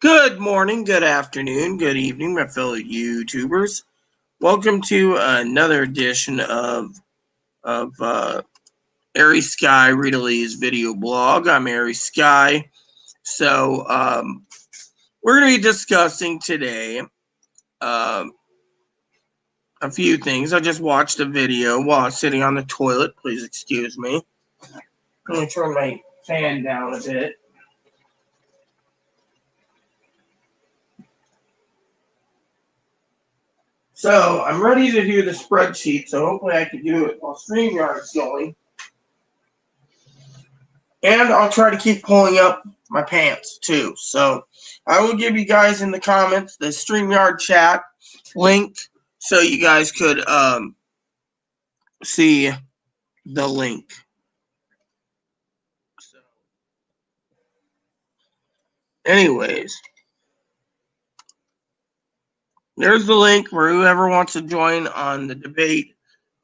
Good morning, good afternoon, good evening, my fellow YouTubers. Welcome to another edition of Airy Sky Readalee's video blog. I'm Airy Sky. So we're going to be discussing today a few things. I just watched a video while I was sitting on the toilet. Please excuse me. I'm going to turn my fan down a bit. So I'm ready to do the spreadsheet, so hopefully I can do it while StreamYard's going. And I'll try to keep pulling up my pants too. So I will give you guys in the comments the StreamYard chat link so you guys could see the link. So, anyways, there's the link for whoever wants to join on the debate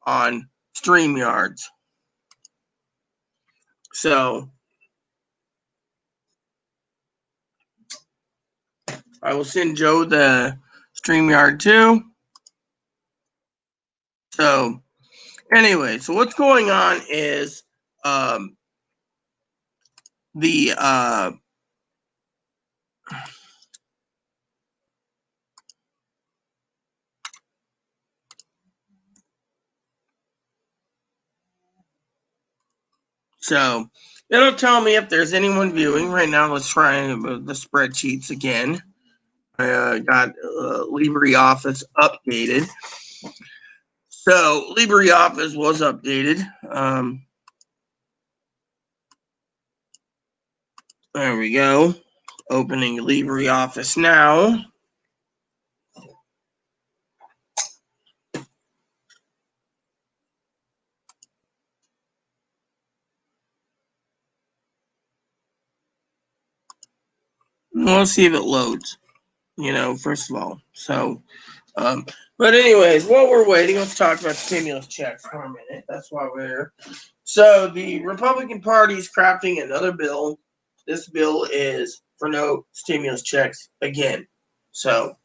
on StreamYards. So I will send Joe the StreamYard too. So anyway, so what's going on is so it'll tell me if there's anyone viewing. Right now, let's try the spreadsheets again. I got LibreOffice updated. So LibreOffice was updated. There we go. Opening LibreOffice now. We'll see if it loads, first of all. So, but anyways, while we're waiting, let's talk about stimulus checks for a minute. That's why we're here. So the Republican Party is crafting another bill. This bill is for no stimulus checks again. So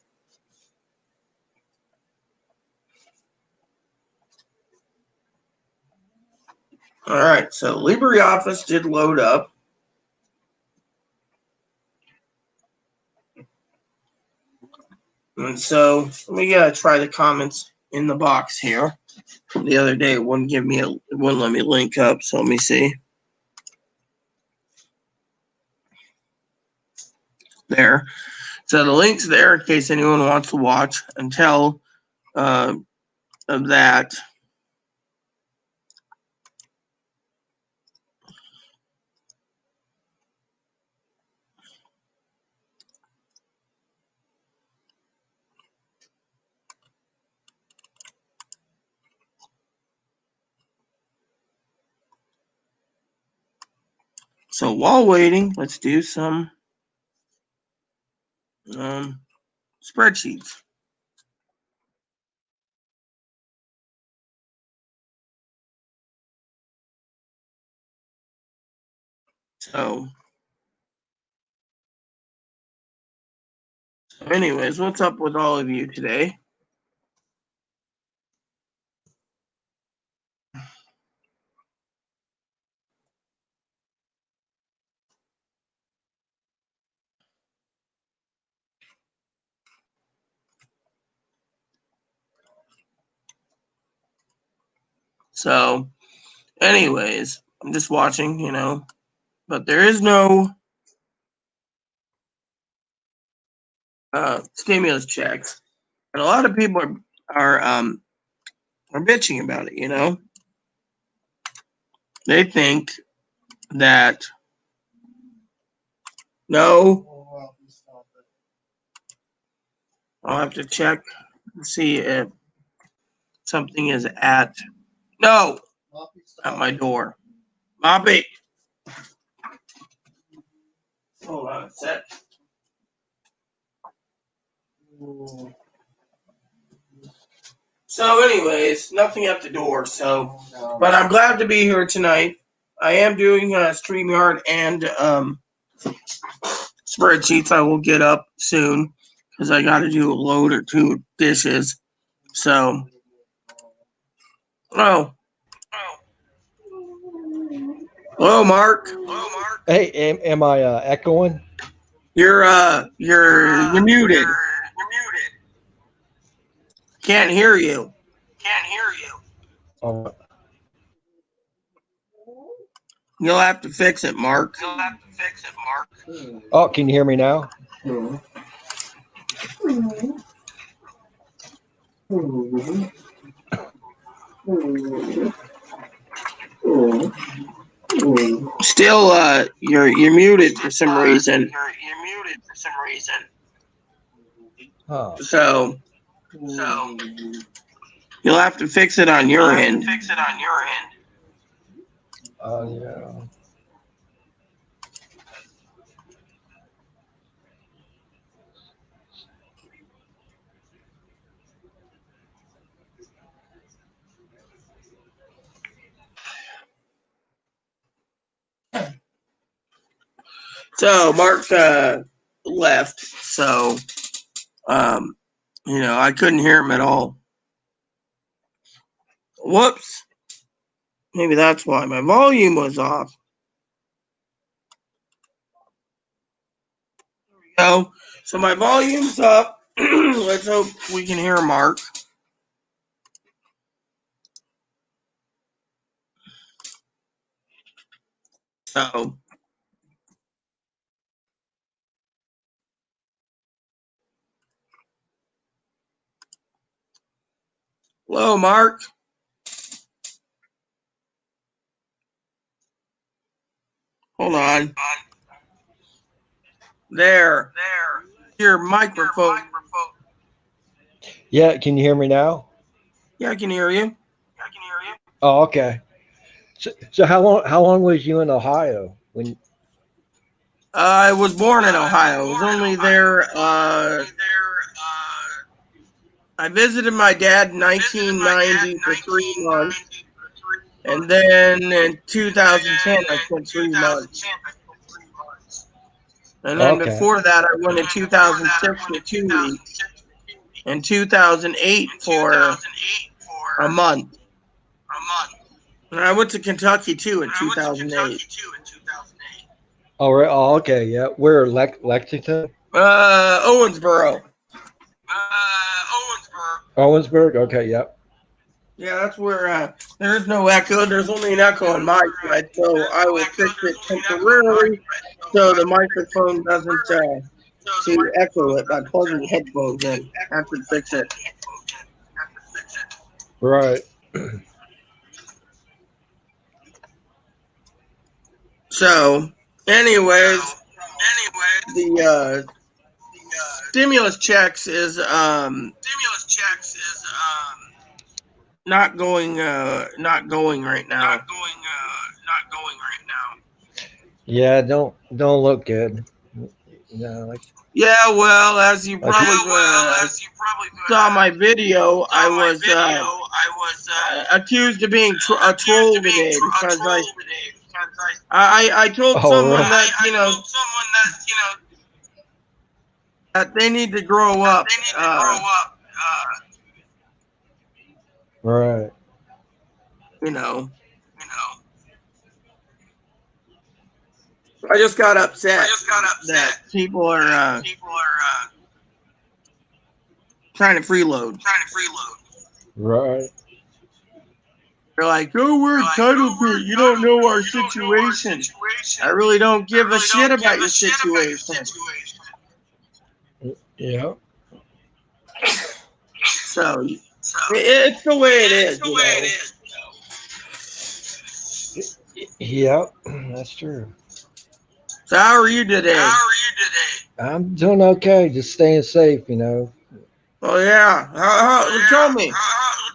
all right, so LibreOffice did load up. And so we gotta try the comments in the box here. The other day it wouldn't let me link up, so let me see. There. So the link's there in case anyone wants to watch until of that. So while waiting, let's do some spreadsheets. So anyways, what's up with all of you today? So anyways, I'm just watching, but there is no stimulus checks. And a lot of people are bitching about it, They think that no, I'll have to check and see if something is at my door. Moppy. Hold on a sec. So anyways, nothing at the door. So, but I'm glad to be here tonight. I am doing StreamYard and spreadsheets I will get up soon because I got to do a load or two of dishes. So, oh, hello, Mark. Hey, am I echoing? You're muted. Can't hear you. Oh, You'll have to fix it, Mark. oh, can you hear me now? Still, you're muted for some reason. Huh. So you'll have to fix it on your end. Oh, yeah. So Mark left. So I couldn't hear him at all. Whoops. Maybe that's why my volume was off. So my volume's up. Let's hope we can hear Mark. So hello, Mark. Hold on. There. Your microphone. Yeah, can you hear me now? Yeah, I can hear you. Oh, okay. So how long was you in Ohio when? I was born in Ohio. I was only there. I visited my dad in 1990 for 3 months, and then in 2010 I spent 3 months, and then Okay. before that I went in 2006 for 2 weeks, and 2008 for a month, and I went to Kentucky too in 2008. Oh, okay. Yeah. Where Lexington? Owensboro. Owensburg. Okay. Yep. Yeah, that's where there's no echo. There's only an echo on my side, so I will fix it temporarily so the microphone doesn't to echo it by plugging headphones in. That should fix it. Right. So, anyways, the stimulus checks is not going right now. Yeah. Don't look good. Like. Yeah, well, as you Like. probably saw my video, I was accused of being a troll today because I told Oh, someone really? that that they need to grow up. Right. You know, I just got upset that people are trying to freeload. Right. They're like, oh, we're entitled to it. You don't know our situation. I really don't give a shit about your situation. Yeah. So it's the way it is, Yep. That's true. So how are you today? I'm doing okay. Just staying safe. Oh yeah. Tell me,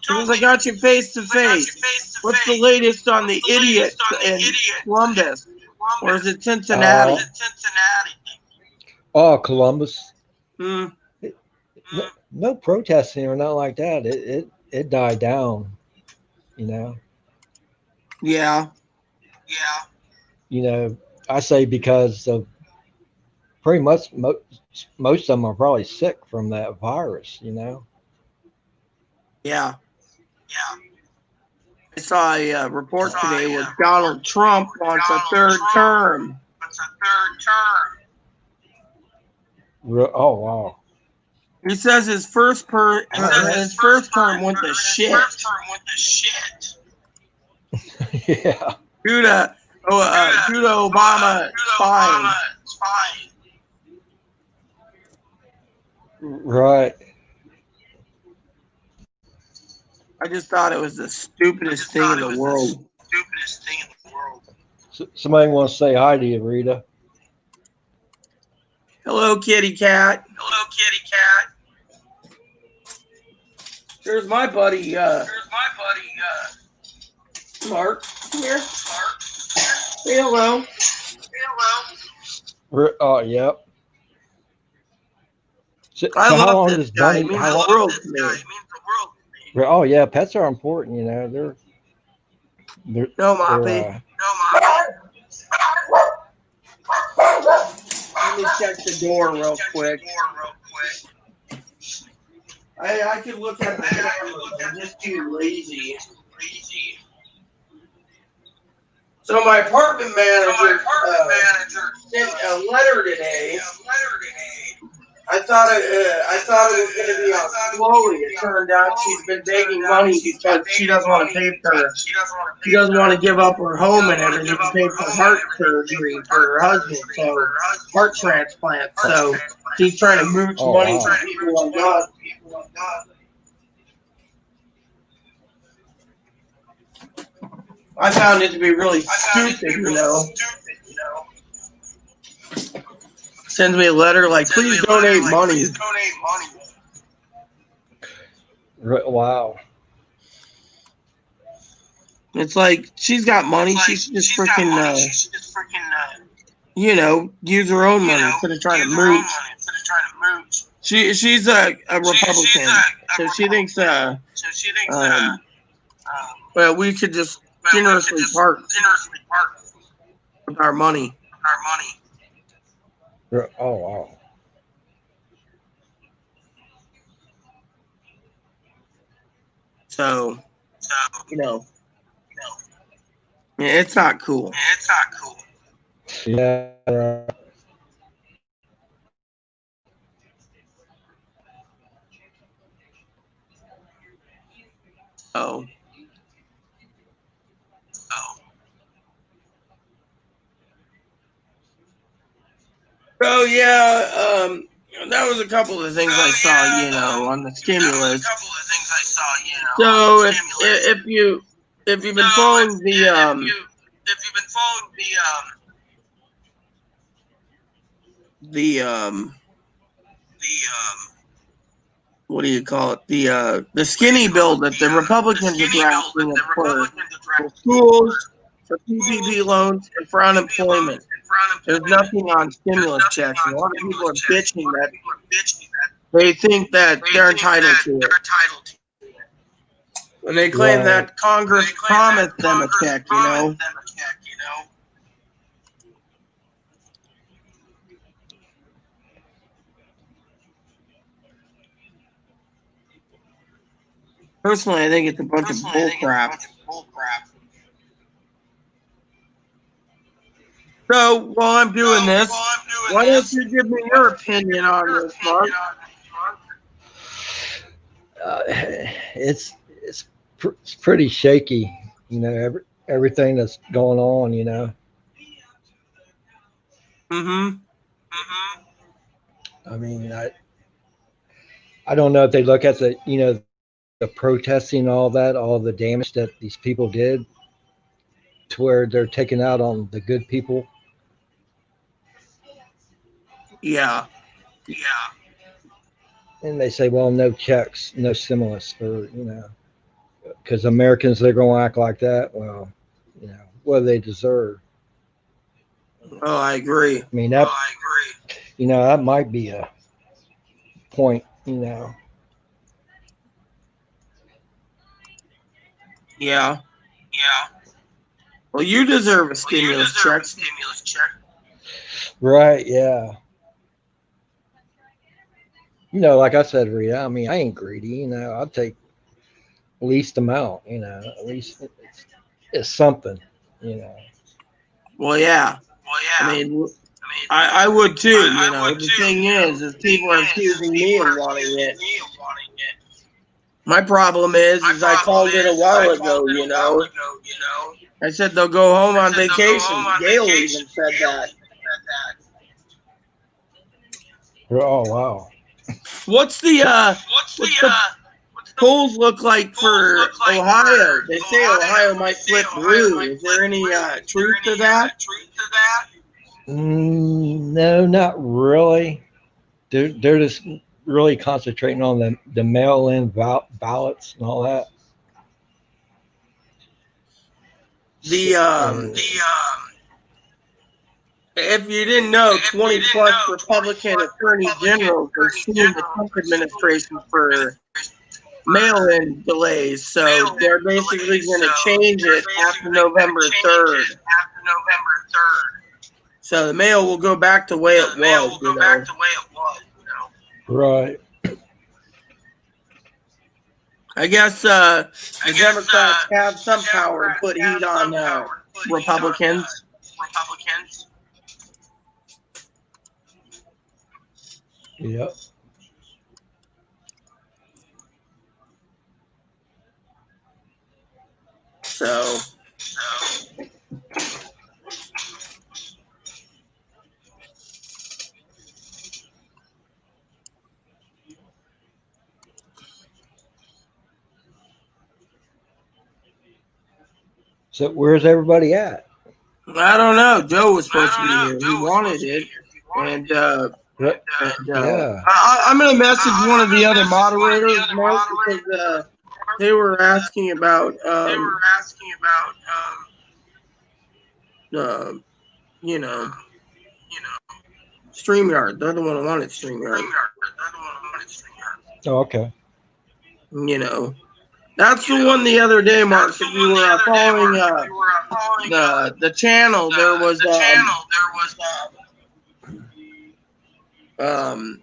because I got you face to face. What's the latest on the idiot in Columbus, or is it Cincinnati? Oh, Columbus. Hmm. No protesting or nothing like that. It died down. You know. Yeah. You know. I say because of pretty much most of them are probably sick from that virus. You know. Yeah. I saw a report today where Donald Trump wants a third term. Oh wow. He says his first term went to shit Yeah. due to Obama spying. Right. I just thought it was the stupidest thing in the world. Somebody wants to say hi to you, Rita. Hello, kitty cat. There's my buddy. Mark. Come here. Say hello. Oh, yep. So I how love long this does guy. Bunny? It means the world to me. Oh yeah, pets are important. You know, they're No, Moppy. Let me check the door real quick. I could look at the camera, but I'm just too lazy. So my apartment manager sent a letter today. I thought it was going to be on slowly. It turned out she's been begging money because she doesn't want to pay for. She doesn't want to give up her home and everything to pay for heart surgery for her husband, so heart transplant. So she's trying to mooch money from people like us. I found it to be really stupid, you know. Sends me a letter like, please donate money. Wow. It's like she's got money. She should just freaking, use her own money instead of trying to mooch. She's a Republican, so she thinks well, we could just generously part with our money. Oh wow. So yeah, it's not cool. Yeah. So yeah, that was a couple of things I saw, on the stimulus. So if you've been following the what do you call it? The skinny bill that the Republicans are drafting for schools, for PPP loans, and for unemployment. There's nothing on stimulus checks, and a lot of people are bitching that they think that they're entitled to it. And they claim that Congress promised them a check, Personally, I think it's a bunch of bullcrap. So while I'm doing this, why don't you give me your opinion on this, Mark? It's pretty shaky. You know, everything that's going on. You know. I mean, I don't know if they look at the protesting, all the damage that these people did, to where they're taking out on the good people. Yeah. And they say, well, no checks, no stimulus for, because Americans, they're going to act like that. Well, what do they deserve? Oh, I agree. I mean, that might be a point, Yeah. Well, you deserve a stimulus check. Right, yeah. You know, like I said, Rita, I mean, I ain't greedy. You know, I'll take least amount. You know, at least it's something. You know. Well, yeah. I mean, I would too. You know, the thing is people are accusing me of wanting it. My problem is I called it a while ago. You know, I said they'll go home on vacation. Gail even said that. Oh wow. What's the polls look like for Ohio? They say Ohio might flip blue. Is there any truth to that? No, not really. They're just really concentrating on the mail-in ballots and all that. The So, If you didn't know, 20 plus Republican attorney generals are suing the Trump administration for mail-in delays. So they're basically going to change it after November 3rd. So the mail will go back to the way it was, you know. right. I guess the Democrats have some power to put heat on Republicans. Yep. So So where's everybody at? I don't know. Joe was supposed to be here. He wanted it, and Yeah. I'm gonna message one of the other moderators, Mark, because they were asking about uh, you know, StreamYard. They're the one who wanted StreamYard. Oh, okay. You know, that's the one the other day, Mark. If you were following the channel, there was um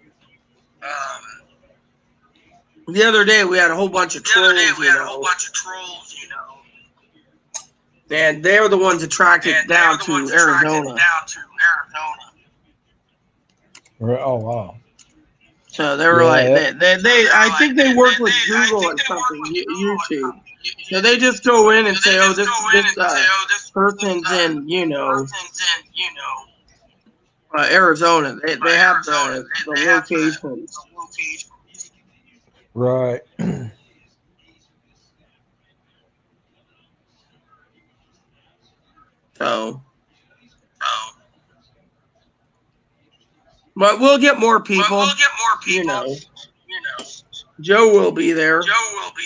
the other day we had a whole bunch of trolls, you know, and they're the ones that tracked it down to Arizona. Oh wow. So they were like, Yeah. I think they work with Google or something, YouTube. So they just go in and say, oh, this person's in, Arizona. They have the locations. Right. So, but we'll get more people. You know, Joe will be there.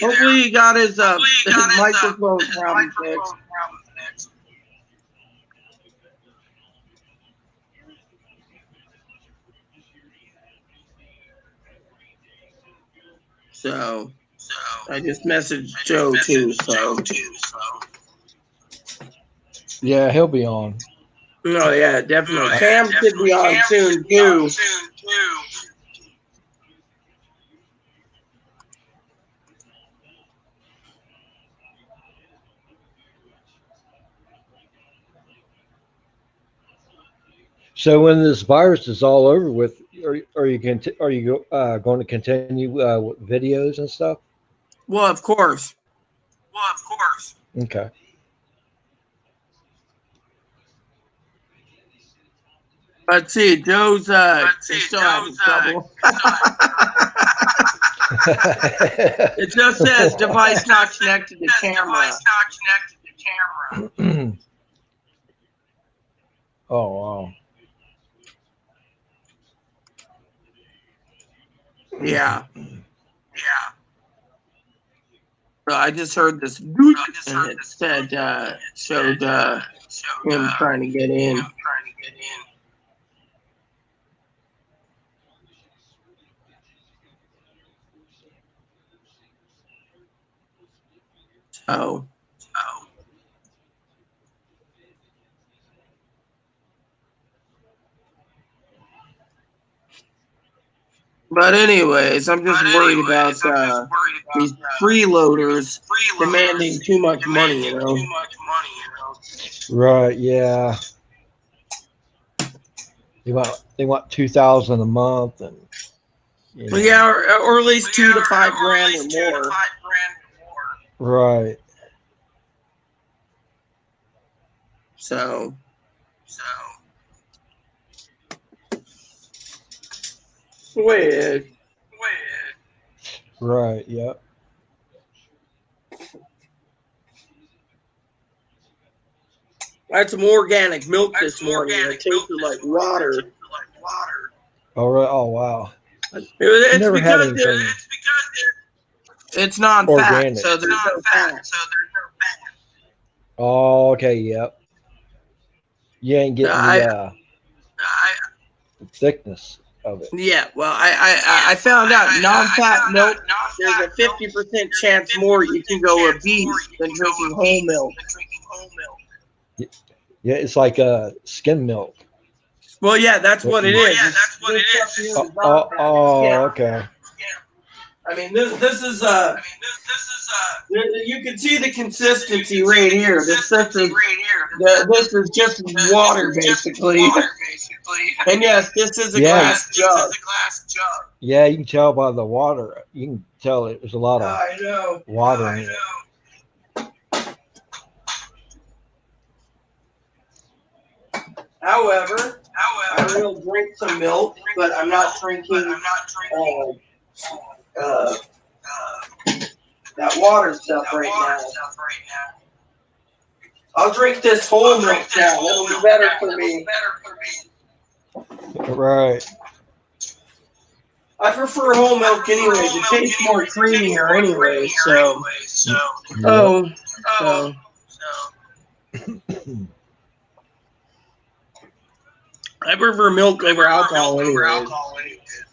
Hopefully, he got his microphone problem fixed. So I just messaged Joe too. So Yeah, he'll be on. oh yeah, definitely. Cam should be on soon too. So when this virus is all over with, are you going to continue with videos and stuff? Well, of course. Okay. Let's see. Joe's is still having trouble. It just says device not connected to camera. Oh wow. Yeah. So I just heard this doot, and it said showed him trying to get in. So But anyways, I'm just worried about these freeloaders demanding too much money, you know. Right, yeah. They want 2,000 a month, and you know. Yeah, or at least 2 to 5 grand or more. Right. So the way it is. Right. Yep. I had some organic milk this morning. It tasted like water. All right. Oh wow. It's Never had because anything it's non-fat, organic. so there's no fat. Oh, okay. Yep. You ain't getting the thickness of it. Yeah, well, I found out non-fat milk, there's a 50% chance more you can go obese than drinking whole milk. Yeah, it's like skim milk. Well, yeah, that's what it is. Okay. I mean, this is you can see the consistency right here. This is just water basically. And yes, this is a glass jug. Yeah, you can tell by the water. You can tell there's a lot of water in it. However, I will drink some milk, but I'm not drinking that water stuff right now. I'll drink this whole milk now. It'll be better for me. Right. I prefer whole milk anyways. It tastes more creamier anyway. So. I prefer milk over alcohol anyways.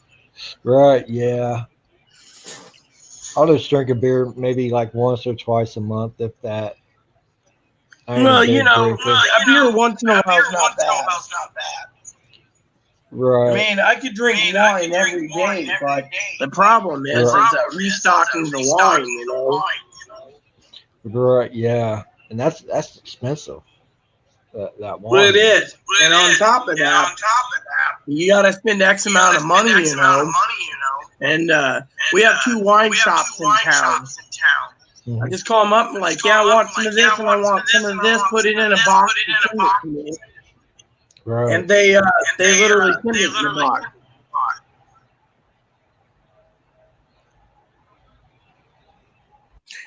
Right, yeah. I'll just drink a beer maybe like once or twice a month, if that. Well, you know, a beer once in a while is not bad. Right. I mean, I could drink wine every day, but the problem is restocking the wine, you know. Right, yeah. And that's expensive. That wine. Well, it is. And on top of that, you got to spend X amount of money, you know. And we have 2 wine shops in town. Mm-hmm. I just call them up and like, yeah, I want some of this and I want some of this. Put it in a box and send it to me. Right. And they literally send it in a box.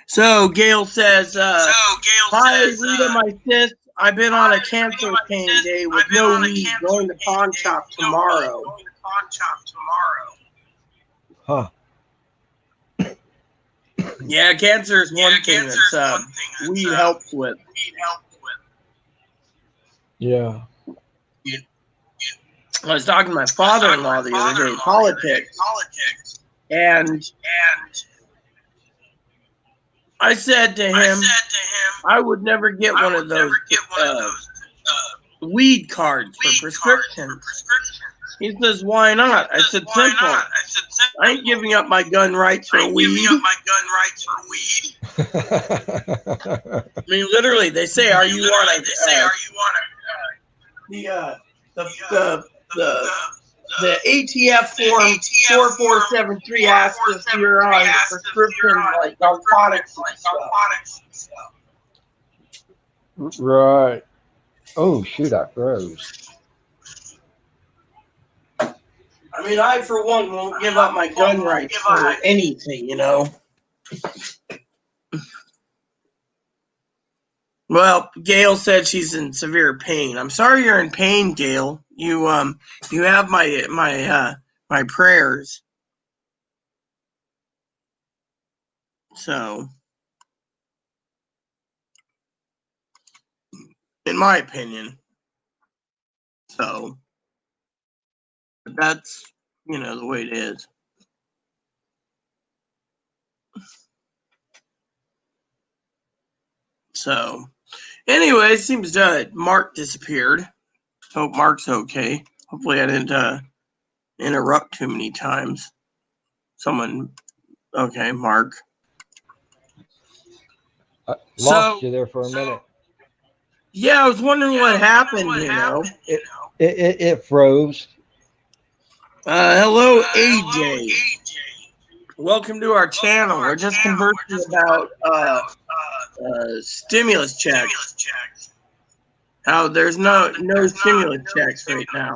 So Gail says, "Hi, Rita, my sis. I've been on a cancer pain day with no weed. Going to pawn shop tomorrow." Huh. Yeah, cancer is one thing that weed helps with. Yeah. I was talking to my father-in-law the other day, politics, and I said to him, I would never get one of those weed cards for prescriptions. He says, why not? I said, simple. I ain't giving up my gun rights for weed. I mean, literally, they say, are you on the ATF form 4473 asks if you're on prescription like narcotics and stuff. Right. Oh shoot! I froze. I mean, I for one won't give up my gun rights for anything, you know. Well, Gail said she's in severe pain. I'm sorry you're in pain, Gail. You have my prayers. So, in my opinion. So, but that's, you know, the way it is. So, anyway, it seems Mark disappeared. Hope Mark's okay. Hopefully I didn't interrupt too many times. Someone, okay, Mark. I So- lost you there for a minute. Yeah, I was wondering what happened, you know. It froze. Hello, AJ. Welcome to our channel. We're just conversing about stimulus checks. How there's no stimulus checks right now.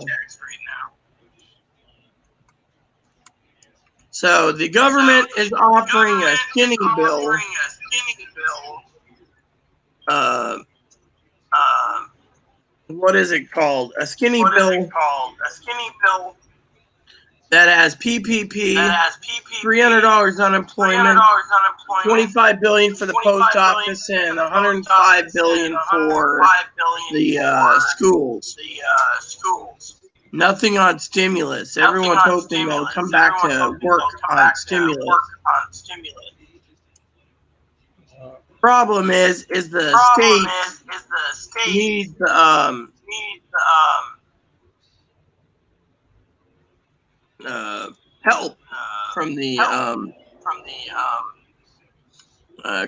So the government is offering a skinny bill. What is it called? A skinny bill that has PPP, $300 unemployment, $25 billion for the post office, and $105 billion for the schools. Nothing on stimulus. Everyone's hoping they'll come back to work on stimulus. Problem is the state needs help from the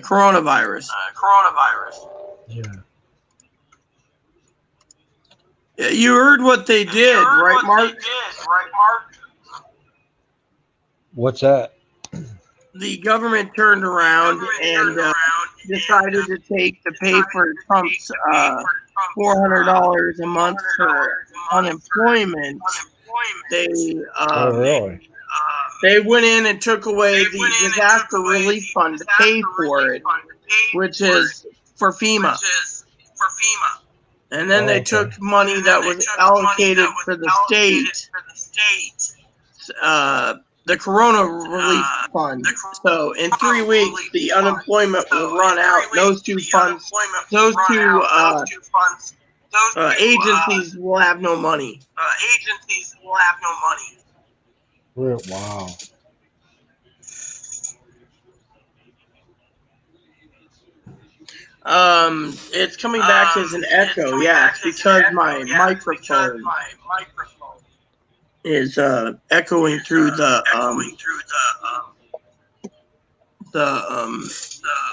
coronavirus. Yeah. Yeah, you heard what they did, right, Mark? What's that? The government turned around and decided to pay for Trump's $400 a month for unemployment. They Really? they went in and took away the disaster relief fund to pay for it, which is for FEMA. And then they took money that was allocated for the state, the Corona Relief Fund. So in 3 weeks, the unemployment will run out. Those two agencies will have no money. Wow. It's coming back as an echo. Yeah, it's because my microphone is echoing through the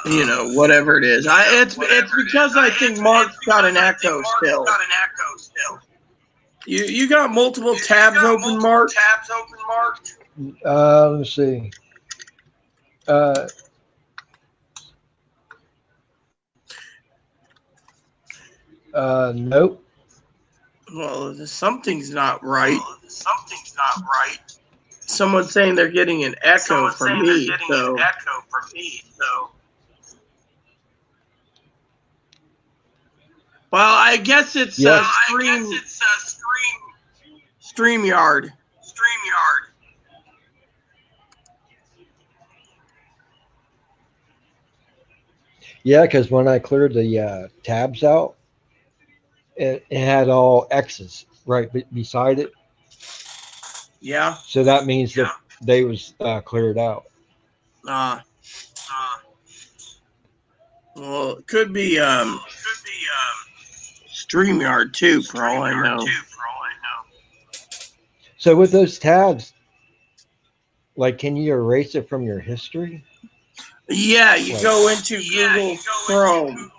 you know, whatever it is. It's because I think Mark's got an echo still. You got multiple tabs open, Mark? Let's see. Nope. Well, something's not right. Someone's saying they're getting an echo from me, so. Well, I guess it's Yes. StreamYard. Yeah, because when I cleared the tabs out, it had all X's right beside it. Yeah. So that means that they was cleared out. Well, it could be StreamYard too, for all I know. So with those tabs, like, can you erase it from your history? Yeah, you go into Google Chrome.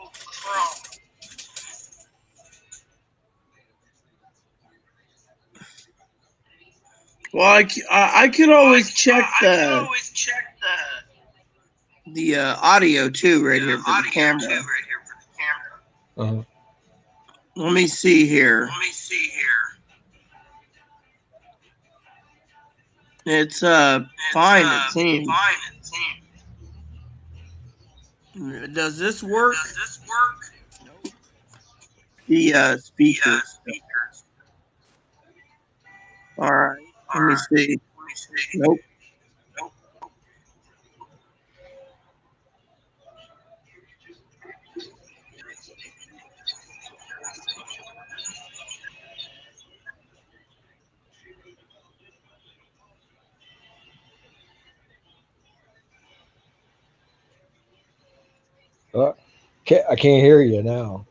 Well, I could always check the audio too, right here for the camera. Uh-huh. Let me see here. It's fine, it seems. Does this work? The speakers. All right. Let me see. Nope. I can't hear you now.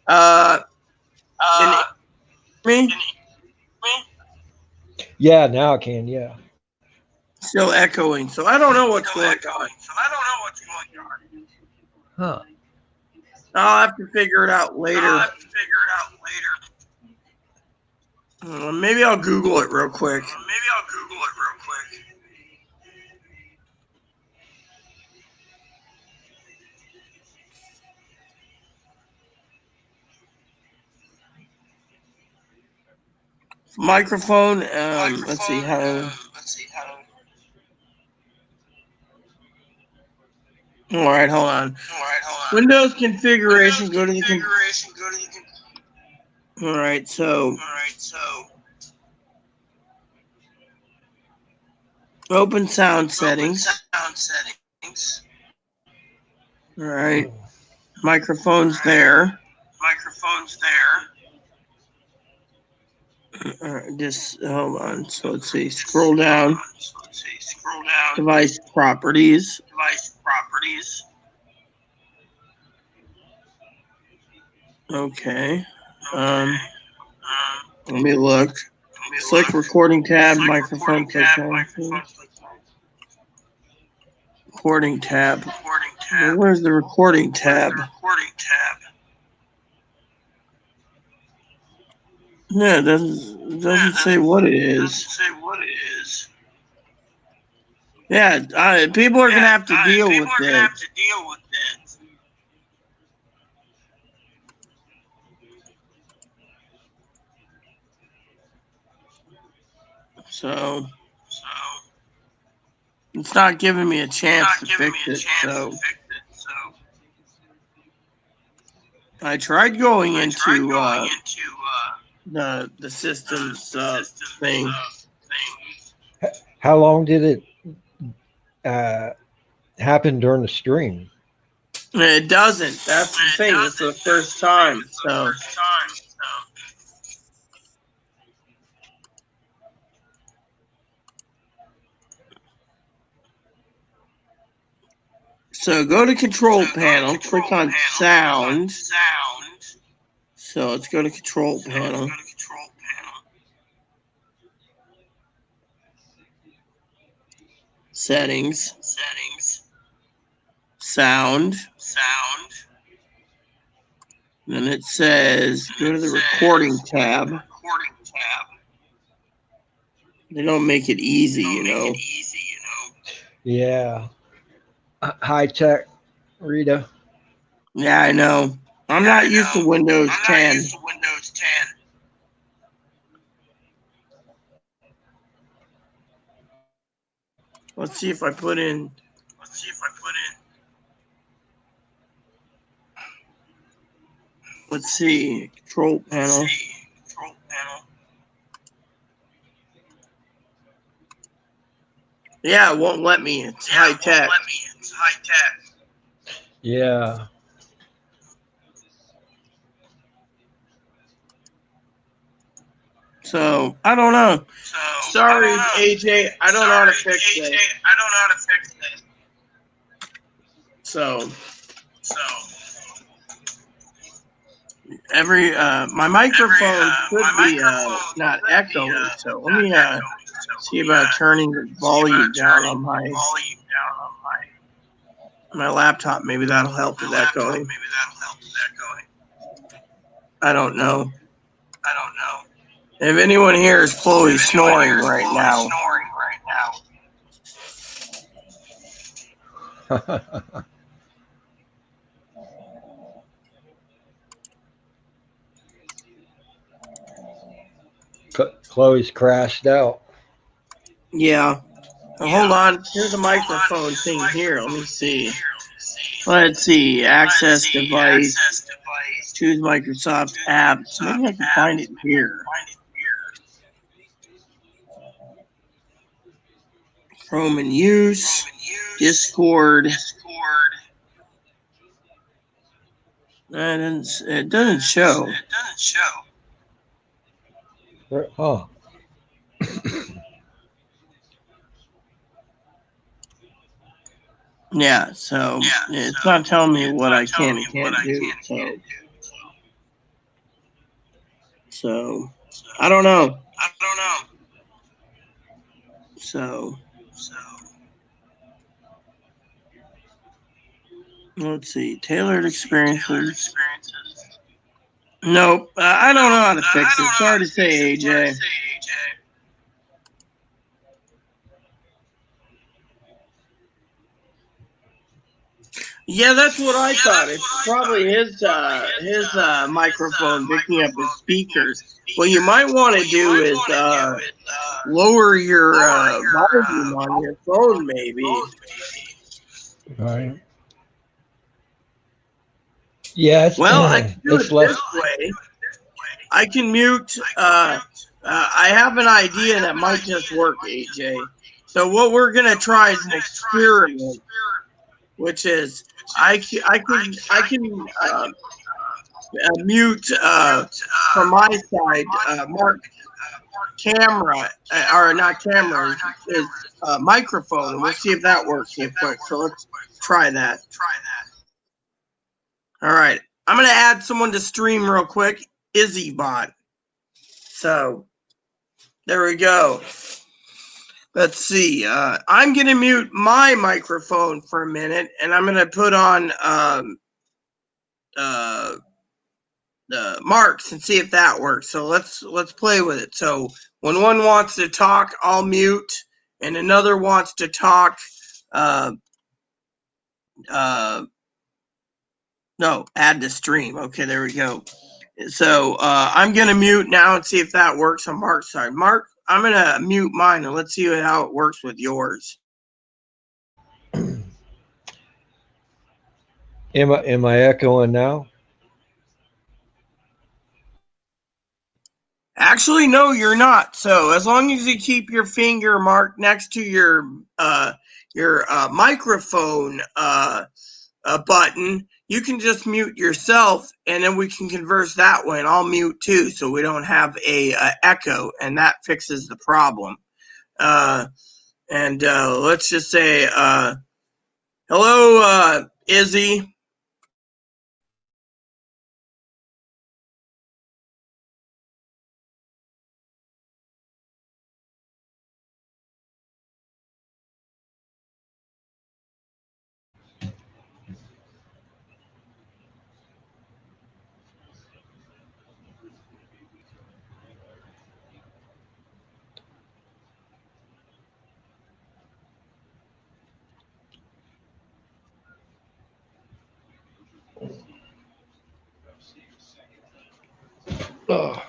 Can you hear me? Yeah, now I can. Yeah. Still echoing, so I don't know what's going on. Huh. I'll have to figure it out later. Maybe I'll Google it real quick. Microphone. Let's see how. All right, hold on. Windows configuration. Go to the. All right, so. Open sound settings. All right. Microphone's there. All right, just hold on. So let's see. Scroll down. Device properties. Okay. Let me look. Select recording tab, microphone technology. Recording tab. Well, where's the recording tab? No, it doesn't say what it is. Yeah, people are gonna have to deal with it. So it's not giving me a chance to fix it. So I tried going into the systems thing. How long did it happen during the stream? It doesn't. That's the thing. It's the first time. So go to control panel, click on sound. So let's go to control panel. Settings. Sound. Then it says go to the recording tab. They don't make it easy, you know. Yeah. High tech, Rita. Yeah, I know. I'm not used to Windows 10. Let's see if I put in. Let's see. Control panel. Yeah, it won't let me. It's high tech. Yeah. So I don't know. Sorry, AJ. I don't know how to fix this. So every my microphone could be not echoing. So let me see about turning the volume down on my laptop. Maybe that'll help with echoing. I don't know. If anyone here is Chloe snoring right now. Chloe's crashed out. Yeah. Hold on. Here's a microphone thing here. Let me see. Let's see. Access device. Choose Microsoft apps. Maybe I can find it here. Chrome in use. Discord. It doesn't show. Huh. Yeah, so it's not telling me what I can and can't do. So So I don't know. So let's see. Tailored experiences. Nope. I don't know how to fix it. Sorry to say, AJ. Yeah, that's what I thought. It's probably his microphone picking up his speakers. What you might want to do is lower your volume on your phone, maybe. Right. Yeah. Well, I can do it this way. I can mute. I have an idea that might just work, AJ. So what we're gonna try is an experiment, which is I can mute from my side Mark camera or not camera is microphone, and we'll see if that works real quick. So let's try that. All right, I'm gonna add someone to stream real quick. IzzyBot. So there we go. Let's see. I'm gonna mute my microphone for a minute, and I'm gonna put on marks and see if that works. So let's play with it. So when one wants to talk, I'll mute, and another wants to talk. No, add to stream. Okay, there we go. So I'm gonna mute now and see if that works on Mark's side. Mark, I'm gonna mute mine and let's see how it works with yours. Am I echoing now? Actually, no, you're not. So as long as you keep your finger marked next to your microphone button, you can just mute yourself, and then we can converse that way. And I'll mute too, so we don't have a echo, and that fixes the problem. And let's just say hello, Izzy. Oh.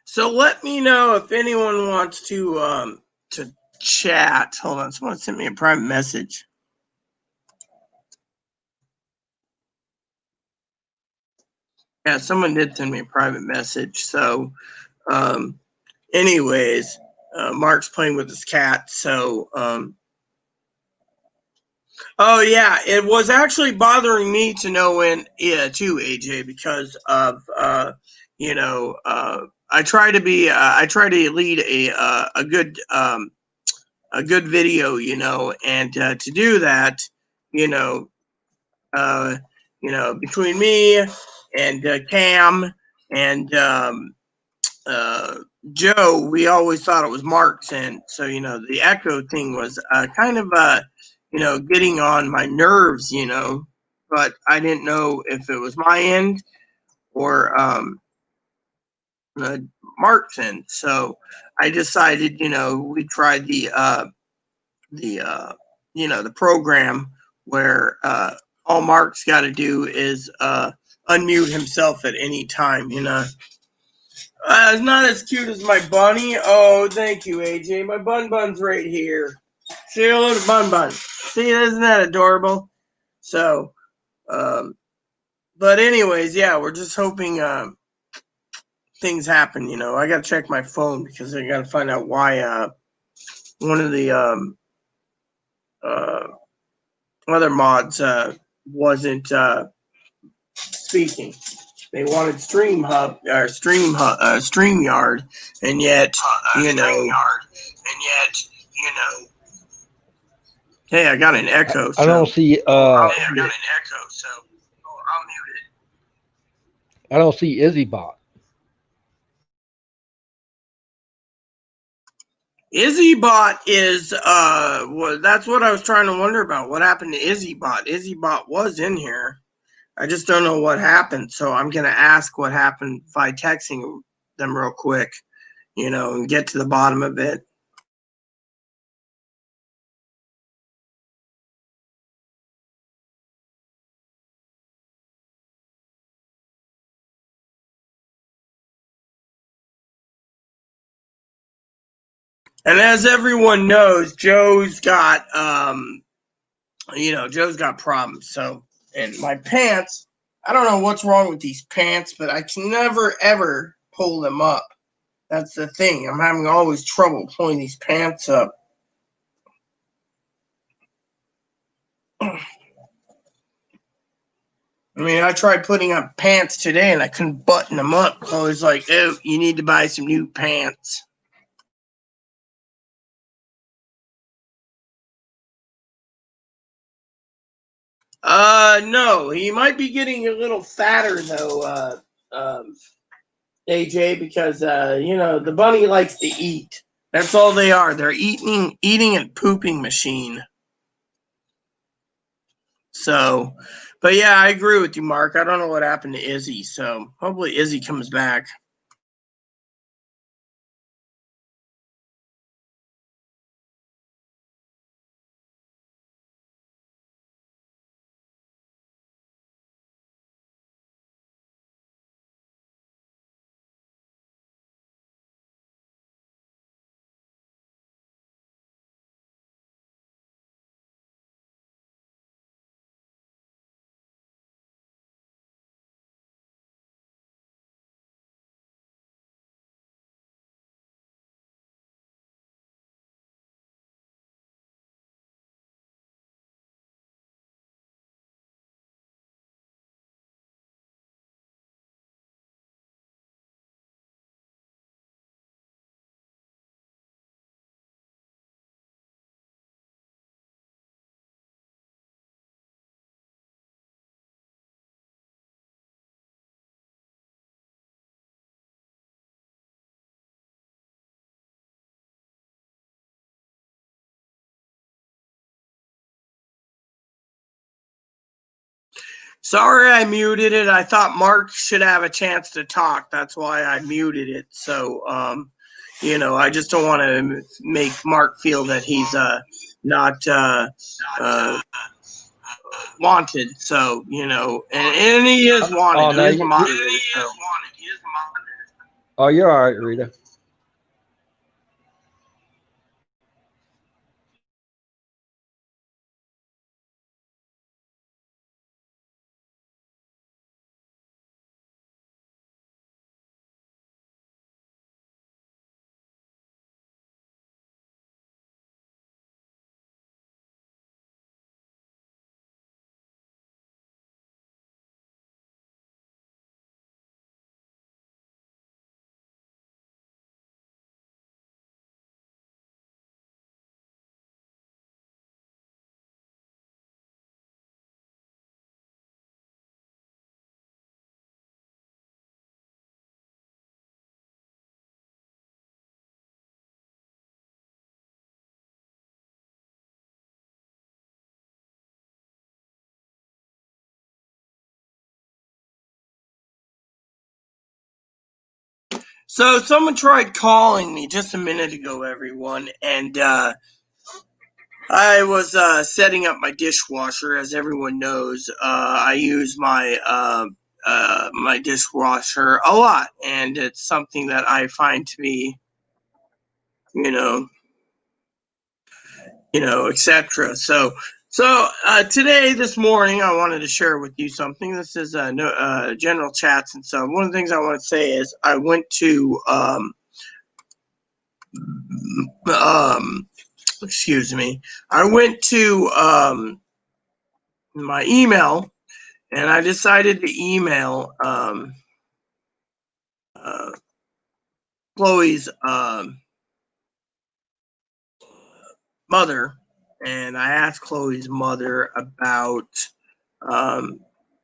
So let me know if anyone wants to chat. Hold on, someone sent me a private message. Yeah, someone did send me a private message. So, anyways, Mark's playing with his cat. So, oh yeah, it was actually bothering me to no end, too, AJ, because of I try to lead a good video, and to do that, you know, between me and Cam and Joe, we always thought it was Mark's, and so the echo thing was kind of getting on my nerves, but I didn't know if it was my end or Mark's end. So I decided, we tried the program where all Mark's got to do is unmute himself at any time, It's not as cute as my bunny. Oh, thank you, AJ. My bun's right here. Say hello to Bun. See, isn't that adorable? So, but anyways, yeah, we're just hoping things happen. You know, I got to check my phone because I got to find out why one of the other mods wasn't speaking. They wanted StreamYard, and yet, hey, I got an echo. I don't see. I got an echo, so I'll mute it. I don't see IzzyBot. IzzyBot is well, that's what I was trying to wonder about. What happened to IzzyBot? IzzyBot was in here. I just don't know what happened. So I'm gonna ask what happened by texting them real quick, you know, and get to the bottom of it. And as everyone knows, Joe's got Joe's got problems. So, and my pants, I don't know what's wrong with these pants, but I can never ever pull them up. That's the thing. I'm having always trouble pulling these pants up. I mean, I tried putting up pants today and I couldn't button them up. I was like, oh, you need to buy some new pants. No, he might be getting a little fatter though, AJ, because the bunny likes to eat. That's all they are. They're eating and pooping machine. So, but yeah, I agree with you, Mark. I don't know what happened to Izzy. So hopefully Izzy comes back. Sorry, I muted it. I thought Mark should have a chance to talk. That's why I muted it. So, I just don't want to make Mark feel that he's not wanted. So, and he is wanted. Oh, no, he is a moderator. So. Oh, you're all right, Rita. So someone tried calling me just a minute ago, everyone, and I was setting up my dishwasher. As everyone knows, I use my my dishwasher a lot, and it's something that I find to be, etc. So So today, this morning, I wanted to share with you something. This is general chats, and so one of the things I want to say is I went to excuse me, I went to my email, and I decided to email Chloe's mother, and I asked Chloe's mother about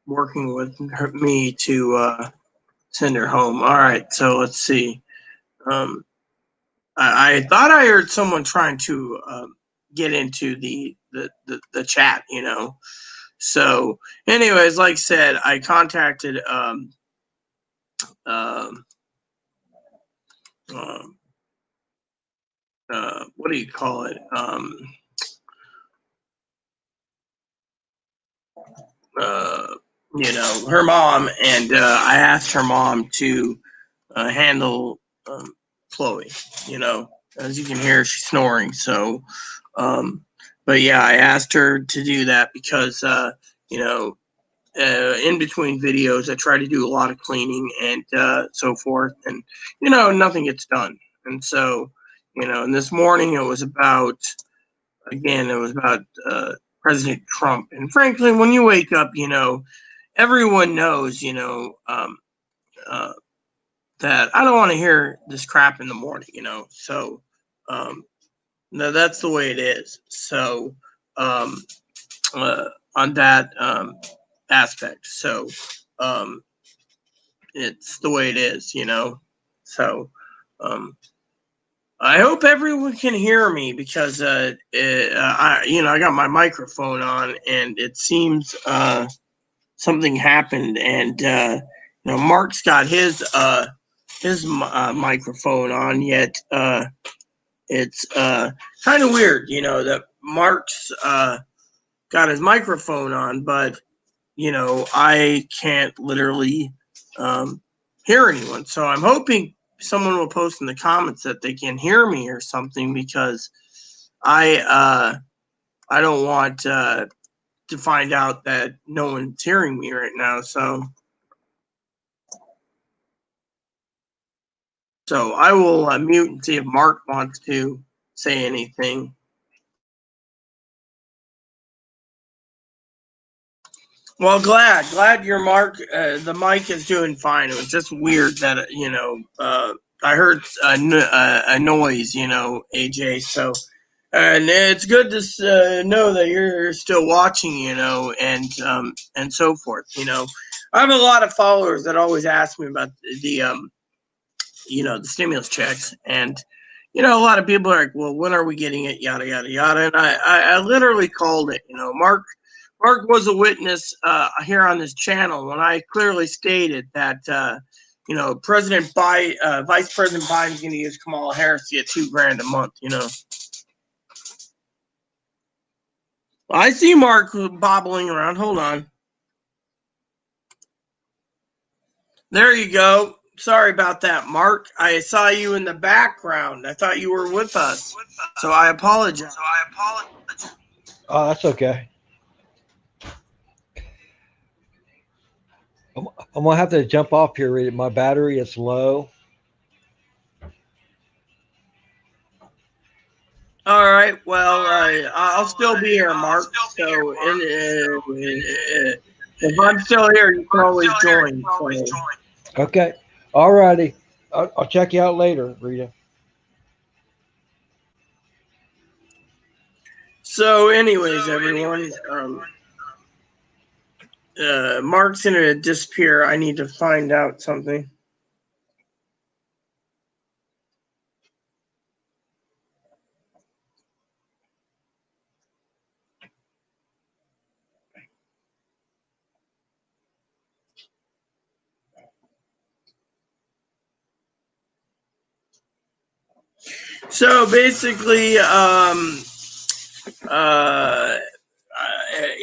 working with me to send her home. All right, so let's see. I thought I heard someone trying to get into the chat, you know. So, anyways, like I said, I contacted um, what do you call it? You know, her mom, and I asked her mom to handle Chloe. You know, as you can hear, she's snoring. So, but yeah, I asked her to do that because you know, in between videos, I try to do a lot of cleaning and so forth, and you know, nothing gets done. And so, you know, and this morning it was about President Trump. And frankly, when you wake up, you know, everyone knows, you know, uh, that I don't want to hear this crap in the morning, you know. So, no, that's the way it is. So, um, on that aspect, so um, it's the way it is, you know. So, um, I hope everyone can hear me because I got my microphone on, and it seems something happened, and you know, Mark's got his microphone on, yet it's kind of weird, you know, that Mark's got his microphone on, but you know, I can't literally hear anyone. So I'm hoping someone will post in the comments that they can hear me or something, because I don't want to find out that no one's hearing me right now. So I will mute and see if Mark wants to say anything. Well, glad your Mark. The mic is doing fine. It was just weird that you know I heard a noise. You know, AJ. So and it's good to know that you're still watching. You know, and so forth. You know, I have a lot of followers that always ask me about the you know, the stimulus checks, and you know, a lot of people are like, well, when are we getting it, yada yada yada. And I literally called it. You know, Mark was a witness here on this channel when I clearly stated that you know, Vice President Biden's going to use Kamala Harris to get $2,000 a month. You know, I see Mark bobbling around. Hold on, there you go. Sorry about that, Mark. I saw you in the background. I thought you were with us, so I apologize. Oh, that's okay. I'm gonna have to jump off here. My battery is low. All right. Well, I'll still be here, Mark. So, if I'm still here, you can always join. Okay. All righty. I'll check you out later, Rita. So, anyways, everyone, Mark's gonna disappear. I need to find out something. So basically,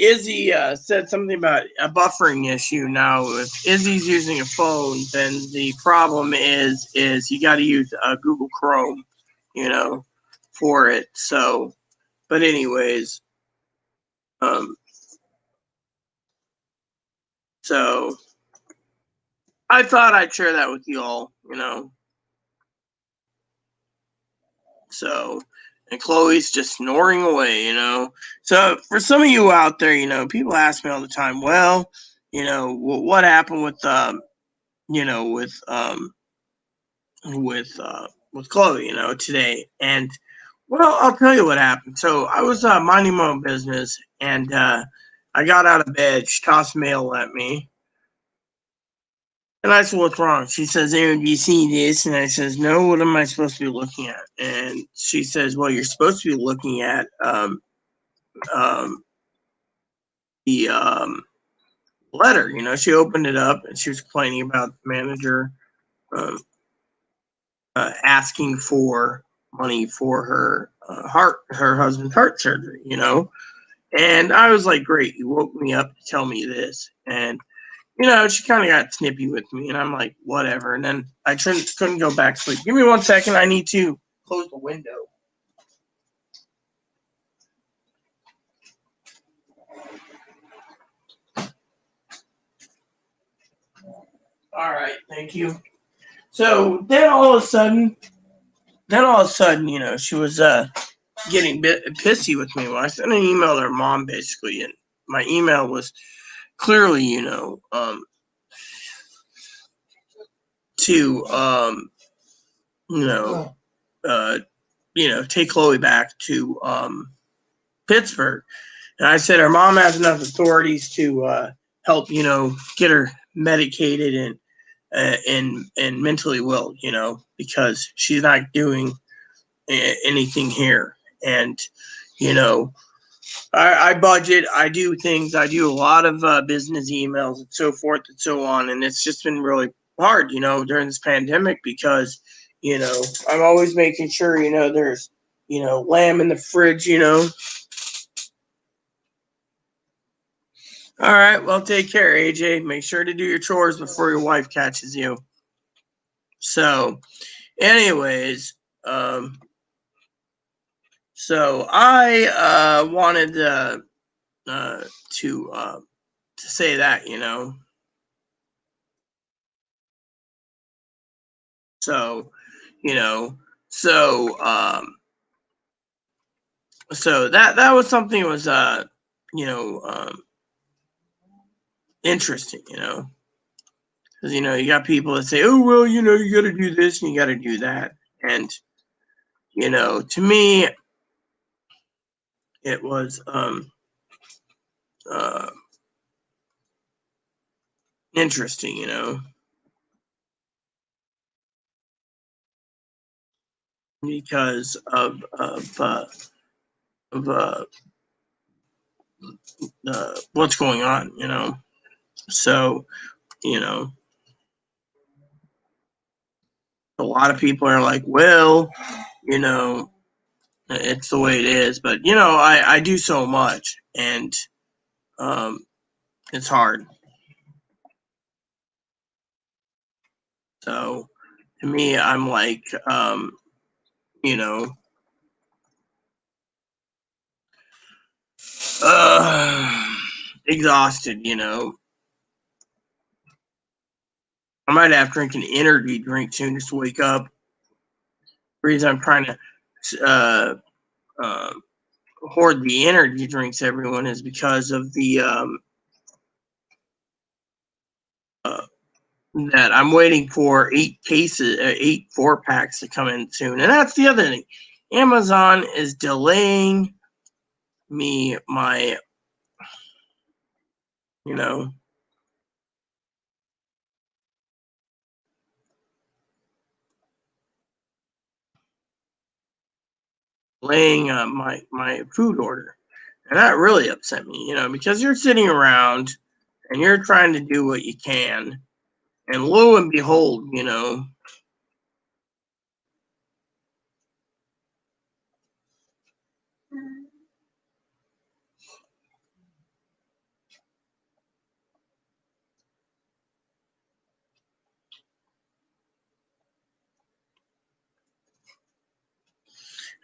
Izzy said something about a buffering issue. Now, if Izzy's using a phone, then the problem is you got to use Google Chrome, you know, for it. So, but anyways, So I thought I'd share that with you all, So, and Chloe's just snoring away, So for some of you out there, people ask me all the time, well, what happened with, with Chloe, today. And well, I'll tell you what happened. So I was minding my own business, and I got out of bed. She tossed mail at me, and I said, "What's wrong?" She says, "Aaron, do you see this?" And I says, "No. What am I supposed to be looking at?" And she says, "Well, you're supposed to be looking at the letter." She opened it up, and she was complaining about the manager um, asking for money for her her husband's heart surgery. And I was like, "Great, you woke me up to tell me this." And she kind of got snippy with me, and I'm like, "Whatever." And then I couldn't go back to sleep. Give me 1 second. I need to close the window. All right, thank you. So then all of a sudden, she was getting pissy with me. Well, I sent an email to her mom, basically, and my email was clearly, to take Chloe back to Pittsburgh. And I said her mom has enough authorities to help, get her medicated and mentally well, because she's not doing anything here. And I budget, I do things, I do a lot of business emails and so forth and so on, and it's just been really hard, during this pandemic because I'm always making sure there's lamb in the fridge. All right, well, take care, AJ. Make sure to do your chores before your wife catches you. So, anyways, so I wanted to say that, So, so so that was something that was you know interesting, because you got people that say, oh well, you got to do this and you got to do that, and to me it was uh interesting, because of what's going on, so you know a lot of people are like, well, it's the way it is, but I do so much, and um it's hard. So to me, I'm like, you know, uh, exhausted. I might have to drink an energy drink soon just to wake up. The reason I'm trying to uh, uh, hoard the energy drinks, everyone, is because of the uh, that I'm waiting for 8 4-packs to come in soon, and that's the other thing. Amazon is delaying me my, you know, laying my food order, and that really upset me. Because you're sitting around and you're trying to do what you can, and lo and behold,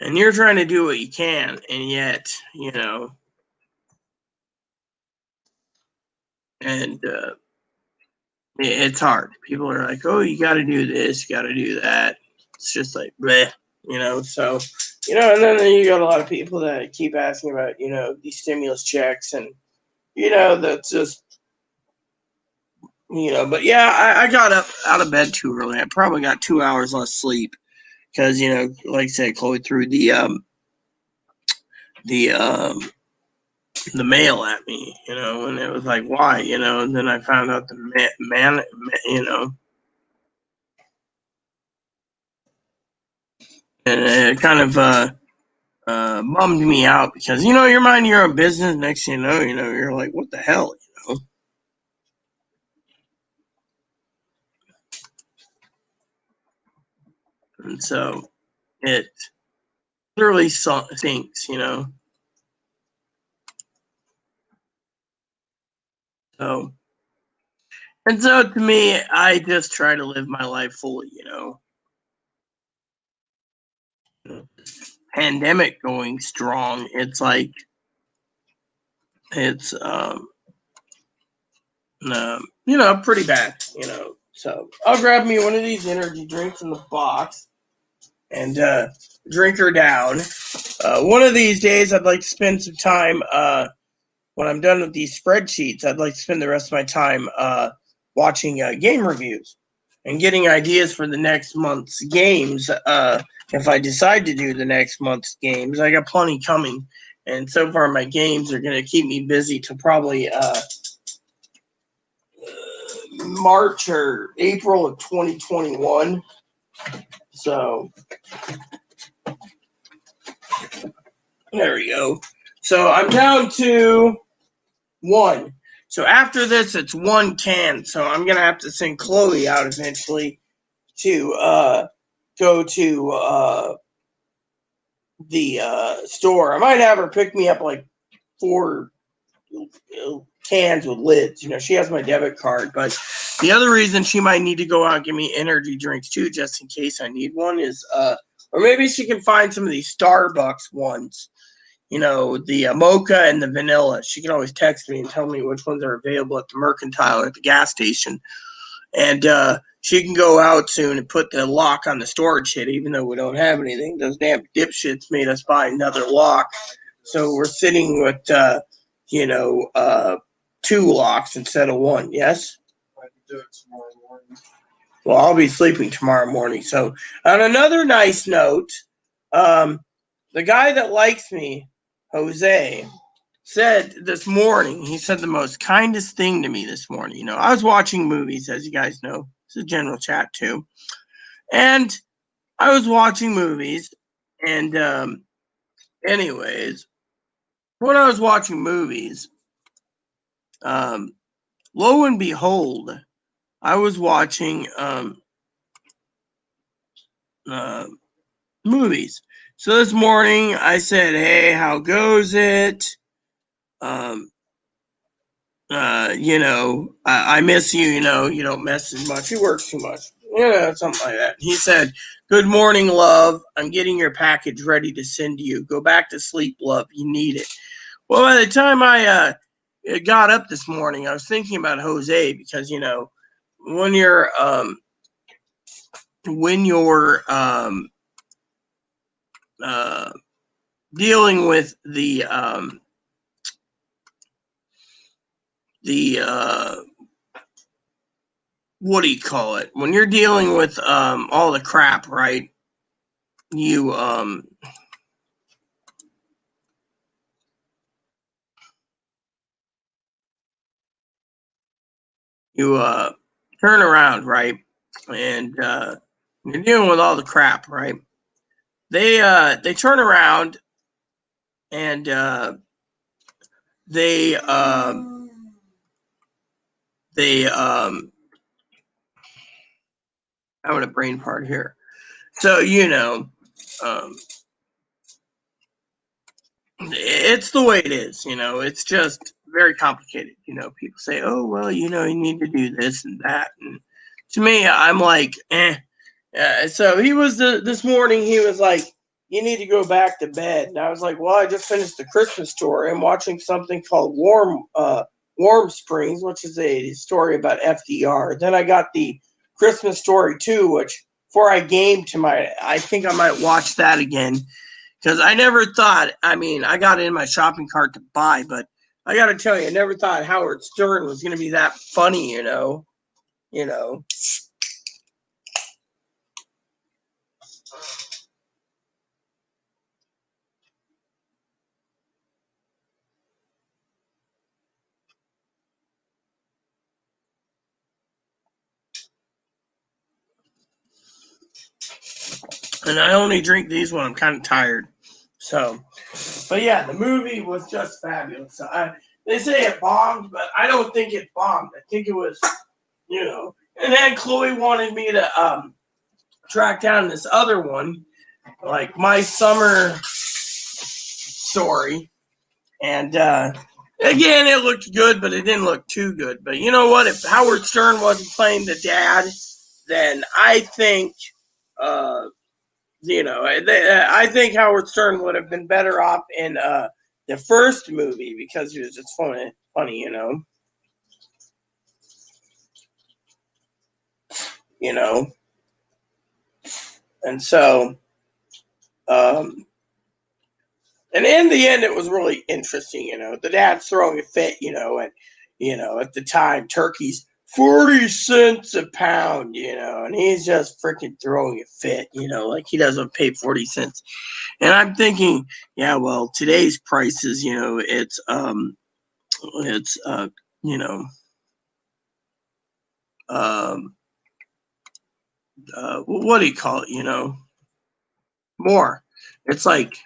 and you're trying to do what you can, and yet, and it's hard. People are like, "Oh, you got to do this, you got to do that." It's just like, bleh, So, and then you got a lot of people that keep asking about, these stimulus checks, and that's just, But yeah, I got up out of bed too early. I probably got 2 hours less sleep because, like I said, Chloe threw the mail at me, and it was like, why, and then I found out the man, and it kind of bummed me out because, you're minding your own business. Next thing you know, you're like, what the hell, And so it literally sinks, So, and so to me, I just try to live my life fully, Pandemic going strong. It's like, it's, pretty bad, So I'll grab me one of these energy drinks in the box and drink her down. One of these days, I'd like to spend some time, when I'm done with these spreadsheets, I'd like to spend the rest of my time watching game reviews and getting ideas for the next month's games. If I decide to do the next month's games, I got plenty coming. And so far, my games are going to keep me busy till probably March or April of 2021. So there we go. So I'm down to 1. So after this, it's 1 can. So I'm going to have to send Chloe out eventually to go to the store. I might have her pick me up like 4 cans with lids. She has my debit card. But the other reason she might need to go out and give me energy drinks too, just in case I need one, is or maybe she can find some of these Starbucks ones. The mocha and the vanilla. She can always text me and tell me which ones are available at the Mercantile or at the gas station. And she can go out soon and put the lock on the storage shed, even though we don't have anything. Those damn dipshits made us buy another lock. So we're sitting with, 2 locks instead of 1. Yes? I can do it tomorrow morning. Well, I'll be sleeping tomorrow morning. So on another nice note, the guy that likes me, Jose, said this morning, he said the most kindest thing to me this morning. I was watching movies, as you guys know. It's a general chat too. And I was watching movies, and anyways, when I was watching movies, lo and behold, I was watching movies. So this morning I said, hey, how goes it? I miss you, you don't message much. He works too much. Something like that. He said, good morning, love. I'm getting your package ready to send to you. Go back to sleep, love. You need it. Well, by the time I got up this morning, I was thinking about Jose because, when you're dealing with the what do you call it? When you're dealing with all the crap, right? You turn around, right? And you're dealing with all the crap, right? They turn around and they having a brain part here. So it's the way it is. It's just very complicated. People say, oh well, you need to do this and that, and to me, I'm like, eh. So he was this morning. He was like, you need to go back to bed, and I was like, well, I just finished the Christmas tour and watching something called Warm Springs, which is a story about FDR. Then I got the Christmas Story 2, which before I game to I think I might watch that again. Because I never thought, I mean, I got it in my shopping cart to buy, but I got to tell you, I never thought Howard Stern was going to be that funny, you know. And I only drink these when I'm kind of tired. So, but yeah, the movie was just fabulous. They say it bombed, but I don't think it bombed. I think it was, And then Chloe wanted me to track down this other one, like My Summer Story. And again, it looked good, but it didn't look too good. But you know what? If Howard Stern wasn't playing the dad, then I think, I think Howard Stern would have been better off in the first movie because he was just funny, And so, and in the end, it was really interesting, The dad's throwing a fit, and at the time, turkey's 40 cents a pound, and he's just freaking throwing a fit, like he doesn't pay 40 cents. And I'm thinking, yeah, well, today's prices, it's um, what do you call it? More. It's like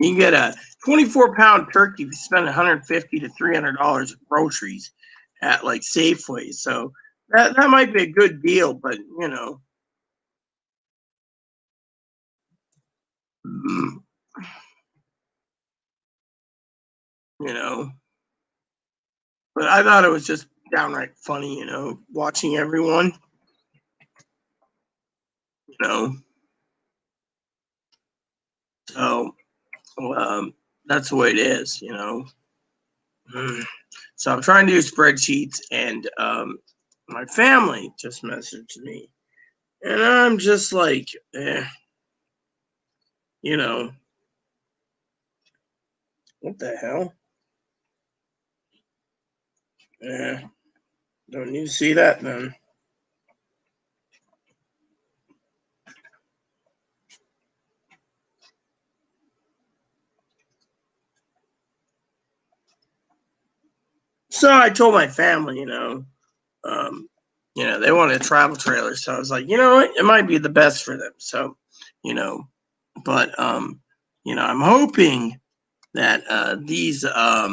you can get a 24-pound turkey if you spend $150 to $300 of groceries at like Safeway. So that might be a good deal, but mm, you know. But I thought it was just downright funny, watching everyone, you know. So that's the way it is, So I'm trying to do spreadsheets, and my family just messaged me, and I'm just like, what the hell? Don't need to see that then. So I told my family, they wanted a travel trailer. So I was like, you know what? It might be the best for them. So, but, I'm hoping that these uh,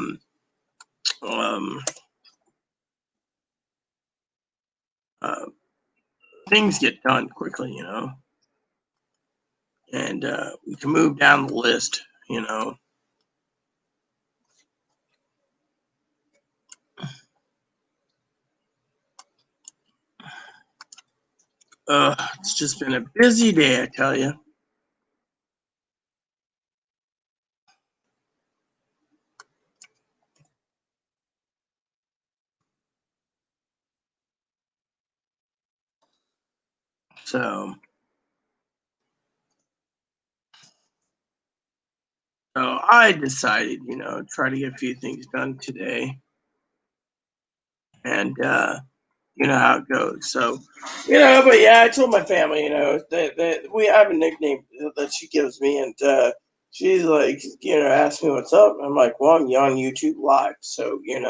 things get done quickly, and we can move down the list, It's just been a busy day, I tell you. So I decided, try to get a few things done today, and you know how it goes. So, but yeah, I told my family, that we have a nickname that she gives me, and she's like, ask me what's up. I'm like, well, I'm on YouTube Live, so and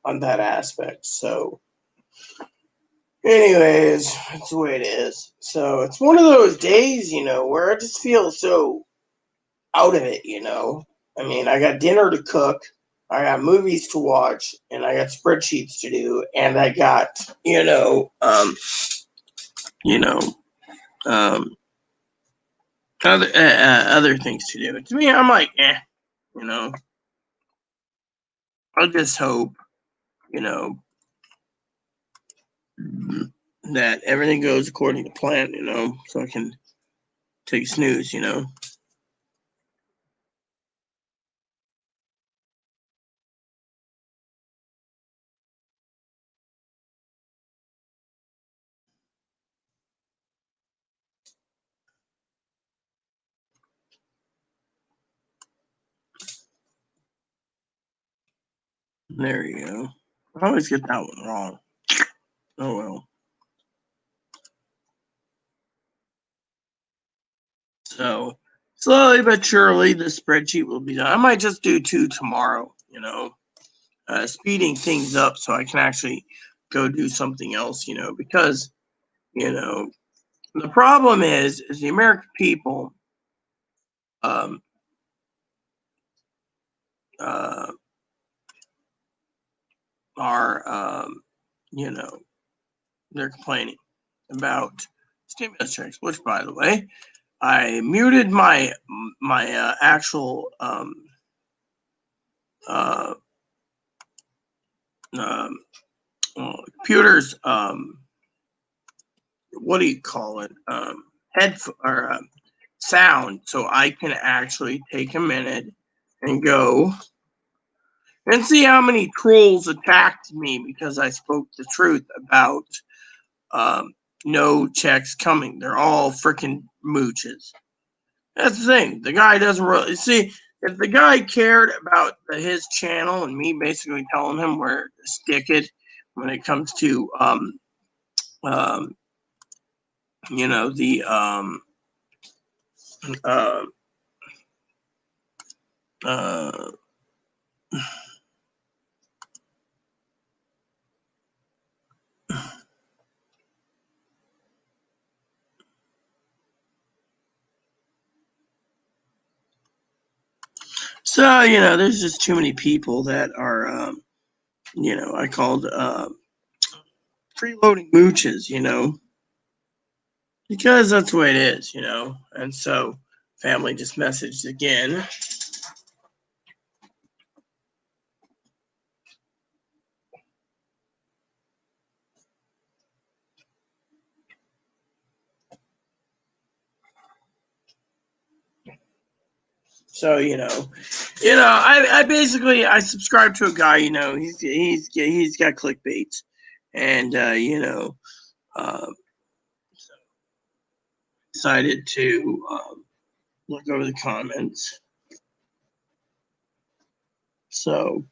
on that aspect. So, anyways, that's the way it is. So it's one of those days, where I just feel so out of it. I mean, I got dinner to cook. I got movies to watch, and I got spreadsheets to do, and I got, you know, um, other things to do. To me, I'm like, you know, I just hope, you know, that everything goes according to plan, so I can take a snooze, There you go. I always get that one wrong. Oh well. So slowly but surely, the spreadsheet will be done. I might just do 2 tomorrow. Speeding things up so I can actually go do something else. Because the problem is the American people um, uh, are they're complaining about stimulus checks, which, by the way, I muted my actual uh, um, computer's what do you call it, head or sound, so I can actually take a minute and go and see how many trolls attacked me because I spoke the truth about um, no checks coming. They're all freaking mooches. That's the thing. The guy doesn't really see. If the guy cared about his channel and me basically telling him where to stick it when it comes to um, the uh, uh, so there's just too many people that are I called freeloading mooches, because that's the way it is, and so family just messaged again. So I basically I subscribe to a guy. He's got clickbait, and decided to look over the comments. So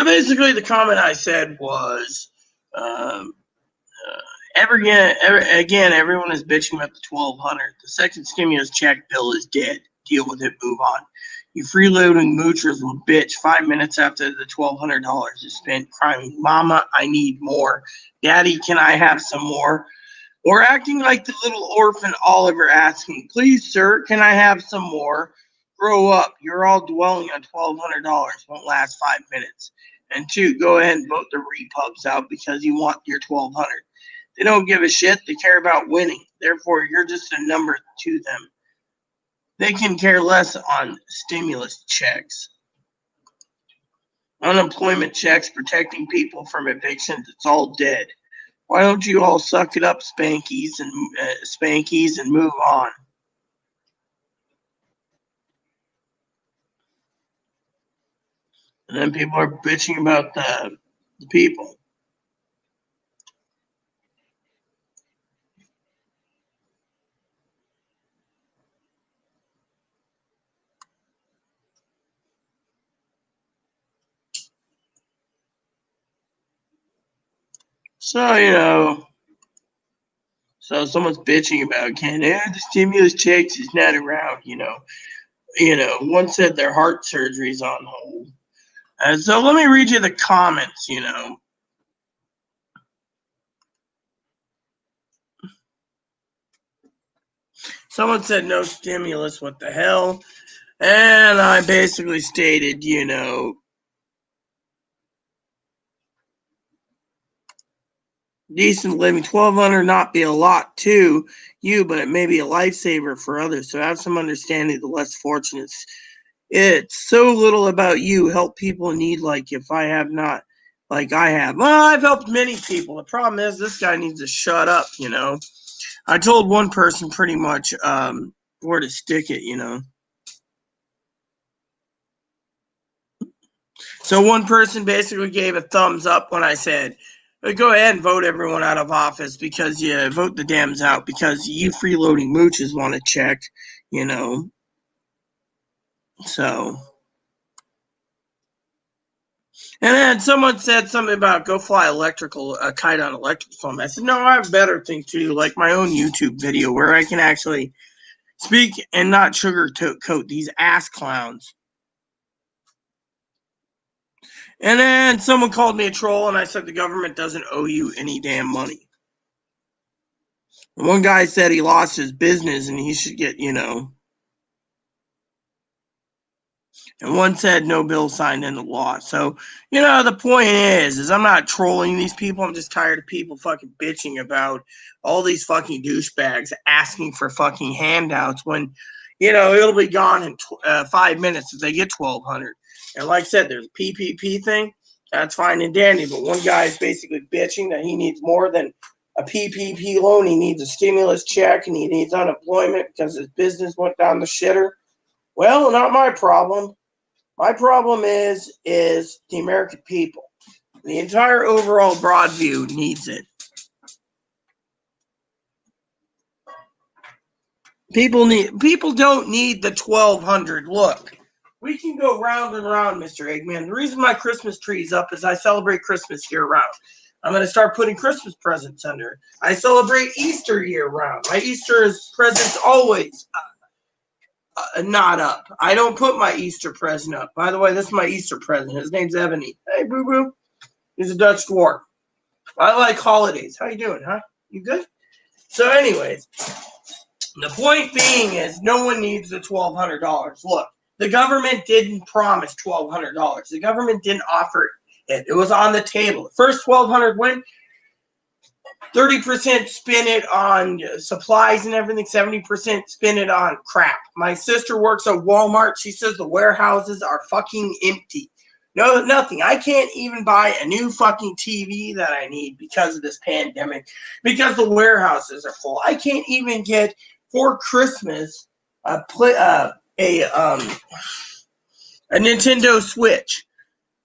basically, the comment I said was, again, everyone is bitching about the 1,200. The second stimulus check bill is dead. Deal with it. Move on. You freeloading moochers will bitch 5 minutes after the $1,200 is spent, crying, "Mama, I need more. Daddy, can I have some more?" Or acting like the little orphan Oliver asking, "Please, sir, can I have some more?" Grow up. You're all dwelling on $1,200. Won't last 5 minutes. And 2, go ahead and vote the repubs out because you want your 1,200. They don't give a shit. They care about winning. Therefore, you're just a number to them. They can care less on stimulus checks. Unemployment checks protecting people from evictions. It's all dead. Why don't you all suck it up, Spankies and move on? And then people are bitching about the people. So, so someone's bitching about Canada. The stimulus checks is not around, one said their heart surgery's on hold. And so let me read you the comments, Someone said no stimulus, what the hell? And I basically stated, decent living, 1,200 not be a lot to you, but it may be a lifesaver for others. So have some understanding of the less fortunate. It's so little about you. Help people in need like if I have not, like I have. Well, I've helped many people. The problem is this guy needs to shut up, I told one person pretty much where to stick it, So one person basically gave a thumbs up when I said, go ahead and vote everyone out of office because you vote the Dems out because you freeloading mooches want to check, So And then someone said something about go fly a kite on electrical foam. I said, no, I have better things to do, like my own YouTube video where I can actually speak and not sugarcoat these ass clowns. And then someone called me a troll, and I said the government doesn't owe you any damn money. And one guy said he lost his business and he should get, and one said no bill signed into law. So, the point is I'm not trolling these people. I'm just tired of people fucking bitching about all these fucking douchebags asking for fucking handouts when, it'll be gone in 5 minutes if they get $1,200. And like I said, there's a PPP thing. That's fine and dandy. But one guy is basically bitching that he needs more than a PPP loan. He needs a stimulus check and he needs unemployment because his business went down the shitter. Well, not my problem. My problem is the American people. The entire overall broad view needs it. People don't need the 1,200. Look, we can go round and round, Mr. Eggman. The reason my Christmas tree is up is I celebrate Christmas year round. I'm going to start putting Christmas presents under. I celebrate Easter year round. My Easter presents always not up. I don't put my Easter present up. By the way, this is my Easter present. His name's Ebony. Hey, boo-boo. He's a Dutch dwarf. I like holidays. How you doing, huh? You good? So anyways, the point being is no one needs the $1,200. Look, the government didn't promise $1,200. The government didn't offer it. It was on the table. The first $1,200 went. 30% spend it on supplies and everything, 70% spend it on crap. My sister works at Walmart. She says the warehouses are fucking empty. No, nothing. I can't even buy a new fucking TV that I need because of this pandemic, because the warehouses are full. I can't even get for Christmas a Nintendo Switch.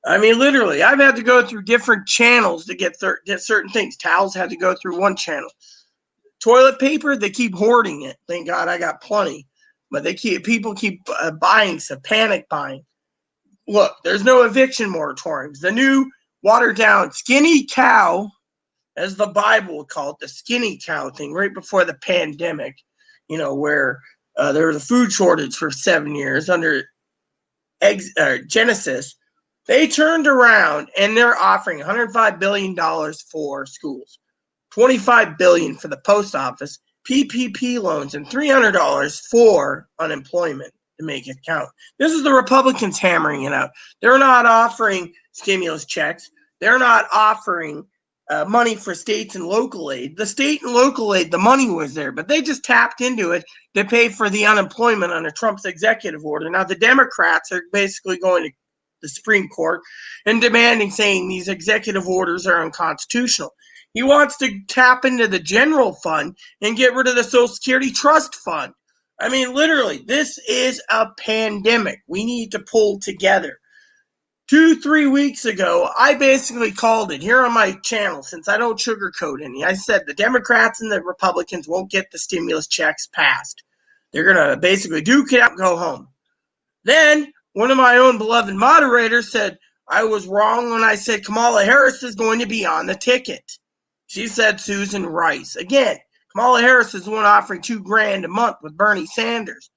I mean, literally, I've had to go through different channels to get certain things. Towels had to go through one channel. Toilet paper, they keep hoarding it. Thank God I got plenty. But people keep buying, so panic buying. Look, there's no eviction moratoriums. The new watered down skinny cow, as the Bible would call it, the skinny cow thing, right before the pandemic, where there was a food shortage for 7 years under Genesis. They turned around and they're offering $105 billion for schools, $25 billion for the post office, PPP loans, and $300 for unemployment to make it count. This is the Republicans hammering it out. They're not offering stimulus checks. They're not offering money for states and local aid. The state and local aid, the money was there, but they just tapped into it to pay for the unemployment under Trump's executive order. Now, the Democrats are basically going to the Supreme Court and demanding, saying these executive orders are unconstitutional. He wants to tap into the general fund and get rid of the Social Security Trust Fund. I mean, literally, this is a pandemic. We need to pull together. 2-3 weeks ago, I basically called it here on my channel, since I don't sugarcoat any. I said the Democrats and the Republicans won't get the stimulus checks passed. They're going to basically duke it out and go home. Then one of my own beloved moderators said I was wrong when I said Kamala Harris is going to be on the ticket. She said Susan Rice. Again, Kamala Harris is the one offering $2,000 a month with Bernie Sanders.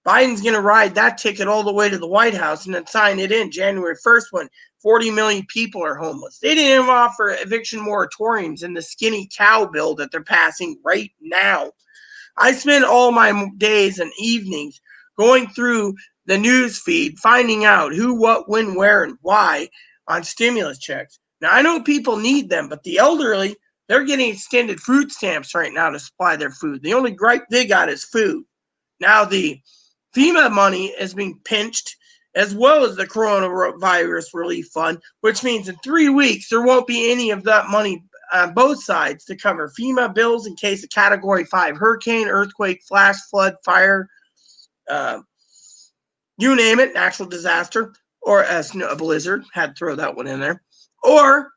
Biden's going to ride that ticket all the way to the White House and then sign it in January 1st when 40 million people are homeless. They didn't even offer eviction moratoriums in the skinny cow bill that they're passing right now. I spend all my days and evenings going through the news feed, finding out who, what, when, where, and why on stimulus checks. Now, I know people need them, but the elderly, they're getting extended food stamps right now to supply their food. The only gripe they got is food. Now, the FEMA money is being pinched, as well as the coronavirus relief fund, which means in 3 weeks, there won't be any of that money on both sides to cover FEMA bills in case of Category 5 hurricane, earthquake, flash flood, fire, you name it, natural disaster, or a blizzard, had to throw that one in there. Or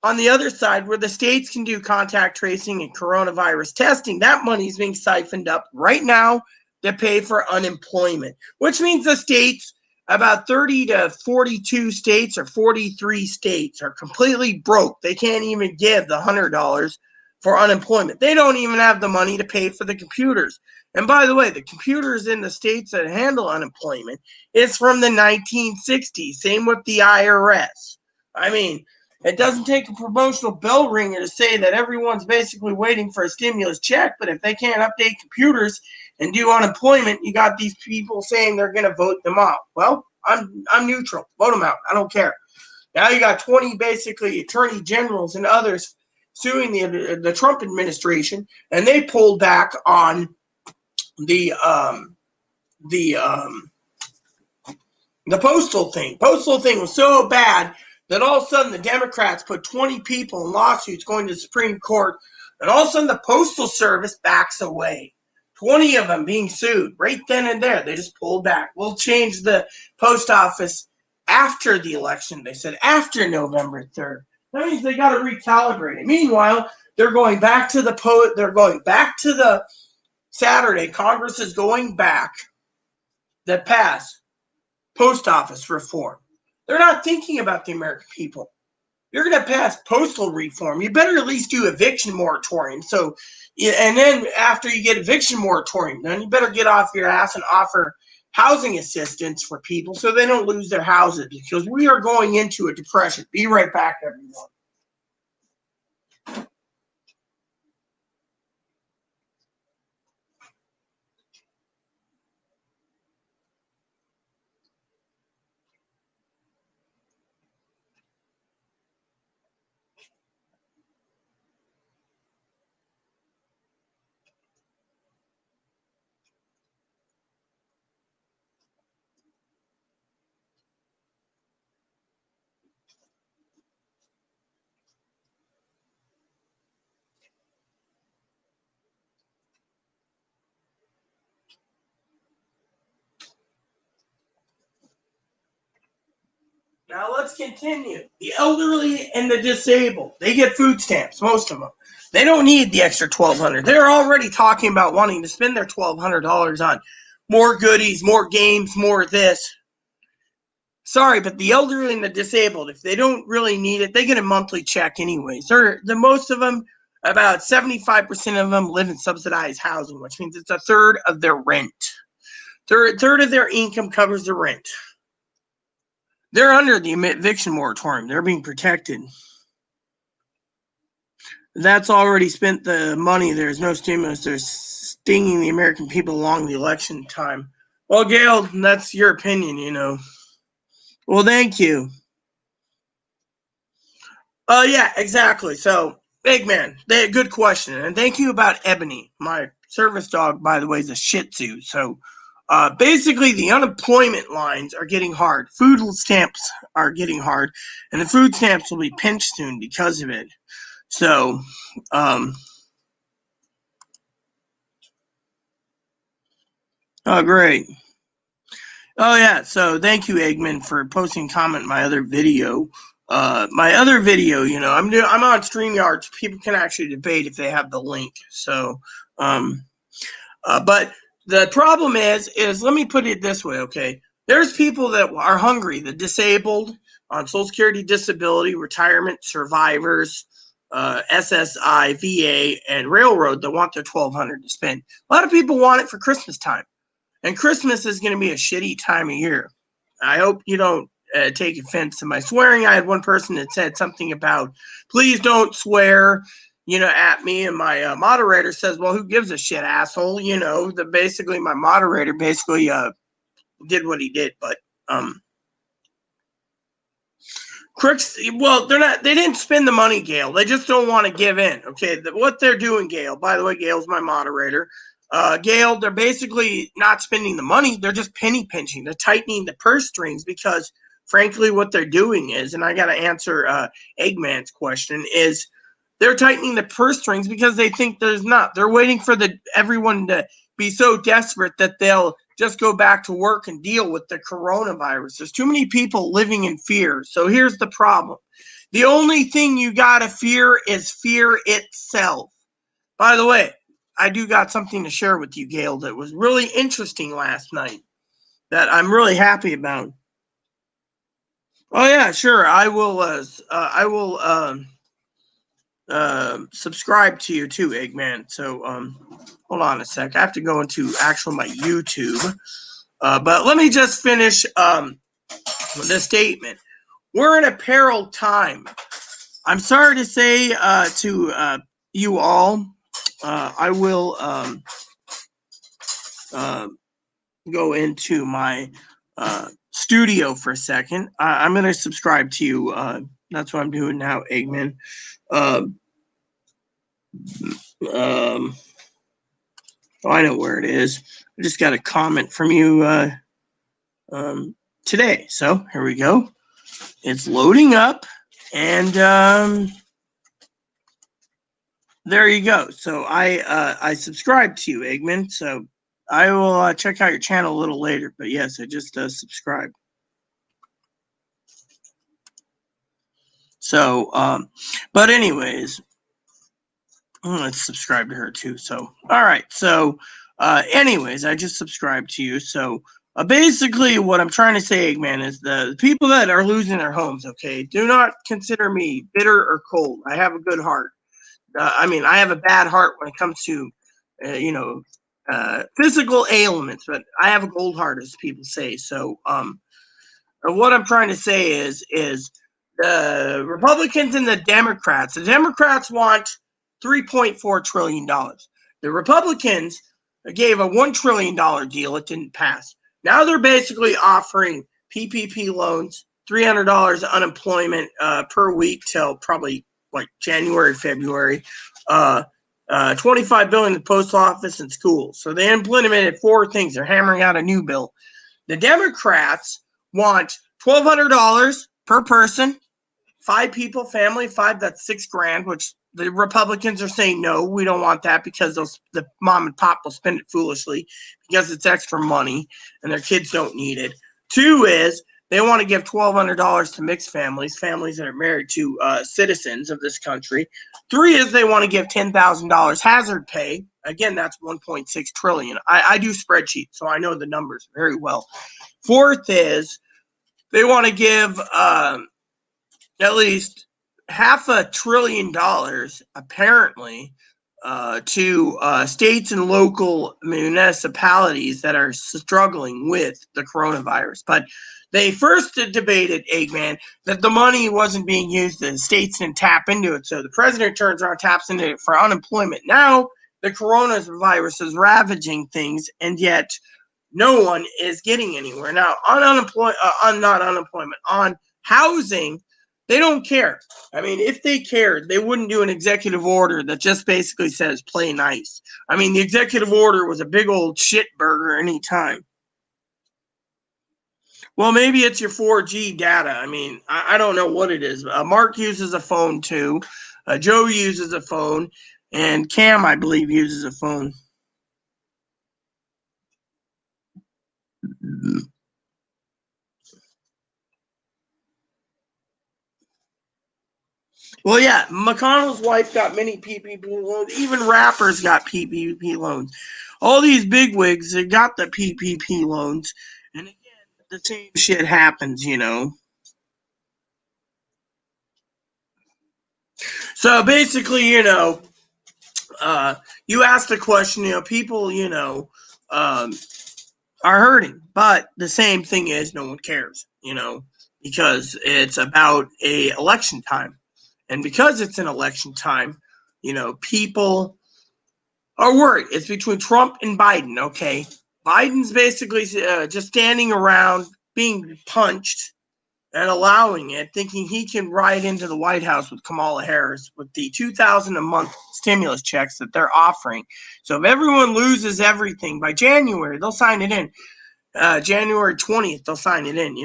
on the other side, where the states can do contact tracing and coronavirus testing, that money is being siphoned up right now to pay for unemployment, which means the states about 30 to 42 states or 43 states are completely broke. They can't even give the $100 for unemployment. They don't even have the money to pay for the computers. And by the way, the computers in the states that handle unemployment is from the 1960s. Same with the IRS. I mean, it doesn't take a promotional bell ringer to say that everyone's basically waiting for a stimulus check, but if they can't update computers and do unemployment, you got these people saying they're going to vote them out. Well, I'm neutral. Vote them out. I don't care. Now you got 20 basically attorney generals and others suing the Trump administration, and they pulled back on the postal thing. Postal thing was so bad that all of a sudden the Democrats put 20 people in lawsuits going to the Supreme Court, and all of a sudden the Postal Service backs away. 20 of them being sued right then and there. They just pulled back. We'll change the post office after the election. They said after November 3rd. That means they got to recalibrate it. Meanwhile, they're going back to the Saturday. Congress is going back to pass post office reform. They're not thinking about the American people. You're going to pass postal reform. You better at least do eviction moratorium. So, and then after you get eviction moratorium, then you better get off your ass and offer housing assistance for people so they don't lose their houses, because we are going into a depression. Be right back, everyone. Now let's continue. The elderly and the disabled, they get food stamps, most of them. They don't need the extra $1,200. They're already talking about wanting to spend their $1,200 on more goodies, more games, more this. Sorry, but the elderly and the disabled, if they don't really need it, they get a monthly check anyways. The most of them, about 75% of them, live in subsidized housing, which means it's a third of their rent. Third of their income covers the rent. They're under the eviction moratorium. They're being protected. That's already spent the money. There's no stimulus. They're stinging the American people along the election time. Well, Gail, that's your opinion, you know. Well, thank you. Yeah, exactly. So, Eggman, good question. And thank you about Ebony. My service dog, by the way, is a Shih Tzu. So, basically, the unemployment lines are getting hard. Food stamps are getting hard. And the food stamps will be pinched soon because of it. So, oh, great. Oh, yeah. So, thank you, Eggman, for posting comment in my other video. You know, I'm on StreamYard, so people can actually debate if they have the link. So, but the problem is let me put it this way, okay? There's people that are hungry, the disabled, on Social Security, disability, retirement, survivors, SSI, VA, and railroad that want their $1,200 to spend. A lot of people want it for Christmas time, and Christmas is going to be a shitty time of year. I hope you don't take offense to my swearing. I had one person that said something about, please don't swear, you know, at me. And my moderator says, well, who gives a shit, asshole? You know, basically my moderator basically did what he did. But crooks, well, they didn't spend the money, Gail. They just don't want to give in. Okay, what they're doing, Gail, by the way, Gail's my moderator. Gail, they're basically not spending the money. They're just penny pinching. They're tightening the purse strings because, frankly, what they're doing is, and I got to answer Eggman's question, is they're tightening the purse strings because they think there's not. They're waiting for everyone to be so desperate that they'll just go back to work and deal with the coronavirus. There's too many people living in fear. So here's the problem. The only thing you got to fear is fear itself. By the way, I do got something to share with you, Gail, that was really interesting last night. that I'm really happy about. Oh yeah, sure. I will. Subscribe to you too, Eggman. So hold on a sec. I have to go into actual my YouTube. But let me just finish the statement. We're in a peril time. I'm sorry to say to you all, I will go into my studio for a second. I'm going to subscribe to you. That's what I'm doing now, Eggman. Oh, I know where it is. I just got a comment from you today. So here we go. It's loading up, and there you go. So I subscribe to you, Eggman. So I will check out your channel a little later. But yes, I just subscribed. So, but anyways, let's subscribe to her too. So, all right. So, anyways, I just subscribed to you. So, basically, what I'm trying to say, Eggman, is the people that are losing their homes. Okay, do not consider me bitter or cold. I have a good heart. I mean, I have a bad heart when it comes to, physical ailments, but I have a gold heart, as people say. So, what I'm trying to say is the Republicans and the Democrats. The Democrats want $3.4 trillion. The Republicans gave a $1 trillion deal. It didn't pass. Now they're basically offering PPP loans, $300 unemployment per week till probably like January, February. 25 billion in the post office and schools. So they implemented 4 things. They're hammering out a new bill. The Democrats want $1,200 per person, 5 people, family, 5, that's $6,000, which the Republicans are saying, no, we don't want that because the mom and pop will spend it foolishly because it's extra money and their kids don't need it. 2 is they want to give $1,200 to mixed families, families that are married to citizens of this country. 3 is they want to give $10,000 hazard pay. Again, that's 1.6 trillion. I do spreadsheets, so I know the numbers very well. 4th is they want to give at least $500 billion, apparently, to states and local municipalities that are struggling with the coronavirus. But they first debated, Eggman, that the money wasn't being used, the states didn't tap into it. So the president turns around, taps into it for unemployment. Now the coronavirus is ravaging things, and yet no one is getting anywhere. Now on on housing, they don't care. I mean, if they cared, they wouldn't do an executive order that just basically says play nice. I mean, the executive order was a big old shit burger anytime. Well, maybe it's your 4G data. I mean, I don't know what it is. Mark uses a phone too. Joe uses a phone. And Cam, I believe, uses a phone. Well, yeah, McConnell's wife got many PPP loans. Even rappers got PPP loans. All these bigwigs, they got the PPP loans. And again, the same shit happens, you know. So basically, you asked the question, people, are hurting. But the same thing is no one cares, because it's about a election time. And because it's an election time, people are worried. It's between Trump and Biden, okay? Biden's basically just standing around being punched and allowing it, thinking he can ride into the White House with Kamala Harris with the $2,000 a month stimulus checks that they're offering. So if everyone loses everything by January, they'll sign it in. January 20th, they'll sign it in,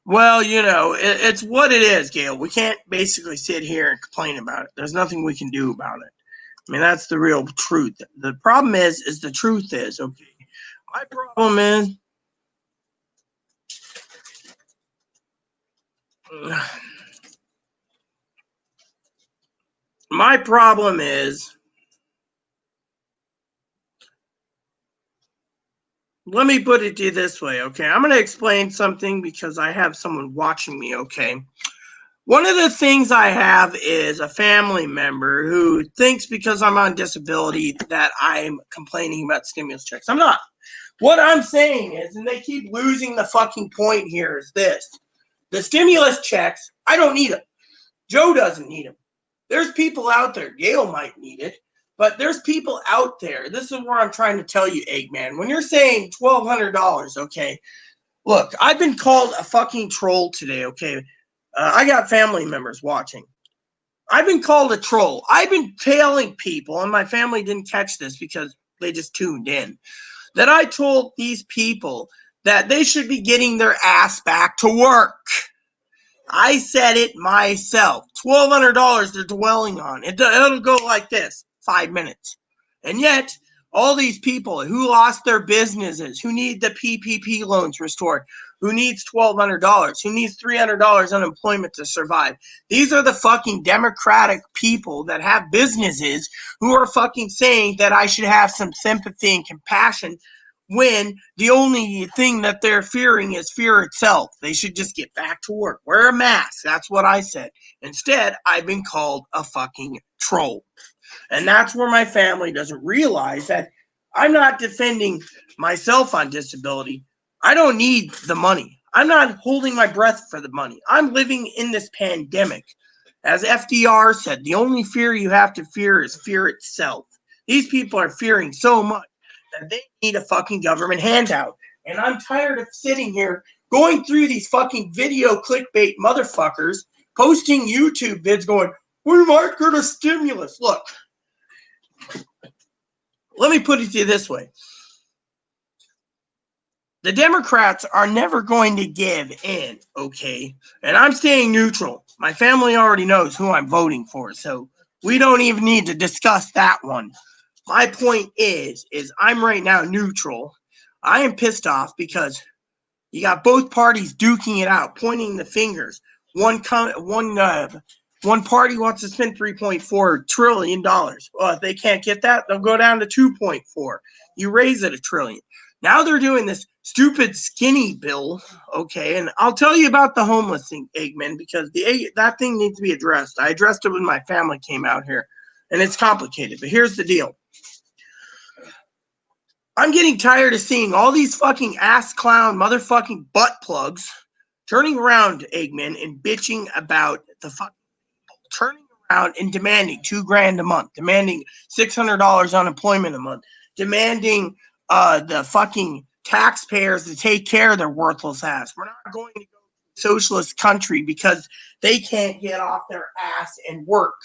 Well, it's what it is, Gail. We can't basically sit here and complain about it. There's nothing we can do about it. I mean, that's the real truth. The problem is the truth is, okay, my problem is, my problem is let me put it to you this way, okay? I'm going to explain something because I have someone watching me, okay? One of the things I have is a family member who thinks because I'm on disability that I'm complaining about stimulus checks. I'm not. What I'm saying is, and they keep losing the fucking point here, is this. The stimulus checks, I don't need them. Joe doesn't need them. There's people out there, Gail might need it, but there's people out there. This is where I'm trying to tell you, Eggman. When you're saying $1,200, okay, look, I've been called a fucking troll today, okay? I got family members watching. I've been called a troll. I've been telling people, and my family didn't catch this because they just tuned in, that I told these people that they should be getting their ass back to work. I said it myself. $1,200 they're dwelling on. It'll go like this, 5 minutes. And yet, all these people who lost their businesses, who need the PPP loans restored, who needs $1,200, who needs $300 unemployment to survive. These are the fucking Democratic people that have businesses who are fucking saying that I should have some sympathy and compassion when the only thing that they're fearing is fear itself. They should just get back to work. Wear a mask. That's what I said. Instead, I've been called a fucking troll. And that's where my family doesn't realize that I'm not defending myself on disability. I don't need the money. I'm not holding my breath for the money. I'm living in this pandemic. As FDR said, the only fear you have to fear is fear itself. These people are fearing so much that they need a fucking government handout. And I'm tired of sitting here going through these fucking video clickbait motherfuckers, posting YouTube vids going, we might get a stimulus. Look, let me put it to you this way. The Democrats are never going to give in, okay? And I'm staying neutral. My family already knows who I'm voting for, so we don't even need to discuss that one. My point is I'm right now neutral. I am pissed off because you got both parties duking it out, pointing the fingers. One party wants to spend $3.4 trillion. Well, if they can't get that, they'll go down to 2.4. You raise it $1 trillion. Now they're doing this stupid skinny bill, okay? And I'll tell you about the homeless thing, Eggman, because that thing needs to be addressed. I addressed it when my family came out here, and it's complicated. But here's the deal. I'm getting tired of seeing all these fucking ass clown motherfucking butt plugs turning around, Eggman, and bitching about the fucking turning around and demanding $2,000 a month, demanding $600 unemployment a month, demanding the fucking taxpayers to take care of their worthless ass. We're not going to go to a socialist country because they can't get off their ass and work.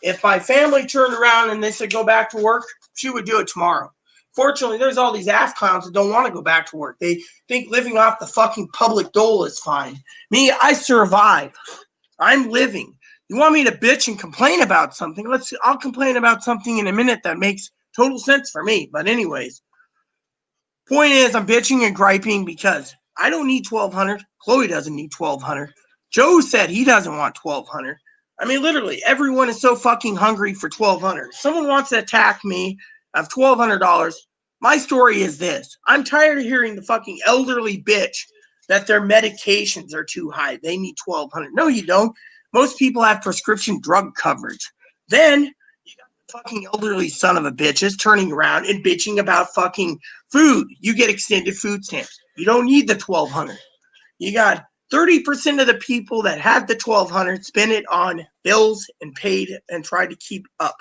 If my family turned around and they said go back to work, she would do it tomorrow. Fortunately, there's all these ass clowns that don't want to go back to work. They think living off the fucking public dole is fine. Me, I survive. I'm living. You want me to bitch and complain about something? I'll complain about something in a minute that makes total sense for me. But anyways, point is, I'm bitching and griping because I don't need $1,200. Chloe doesn't need $1,200. Joe said he doesn't want $1,200. I mean, literally, everyone is so fucking hungry for $1,200. Someone wants to attack me of $1,200. My story is this. I'm tired of hearing the fucking elderly bitch that their medications are too high. They need $1,200. No, you don't. Most people have prescription drug coverage. Then you got the fucking elderly son of a bitches turning around and bitching about fucking food. You get extended food stamps. You don't need the $1,200. You got 30% of the people that have the $1,200 spend it on bills and paid and try to keep up.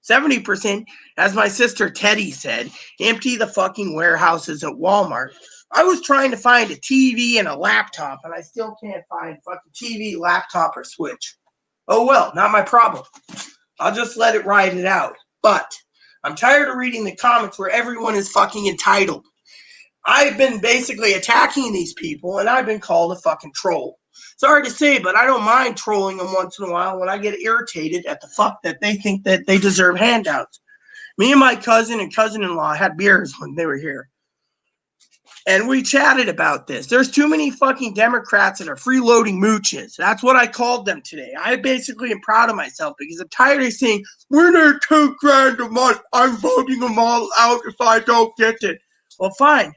70%, as my sister Teddy said, empty the fucking warehouses at Walmart. I was trying to find a TV and a laptop, and I still can't find fucking TV, laptop, or Switch. Oh well, not my problem. I'll just let it ride it out. But I'm tired of reading the comments where everyone is fucking entitled. I've been basically attacking these people, and I've been called a fucking troll. Sorry to say, but I don't mind trolling them once in a while when I get irritated at the fuck that they think that they deserve handouts. Me and my cousin and cousin-in-law had beers when they were here. And we chatted about this. There's too many fucking Democrats that are freeloading mooches. That's what I called them today. I basically am proud of myself because I'm tired of saying, we're not $2,000 a month. I'm voting them all out if I don't get it. Well, fine.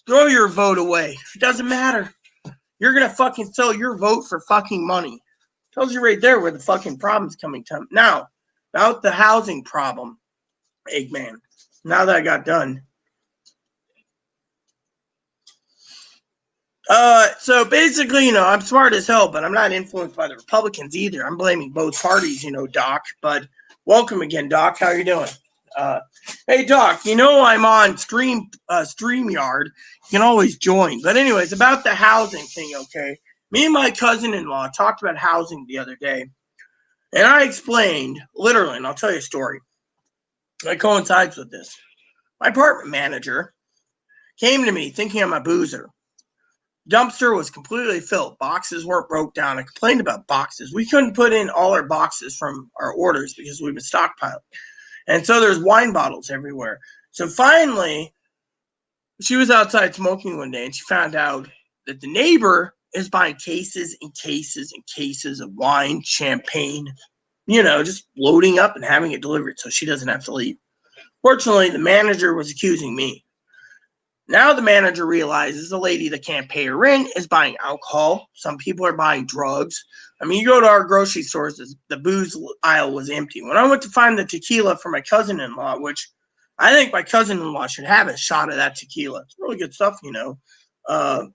throw your vote away. It doesn't matter. You're going to fucking sell your vote for fucking money. Tells you right there where the fucking problem's coming from. Now, about the housing problem, Eggman. Now that I got done. So basically, I'm smart as hell, but I'm not influenced by the Republicans either. I'm blaming both parties, Doc. But welcome again, Doc. How you doing? Hey, Doc, I'm on StreamYard. You can always join. But anyways, about the housing thing, okay? Me and my cousin-in-law talked about housing the other day. And I explained, literally, and I'll tell you a story. It coincides with this. My apartment manager came to me thinking I'm a boozer. Dumpster was completely filled. Boxes weren't broke down. I complained about boxes. We couldn't put in all our boxes from our orders because we've been stockpiling. And so there's wine bottles everywhere. So finally, she was outside smoking one day and she found out that the neighbor is buying cases and cases and cases of wine, champagne, just loading up and having it delivered so she doesn't have to leave. Fortunately, the manager was accusing me. Now the manager realizes the lady that can't pay her rent is buying alcohol. Some people are buying drugs. I mean, you go to our grocery stores, the booze aisle was empty. When I went to find the tequila for my cousin-in-law, which I think my cousin-in-law should have a shot of that tequila. It's really good stuff, Well,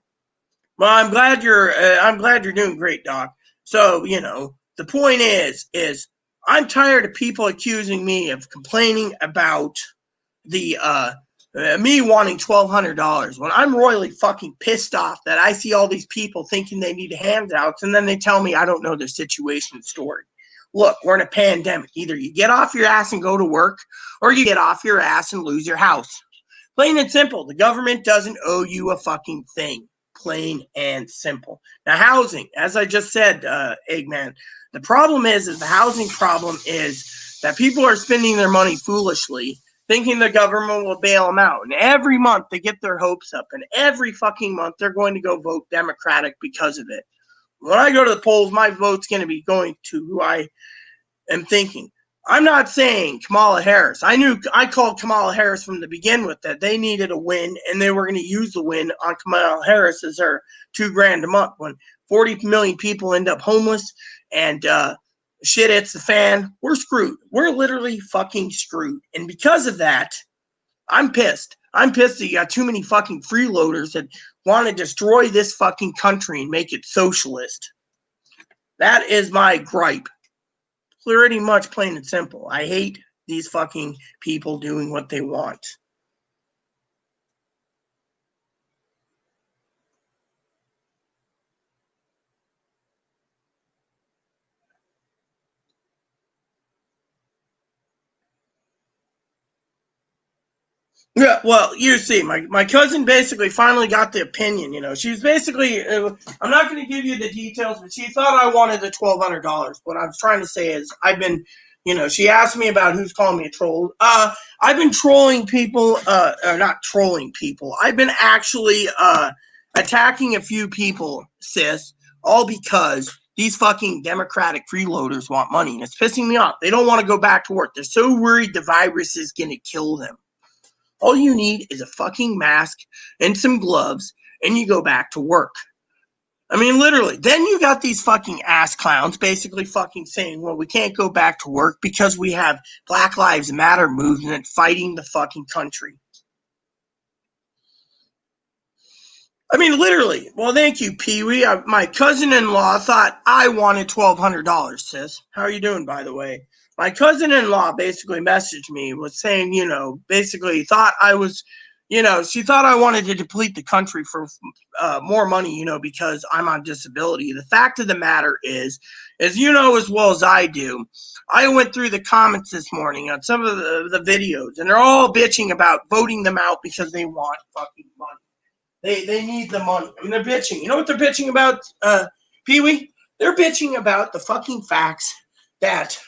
I'm glad you're doing great, Doc. So, the point is I'm tired of people accusing me of complaining about the me wanting $1,200 when I'm royally fucking pissed off that I see all these people thinking they need handouts and then they tell me I don't know their situation story. Look, we're in a pandemic. Either you get off your ass and go to work or you get off your ass and lose your house. Plain and simple. The government doesn't owe you a fucking thing. Plain and simple. Now, housing, as I just said, Eggman, the problem is the housing problem is that people are spending their money foolishly, thinking the government will bail them out. And every month they get their hopes up, and every fucking month they're going to go vote Democratic because of it. When I go to the polls, my vote's going to be going to who I am thinking. I'm not saying Kamala Harris. I called Kamala Harris from the begin with that they needed a win, and they were going to use the win on Kamala Harris as their $2,000 a month. When 40 million people end up homeless and shit hits the fan, we're screwed. We're literally fucking screwed. And because of that, I'm pissed. I'm pissed that you got too many fucking freeloaders that want to destroy this fucking country and make it socialist. That is my gripe. Pretty much plain and simple. I hate these fucking people doing what they want. Yeah, well, you see, my cousin basically finally got the opinion, She was basically, I'm not going to give you the details, but she thought I wanted the $1,200. What I was trying to say is I've been, she asked me about who's calling me a troll. I've been trolling people, or not trolling people. I've been actually attacking a few people, sis, all because these fucking Democratic freeloaders want money, and it's pissing me off. They don't want to go back to work. They're so worried the virus is going to kill them. All you need is a fucking mask and some gloves, and you go back to work. I mean, literally. Then you got these fucking ass clowns basically fucking saying, well, we can't go back to work because we have Black Lives Matter movement fighting the fucking country. I mean, literally. Well, thank you, Pee-wee. My cousin-in-law thought I wanted $1,200, sis. How are you doing, by the way? My cousin-in-law basically messaged me, was saying, basically thought I was, she thought I wanted to deplete the country for more money, because I'm on disability. The fact of the matter is, as you know as well as I do, I went through the comments this morning on some of the videos, and they're all bitching about voting them out because they want fucking money. They need the money. I mean, they're bitching. You know what they're bitching about, Pee-wee? They're bitching about the fucking facts that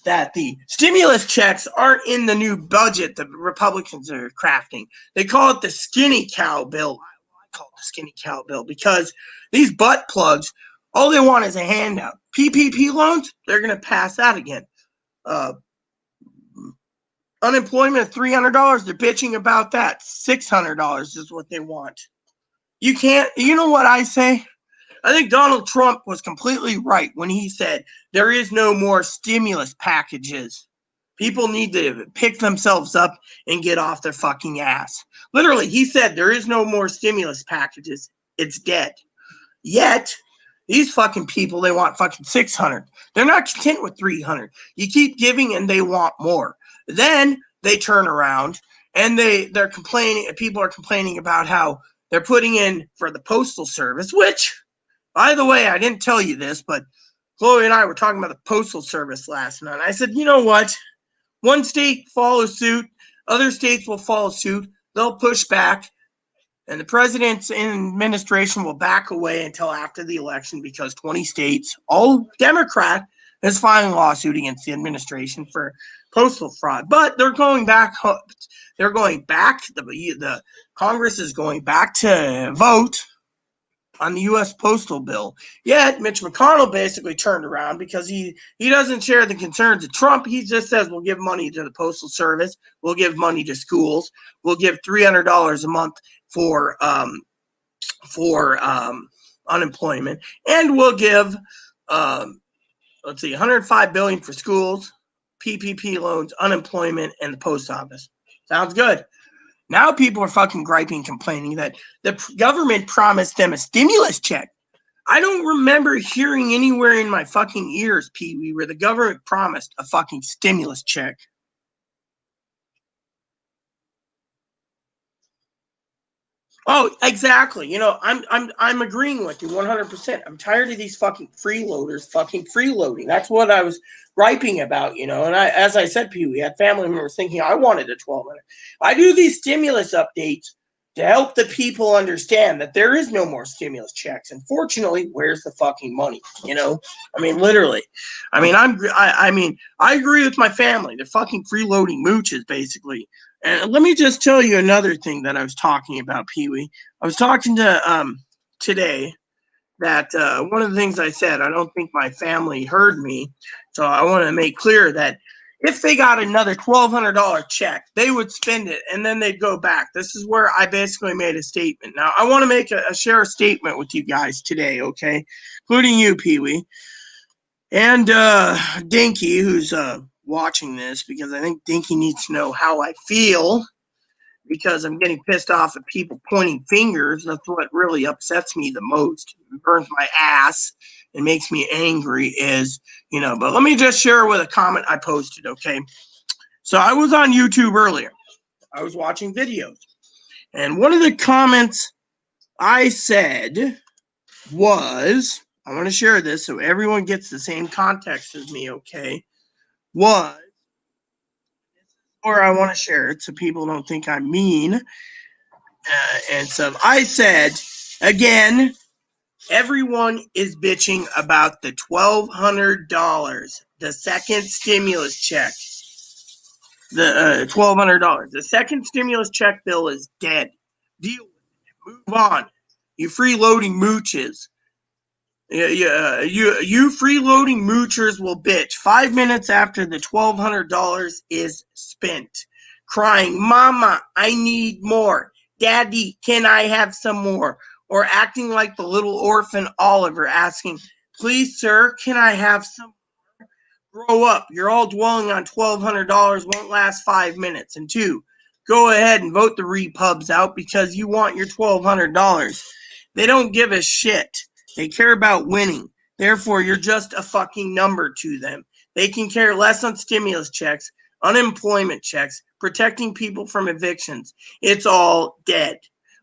that the stimulus checks aren't in the new budget the Republicans are crafting. They call it the skinny cow bill. I call it the skinny cow bill because these butt plugs, all they want is a handout. PPP loans, they're going to pass that again. Unemployment of $300. They're bitching about that. $600 is what they want. You can't, you know what I say? I think Donald Trump was completely right when he said there is no more stimulus packages. People need to pick themselves up and get off their fucking ass. Literally, he said there is no more stimulus packages. It's dead. Yet, these fucking people, they want fucking 600. They're not content with 300. You keep giving and they want more. Then they turn around and they're complaining. People are complaining about how they're putting in for the postal service, which, by the way, I didn't tell you this, but Chloe and I were talking about the postal service last night. I said, you know what? One state follows suit, other states will follow suit. They'll push back, and the president's administration will back away until after the election because 20 states, all Democrat, is filing a lawsuit against the administration for postal fraud. But they're going back. They're going back. The Congress is going back to vote on the U.S. postal bill. Yet Mitch McConnell basically turned around because he doesn't share the concerns of Trump. He just says we'll give money to the postal service, we'll give money to schools, we'll give $300 a month for unemployment, and we'll give $105 billion for schools, PPP loans, unemployment, and the post office. Sounds good. Now people are fucking griping, complaining that the government promised them a stimulus check. I don't remember hearing anywhere in my fucking ears, Pee Wee, where the government promised a fucking stimulus check. Oh, exactly. You know, I'm agreeing with you 100%. I'm tired of these fucking freeloaders fucking freeloading. That's what I was griping about, you know. And as I said, Pee Wee, had family members thinking I wanted a 1200. I do these stimulus updates to help the people understand that there is no more stimulus checks. Unfortunately, where's the fucking money? You know, I mean, literally. I mean, I agree with my family. They're fucking freeloading mooches, basically. And let me just tell you another thing that I was talking about, Pee Wee. I was talking to today that one of the things I said, I don't think my family heard me. So I want to make clear that if they got another $1,200 check, they would spend it and then they'd go back. This is where I basically made a statement. Now, I want to make share a statement with you guys today, okay? Including you, Pee Wee. And Dinky, who's watching this, because I think Dinky needs to know how I feel, because I'm getting pissed off at people pointing fingers. That's what really upsets me the most. It burns my ass and makes me angry is, you know, but let me just share with a comment I posted, okay? So I was on YouTube earlier. I was watching videos. And one of the comments I said was, I want to share this so everyone gets the same context as me, okay? Was, or I want to share it so people don't think I'm mean. And so I said, again, everyone is bitching about the $1,200, the second stimulus check. The $1,200. The second stimulus check bill is dead. Deal with it. Move on. You freeloading mooches. You freeloading moochers will bitch 5 minutes after the $1,200 is spent, crying, "Mama, I need more. Daddy, can I have some more?" Or acting like the little orphan Oliver asking, "Please, sir, can I have some?" Grow up. You're all dwelling on $1,200 won't last 5 minutes. And 2, go ahead and vote the repubs out because you want your $1,200. They don't give a shit. They care about winning. Therefore, you're just a fucking number to them. They can care less on stimulus checks, unemployment checks, protecting people from evictions. It's all dead.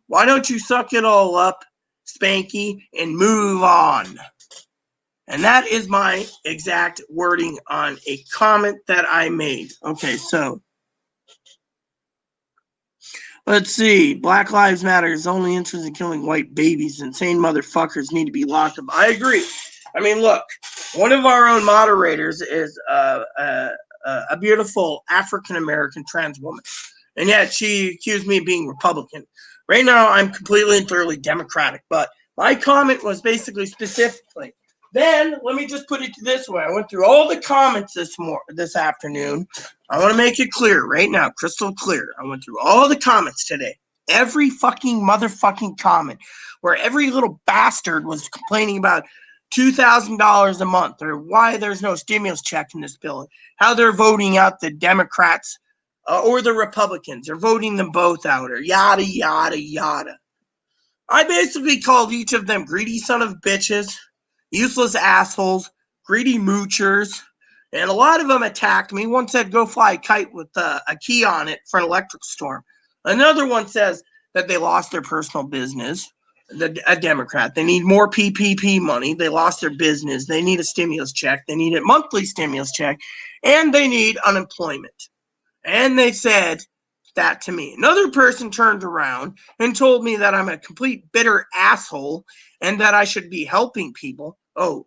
Why don't you suck it all up, Spanky, and move on? And that is my exact wording on a comment that I made. Okay, so let's see. Black Lives Matter is only interested in killing white babies. Insane motherfuckers need to be locked up. I agree. I mean, look, one of our own moderators is a beautiful African-American trans woman. And yet she accused me of being Republican. Right now, I'm completely and thoroughly Democratic. But my comment was basically specifically, Then let me just put it this way. I went through all the comments this afternoon. I want to make it clear right now, crystal clear. I went through all the comments today. Every fucking motherfucking comment where every little bastard was complaining about $2,000 a month or why there's no stimulus check in this bill, how they're voting out the Democrats or the Republicans. They're voting them both out or yada, yada, yada. I basically called each of them greedy son of bitches, useless assholes, greedy moochers, and a lot of them attacked me. One said, go fly a kite with a key on it for an electric storm. Another one says that they lost their personal business, a Democrat. They need more PPP money. They lost their business. They need a stimulus check. They need a monthly stimulus check, and they need unemployment. And they said that to me. Another person turned around and told me that I'm a complete bitter asshole and that I should be helping people.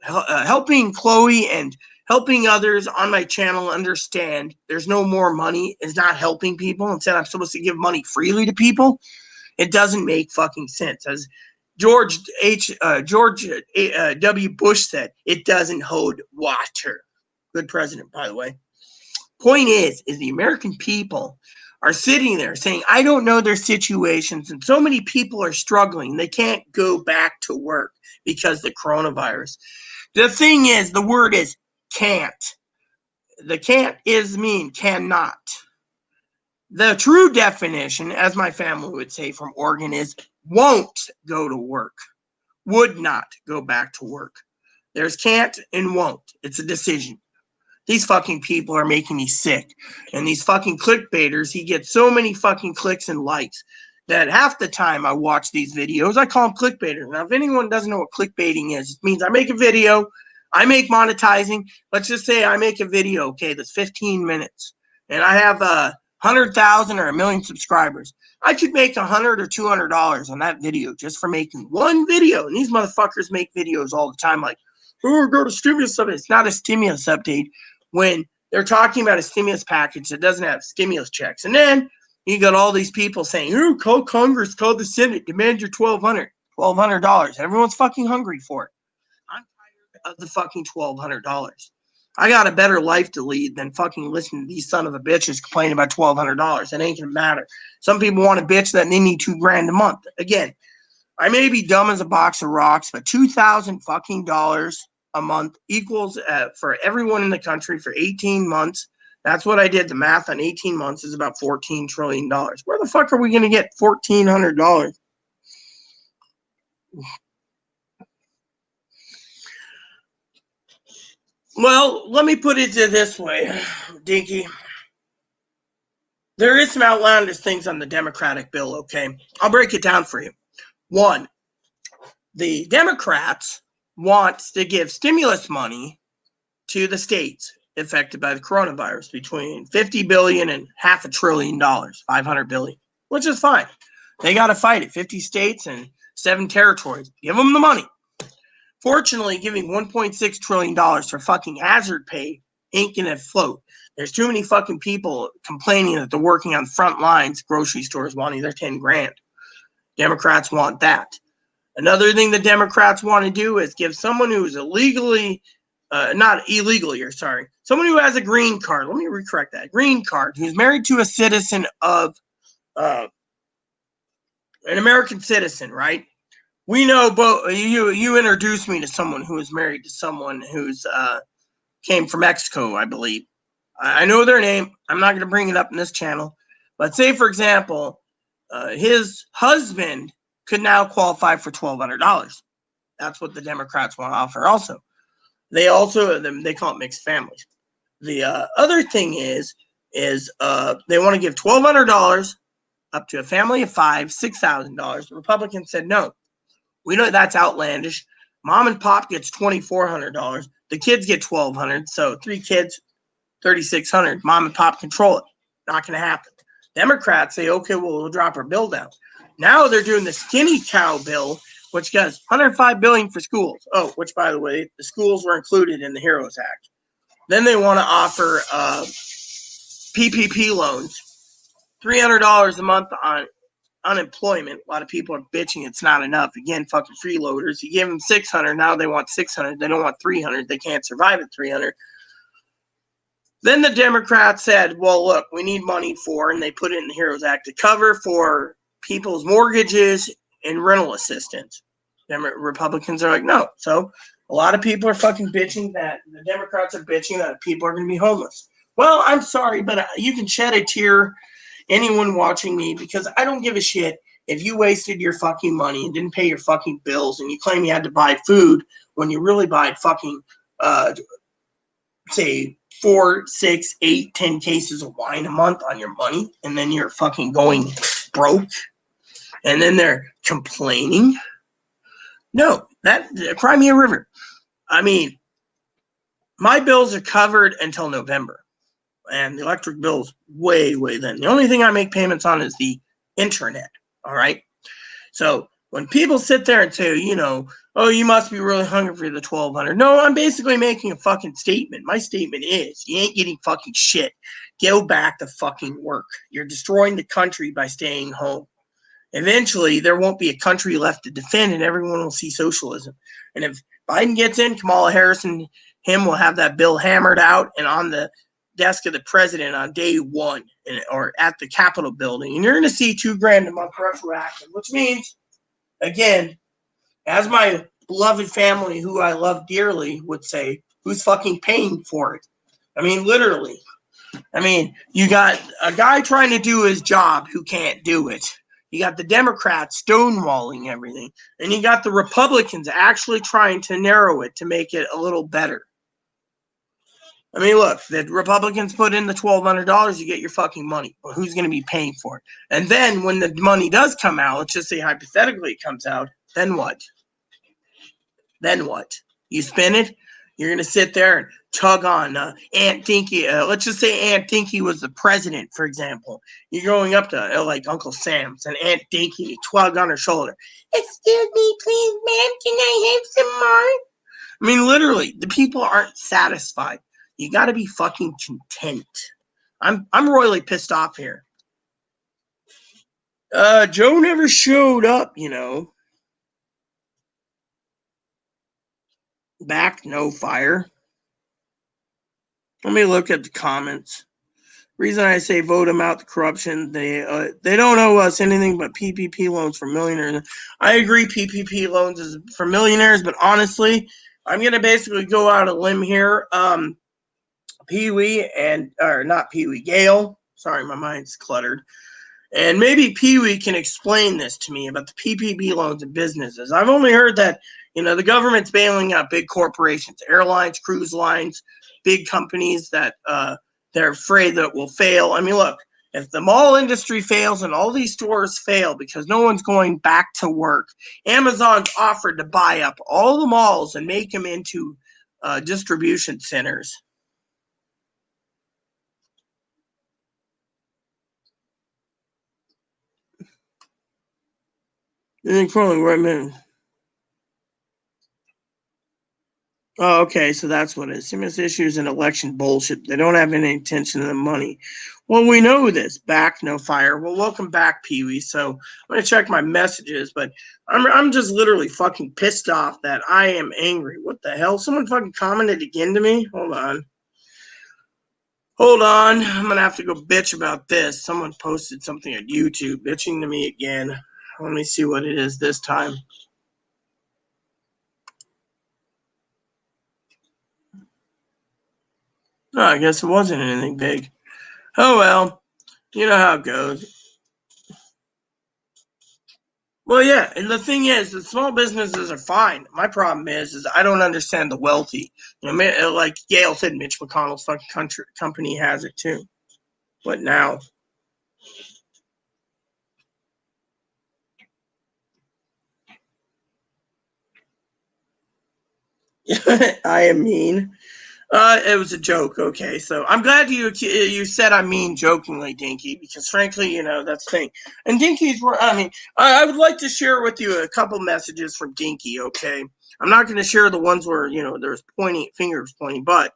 Helping Chloe and helping others on my channel understand there's no more money is not helping people. Instead, I'm supposed to give money freely to people. It doesn't make fucking sense. As George W. Bush said, it doesn't hold water. Good president, by the way. Point is the American people are sitting there saying, I don't know their situations, and so many people are struggling. They can't go back to work because of the coronavirus. The thing is, the word is can't. The can't is mean cannot. The true definition, as my family would say from Oregon, is won't go to work, would not go back to work. There's can't and won't. It's a decision. These fucking people are making me sick. And these fucking clickbaiters, he gets so many fucking clicks and likes that half the time I watch these videos, I call them clickbaiters. Now, if anyone doesn't know what clickbaiting is, it means I make a video, I make monetizing. Let's just say I make a video, okay, that's 15 minutes. And I have 100,000 or 1 million subscribers. I could make $100 or $200 on that video just for making one video. And these motherfuckers make videos all the time like, oh, go to stimulus update. It's not a stimulus update when they're talking about a stimulus package that doesn't have stimulus checks. And then you got all these people saying, oh, call Congress, call the Senate, demand your $1,200. Everyone's fucking hungry for it. I'm tired of the fucking $1,200. I got a better life to lead than fucking listen to these son of a bitches complaining about $1,200. It ain't gonna matter. Some people want a bitch that they need $2,000 a month. Again, I may be dumb as a box of rocks, but $2,000 fucking dollars a month equals for everyone in the country for 18 months. That's what I did. The math on 18 months is about $14 trillion. Where the fuck are we going to get $1,400? Well, let me put it this way, Dinky. There is some outlandish things on the Democratic bill, okay? I'll break it down for you. One, the Democrats want to give stimulus money to the states affected by the coronavirus between $50 billion and $500 billion, $500 billion, which is fine. They got to fight it. 50 states and 7 territories. Give them the money. Fortunately, giving $1.6 trillion for fucking hazard pay ain't gonna float. There's too many fucking people complaining that they're working on front lines, grocery stores wanting their $10,000. Democrats want that. Another thing the Democrats want to do is give someone who's someone who has a green card, let me recorrect that, green card, who's married to a citizen of, an American citizen, right? We know both, you introduced me to someone who is married to someone who's, came from Mexico, I believe. I know their name. I'm not going to bring it up in this channel. But say, for example, his husband could now qualify for $1,200. That's what the Democrats want to offer also. They call it mixed families. The other thing is they want to give $1,200 up to a family of 5, $6,000. The Republicans said no. We know that's outlandish. Mom and pop gets $2,400. The kids get $1,200. So 3 kids, $3,600. Mom and pop control it. Not going to happen. Democrats say, okay, well, we'll drop our bill down. Now they're doing the skinny cow bill, which goes $105 billion for schools. Oh, which, by the way, the schools were included in the HEROES Act. Then they want to offer PPP loans, $300 a month on unemployment. A lot of people are bitching it's not enough. Again, fucking freeloaders. You give them 600, now they want 600. They don't want 300. They can't survive at 300. Then the Democrats said, well, look, we need money for, and they put it in the HEROES Act to cover for people's mortgages and rental assistance. Republicans are like, no. So a lot of people are fucking bitching that the Democrats are bitching that people are going to be homeless. Well, I'm sorry, but you can shed a tear, anyone watching me, because I don't give a shit if you wasted your fucking money and didn't pay your fucking bills and you claim you had to buy food when you really buy fucking, say, 4, 6, 8, 10 cases of wine a month on your money, and then you're fucking going broke, and then they're complaining. No, that Crimea River. I mean, my bills are covered until November, and the electric bill's way then. The only thing I make payments on is the internet. All right. So when people sit there and say, you know, oh, you must be really hungry for the 1,200. No, I'm basically making a fucking statement. My statement is, you ain't getting fucking shit. Go back to fucking work. You're destroying the country by staying home. Eventually, there won't be a country left to defend, and everyone will see socialism. And if Biden gets in, Kamala Harris and him will have that bill hammered out and on the desk of the president on day one, or at the Capitol building. And you're going to see $2,000 a month retroactive, which means, again, as my beloved family, who I love dearly, would say, who's fucking paying for it? I mean, literally. I mean, you got a guy trying to do his job who can't do it. You got the Democrats stonewalling everything. And you got the Republicans actually trying to narrow it to make it a little better. I mean, look, the Republicans put in the $1,200, you get your fucking money. But who's going to be paying for it? And then when the money does come out, let's just say hypothetically it comes out, then what? Then what? You spend it? You're going to sit there and tug on Aunt Dinky. Let's just say Aunt Dinky was the president, for example. You're going up to like Uncle Sam's and Aunt Dinky, tug on her shoulder. Excuse me, please, ma'am, can I have some more? I mean, literally, the people aren't satisfied. You got to be fucking content. I'm royally pissed off here. Joe never showed up, you know. Back, no fire. Let me look at the comments. Reason I say vote them out, the corruption. They don't owe us anything but PPP loans for millionaires. I agree, PPP loans is for millionaires, but honestly, I'm gonna basically go out a limb here. Pee-wee or not Pee-wee, Gail. Sorry, my mind's cluttered. And maybe Pee-wee can explain this to me about the PPP loans and businesses. I've only heard that, you know, the government's bailing out big corporations, airlines, cruise lines, big companies that they're afraid that will fail. I mean, look, if the mall industry fails and all these stores fail because no one's going back to work, Amazon's offered to buy up all the malls and make them into distribution centers. Oh, okay, so that's what it is. Serious issues and election bullshit. They don't have any intention of the money. Well, we know this. Back, no fire. Well, welcome back, Pee-wee. So I'm gonna check my messages, but I'm just literally fucking pissed off that I am angry. What the hell? Someone fucking commented again to me? Hold on. I'm gonna have to go bitch about this. Someone posted something on YouTube bitching to me again. Let me see what it is this time. No, I guess it wasn't anything big. Oh well, you know how it goes. Well, yeah, and the thing is, the small businesses are fine. My problem is I don't understand the wealthy. You know, like Gail said, Mitch McConnell's fucking company has it too. What now? I am mean. It was a joke. Okay, so I'm glad you said I mean jokingly, Dinky, because frankly, you know that's the thing. And Dinky's were. I mean, I would like to share with you a couple messages from Dinky. Okay, I'm not going to share the ones where you know there's pointing fingers pointing, but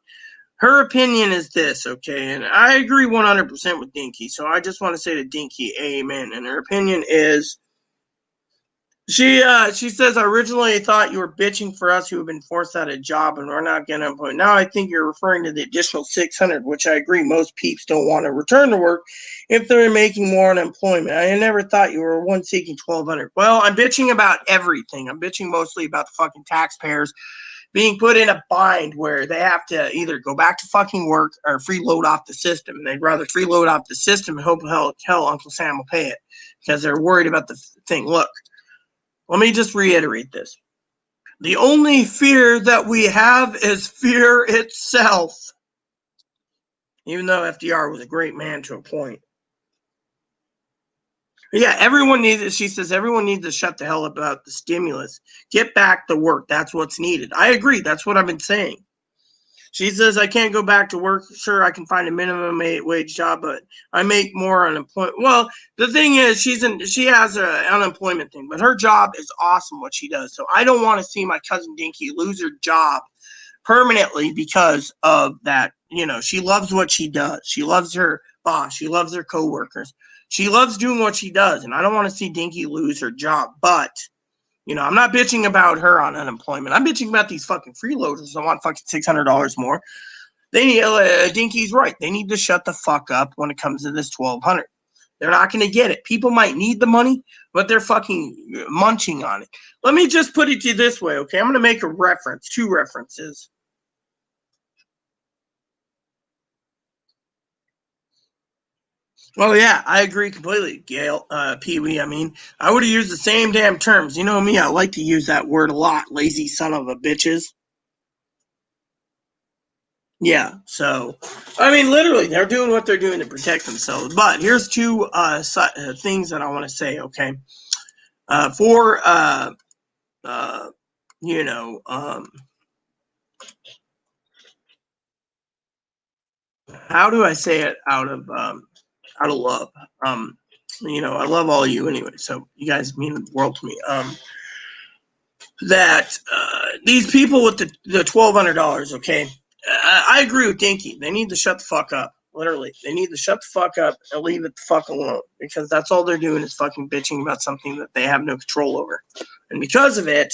her opinion is this, okay? And I agree 100% with Dinky, so I just want to say to Dinky, amen. And her opinion is, she says, I originally thought you were bitching for us who have been forced out of job and we're not getting employed. Now I think you're referring to the additional 600, which I agree most peeps don't want to return to work if they're making more unemployment. I never thought you were one seeking 1,200. Well, I'm bitching about everything. I'm bitching mostly about the fucking taxpayers being put in a bind where they have to either go back to fucking work or freeload off the system. And they'd rather freeload off the system and hope hell Uncle Sam will pay it because they're worried about the thing. Look, let me just reiterate this. The only fear that we have is fear itself. Even though FDR was a great man to a point. Yeah, she says everyone needs to shut the hell up about the stimulus. Get back to work. That's what's needed. I agree. That's what I've been saying. She says, I can't go back to work. Sure, I can find a minimum wage job, but I make more unemployment. Well, the thing is, she has an unemployment thing, but her job is awesome what she does. So I don't want to see my cousin Dinky lose her job permanently because of that. You know, she loves what she does. She loves her boss. She loves her coworkers. She loves doing what she does, and I don't want to see Dinky lose her job, but you know, I'm not bitching about her on unemployment. I'm bitching about these fucking freeloaders that want fucking $600 more. They need, Dinky's right. They need to shut the fuck up when it comes to this 1,200. They're not going to get it. People might need the money, but they're fucking munching on it. Let me just put it to you this way, okay? I'm going to make a reference, two references. Oh, yeah, I agree completely, Gail, Pee-wee. I mean, I would have used the same damn terms. You know me, I like to use that word a lot, lazy son of a bitches. Yeah, so, I mean, literally, they're doing what they're doing to protect themselves. But here's two things that I want to say, okay? You know, how do I say it out of love? You know, I love all of you anyway, so you guys mean the world to me. That these people with the $1,200, okay? I agree with Dinky. They need to shut the fuck up. Literally, they need to shut the fuck up and leave it the fuck alone because that's all they're doing is fucking bitching about something that they have no control over. And because of it,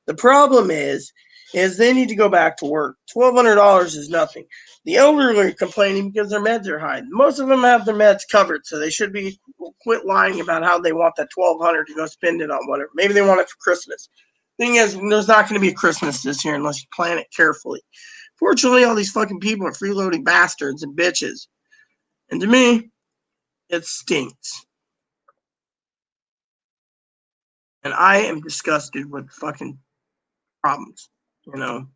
the problem is they need to go back to work. $1,200 is nothing. The elderly are complaining because their meds are high. Most of them have their meds covered, so they should be quit lying about how they want that $1,200 to go spend it on whatever. Maybe they want it for Christmas. Thing is, there's not going to be a Christmas this year unless you plan it carefully. Fortunately, all these fucking people are freeloading bastards and bitches. And to me, it stinks. And I am disgusted with fucking problems, you know.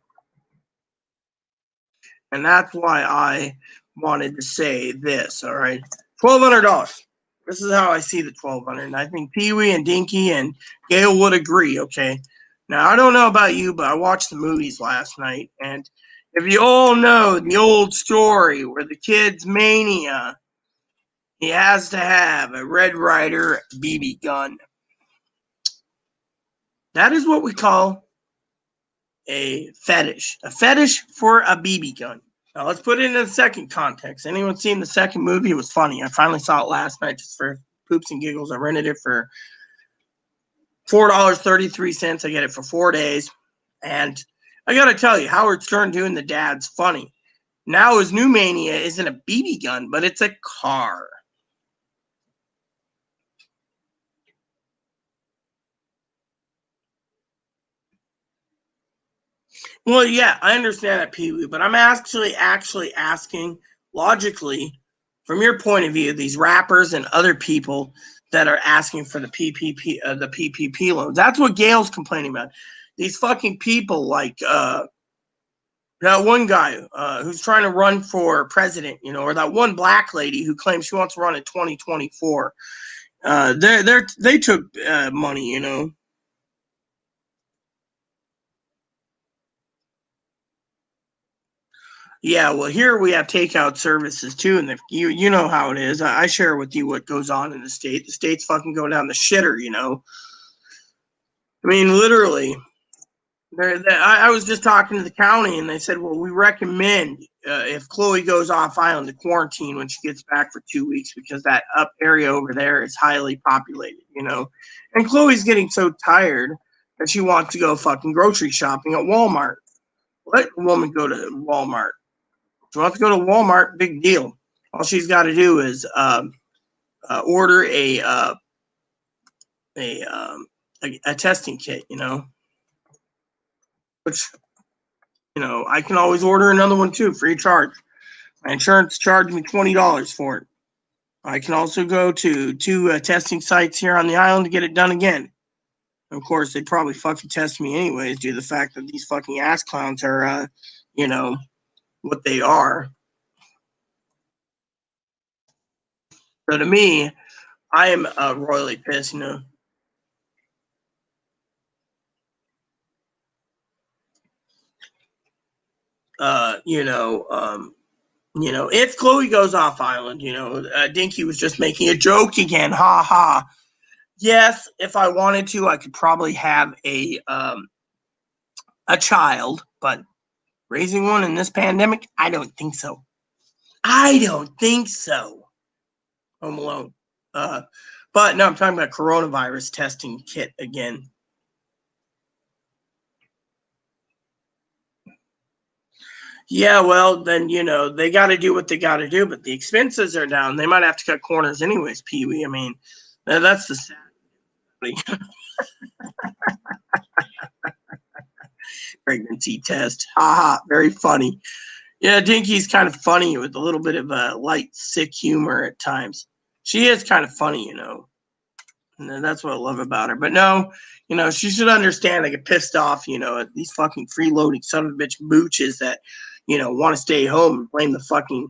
And that's why I wanted to say this, all right? $1,200. This is how I see the $1,200. And I think Pee-wee and Dinky and Gail would agree, okay? Now, I don't know about you, but I watched the movies last night. And if you all know the old story where the kid's mania, he has to have a Red Ryder BB gun. That is what we call a fetish for a BB gun. Now let's put it into the second context. Anyone seen the second movie? It was funny. I finally saw it last night just for poops and giggles. I rented it for $4.33. I get it for 4 days. And I got to tell you, Howard Stern doing the dad's funny. Now his new mania isn't a BB gun, but it's a car. Well, yeah, I understand that, Pee-wee, but I'm actually asking logically, from your point of view, these rappers and other people that are asking for the PPP loans. That's what Gail's complaining about. These fucking people like that one guy who's trying to run for president, you know, or that one black lady who claims she wants to run in 2024. They took money, you know. Yeah, well, here we have takeout services too, and you know how it is. I share with you what goes on in the state. The state's fucking going down the shitter, you know. I mean, literally, I was just talking to the county, and they said, well, we recommend if Chloe goes off island to quarantine when she gets back for 2 weeks because that up area over there is highly populated, you know. And Chloe's getting so tired that she wants to go fucking grocery shopping at Walmart. Let a woman go to Walmart. She wants to go to Walmart, big deal. All she's got to do is order a testing kit, you know, which, you know, I can always order another one too, free of charge. My insurance charged me $20 for it. I can also go to two testing sites here on the island to get it done again. Of course, they'd probably fucking test me anyways due to the fact that these fucking ass clowns are, you know, what they are. So to me, I am royally pissed, you know. You know, if Chloe goes off island, you know, Dinky was just making a joke again, ha ha. Yes, if I wanted to, I could probably have a child, but raising one in this pandemic, I don't think so. I don't think so. Home Alone. But no, I'm talking about coronavirus testing kit again. Yeah, well, then, you know, they got to do what they got to do, but the expenses are down. They might have to cut corners anyways, Pee Wee. I mean, that's the sad pregnancy test. Haha, very funny. Yeah, Dinky's kind of funny with a little bit of light, sick humor at times. She is kind of funny, you know. And that's what I love about her. But no, you know, she should understand I get pissed off, you know, at these fucking freeloading son of a bitch mooches that, you know, want to stay home and blame the fucking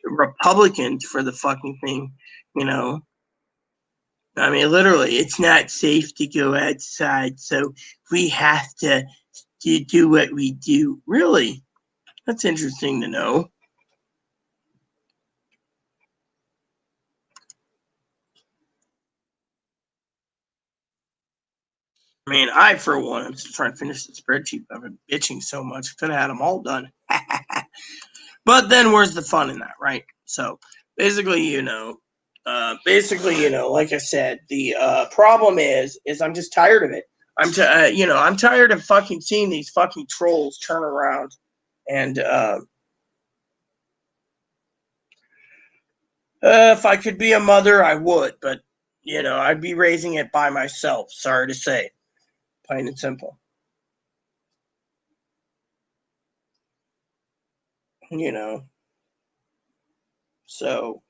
Republicans for the fucking thing, you know. I mean, literally, it's not safe to go outside, so we have to do what we do. Really? That's interesting to know. I mean, I, for one, I'm just trying to finish the spreadsheet. I've been bitching so much. I could have had them all done. But then where's the fun in that, right? So basically, you know, like I said, the problem is I'm just tired of it. I'm tired of fucking seeing these fucking trolls turn around and if I could be a mother, I would, but you know, I'd be raising it by myself. Sorry to say, plain and simple. You know, so,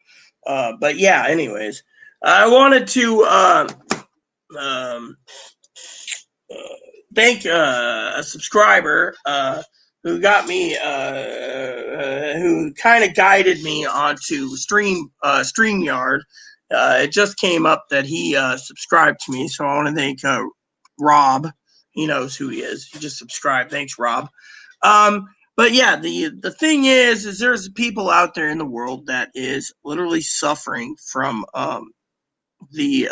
but yeah. Anyways, I wanted to um, thank a subscriber who got me, who kind of guided me onto StreamYard. It just came up that he subscribed to me, so I want to thank Rob. He knows who he is. He just subscribed. Thanks, Rob. But yeah, the thing is there's people out there in the world that is literally suffering from the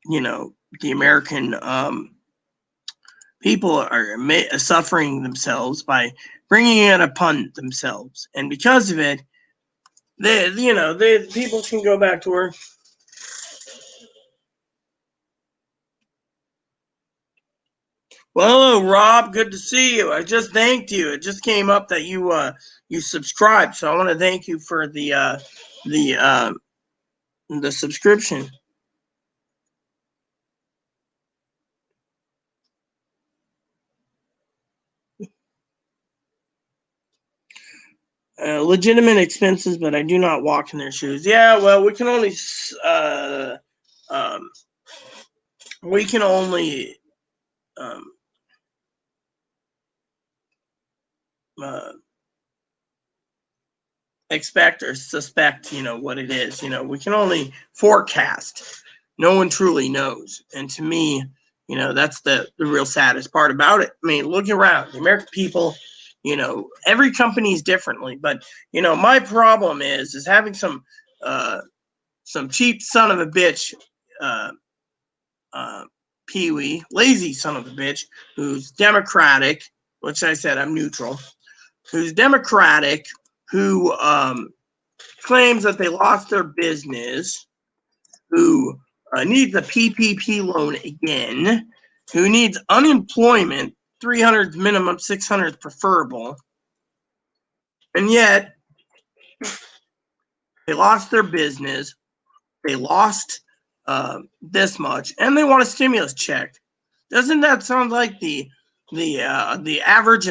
you know, the American people are suffering themselves by bringing it upon themselves, and because of it, the people can go back to work. Well, hello, Rob. Good to see you. I just thanked you. It just came up that you subscribed, so I want to thank you for the subscription. Legitimate expenses, but I do not walk in their shoes. Yeah, well, we can only um, um, uh, expect or suspect, you know, what it is. You know, we can only forecast. No one truly knows. And to me, you know, that's the real saddest part about it. I mean, look around. The American people, you know, every company is differently. But, you know, my problem is having some cheap son of a bitch Pee Wee, lazy son of a bitch, who's Democratic, which I said I'm neutral, who's Democratic, who claims that they lost their business, who needs a PPP loan again, who needs unemployment, 300 minimum, 600 preferable, and yet they lost their business, they lost this much, and they want a stimulus check. Doesn't that sound like the average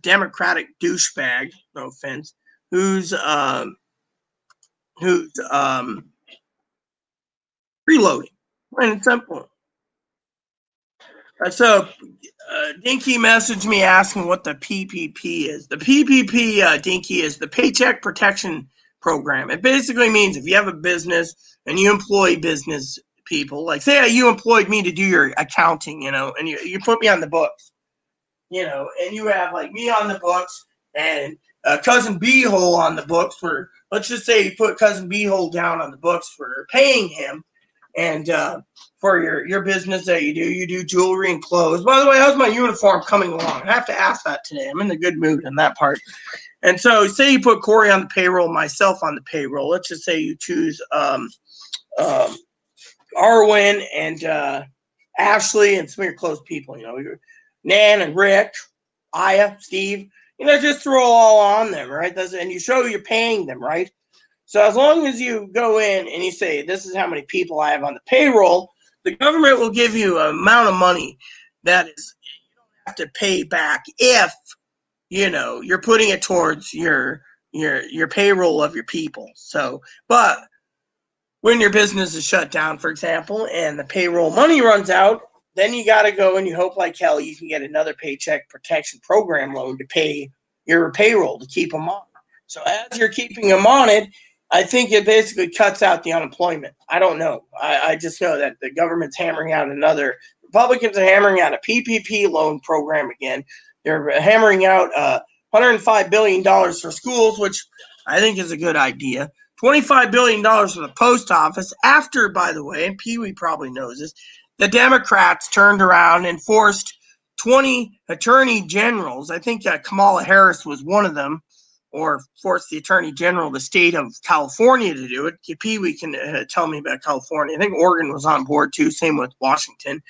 Democratic douchebag? No offense, who's reloading, plain and simple. So Dinky messaged me asking what the PPP is. The PPP, Dinky, is the Paycheck Protection Program. It basically means if you have a business and you employ business people, like say you employed me to do your accounting, and you put me on the books, and you have like me on the books and cousin Beehole on the books for, let's just say you put cousin Beehole down on the books for paying him, and for your business that you do jewelry and clothes. By the way, how's my uniform coming along? I have to ask that today. I'm in the good mood in that part. And so say you put Corey on the payroll, myself on the payroll. Let's just say you choose Arwen and Ashley and some of your close people, Nan and Rick, Aya, Steve, just throw all on them, right? And you show you're paying them, right? So as long as you go in and you say, this is how many people I have on the payroll, the government will give you an amount of money that is you don't have to pay back if, you're putting it towards your payroll of your people. So, but when your business is shut down, for example, and the payroll money runs out, then you got to go and you hope like hell you can get another Paycheck Protection Program loan to pay your payroll to keep them on. So as you're keeping them on it, I think it basically cuts out the unemployment. I don't know. I just know that the government's hammering out Republicans are hammering out a PPP loan program again. They're hammering out $105 billion for schools, which I think is a good idea. $25 billion for the post office after, by the way, and Pee Wee probably knows this, the Democrats turned around and forced 20 attorney generals. I think Kamala Harris was one of them, or forced the attorney general of the state of California to do it. Pee Wee can tell me about California. I think Oregon was on board too, same with Washington.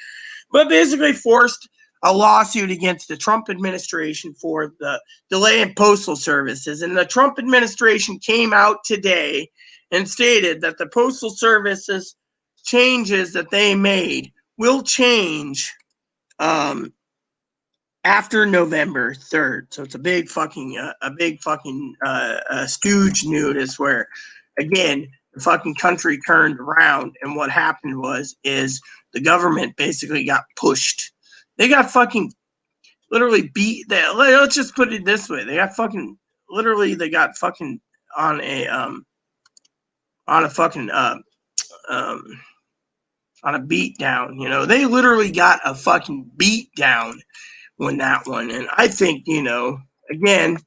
But basically forced a lawsuit against the Trump administration for the delay in postal services. And the Trump administration came out today and stated that the postal services changes that they made will change after November 3rd. So it's a big fucking stooge notice where, again, the fucking country turned around, and what happened is the government basically got pushed. They got fucking literally beat. Let's just put it this way: they got fucking on a beat down. They literally got a fucking beat down when that one. And I think, again,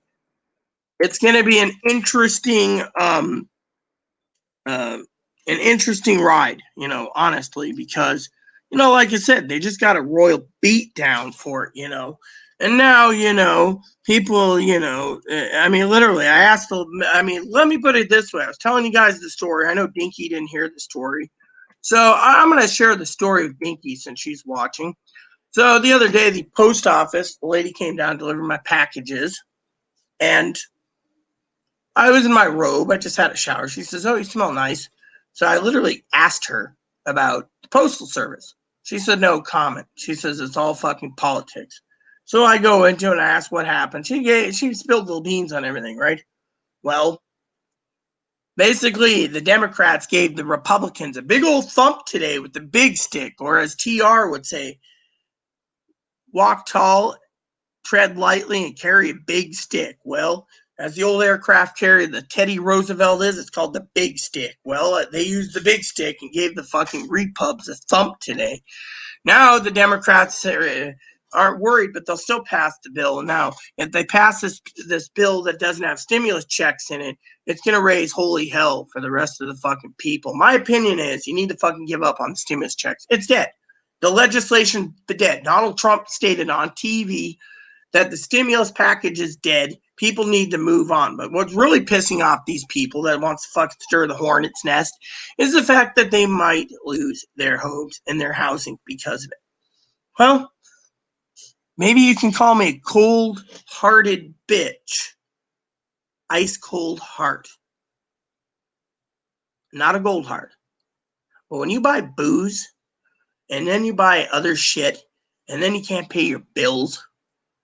it's going to be an interesting ride, honestly, because, like I said, they just got a royal beat down for it, and now, people, literally, let me put it this way. I was telling you guys the story. I know Dinky didn't hear the story. So I'm going to share the story of Dinky since she's watching. So the other day, the post office, the lady came down to deliver my packages, and I was in my robe. I just had a shower. She says, "Oh, you smell nice." So I literally asked her about the postal service. She said no comment. She says it's all fucking politics. So I go into it and I ask what happened. She spilled the beans on everything, right? Well, basically, the Democrats gave the Republicans a big old thump today with the big stick, or as TR would say, walk tall, tread lightly, and carry a big stick. Well, as the old aircraft carrier, the Teddy Roosevelt is, it's called the big stick. Well, they used the big stick and gave the fucking repubs a thump today. Now the Democrats aren't worried, but they'll still pass the bill. Now, if they pass this bill that doesn't have stimulus checks in it, it's going to raise holy hell for the rest of the fucking people. My opinion is you need to fucking give up on the stimulus checks. It's dead. The legislation, dead. Donald Trump stated on TV that the stimulus package is dead. People need to move on. But what's really pissing off these people that wants to fucking stir the hornet's nest is the fact that they might lose their homes and their housing because of it. Well, maybe you can call me a cold-hearted bitch. Ice cold heart. Not a gold heart. But when you buy booze, and then you buy other shit, and then you can't pay your bills,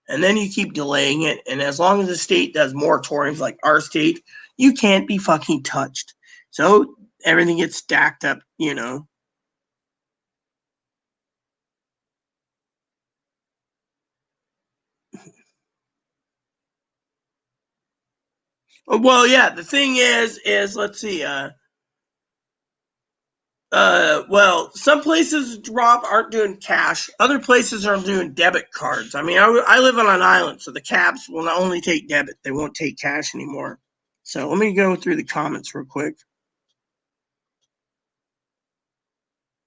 and then you keep delaying it, and as long as the state does moratoriums like our state, you can't be fucking touched. So everything gets stacked up, you know. Well, yeah, the thing is let's see, well, some places aren't doing cash. Other places are doing debit cards. I mean, I live on an island, so the cabs will not only take debit; they won't take cash anymore. So let me go through the comments real quick.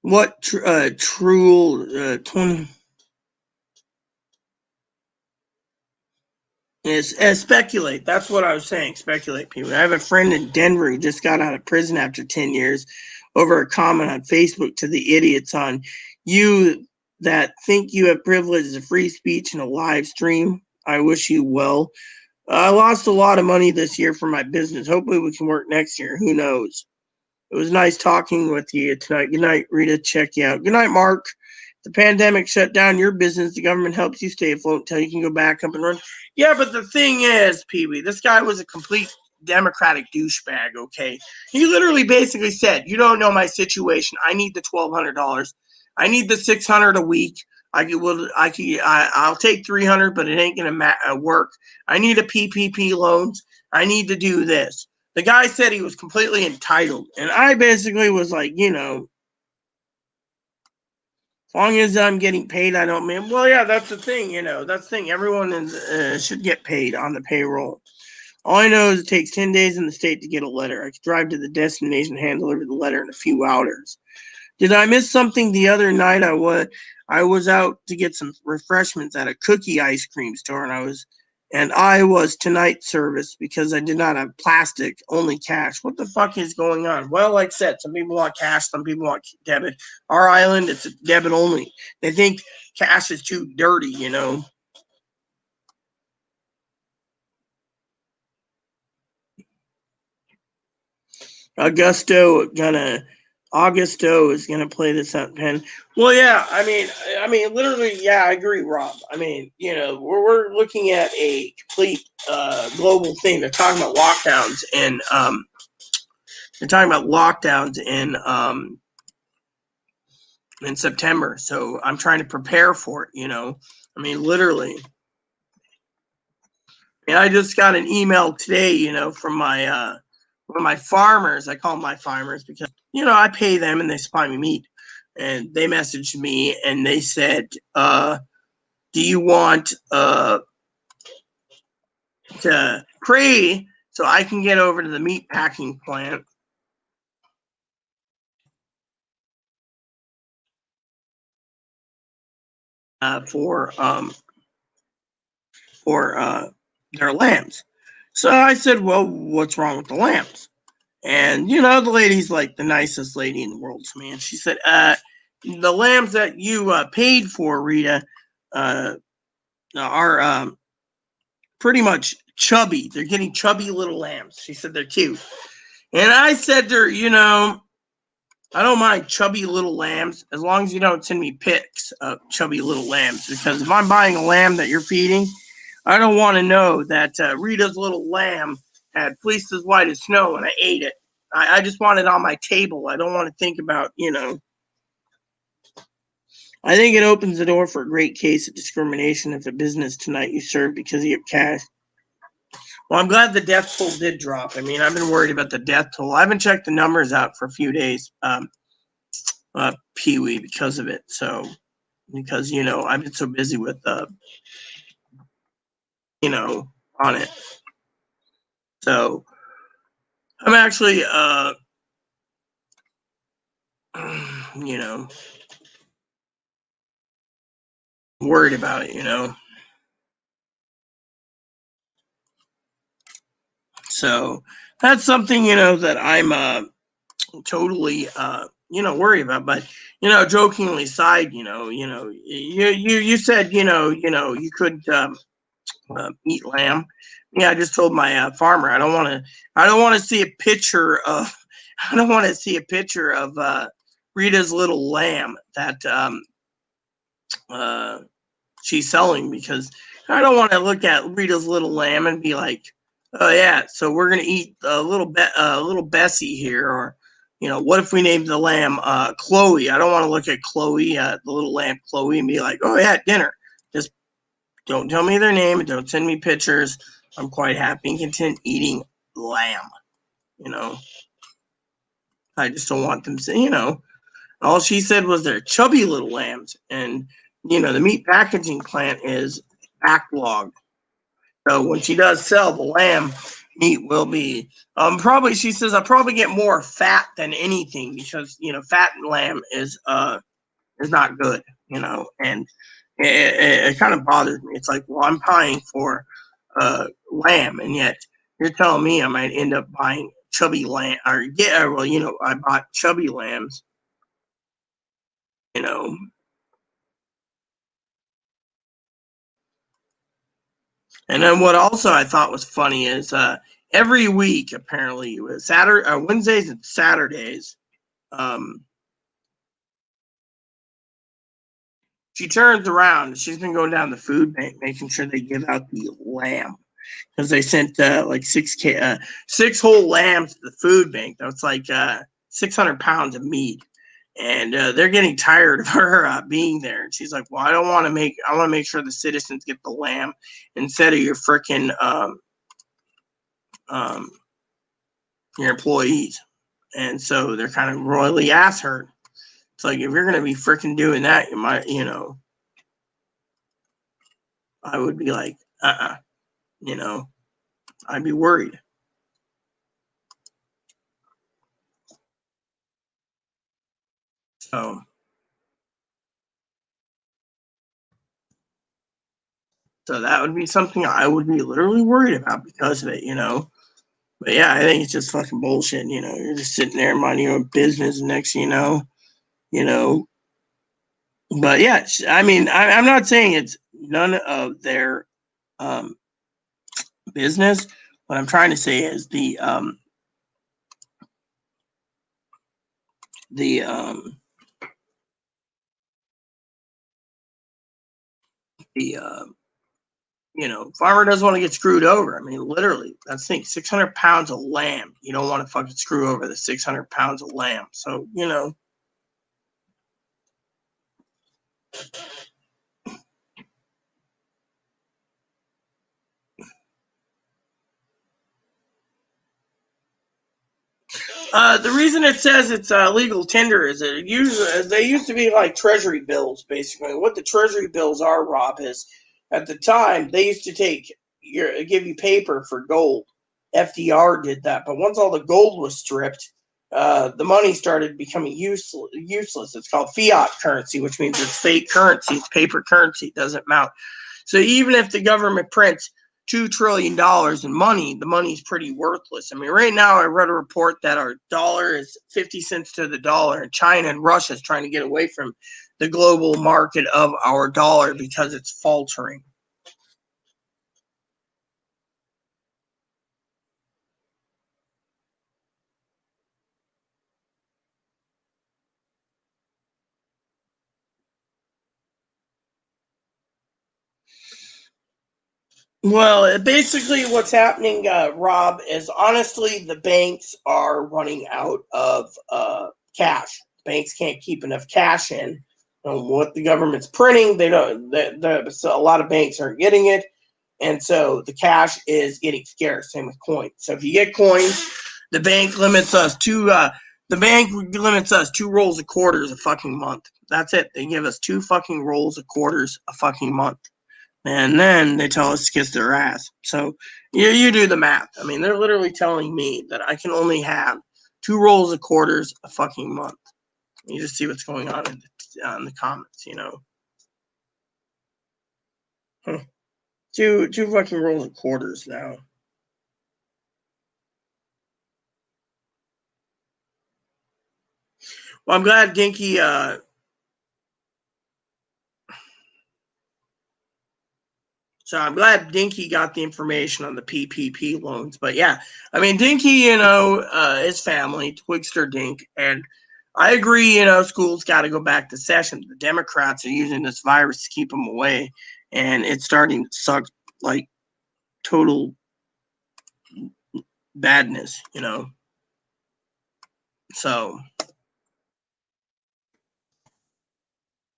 What True 20 is speculate. That's what I was saying. Speculate, people. I have a friend in Denver who just got out of prison after 10 years over a comment on Facebook to the idiots on you that think you have privilege of free speech in a live stream. I wish you well. I lost a lot of money this year for my business. Hopefully we can work next year. Who knows? It was nice talking with you tonight. Good night, Rita. Check you out. Good night, Mark. The pandemic shut down your business. The government helps you stay afloat until you can go back up and run. Yeah, but the thing is, Pee-wee, this guy was a complete Democratic douchebag, okay? He literally basically said, you don't know my situation. I need the $1,200. I need the $600 a week. I'll take $300, but it ain't going to work. I need a PPP loans. I need to do this. The guy said he was completely entitled. And I basically was like, you know, as long as I'm getting paid, I don't mean, well, yeah, that's the thing, you know, that's the thing. Everyone should get paid on the payroll. All I know is it takes 10 days in the state to get a letter. I could drive to the destination and hand deliver the letter in a few hours. Did I miss something the other night? I was out to get some refreshments at a cookie ice cream store, and I was tonight service because I did not have plastic, only cash. What the fuck is going on? Well, like I said, some people want cash, some people want debit. Our island, it's debit only. They think cash is too dirty, you know. Augusto is gonna play this up, Pen. Well, yeah, I mean, literally, yeah, I agree, Rob. I mean, you know, we're looking at a complete global thing. They're talking about lockdowns, and in September. So I'm trying to prepare for it. You know, I mean, literally. And I just got an email today, you know, from one of my farmers. I call them my farmers because, you know, I pay them and they supply me meat. And they messaged me and they said, do you want to pray so I can get over to the meat packing plant for their lambs? So I said, well, what's wrong with the lambs? And, you know, the lady's like the nicest lady in the world to me. And she said, the lambs that you paid for, Rita, are pretty much chubby. They're getting chubby little lambs. She said they're cute. And I said to her, you know, I don't mind chubby little lambs as long as you don't send me pics of chubby little lambs. Because if I'm buying a lamb that you're feeding, I don't want to know that Rita's little lamb had fleeced as white as snow and I ate it. I just want it on my table. I don't want to think about, you know. I think it opens the door for a great case of discrimination if a business tonight you serve because you have cash. Well, I'm glad the death toll did drop. I mean, I've been worried about the death toll. I haven't checked the numbers out for a few days, Pee-wee, because of it. So, because I've been so busy with on it. So I'm actually worried about it. So that's something that I'm totally worried about. But jokingly aside, you said you could eat lamb. Yeah, I just told my farmer I don't want to see a picture of I don't want to see a picture of Rita's little lamb that uh, she's selling, because I don't want to look at Rita's little lamb and be like, oh yeah, so we're gonna eat little Bessie here, or what if we named the lamb Chloe? I don't want to look at Chloe, the little lamb Chloe, and be like, oh yeah, dinner. Just don't tell me their name and don't send me pictures. I'm quite happy and content eating lamb. I just don't want them to, all she said was they're chubby little lambs. And, the meat packaging plant is backlogged. So when she does sell the lamb, meat will be, probably, she says, I'll probably get more fat than anything, because, fat in lamb is not good, and it kind of bothers me. It's like, well, I'm paying for lamb, and yet you're telling me I might end up buying chubby lamb, or I bought chubby lambs, you know. And then what also I thought was funny is every week, apparently, Wednesdays and Saturdays, she turns around. She's been going down the food bank, making sure they give out the lamb, because they sent like 6 whole lambs to the food bank. That's like 600 pounds of meat, and they're getting tired of her being there. And she's like, "Well, I want to make sure the citizens get the lamb instead of your freaking your employees." And so they're kind of royally ass hurt. It's like, if you're gonna be freaking doing that, you might, I would be like, I'd be worried. So that would be something I would be literally worried about because of it, But yeah, I think it's just fucking bullshit. You're just sitting there minding your own business, and next thing you know. But yeah, I mean, I'm not saying it's none of their business. What I'm trying to say is the farmer doesn't want to get screwed over. I mean, literally, that's the thing. 600 pounds of lamb. You don't want to fucking screw over the 600 pounds of lamb. So, the reason it says it's legal tender is that they used to be like treasury bills, basically. What the treasury bills are, Rob, is at the time they used to give you paper for gold. FDR did that, but once all the gold was stripped, the money started becoming useless. It's called fiat currency, which means it's fake currency. It's paper currency. It doesn't amount. So even if the government prints $2 trillion in money, the money's pretty worthless. I mean, right now I read a report that our dollar is 50 cents to the dollar, and China and Russia is trying to get away from the global market of our dollar because it's faltering. Well, basically what's happening, Rob, is honestly the banks are running out of cash. Banks can't keep enough cash in. What the government's printing, they don't. So a lot of banks aren't getting it, and so the cash is getting scarce. Same with coins. So if you get coins, the bank limits us to 2 rolls of quarters a fucking month. That's it. They give us 2 fucking rolls of quarters a fucking month. And then they tell us to kiss their ass. So you do the math. I mean, they're literally telling me that I can only have 2 rolls of quarters a fucking month. You just see what's going on in the comments, you know. Two fucking rolls of quarters now. Well, I'm glad Dinky So I'm glad Dinky got the information on the PPP loans. But yeah, I mean, Dinky, you know, his family, Twigster Dink, and I agree, you know, schools got to go back to session. The Democrats are using this virus to keep them away, and it's starting to suck like total badness, you know. So,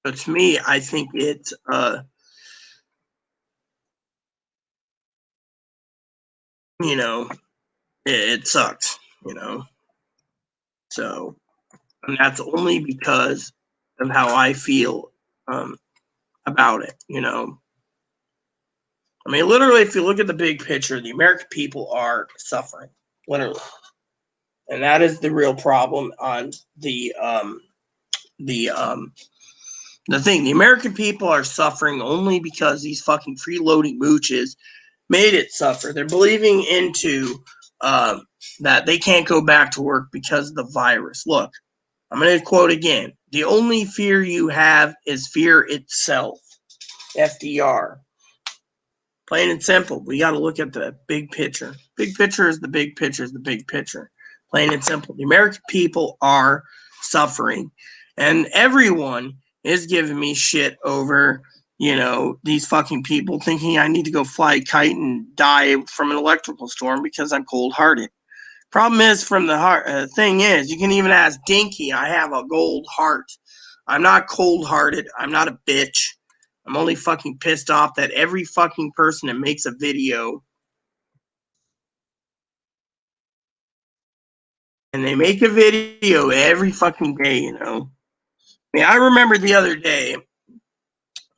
but to me, I think it's you know, it sucks, you know. So, and that's only because of how I feel about it, you know. I mean, literally, if you look at the big picture, the American people are suffering, literally, and that is the real problem on the thing. The American people are suffering only because these fucking freeloading mooches made it suffer. They're believing into that they can't go back to work because of the virus. Look, I'm going to quote again. The only fear you have is fear itself. FDR. Plain and simple. We got to look at the big picture. Big picture is the big picture is the big picture. Plain and simple. The American people are suffering. And everyone is giving me shit over, you know, these fucking people thinking I need to go fly a kite and die from an electrical storm because I'm cold-hearted. Problem is, from the heart, thing is, you can even ask Dinky, I have a gold heart. I'm not cold-hearted. I'm not a bitch. I'm only fucking pissed off that every fucking person that makes a video and they make a video every fucking day, you know. I mean, I remember the other day,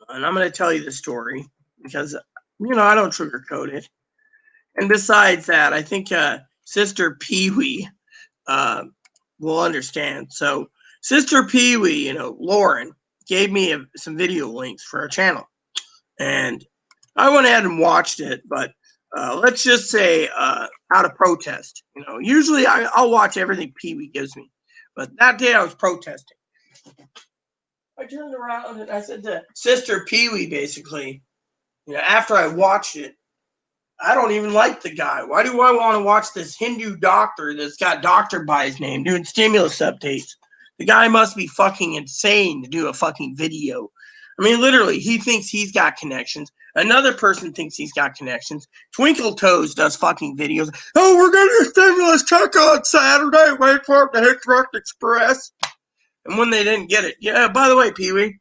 and I'm going to tell you the story because, you know, I don't sugarcoat it. And besides that, I think Sister Pee-wee will understand. So Sister Pee-wee, you know, Lauren, gave me some video links for our channel. And I went ahead and watched it, but let's just say out of protest. You know, usually I'll watch everything Pee-wee gives me. But that day I was protesting. I turned around and I said to Sister Pee-wee, basically, you know, after I watched it, I don't even like the guy. Why do I want to watch this Hindu doctor that's got doctor by his name doing stimulus updates? The guy must be fucking insane to do a fucking video. I mean, literally, he thinks he's got connections. Another person thinks he's got connections. Twinkle Toes does fucking videos. Oh, we're getting a stimulus check on Saturday. Wait for it to hit Direct Express. And when they didn't get it, yeah. By the way, Pee-wee,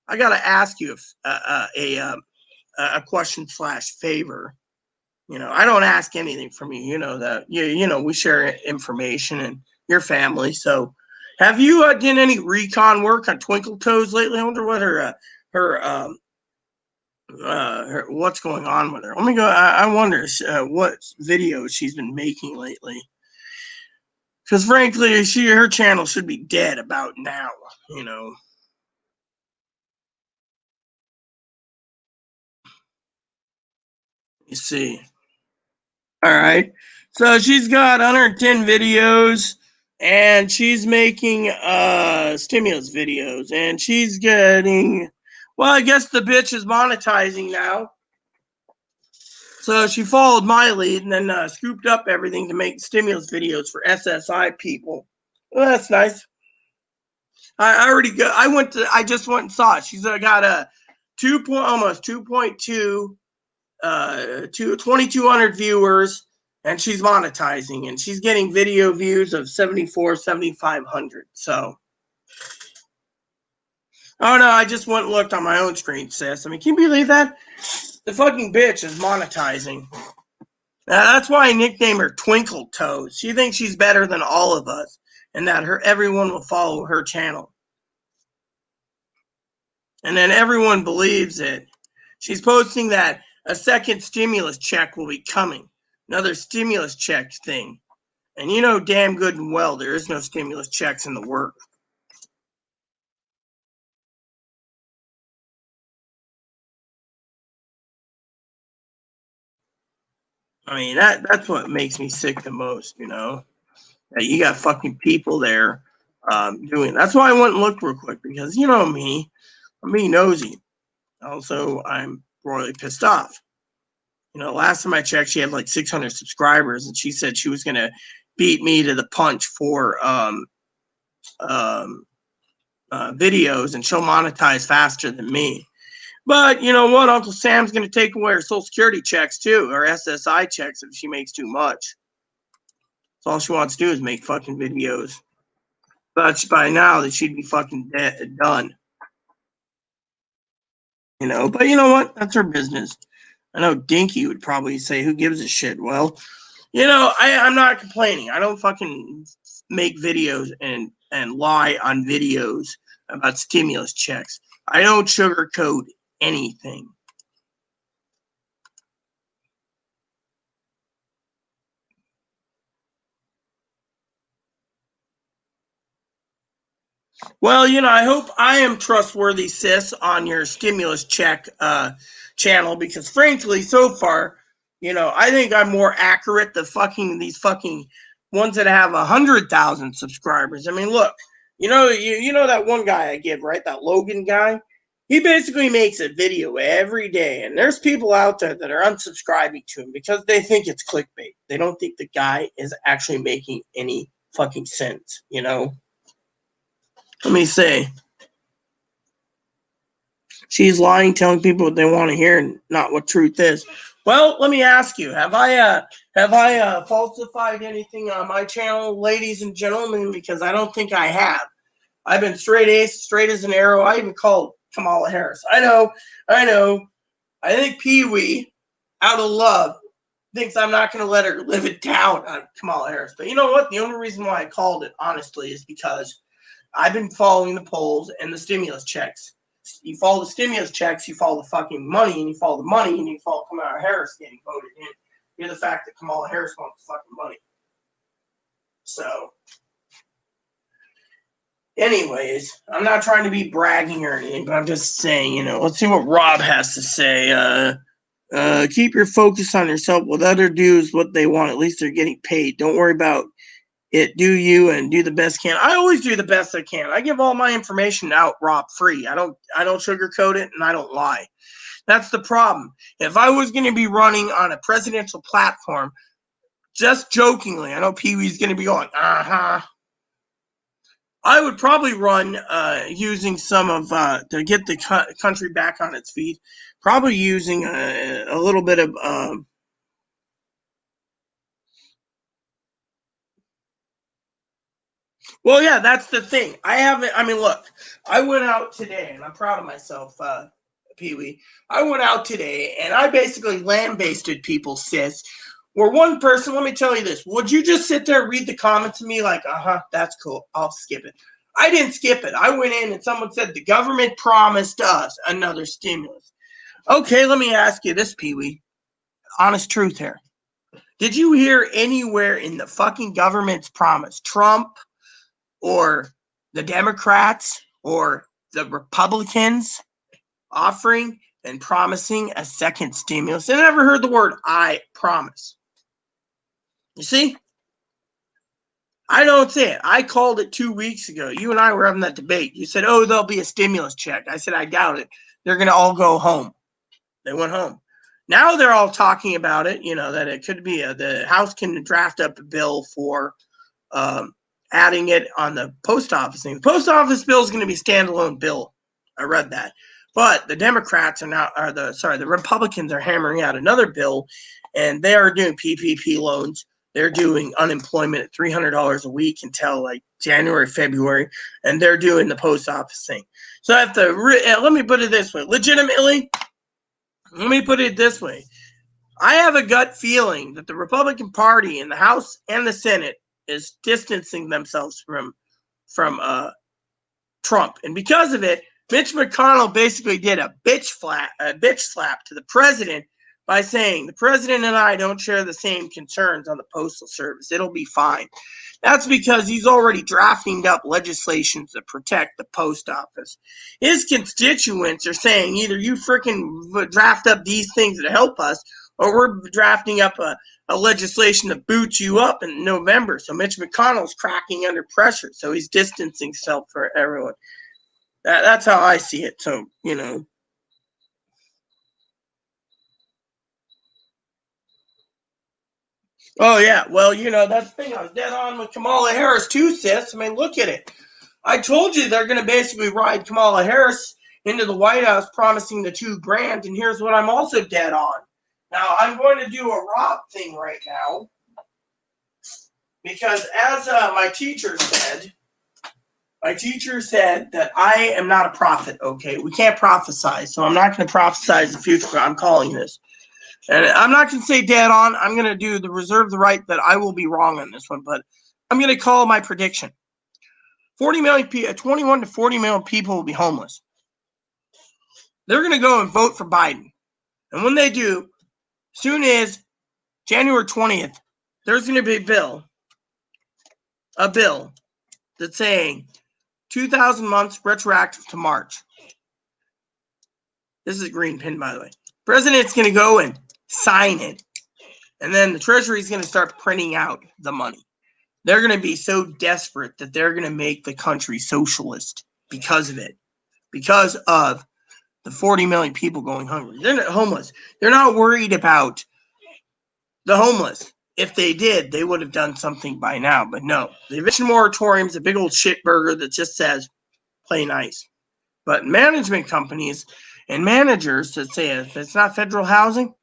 I gotta ask you a question / favor. You know, I don't ask anything from you. You know that. You know we share information and your family. So, have you done any recon work on Twinkle Toes lately? I wonder what her what's going on with her. Let me go. I wonder what videos she's been making lately. Because frankly, her channel should be dead about now. You know. You see. All right. So she's got 110 videos and she's making stimulus videos and she's getting, well, I guess the bitch is monetizing now. So she followed my lead and then scooped up everything to make stimulus videos for SSI people. Well, that's nice. I just went and saw it. She's got a almost 2.2 2,200 viewers, and she's monetizing, and she's getting video views of 7,500. So, oh no, I just went and looked on my own screen, sis. I mean, can you believe that? The fucking bitch is monetizing. That's why I nicknamed her Twinkle Toes. She thinks she's better than all of us, and that everyone will follow her channel. And then everyone believes it. She's posting that a second stimulus check will be coming. Another stimulus check thing. And you know damn good and well there is no stimulus checks in the works. I mean, that's what makes me sick the most, you know? That you got fucking people there doing. That's why I went and looked real quick, because you know me, I'm being nosy. Also, I'm royally pissed off. You know, last time I checked, she had like 600 subscribers, and she said she was going to beat me to the punch for videos, and she'll monetize faster than me. But you know what? Uncle Sam's going to take away her Social Security checks too, or SSI checks if she makes too much. So all she wants to do is make fucking videos. But by now, that she'd be fucking done. You know, but you know what? That's her business. I know Dinky would probably say, who gives a shit? Well, you know, I'm not complaining. I don't fucking make videos and lie on videos about stimulus checks. I don't sugarcoat anything. Well, you know, I hope I am trustworthy, sis, on your stimulus check channel, because frankly, so far, you know, I think I'm more accurate than these fucking ones that have 100,000 subscribers. I mean, look, you know that one guy I give, right? That Logan guy. He basically makes a video every day, and there's people out there that are unsubscribing to him because they think it's clickbait. They don't think the guy is actually making any fucking sense, you know? Let me say, she's lying, telling people what they want to hear and not what truth is. Well, let me ask you: Have I falsified anything on my channel, ladies and gentlemen? Because I don't think I have. I've been straight as an arrow. I even called Kamala Harris. I know. I think Pee Wee, out of love, thinks I'm not going to let her live it down on Kamala Harris. But you know what? The only reason why I called it, honestly, is because I've been following the polls and the stimulus checks. You follow the stimulus checks, you follow the fucking money, and you follow the money, and you follow Kamala Harris getting voted in. You're the fact that Kamala Harris wants the fucking money. So, anyways, I'm not trying to be bragging or anything, but I'm just saying, you know, let's see what Rob has to say. Keep your focus on yourself. What other do is what they want. At least they're getting paid. Don't worry about it. Do you and do the best can. I always do the best I can. I give all my information out, Rob, free. I don't sugarcoat it, and I don't lie. That's the problem. If I was going to be running on a presidential platform, just jokingly, I know Pee Wee's going to be going, I would probably run using some of to get the country back on its feet. Probably using a little bit of. Well, yeah, that's the thing. I haven't. I mean, look, I went out today, and I'm proud of myself, Pee Wee. I went out today, and I basically lambasted people, sis. Where one person, let me tell you this: would you just sit there and read the comments to me like, that's cool, I'll skip it. I didn't skip it. I went in, and someone said the government promised us another stimulus. Okay, let me ask you this, Pee Wee. Honest truth here. Did you hear anywhere in the fucking government's promise, Trump, or the Democrats or the Republicans offering and promising a second stimulus? I never heard the word I promise. You see? I don't say it. I called it 2 weeks ago. You and I were having that debate. You said, oh, there'll be a stimulus check. I said, I doubt it. They're going to all go home. They went home. Now they're all talking about it, you know, that it could be the House can draft up a bill for adding it on the post office thing. The post office bill is going to be a standalone bill. I read that. But the Democrats the Republicans are hammering out another bill, and they are doing PPP loans. They're doing unemployment at $300 a week until like January, February, and they're doing the post office thing. So I have to, let me put it this way, legitimately, let me put it this way. I have a gut feeling that the Republican Party in the House and the Senate is distancing themselves from Trump. And because of it, Mitch McConnell basically did a bitch slap to the president by saying the president and I don't share the same concerns on the Postal Service. It'll be fine. That's because he's already drafting up legislation to protect the post office. His constituents are saying either you freaking draft up these things that help us, or we're drafting up a legislation that boots you up in November. So Mitch McConnell's cracking under pressure. So he's distancing himself from everyone. That's how I see it. So, you know. Oh, yeah. Well, you know, that's the thing. I was dead on with Kamala Harris, too, sis. I mean, look at it. I told you they're going to basically ride Kamala Harris into the White House promising the $2,000. And here's what I'm also dead on. Now, I'm going to do a Rob thing right now. Because as my teacher said that I am not a prophet, okay? We can't prophesy, so I'm not going to prophesize the future. I'm calling this. And I'm not going to say dead on. I'm going to reserve the right that I will be wrong on this one, but I'm going to call my prediction. 21 to 40 million people will be homeless. They're going to go and vote for Biden. And when they do, soon as January 20th, there's going to be a bill that's saying 2,000 months retroactive to March. This is a green pin, by the way. President's going to go and sign it. And then the Treasury is going to start printing out the money. They're going to be so desperate that they're going to make the country socialist because of it. Because of the 40 million people going hungry. They're not homeless. They're not worried about the homeless. If they did, they would have done something by now. But no, the eviction moratorium is a big old shit burger that just says, play nice. But management companies and managers that say if it's not federal housing,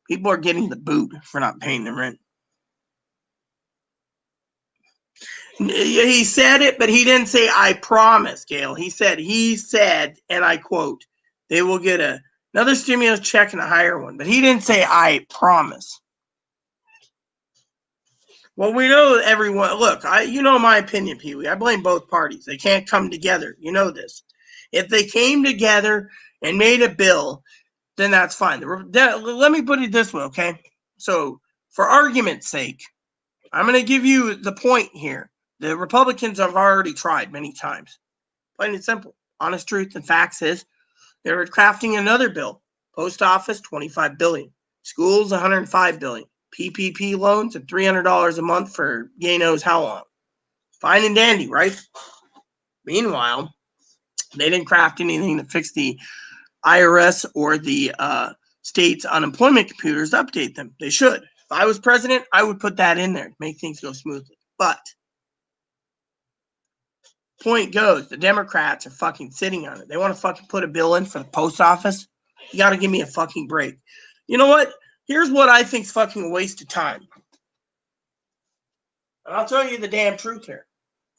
people are getting the boot for not paying the rent. He said it, but he didn't say, I promise, Gail. He said, and I quote, they will get another stimulus check and a higher one. But he didn't say, I promise. Well, we know everyone. Look, you know my opinion, Pee Wee. I blame both parties. They can't come together. You know this. If they came together and made a bill, then that's fine. Let me put it this way, okay? So, for argument's sake, I'm going to give you the point here. The Republicans have already tried many times. Plain and simple. Honest truth and facts is they were crafting another bill. Post office, $25 billion. Schools, $105 billion. PPP loans at $300 a month for yay knows how long. Fine and dandy, right? Meanwhile, they didn't craft anything to fix the IRS or the state's unemployment computers to update them. They should. If I was president, I would put that in there to make things go smoothly. But point goes, the Democrats are fucking sitting on it. They want to fucking put a bill in for the post office. You got to give me a fucking break. You know what? Here's what I think is fucking a waste of time. And I'll tell you the damn truth here.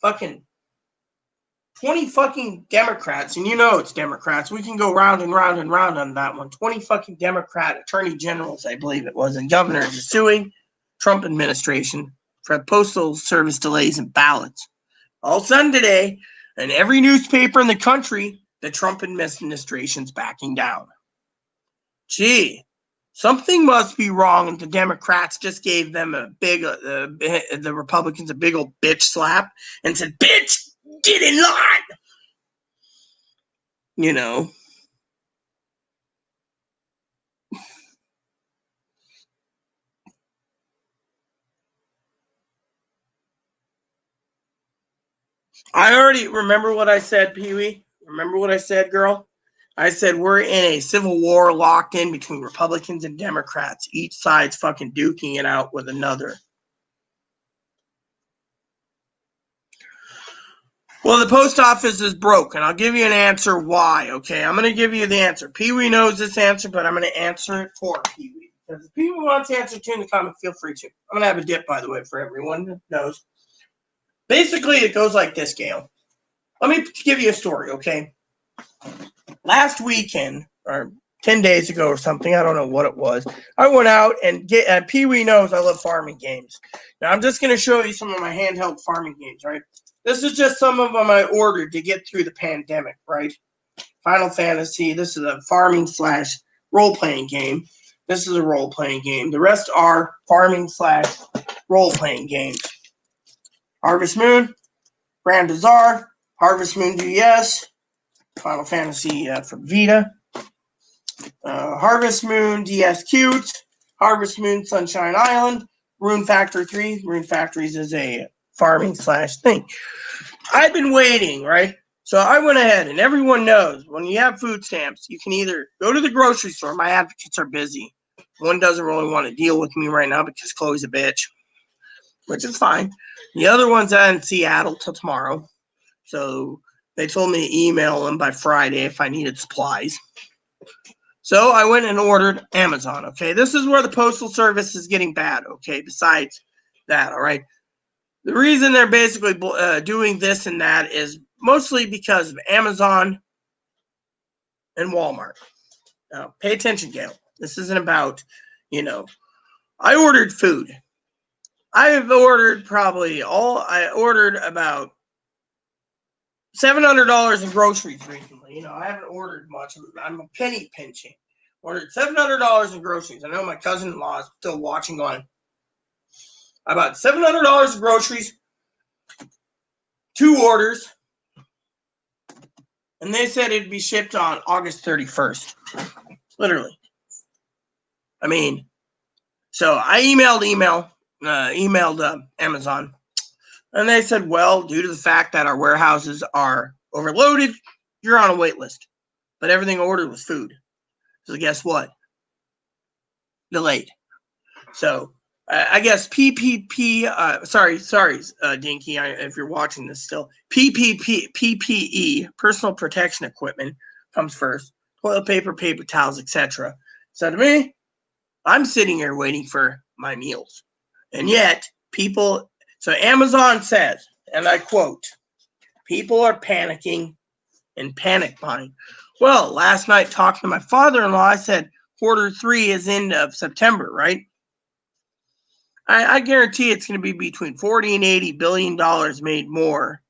Fucking 20 fucking Democrats, and you know it's Democrats. We can go round and round and round on that one. 20 fucking Democrat attorney generals, I believe it was, and governors are suing Trump administration for postal service delays and ballots. All of a sudden today, in every newspaper in the country, the Trump administration's backing down. Gee. Something must be wrong, and the Democrats just gave them the Republicans a big old bitch slap and said, bitch, get in line. You know. I already remember what I said, Pee Wee. Remember what I said, girl? I said we're in a civil war locked in between Republicans and Democrats. Each side's fucking duking it out with another. Well, the post office is broke, and I'll give you an answer why, okay? I'm going to give you the answer. Pee Wee knows this answer, but I'm going to answer it for Pee Wee. Because if Pee Wee wants to answer too in the comment, feel free to. I'm going to have a dip, by the way, for everyone that knows. Basically, it goes like this, Gail. Let me give you a story, okay? Last weekend, or 10 days ago or something, I don't know what it was, I went out and Pee Wee knows I love farming games. Now, I'm just going to show you some of my handheld farming games, right? This is just some of them I ordered to get through the pandemic, right? Final Fantasy. This is a farming / role-playing game. This is a role-playing game. The rest are farming / role-playing games. Harvest Moon, Grand Bazaar, Harvest Moon DS, Final Fantasy for Vita, Harvest Moon DS Cute, Harvest Moon Sunshine Island, Rune Factory 3. Rune Factories is a farming / thing. I've been waiting, right? So I went ahead, and everyone knows when you have food stamps, you can either go to the grocery store. My advocates are busy. One doesn't really want to deal with me right now because Chloe's a bitch, which is fine. The other one's out in Seattle till tomorrow. So they told me to email them by Friday if I needed supplies. So I went and ordered Amazon, okay? This is where the Postal Service is getting bad, okay? Besides that, all right? The reason they're basically doing this and that is mostly because of Amazon and Walmart. Now, pay attention, Gail. This isn't about, I ordered food. I have ordered I ordered about $700 in groceries recently. I haven't ordered much. I'm a penny pinching. Ordered $700 in groceries. I know my cousin-in-law is still watching on. I bought $700 in groceries, 2 orders, and they said it'd be shipped on August 31st. Literally. So I emailed Amazon, and they said, well, due to the fact that our warehouses are overloaded, you're on a wait list. But everything ordered was food. So guess what? Delayed. So I guess PPP, sorry, Dinky, if you're watching this still, PPE, personal protection equipment, comes first. Toilet paper, paper towels, etc. So to me, I'm sitting here waiting for my meals. And yet, so Amazon says, and I quote, people are panicking and panic buying. Well, last night talking to my father-in-law, I said quarter 3 is end of September, right? I guarantee it's going to be between $40 and $80 billion made more,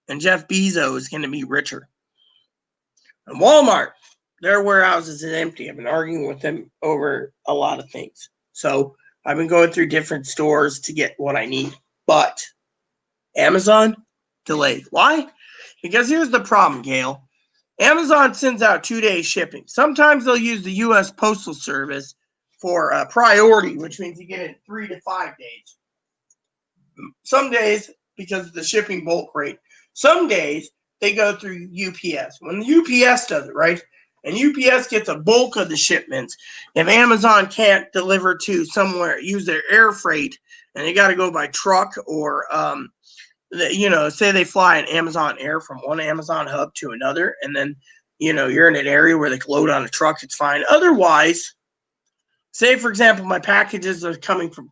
and Jeff Bezos is going to be richer. And Walmart, their warehouses is empty. I've been arguing with them over a lot of things. So I've been going through different stores to get what I need. But Amazon, delayed. Why? Because here's the problem, Gail. Amazon sends out 2-day shipping. Sometimes they'll use the U.S. Postal Service for priority, which means you get it in 3 to 5 days. Some days, because of the shipping bulk rate. Some days, they go through UPS. When the UPS does it, right? And UPS gets a bulk of the shipments. If Amazon can't deliver to somewhere, use their air freight, and they got to go by truck or, say they fly an Amazon Air from one Amazon hub to another, and then, you're in an area where they can load on a truck, it's fine. Otherwise, say, for example, my packages are coming from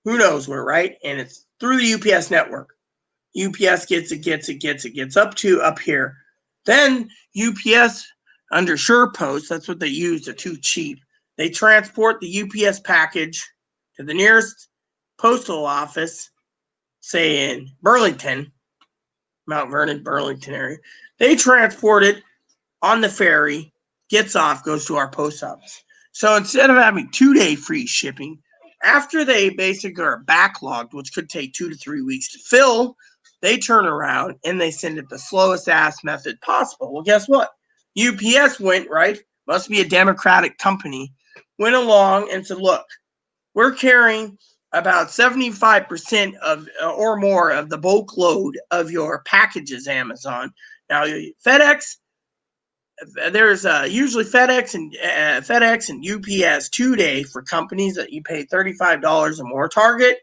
who knows where, right? And it's through the UPS network. UPS gets up here. Then UPS under SurePost, that's what they use, they're too cheap. They transport the UPS package to the nearest postal office, say in Burlington, Mount Vernon, Burlington area. They transport it on the ferry, gets off, goes to our post office. So instead of having 2-day free shipping, after they basically are backlogged, which could take 2 to 3 weeks to fill, they turn around and they send it the slowest ass method possible. Well, guess what? UPS went, right? Must be a Democratic company, went along and said, look, we're carrying about 75% of or more of the bulk load of your packages, Amazon. Now, FedEx, there's usually FedEx and UPS 2-day for companies that you pay $35 or more. Target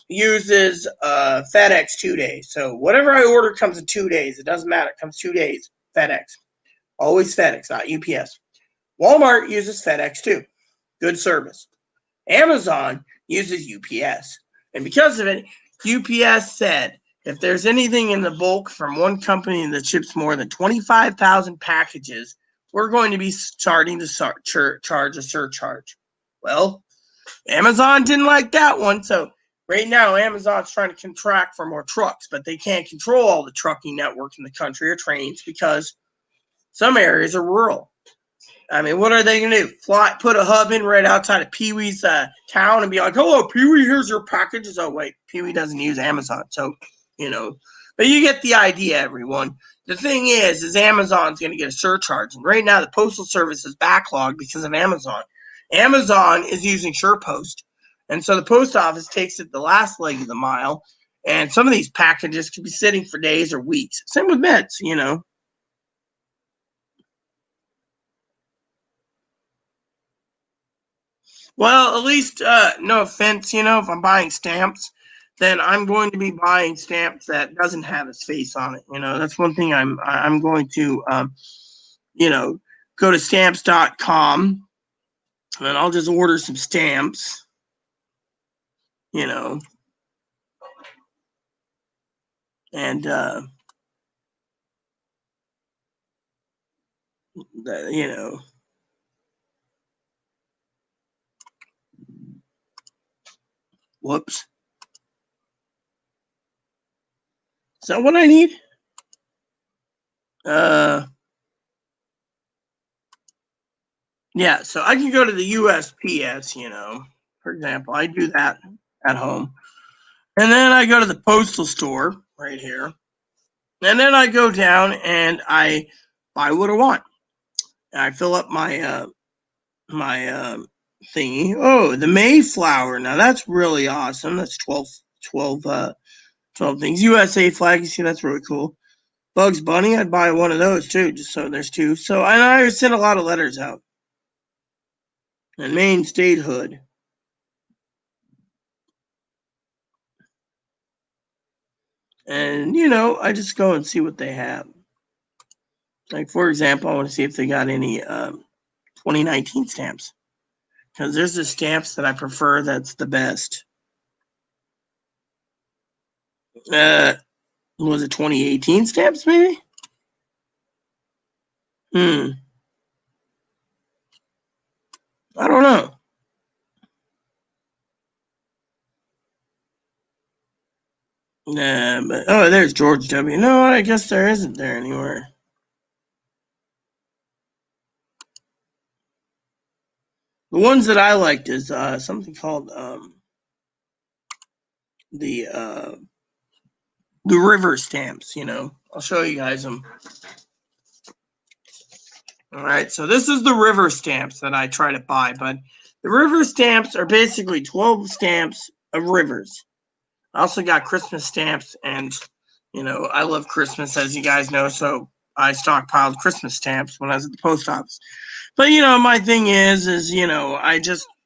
uses FedEx 2 days. So whatever I order comes in 2 days. It doesn't matter. It comes 2 days. FedEx. Always FedEx, not UPS. Walmart uses FedEx too. Good service. Amazon uses UPS. And because of it, UPS said, if there's anything in the bulk from one company that ships more than 25,000 packages, we're going to be starting to charge a surcharge. Well, Amazon didn't like that one. So right now, Amazon's trying to contract for more trucks, but they can't control all the trucking networks in the country or trains because Some areas are rural. I mean, what are they going to do? Put a hub in right outside of Pee Wee's town and be like, "Hello, Pee Wee, here's your packages." Oh, wait, Pee Wee doesn't use Amazon. So, but you get the idea, everyone. The thing is Amazon's going to get a surcharge. And right now, the Postal Service is backlogged because of Amazon. Amazon is using SurePost. And so the post office takes it the last leg of the mile. And some of these packages could be sitting for days or weeks. Same with meds, Well, at least, no offense, if I'm buying stamps, then I'm going to be buying stamps that doesn't have his face on it. That's one thing I'm going to, go to stamps.com and I'll just order some stamps, and, whoops. Is that what I need? Yeah, so I can go to the USPS, for example. I do that at home. And then I go to the postal store right here. And then I go down and I buy what I want. And I fill up my thingy. Oh, the Mayflower. Now that's really awesome. That's 12 things. USA flag, you see, that's really cool. Bugs Bunny, I'd buy one of those too, just so there's two. So and I send a lot of letters out. And Maine statehood. And I just go and see what they have. Like, for example, I want to see if they got any 2019 stamps. Because there's the stamps that I prefer that's the best. Was it 2018 stamps, maybe? I don't know. But there's George W. No, I guess there isn't there anywhere. The ones that I liked is something called the river stamps. I'll show you guys them. All right, so this is the river stamps that I try to buy, but the river stamps are basically 12 stamps of rivers. I also got Christmas stamps, and I love Christmas, as you guys know, so I stockpiled Christmas stamps when I was at the post office. But my thing is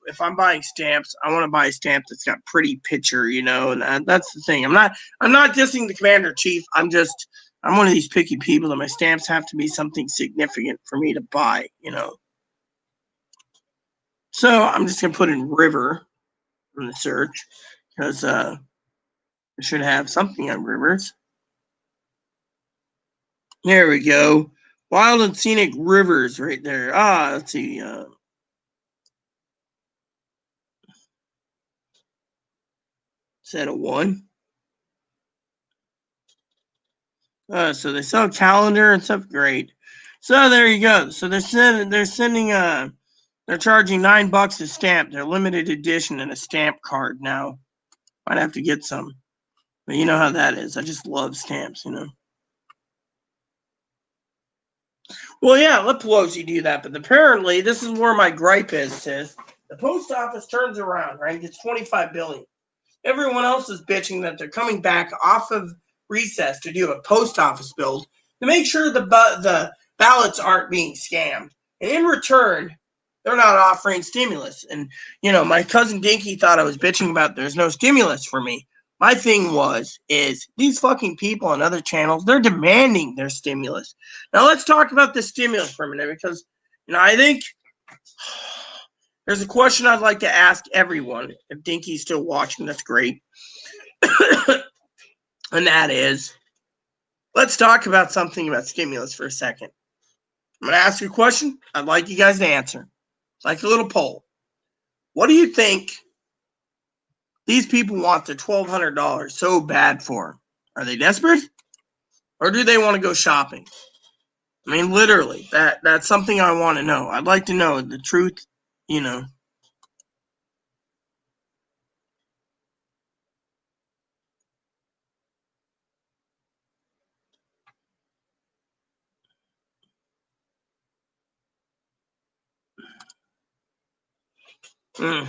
if I'm buying stamps, I want to buy a stamp that's got pretty picture, and that's the thing. I'm not dissing the commander in chief. I'm one of these picky people that my stamps have to be something significant for me to buy, So I'm just gonna put in river in the search because I should have something on rivers. There we go. Wild and scenic rivers right there. Let's see. Set of 1. So they sell a calendar and stuff. Great. So there you go. So they're charging $9 a stamp. They're limited edition and a stamp card now. Might have to get some. But you know how that is. I just love stamps, Well, yeah, let Pelosi do that. But apparently, this is where my gripe is, sis. The post office turns around, right? Gets $25 billion. Everyone else is bitching that they're coming back off of recess to do a post office build to make sure the ballots aren't being scammed. And in return, they're not offering stimulus. And, my cousin Dinky thought I was bitching about there's no stimulus for me. My thing is these fucking people on other channels, they're demanding their stimulus. Now let's talk about the stimulus for a minute because, I think there's a question I'd like to ask everyone. If Dinky's still watching, that's great. And that is, let's talk about something about stimulus for a second. I'm going to ask you a question. I'd like you guys to answer. It's like a little poll. What do you think these people want their $1,200 so bad for? Are they desperate? Or do they want to go shopping? I mean, literally, that's something I want to know. I'd like to know the truth, you know. Mm.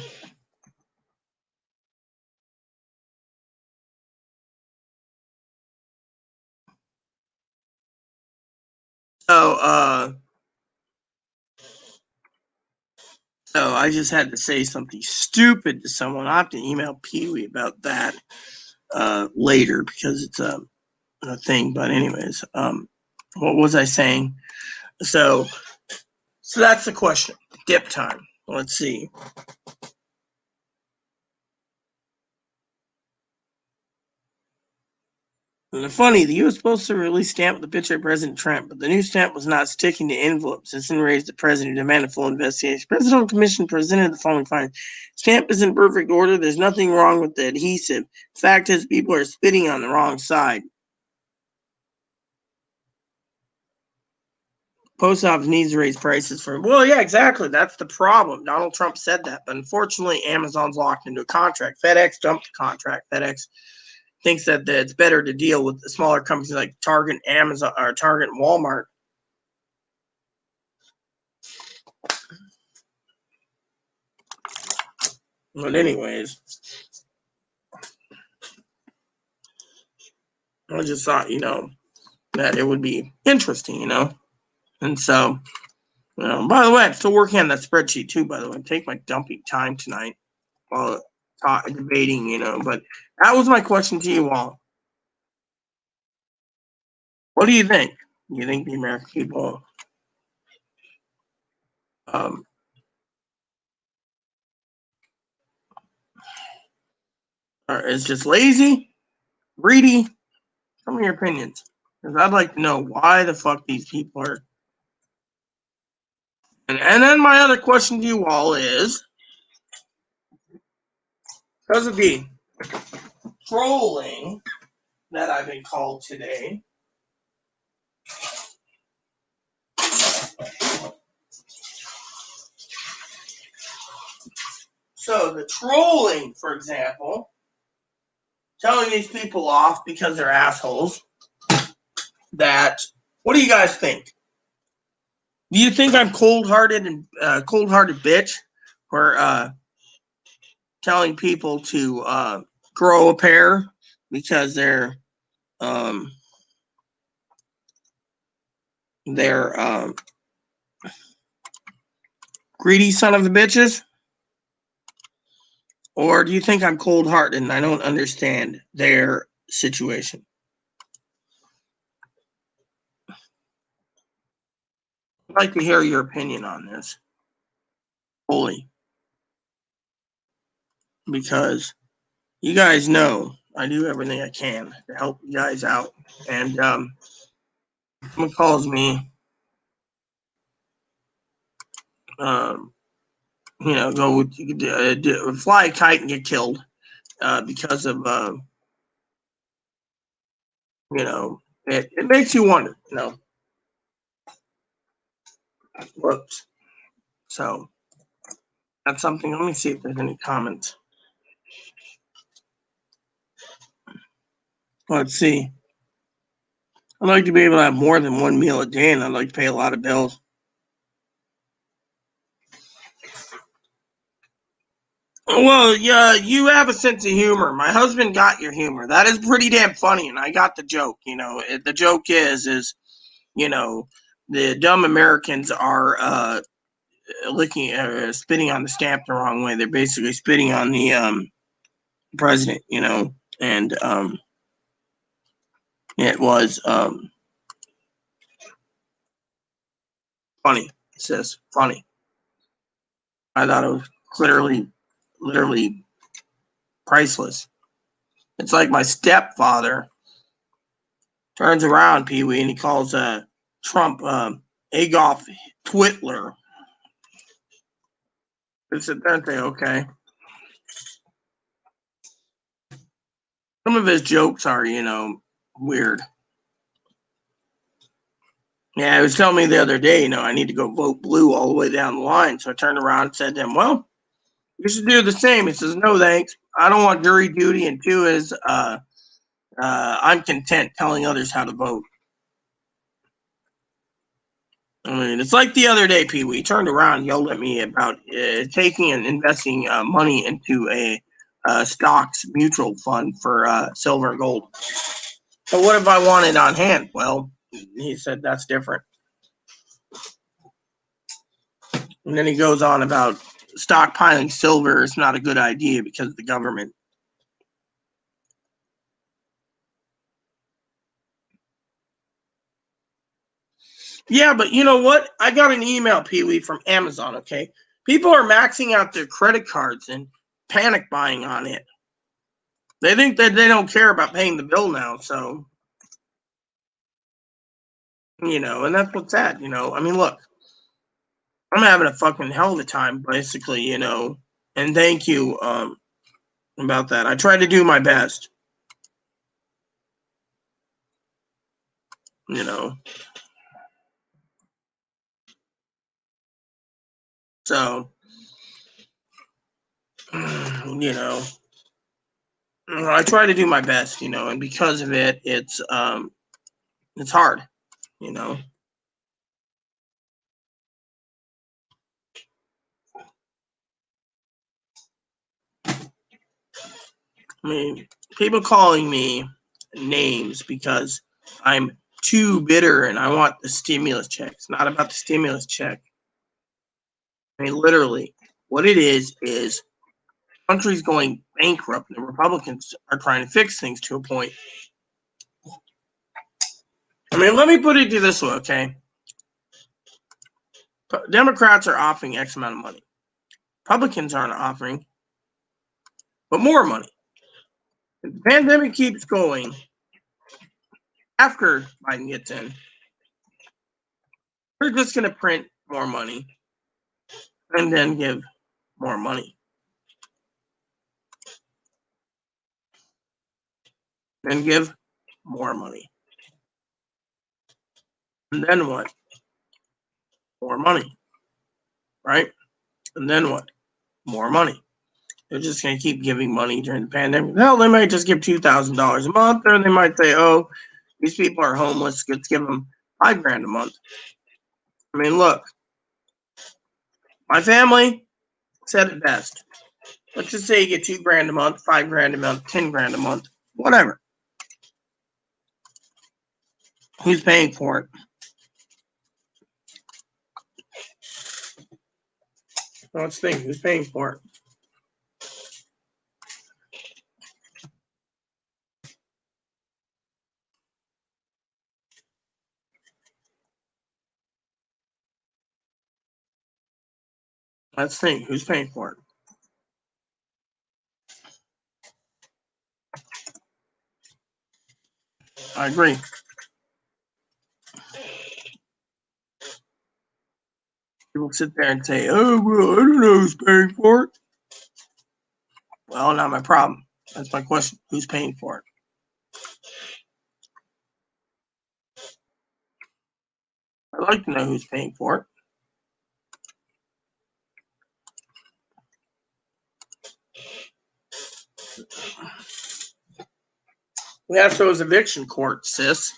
So, so I just had to say something stupid to someone. I have to email Pee Wee about that later because it's a thing. But anyways, what was I saying? So, so that's the question. Dip time. Let's see. And funny, the U.S. Postal released stamp with the picture of President Trump, but the new stamp was not sticking to envelopes. This enraged the president, who demanded full investigation. Presidential Commission presented the following findings. Stamp is in perfect order. There's nothing wrong with the adhesive. Fact is, people are spitting on the wrong side. Post office needs to raise prices for. Well, yeah, exactly. That's the problem. Donald Trump said that, but unfortunately, Amazon's locked into a contract. FedEx dumped the contract. FedEx thinks that it's better to deal with the smaller companies like Target, Amazon, or Target, and Walmart. But anyways, I just thought, that it would be interesting, And so, by the way, I'm still working on that spreadsheet too, by the way. Take my dumping time tonight while debating, But that was my question to you all. What do you think? Do you think the American people is just lazy, greedy? Tell me your opinions. Because I'd like to know why the fuck these people are. And then my other question to you all is, because of the trolling that I've been called today, so the trolling, for example, telling these people off because they're assholes, that, what do you guys think? Do you think I'm cold-hearted and cold-hearted bitch for telling people to grow a pair because they're greedy son of the bitches? Or do you think I'm cold-hearted and I don't understand their situation? I'd like to hear your opinion on this fully, because you guys know I do everything I can to help you guys out. And someone calls me, go fly a kite and get killed because of, it makes you wonder, whoops. So that's something. Let me see if there's any comments. Let's see. I'd like to be able to have more than one meal a day, and I'd like to pay a lot of bills. Well, yeah, you have a sense of humor. My husband got your humor. That is pretty damn funny, and I got the joke. The joke is, the dumb Americans are spitting on the stamp the wrong way. They're basically spitting on the president, and it was funny. It says funny. I thought it was literally priceless. It's like my stepfather turns around, Pee Wee, and he calls Trump Adolf Twitler. It's a thing, okay. Some of his jokes are, weird. Yeah, he was telling me the other day, I need to go vote blue all the way down the line. So I turned around and said to him, well, you should do the same. He says, no, thanks. I don't want jury duty. And two is, I'm content telling others how to vote. I mean, it's like the other day, Pee Wee turned around and yelled at me about taking and investing money into a stocks mutual fund for silver and gold. But what if I want it on hand? Well, he said that's different. And then he goes on about stockpiling silver is not a good idea because of the government. Yeah, but you know what? I got an email, Pee Wee, from Amazon, okay? People are maxing out their credit cards and panic buying on it. They think that they don't care about paying the bill now, so, and that's what's sad, I mean, look, I'm having a fucking hell of a time, basically, and thank you about that. I try to do my best, so, I try to do my best, and because of it, it's hard, I mean, people calling me names because I'm too bitter and I want the stimulus check. It's not about the stimulus check. I mean, literally, what it is the country's going bankrupt and the Republicans are trying to fix things to a point. I mean, let me put it to this way, okay? Democrats are offering X amount of money. Republicans aren't offering, but more money. If the pandemic keeps going after Biden gets in, they're just going to print more money and then give more money. And give more money. And then what? More money. Right? And then what? More money. They're just going to keep giving money during the pandemic. Hell, they might just give $2,000 a month, or they might say, oh, these people are homeless. Let's give them $5,000 a month. I mean, look, my family said it best. Let's just say you get $2,000 a month, $5,000 a month, $10,000 a month, whatever. Who's paying for it? Let's think. Who's paying for it? Let's think. Who's paying for it? I agree. People sit there and say, oh, well, I don't know who's paying for it. Well, not my problem. That's my question. Who's paying for it? I'd like to know who's paying for it. We have those eviction courts, sis.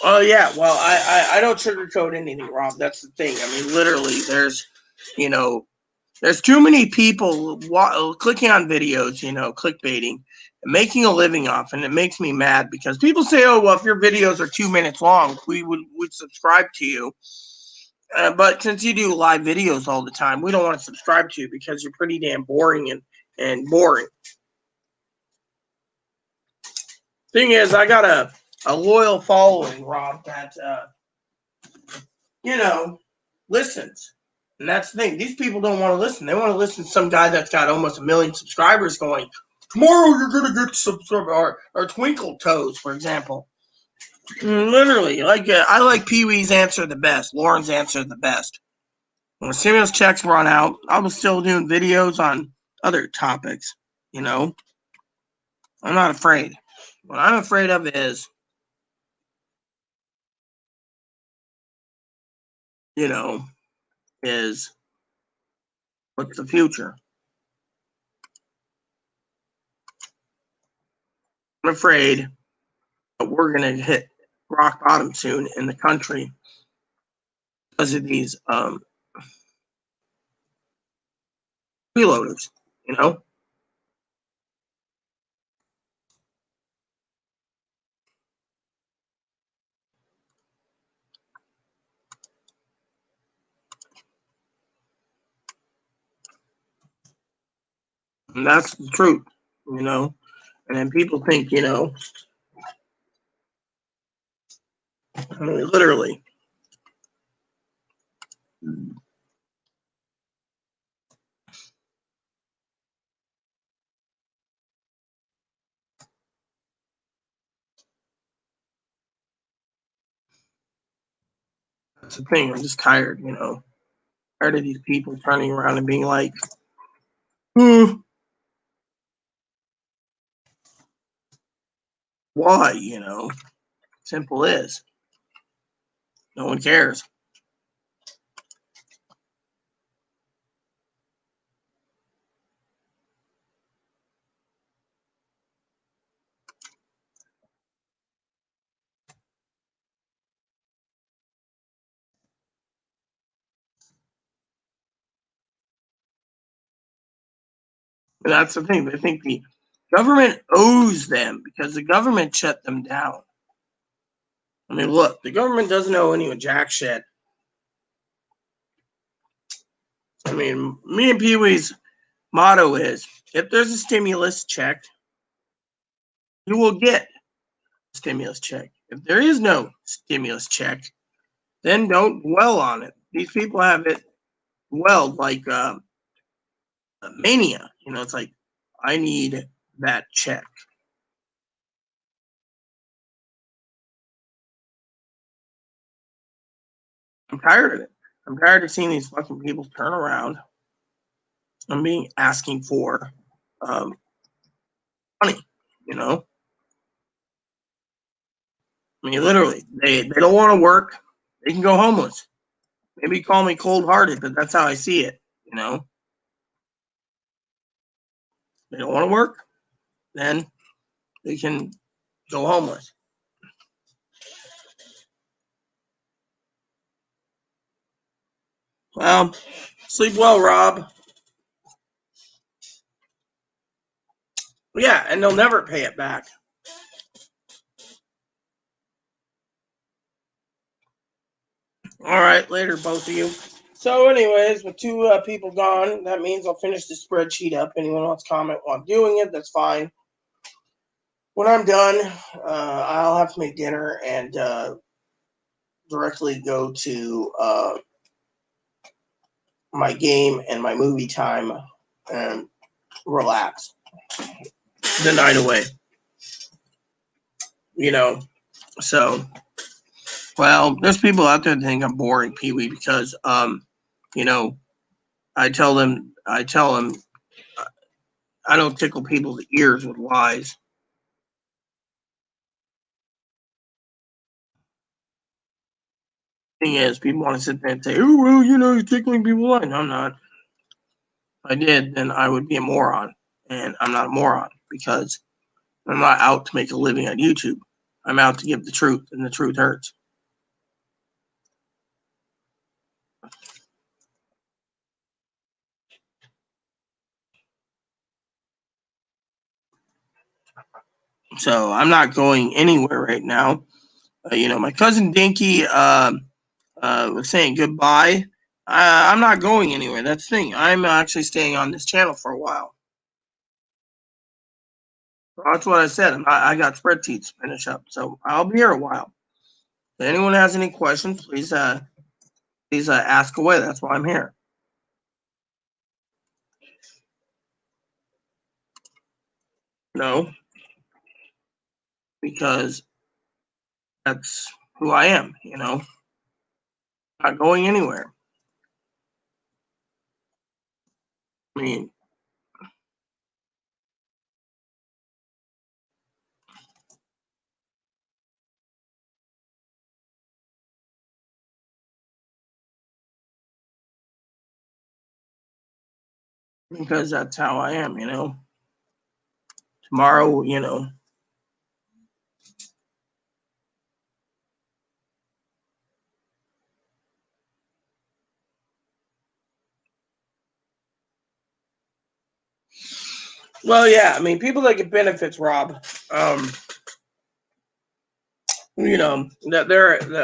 Oh yeah, well I don't sugarcoat anything, Rob. That's the thing. I mean, literally, there's too many people clicking on videos, clickbaiting, and making a living off, and it makes me mad because people say, oh well, if your videos are 2 minutes long, we would subscribe to you. But since you do live videos all the time, we don't want to subscribe to you because you're pretty damn boring and boring. Thing is, I got a loyal following, Rob, that listens. And that's the thing. These people don't want to listen. They want to listen to some guy that's got almost 1 million subscribers going, tomorrow you're gonna get subscribers, or Twinkle Toes, for example. Literally, I like Pee Wee's answer the best. Lauren's answer the best. When stimulus checks run out, I was still doing videos on other topics. You know, I'm not afraid. What I'm afraid of is, you know, is what's the future? I'm afraid that we're going to hit rock bottom soon in the country because of these freeloaders, you know? And that's the truth, you know? And then people think, you know, I mean, literally, that's the thing. I'm just tired, you know? Tired of these people turning around and being like, hmm, why, you know? Simple is. No one cares. And that's the thing. They think the government owes them because the government shut them down. I mean, look, the government doesn't owe anyone jack shit. I mean, me and Pee Wee's motto is if there's a stimulus check, you will get a stimulus check. If there is no stimulus check, then don't dwell on it. These people have it dwelled like mania. You know, it's like, I need that check. I'm tired of it. I'm tired of seeing these fucking people turn around and being asking for um, money. You know, I mean, literally, they don't want to work. They can go homeless. Maybe call me cold hearted, but that's how I see it. You know, they don't want to work, then they can go homeless. Well, sleep well, Rob. Yeah, and they'll never pay it back. All right, later, both of you. So, anyways, with two people gone, that means I'll finish the spreadsheet up. Anyone wants to comment while I'm doing it, that's fine. When I'm done, I'll have to make dinner and directly go to my game and my movie time and relax the night away. You know, so well, there's people out there that think I'm boring, Pee Wee, because you know, I tell them I don't tickle people's ears with lies. Thing is, people want to sit there and say, "Oh well, you know, you're tickling people." No, I'm not. If I did, then I would be a moron, and I'm not a moron because I'm not out to make a living on YouTube. I'm out to give the truth, and the truth hurts. So I'm not going anywhere right now. You know, my cousin Dinky was saying goodbye. I'm not going anywhere. That's the thing. I'm actually staying on this channel for a while. That's what I said. I got spreadsheets to finish up, so I'll be here a while. If anyone has any questions, please ask away. That's why I'm here. No, because that's who I am. You know, not going anywhere. I mean, because that's how I am, you know. Tomorrow, you know. Well, yeah, I mean, people that get benefits, Rob, you know, that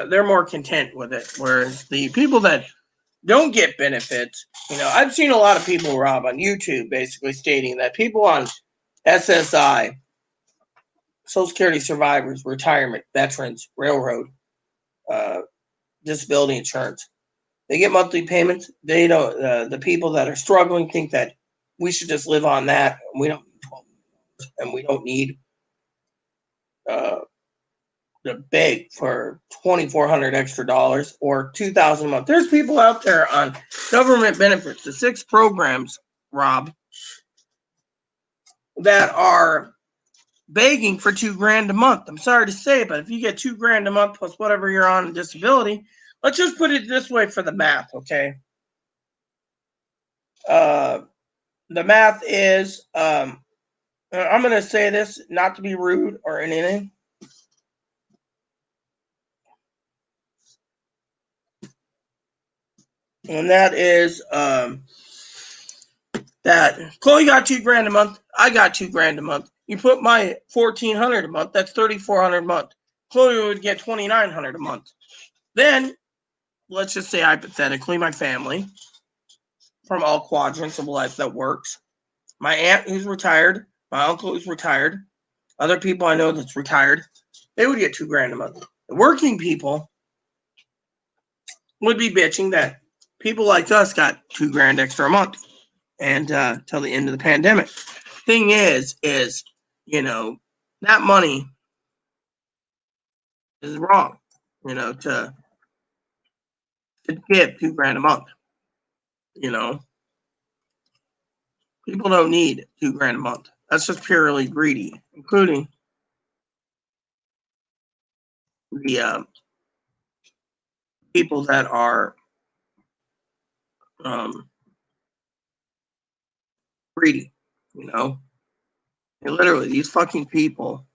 they're more content with it. Whereas the people that don't get benefits, you know, I've seen a lot of people, Rob, on YouTube basically stating that people on SSI, Social Security survivors, retirement, veterans, railroad, uh, disability insurance, they get monthly payments. They don't. The people that are struggling think that we should just live on that. And we don't need uh, to beg for $2,400 extra dollars or $2,000 a month. There's people out there on government benefits, the 6 programs, Rob, that are begging for $2,000 a month. I'm sorry to say, but if you get $2,000 a month plus whatever you're on disability, let's just put it this way for the math, okay? The math is, I'm going to say this not to be rude or anything. And that is that Chloe got $2,000 a month. I got $2,000 a month. You put my $1,400 a month. That's $3,400 a month. Chloe would get $2,900 a month. Then, let's just say hypothetically, my family from all quadrants of life that works. My aunt who's retired, my uncle who's retired, other people I know that's retired, they would get $2,000 a month. The working people would be bitching that people like us got $2,000 extra a month, and till the end of the pandemic. Thing is, you know, that money is wrong. You know, to give $2,000 a month. You know, people don't need $2,000 a month. That's just purely greedy, including the people that are greedy. You know, and literally these fucking people.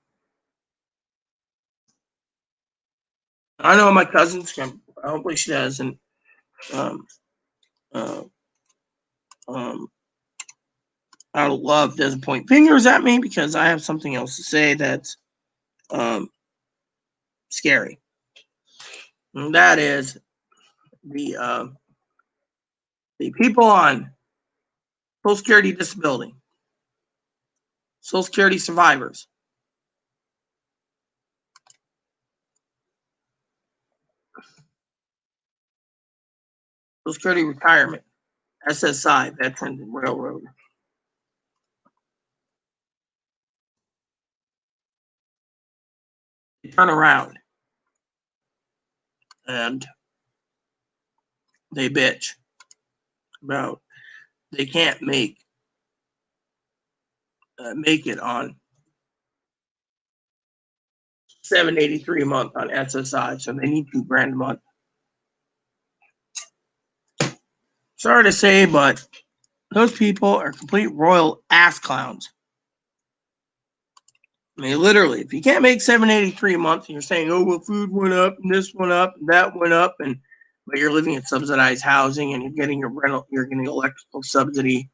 I know my cousin's. Hopefully, she doesn't. Um, uh, out of love, doesn't point fingers at me because I have something else to say that's scary. And that is the people on Social Security disability, Social Security survivors, Social Security retirement, SSI, Veterans and Railroad. They turn around and they bitch about they can't make it on $783 a month on SSI, so they need $2,000 a month. Sorry to say, but those people are complete royal ass clowns. I mean, literally, if you can't make $783 a month, and you're saying, "Oh, well, food went up, and this went up, and that went up," but you're living in subsidized housing, and you're getting your rental, you're getting electrical subsidy,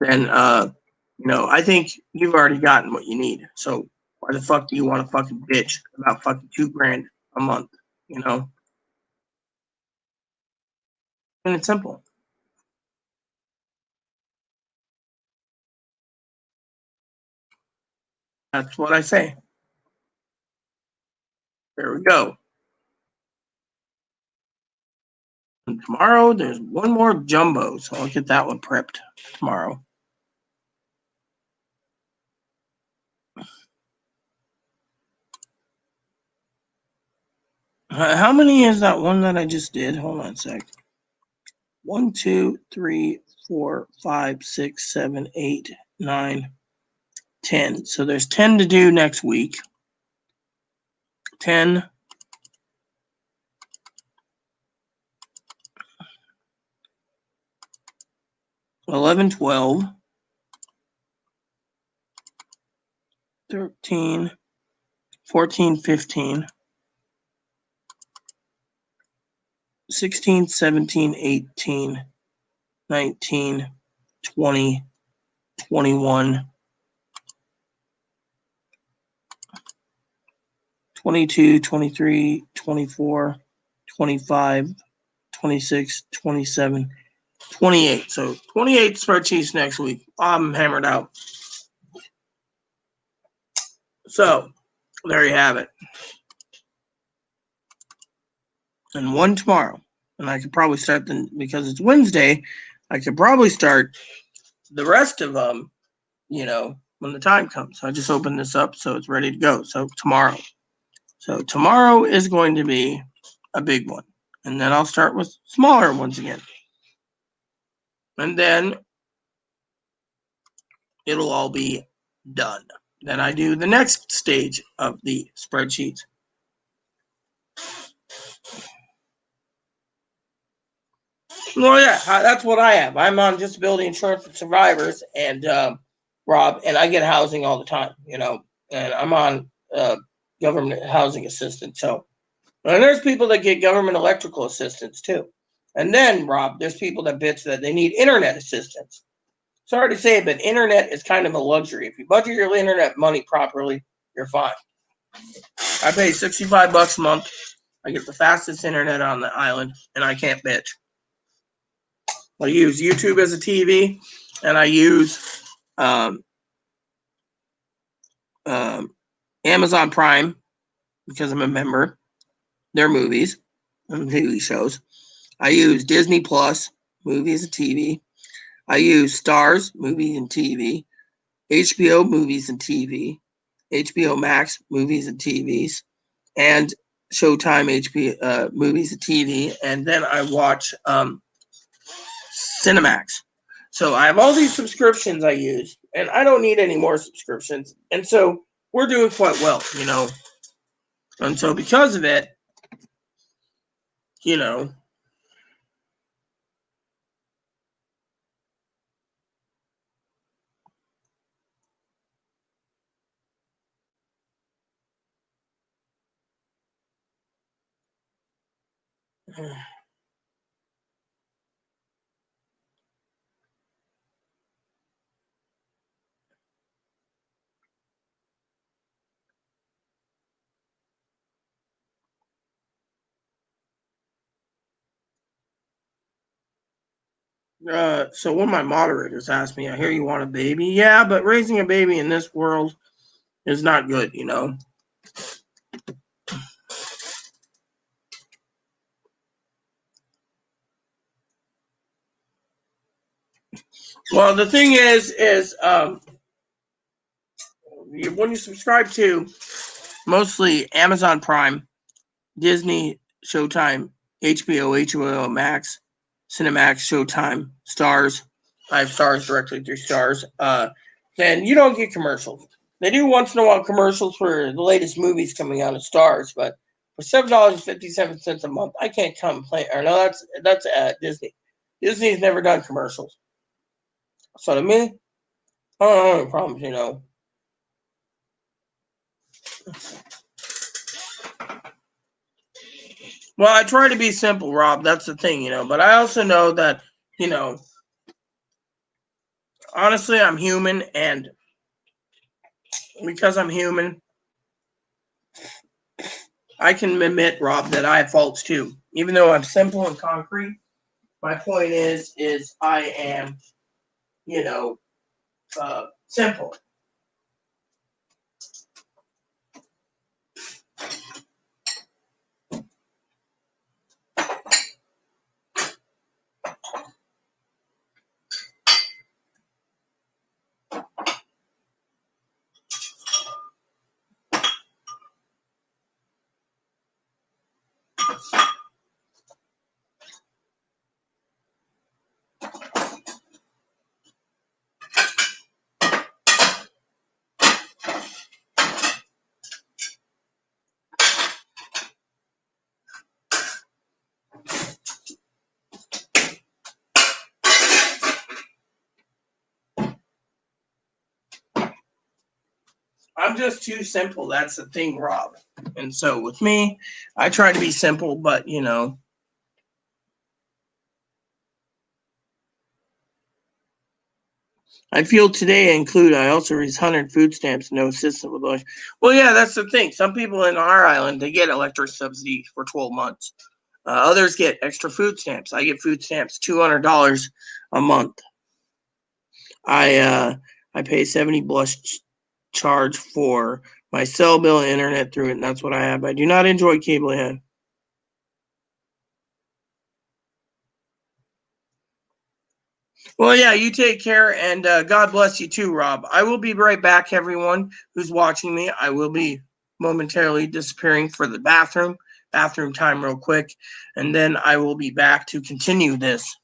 then you know, I think you've already gotten what you need. So why the fuck do you want to fucking bitch about fucking $2,000 a month? You know, and it's simple. That's what I say. There we go. And tomorrow there's one more jumbo, so I'll get that one prepped tomorrow. How many is that one that I just did? Hold on a sec. 1, 2, 3, 4, 5, 6, 7, 8, 9, 10. So there's 10 to do next week. 10. 11, 12. 13, 14, 15. 16, 17, 18, 19, 20, 21, 22, 23, 24, 25, 26, 27, 28. So 28 spreadsheets next week. I'm hammered out. So there you have it. And one tomorrow. And I could probably start because it's Wednesday, I could probably start the rest of them, when the time comes. I just opened this up so it's ready to go. So tomorrow. So tomorrow is going to be a big one. And then I'll start with smaller ones again. And then it'll all be done. Then I do the next stage of the spreadsheet. Well, yeah, that's what I have. I'm on disability insurance for survivors and Rob, and I get housing all the time, and I'm on government housing assistance. So, and there's people that get government electrical assistance too. And then, Rob, there's people that bitch that they need internet assistance. Sorry to say it, but internet is kind of a luxury. If you budget your internet money properly, you're fine. I pay $65 a month. I get the fastest internet on the island, and I can't bitch. I use YouTube as a TV, and I use Amazon Prime because I'm a member. Their movies and TV shows. I use Disney Plus, movies and TV. I use Stars, movies and TV. HBO, movies and TV. HBO Max, movies and TVs. And Showtime, HBO, movies and TV. And then I watch Cinemax. So I have all these subscriptions I use, and I don't need any more subscriptions. And so we're doing quite well, And so because of it, so one of my moderators asked me, I hear you want a baby. Yeah, but raising a baby in this world is not good, Well, the thing is when you subscribe to mostly Amazon Prime, Disney, Showtime, HBO Max, Cinemax, Showtime, Stars, I have Stars directly through Stars, then you don't get commercials. They do once in a while commercials for the latest movies coming out of Stars, but for $7.57 a month, I can't complain. Or no, that's Disney. Disney's never done commercials. So to me, I don't have any problems, Well, I try to be simple, Rob. That's the thing, But I also know that, honestly, I'm human, and because I'm human, I can admit, Rob, that I have faults too. Even though I'm simple and concrete, my point is I am, simple. I'm just too simple. That's the thing, Rob. And so with me, I try to be simple, but I feel today include. I also raise 100 food stamps, no assistance with lunch. Well, yeah, that's the thing. Some people in our island they get electric subsidy for 12 months. Others get extra food stamps. I get food stamps $200 a month. I pay 70 plus charge for my cell bill and internet through it, and that's what I have. I do not enjoy cable yet. Well, yeah, you take care, and God bless you too, Rob. I will be right back, everyone who's watching me. I will be momentarily disappearing for the bathroom time, real quick, and then I will be back to continue this.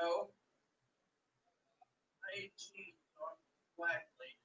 No, I ate cheese on black plate.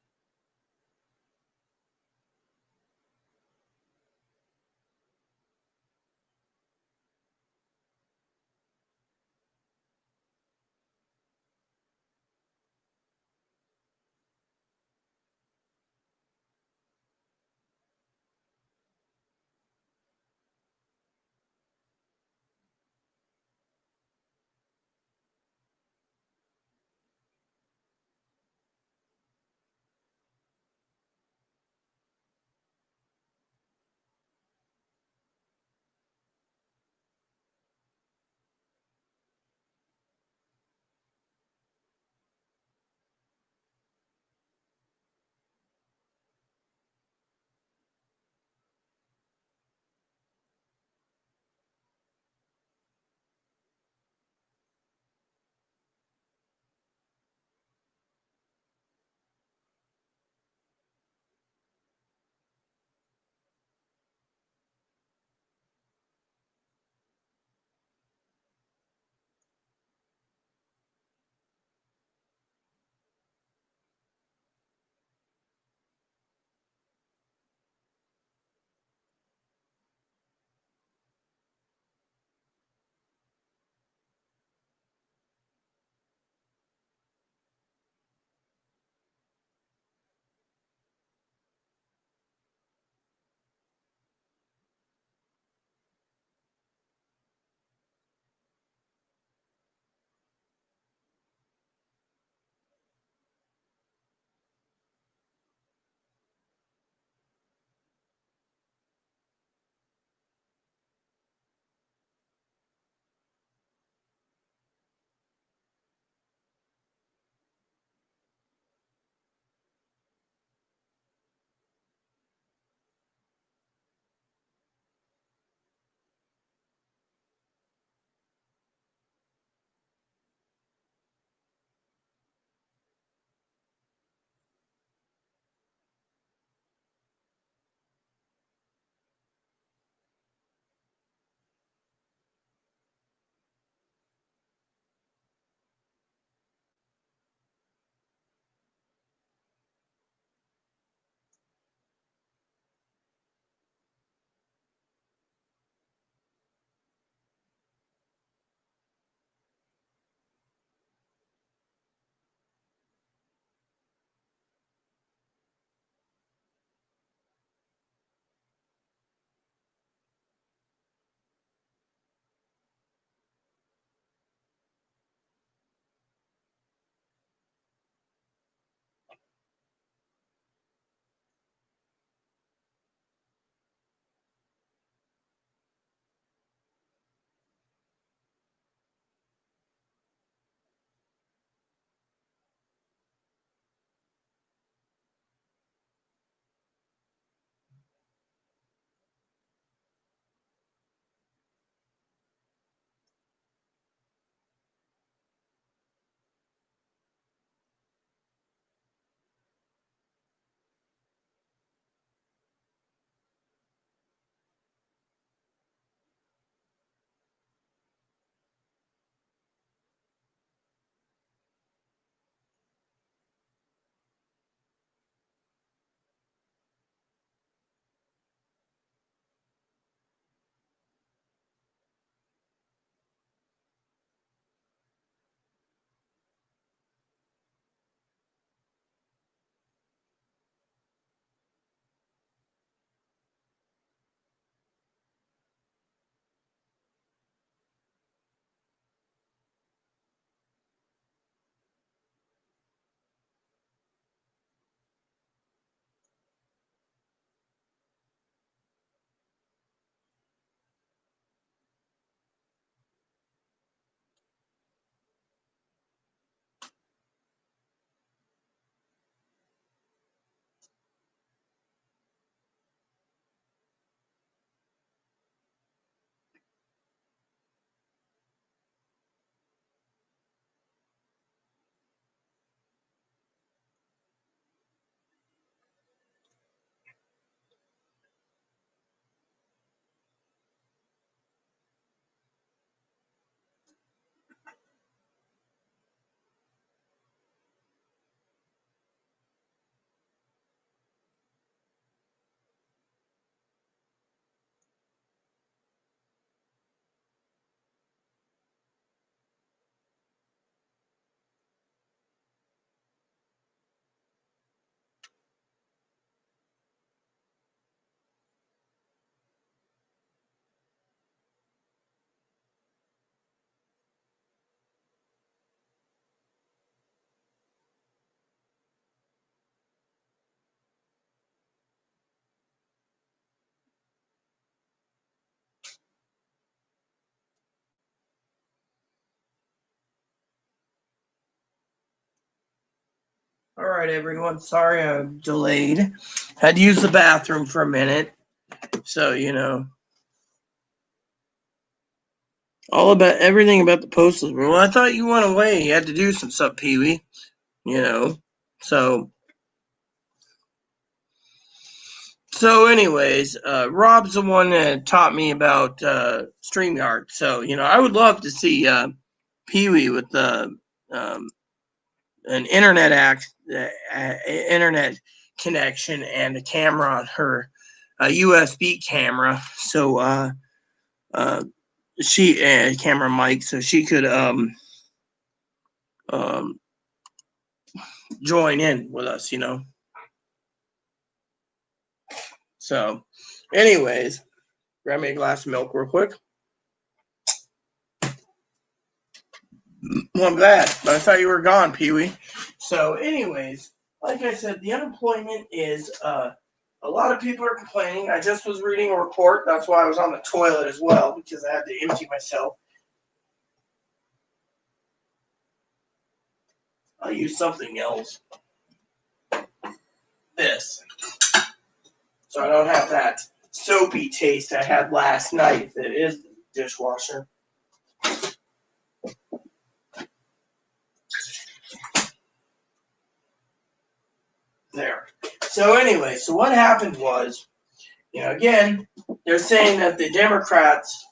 All right, everyone. Sorry I'm delayed. Had to use the bathroom for a minute. So, all about everything about the postal. Well, I thought you went away. You had to do some stuff, Pee Wee. So, anyways, Rob's the one that taught me about StreamYard. So, I would love to see Pee Wee with um, an internet connection and a camera on her, a USB camera. So, she camera mic, so she could um join in with us. So, anyways, grab me a glass of milk real quick. Well, I'm glad, but I thought you were gone, Pee Wee. So, anyways, like I said, the unemployment is a lot of people are complaining. I just was reading a report. That's why I was on the toilet as well, because I had to empty myself. I'll use something else. This. So I don't have that soapy taste I had last night that is the dishwasher. There. So anyway, so what happened was, again, they're saying that the Democrats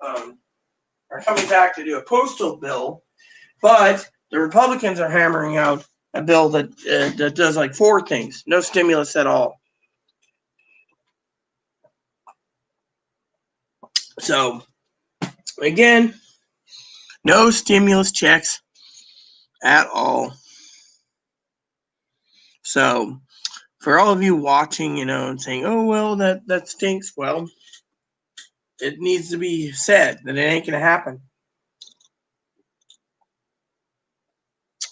are coming back to do a postal bill, but the Republicans are hammering out a bill that does like four things. No stimulus at all. So again, no stimulus checks at all. So for all of you watching, and saying, "Oh well, that stinks," well, it needs to be said that it ain't gonna happen.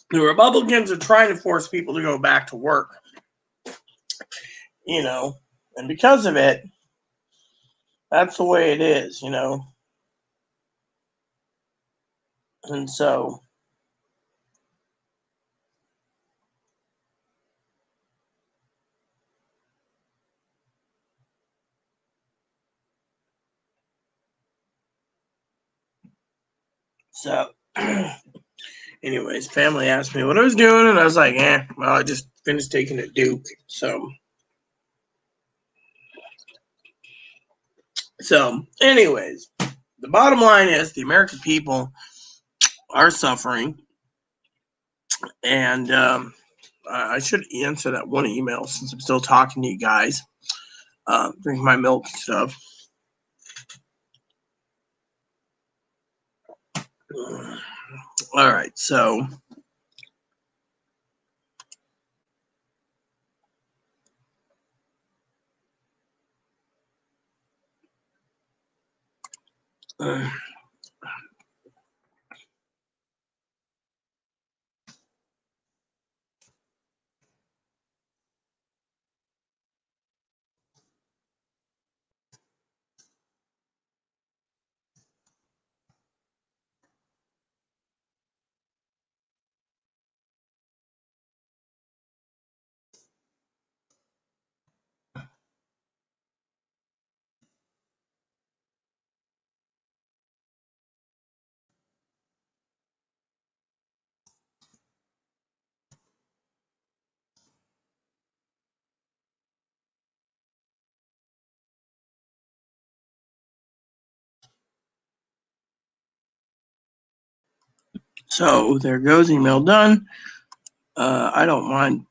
The Republicans are trying to force people to go back to work, and because of it, that's the way it is, and so. So, anyways, family asked me what I was doing, and I was like, well, I just finished taking a Duke. So, anyways, the bottom line is the American people are suffering, and I should answer that one email since I'm still talking to you guys. Drink my milk and stuff. All right, so. So there goes email done. I don't mind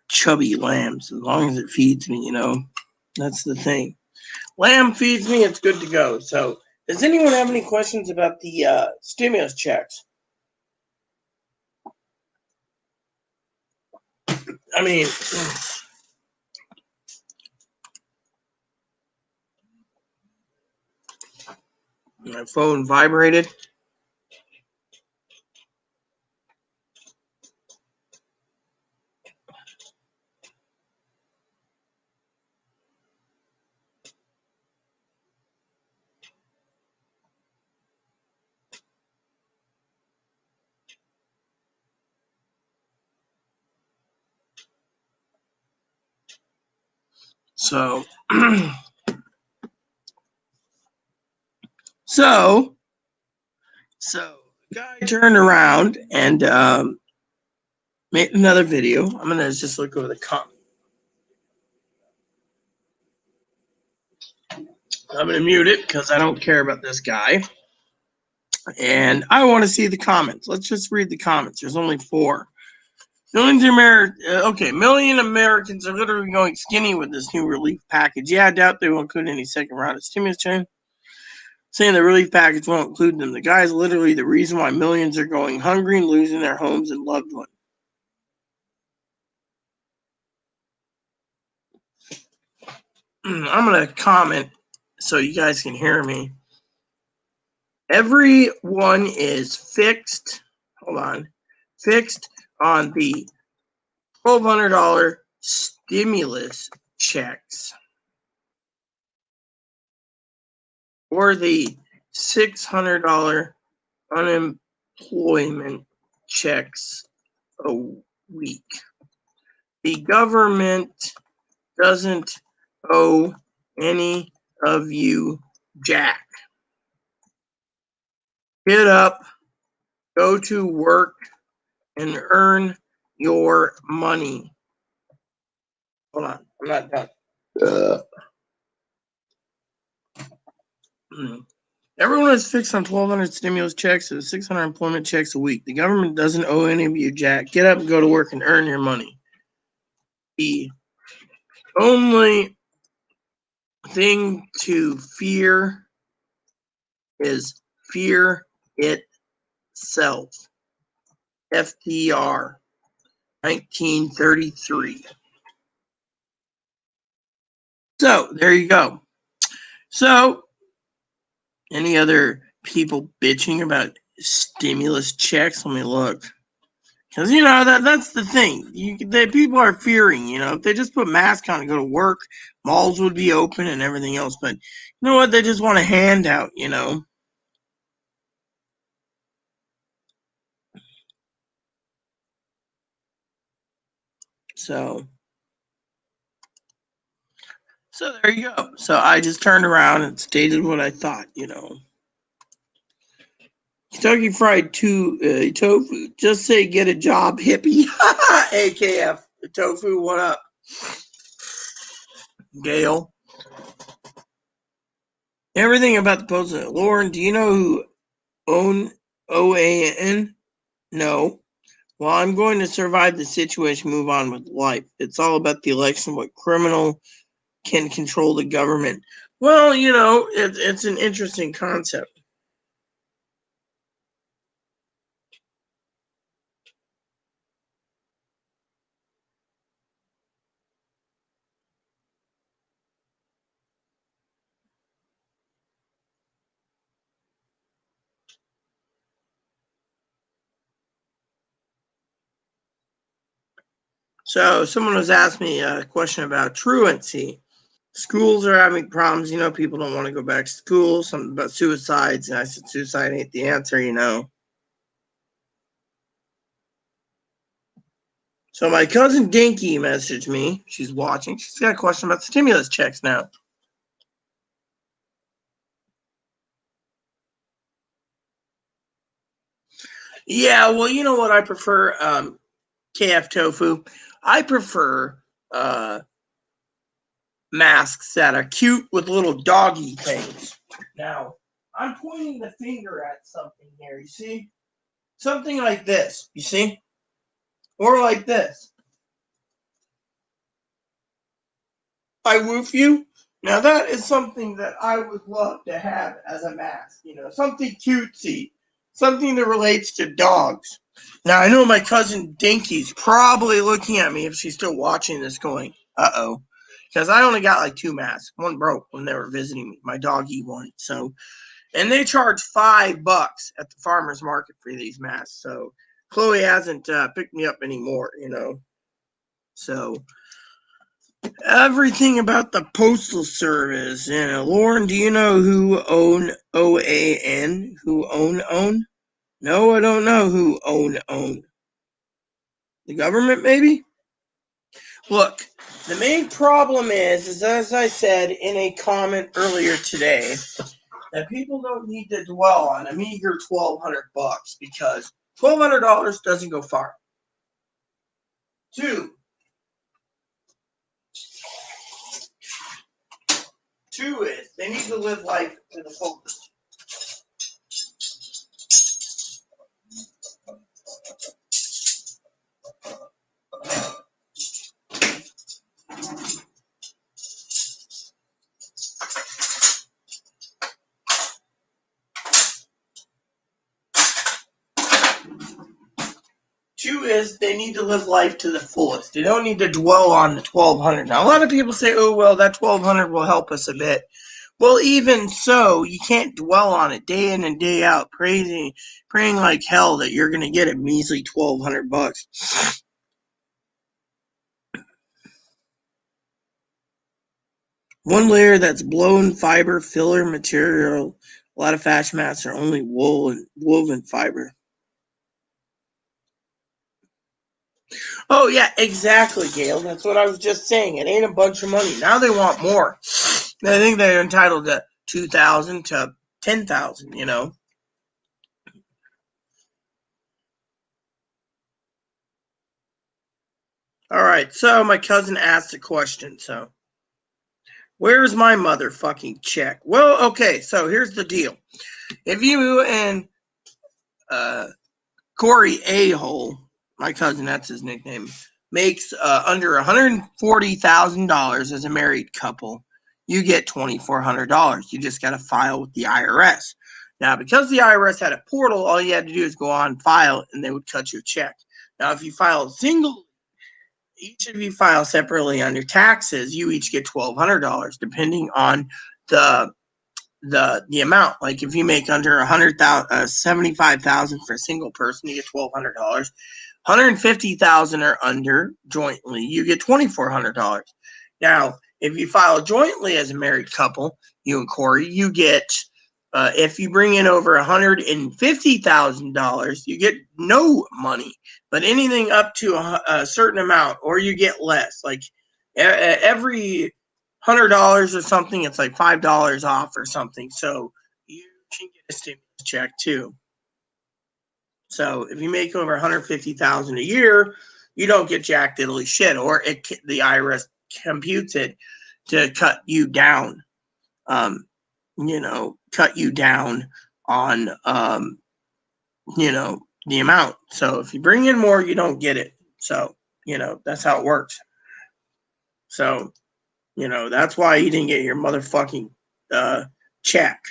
chubby lambs as long as it feeds me, That's the thing. Lamb feeds me, it's good to go. So does anyone have any questions about the stimulus checks? I mean, my phone vibrated. So, so the guy turned around and made another video. I'm gonna just look over the comments. I'm gonna mute it because I don't care about this guy, and I want to see the comments. Let's just read the comments. There's only 4. Million Americans are literally going skinny with this new relief package. Yeah, I doubt they won't include any second round of stimulus check. Saying the relief package won't include them. The guy is literally the reason why millions are going hungry and losing their homes and loved ones. I'm going to comment so you guys can hear me. Everyone is fixed. Hold on. Fixed on the $1,200 stimulus checks or the $600 unemployment checks a week. The government doesn't owe any of you jack. Get up, go to work, and earn your money. Hold on, I'm not done. Everyone is fixed on 1,200 stimulus checks and 600 employment checks a week. The government doesn't owe any of you jack. Get up and go to work and earn your money. The only thing to fear is fear itself. FDR, 1933. So there you go. So any other people bitching about stimulus checks? Let me look. Because, that's the thing. People are fearing, if they just put masks on and go to work, malls would be open and everything else. But you know what? They just want a handout, So there you go. So I just turned around and stated what I thought, Kentucky Fried Tofu. Just say get a job, hippie. AKF. Tofu, what up? Gail. Everything about the post. Lauren, do you know who own OAN? No. Well, I'm going to survive the situation, move on with life. It's all about the election. What criminal can control the government? Well, it's an interesting concept. So someone was asking me a question about truancy. Schools are having problems. People don't want to go back to school. Something about suicides. And I said suicide ain't the answer, So my cousin Dinky messaged me. She's watching. She's got a question about stimulus checks now. Yeah, well, you know what I prefer, KF Tofu? I prefer masks that are cute with little doggy things. Now, I'm pointing the finger at something here, you see? Something like this, you see? Or like this. I woof you. Now that is something that I would love to have as a mask, something cutesy, something that relates to dogs. Now I know my cousin Dinky's probably looking at me if she's still watching this going, uh-oh. Because I only got like 2 masks. One broke when they were visiting me, my doggy one. So, and they charge $5 at the farmer's market for these masks. So Chloe hasn't picked me up anymore, So everything about the Postal Service. Lauren, do you know who own OAN? Who own? No, I don't know who own. The government, maybe? Look, The main problem is as I said in a comment earlier today, that people don't need to dwell on a meager $1,200 because $1,200 doesn't go far. Two is they need to live life to the fullest. Two is they need to live life to the fullest. They don't need to dwell on the 1,200. Now, a lot of people say, oh, well, that 1,200 will help us a bit. Well, even so, you can't dwell on it day in and day out, praying like hell that you're going to get a measly $1,200. One layer that's blown fiber filler material. A lot of fashion mats are only woven fiber. Oh, yeah, exactly, Gail. That's what I was just saying. It ain't a bunch of money. Now they want more. I think they're entitled to $2,000 to $10,000, you know. All right, so my cousin asked a question, so where's my motherfucking check? Well, okay, so here's the deal. If you and Corey A-hole, my cousin, that's his nickname, makes under $140,000 as a married couple, you get $2,400. You just got to file with the IRS. Now, because the IRS had a portal, all you had to do is go on, file, and they would cut you a check. Now, if you file single, each of you file separately on your taxes, you each get $1,200, depending on the amount. Like if you make under 75,000 for a single person, you get $1,200. 150,000 or under jointly, you get $2,400. Now, if you file jointly as a married couple, you and Corey, you get if you bring in over $150,000, you get no money. But anything up to a certain amount, or you get less. Like every $100 or something, it's like $5 off or something. So you can get a stimulus check too. So if you make over $150,000 a year, you don't get jack diddly shit, or the IRS computes it to cut you down. Cut you down on the amount. So if you bring in more, you don't get it. So that's how it works. So that's why you didn't get your motherfucking check.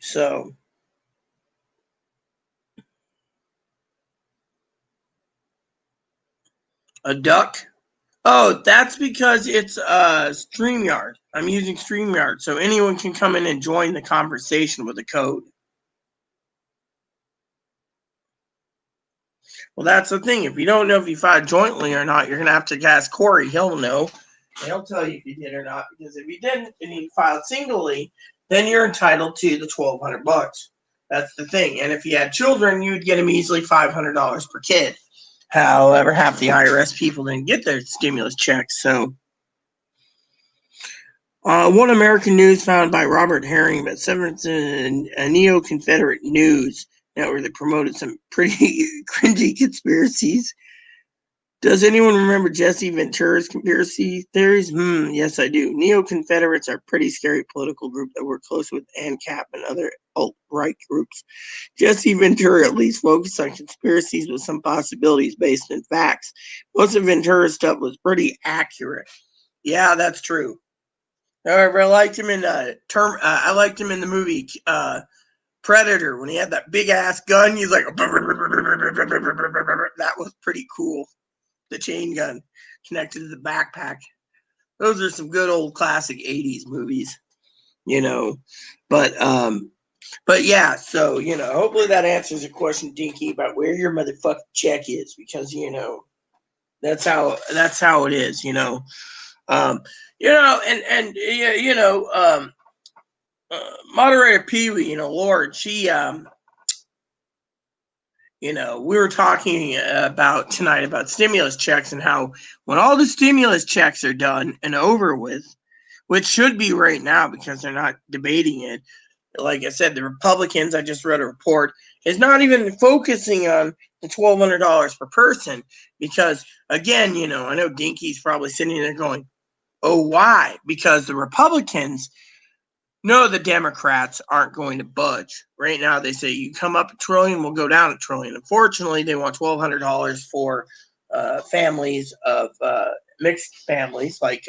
So a duck. Oh, that's because it's StreamYard. I'm using StreamYard, so anyone can come in and join the conversation with a code. Well, that's the thing. If you don't know if you filed jointly or not, you're going to have to ask Corey. He'll know. He'll tell you if you did or not, because if you didn't and you filed singly, then you're entitled to the $1,200. That's the thing. And if you had children, you'd get a measly $500 per kid. However, half the IRS people didn't get their stimulus checks. So, One American News found by Robert Herring that Severance and a neo-Confederate news network that promoted some pretty cringy conspiracies. Does anyone remember Jesse Ventura's conspiracy theories? Yes, I do. Neo-Confederates are a pretty scary political group that work close with ANCAP and other alt-right groups. Jesse Ventura at least focused on conspiracies with some possibilities based in facts. Most of Ventura's stuff was pretty accurate. Yeah, that's true. However, I liked him in I liked him in the movie Predator when he had that big ass gun. He's like, that was pretty cool. The chain gun connected to the backpack. Those are some good old classic 80s movies, But yeah, so hopefully that answers your question, Dinky, about where your motherfucking check is, because that's how it is, Moderator Pee Wee, Lord, she we were talking about tonight about stimulus checks and how when all the stimulus checks are done and over with, which should be right now because they're not debating it. Like I said, the Republicans, I just read a report, is not even focusing on the $1,200 per person because, again, I know Dinky's probably sitting there going, oh, why? Because the Republicans know the Democrats aren't going to budge. Right now, they say you come up $1 trillion, we'll go down $1 trillion. Unfortunately, they want $1,200 for families of mixed families. Like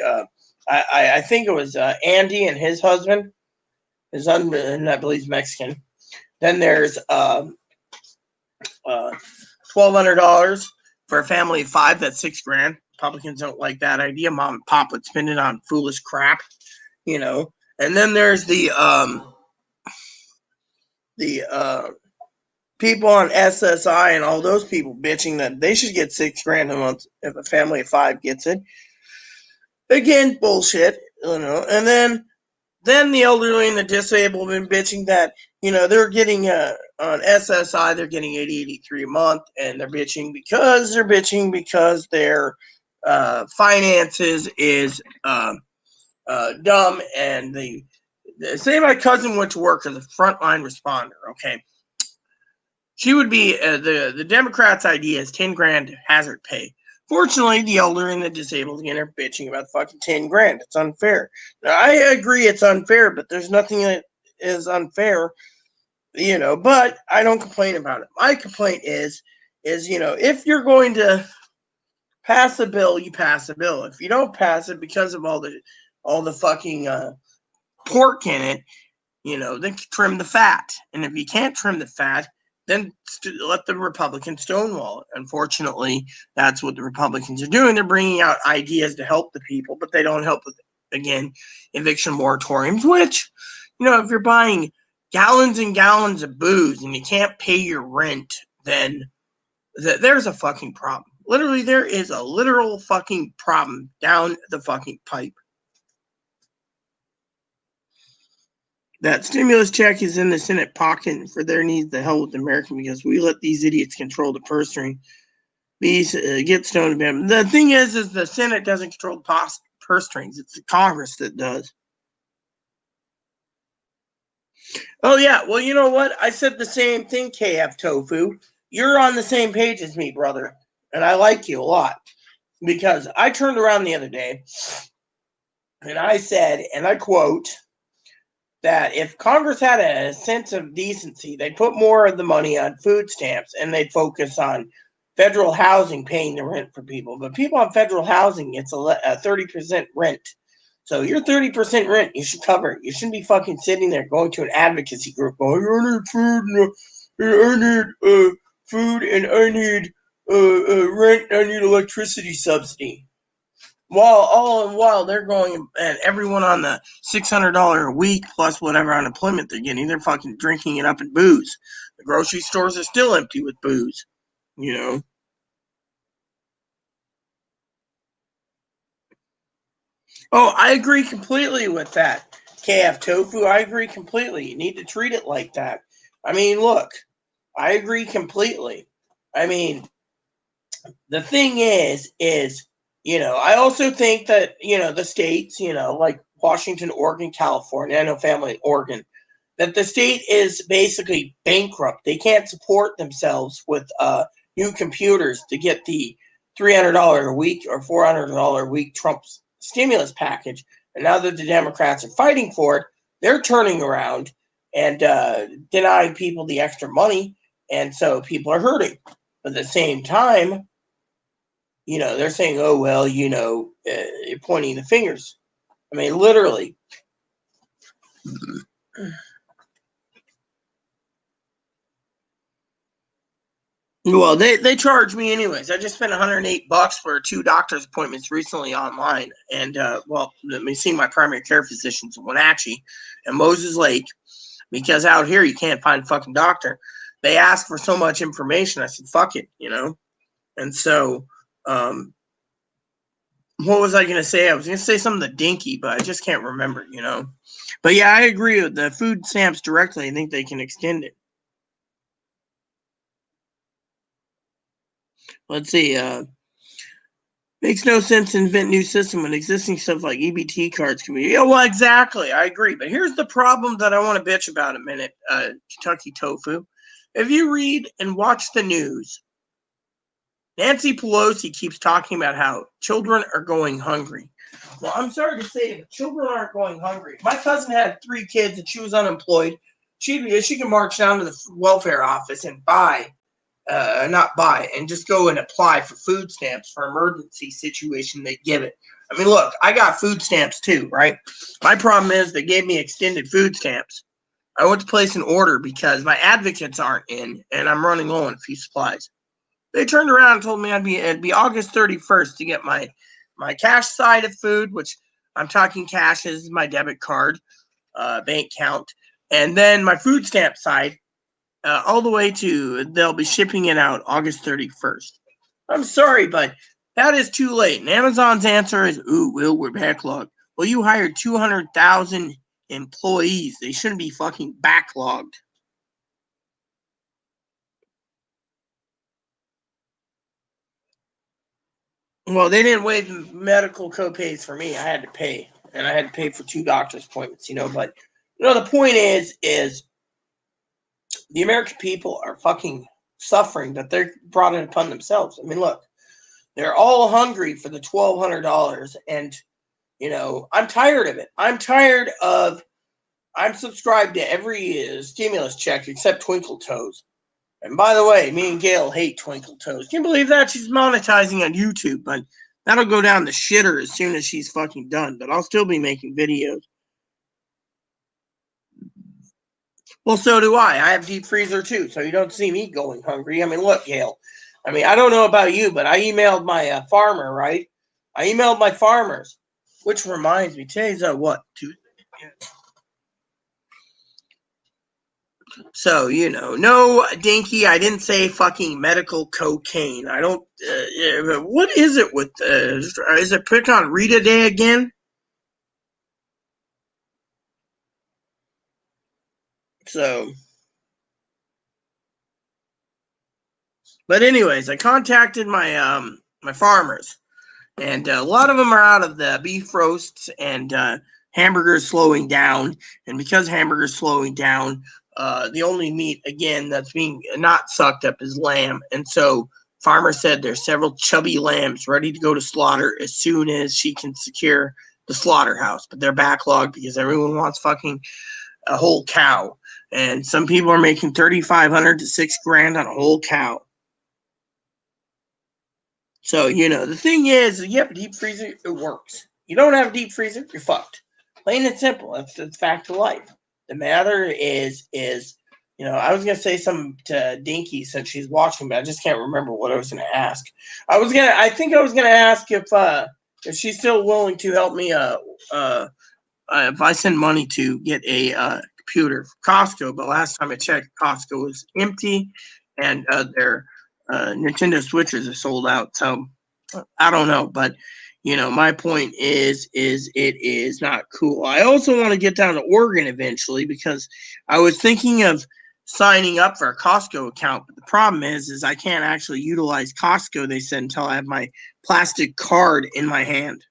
I think it was Andy and his husband. His husband, I believe, is Mexican. Then there's $1,200 for a family of 5. That's $6,000. Republicans don't like that idea. Mom and pop would spend it on foolish crap, And then there's the people on SSI and all those people bitching that they should get $6,000 a month if a family of 5 gets it. Again, bullshit, And then the elderly and the disabled have been bitching that they're getting on SSI they're getting $883 a month, and they're bitching because their finances is dumb. And say my cousin went to work as a frontline responder. Okay, she would be the Democrats' idea is $10,000 hazard pay. Fortunately, the elder and the disabled again are bitching about fucking $10,000. It's unfair. Now, I agree it's unfair, but there's nothing that is unfair, But I don't complain about it. My complaint is if you're going to pass a bill, you pass a bill. If you don't pass it because of all the fucking pork in it, then trim the fat. And if you can't trim the fat, then let the Republicans stonewall it. Unfortunately, that's what the Republicans are doing. They're bringing out ideas to help the people, but they don't help with, again, eviction moratoriums, which, if you're buying gallons and gallons of booze and you can't pay your rent, then there's a fucking problem. Literally, there is a literal fucking problem down the fucking pipe. That stimulus check is in the Senate pocket for their needs to hell with America because we let these idiots control the purse string. These get stoned them. The thing is the Senate doesn't control the purse strings. It's the Congress that does. Oh, yeah. Well, you know what? I said the same thing, KF Tofu. You're on the same page as me, brother. And I like you a lot. Because I turned around the other day and I said, and I quote, that if Congress had a sense of decency, they'd put more of the money on food stamps and they'd focus on federal housing paying the rent for people. But people on federal housing, it's a 30% rent. So your 30% rent, you should cover it. You shouldn't be fucking sitting there going to an advocacy group going, I need food, and I need food, and I need rent, I need electricity subsidy. While they're going, and everyone on the $600 a week plus whatever unemployment they're getting, they're fucking drinking it up in booze. The grocery stores are still empty with booze, Oh, I agree completely with that, KF Tofu. I agree completely. You need to treat it like that. I mean, look, I agree completely. I mean, the thing is, I also think that, the states, like Washington, Oregon, California, I know family in Oregon, that the state is basically bankrupt. They can't support themselves with new computers to get the $300 a week or $400 a week Trump stimulus package. And now that the Democrats are fighting for it, they're turning around and denying people the extra money. And so people are hurting. But at the same time, they're saying, oh, well, you're pointing the fingers. I mean, literally. Well, they charge me anyways. I just spent $108 for 2 doctor's appointments recently online. And, let me see my primary care physicians in Wenatchee and Moses Lake, because out here you can't find a fucking doctor. They asked for so much information. I said, fuck it, And so, what was I going to say? I was going to say something to Dinky, but I just can't remember, But yeah, I agree with the food stamps directly. I think they can extend it. let's see. Makes no sense to invent new system when existing stuff like EBT cards can be. Yeah, well, exactly. I agree. But here's the problem that I want to bitch about a minute, Kentucky Tofu. If you read and watch the news, Nancy Pelosi keeps talking about how children are going hungry. Well, I'm sorry to say, but children aren't going hungry. My cousin had 3 kids and she was unemployed. She can march down to the welfare office and not buy, and just go and apply for food stamps for emergency situation. They give it. I mean, look, I got food stamps too, right? My problem is they gave me extended food stamps. I went to place an order because my advocates aren't in, and I'm running low on a few supplies. They turned around and told me it'd be August 31st to get my cash side of food, which I'm talking cash is my debit card, bank count, and then my food stamp side, all the way to they'll be shipping it out August 31st. I'm sorry, but that is too late. And Amazon's answer is, ooh, Will, we're backlogged. Well, you hired 200,000 employees. They shouldn't be fucking backlogged. Well, they didn't waive medical copays for me. I had to pay. And I had to pay for 2 doctor's appointments, But, the point is the American people are fucking suffering that they're brought it upon themselves. I mean, look, they're all hungry for the $1,200, and I'm tired of it. I'm subscribed to every stimulus check except Twinkle Toes. And by the way, me and Gail hate Twinkle Toes. Can you believe that? She's monetizing on YouTube, but that'll go down the shitter as soon as she's fucking done. But I'll still be making videos. Well, so do I. I have deep freezer too, so you don't see me going hungry. I mean, look, Gail. I mean, I don't know about you, but I emailed my farmer, right? I emailed my farmers, which reminds me, today's what, Tuesday? Yeah. So, no, Dinky, I didn't say fucking medical cocaine. I don't, what is it with, is it pick on Rita Day again? So, but anyways, I contacted my farmers, and a lot of them are out of the beef roasts and hamburgers slowing down. And because hamburgers slowing down, the only meat again that's being not sucked up is lamb. And so farmer said there's several chubby lambs ready to go to slaughter as soon as she can secure the slaughterhouse. But they're backlogged because everyone wants fucking a whole cow. And some people are making $3,500 to $6,000 on a whole cow. So, the thing is, you have a deep freezer, it works. You don't have a deep freezer, you're fucked. Plain and simple. That's the fact of life. The matter is, I was going to say something to Dinky since she's watching, but I just can't remember what I was going to ask. I think I was going to ask if she's still willing to help me, if I send money to get a computer for Costco, but last time I checked, Costco was empty, and their Nintendo Switches are sold out. So I don't know, but my point is it is not cool. I also want to get down to Oregon eventually because I was thinking of signing up for a Costco account, but the problem is I can't actually utilize Costco, they said, until I have my plastic card in my hand.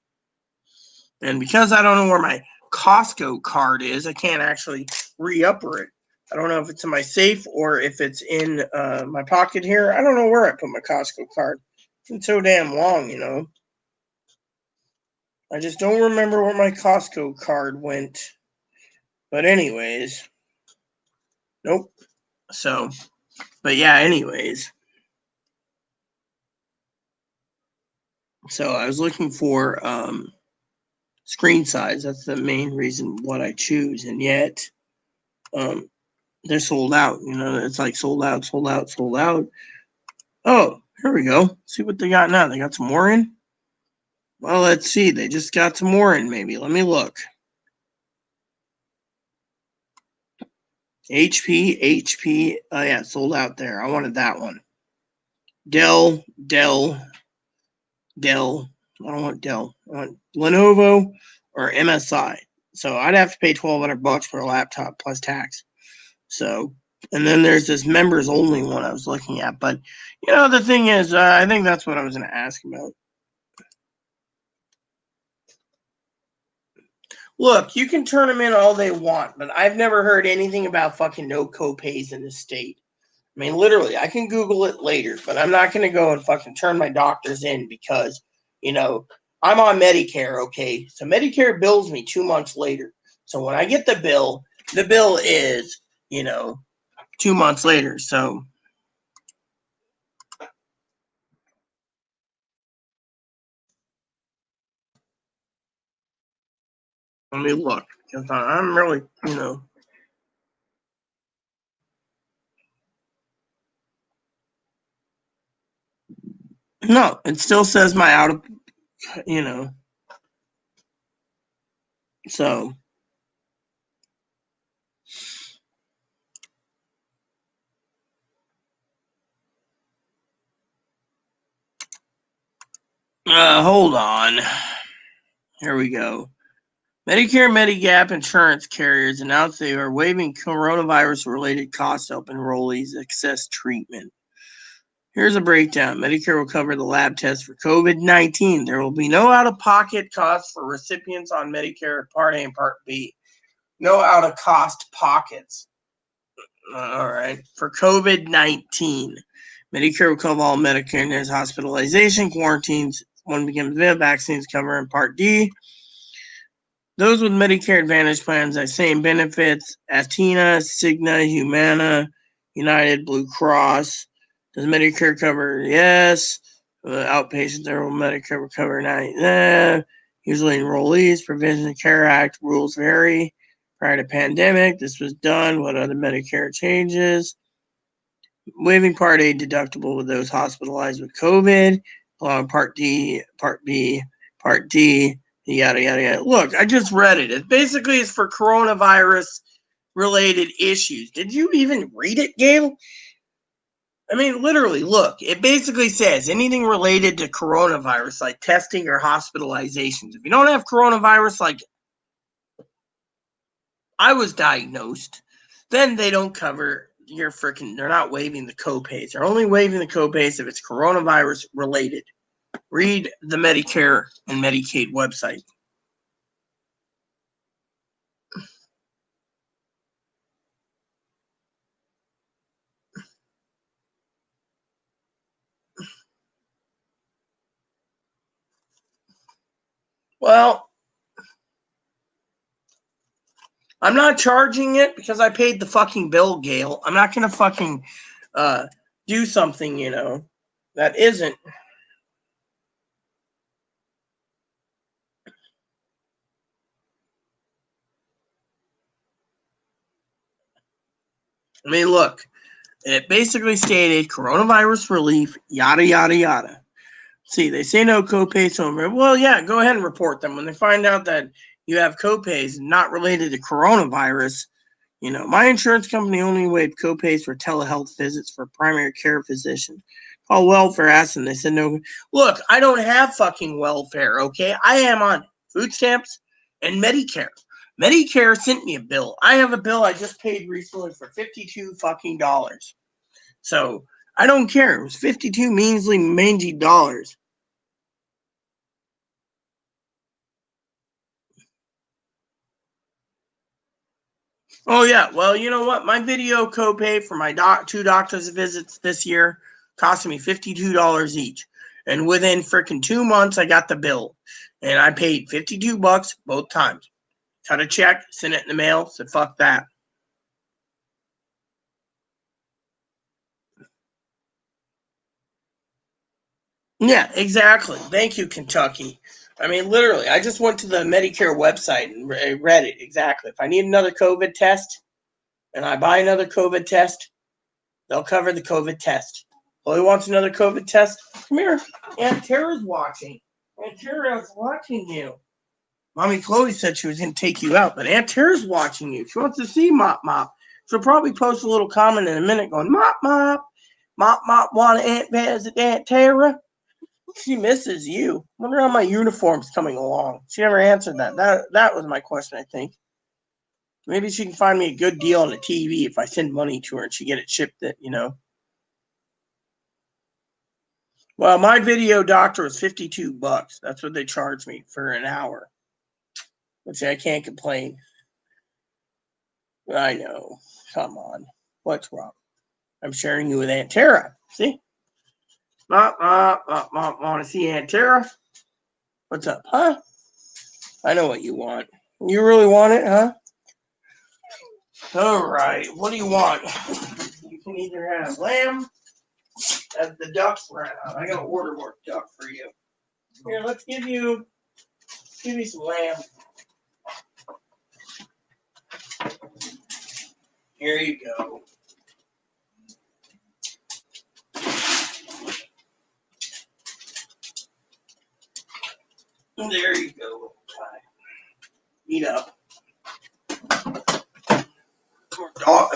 And because I don't know where my Costco card is, I can't actually re-upper it. I don't know if it's in my safe or if it's in my pocket here. I don't know where I put my Costco card. It's been so damn long, I just don't remember where my Costco card went. But anyways. Nope. So, but yeah, anyways. So I was looking for screen size. That's the main reason what I choose. And yet, they're sold out. It's like sold out, sold out, sold out. Oh, here we go. See what they got now. They got some more in? Well, let's see. They just got some more in, maybe. Let me look. HP. Oh, yeah, sold out there. I wanted that one. Dell. I don't want Dell. I want Lenovo or MSI. So I'd have to pay $1,200 for a laptop plus tax. So And then there's this members only one I was looking at. But, the thing is, I think that's what I was going to ask about. Look, you can turn them in all they want, but I've never heard anything about fucking no copays in this state. I mean, literally, I can Google it later, but I'm not going to go and fucking turn my doctors in because, I'm on Medicare, okay? So Medicare bills me 2 months later. So when I get the bill is, 2 months later. So let me look because I'm really, No, it still says my out of, so. Hold on. Here we go. Medicare Medigap insurance carriers announced they are waiving coronavirus-related costs to help enrollees access treatment. Here's a breakdown. Medicare will cover the lab test for COVID-19. There will be no out-of-pocket costs for recipients on Medicare Part A and Part B. No out-of-cost pockets. All right. For COVID-19, Medicare will cover all Medicare needs hospitalization, quarantines, when becomes vaccines cover in Part D. Those with Medicare Advantage plans have same benefits: Athena, Cigna, Humana, United, Blue Cross. Does Medicare cover? Yes. Outpatients, there will Medicare will cover 90. Usually enrollees, Prevention Care Act rules vary. Prior to pandemic, this was done. What other Medicare changes? Waiving Part A deductible with those hospitalized with COVID, allowing Part D, Part B, Part D, yada, yada, yada. Look, I just read it. It basically is for coronavirus-related issues. Did you even read it, Gail? I mean, literally, look. It basically says anything related to coronavirus, like testing or hospitalizations. If you don't have coronavirus, like I was diagnosed, then they don't cover your freaking, they're not waiving the copays. They're only waiving the copays if it's coronavirus related. Read the Medicare and Medicaid website. Well, I'm not charging it because I paid the fucking bill, Gail. I'm not going to fucking do something, that isn't. I mean, look, it basically stated coronavirus relief, yada, yada, yada. See, they say no copay, so well, yeah, go ahead and report them. When they find out that you have copays not related to coronavirus, my insurance company only waived copays for telehealth visits for primary care physicians. Call welfare, asked them. They said no. Look, I don't have fucking welfare, okay? I am on food stamps and Medicare. Medicare sent me a bill. I have a bill I just paid recently for $52 fucking dollars. So I don't care. It was 52 measly mangy dollars. Oh yeah, well, you know what? My video copay for my two doctor's visits this year cost me $52 each, and within freaking 2 months, I got the bill, and I paid $52 both times. Cut a check, sent it in the mail. Said fuck that. Yeah, exactly. Thank you, Kentucky. I mean, literally, I just went to the Medicare website and read it exactly. If I need another COVID test, and I buy another COVID test, they'll cover the COVID test. Chloe wants another COVID test. Come here. Aunt Tara's watching. Aunt Tara's watching you. Mommy Chloe said she was going to take you out, but Aunt Tara's watching you. She wants to see Mop Mop. She'll probably post a little comment in a minute going, Mop Mop. Mop Mop want to visit Aunt Tara. She misses you. Wonder how my uniform's coming along. She never answered that. That was my question, I think. Maybe she can find me a good deal on a TV if I send money to her and she get it shipped. That Well, my video doctor was $52. That's what they charge me for an hour, which I can't complain. I know. Come on. What's wrong? I'm sharing you with Aunt Tara. See? Want to see Aunt Tara? What's up, huh? I know what you want. You really want it, huh? All right. What do you want? You can either have lamb, as the ducks ran out. I gotta order more duck for you. Here, let's give you some lamb. Here you go. There you go. Eat up.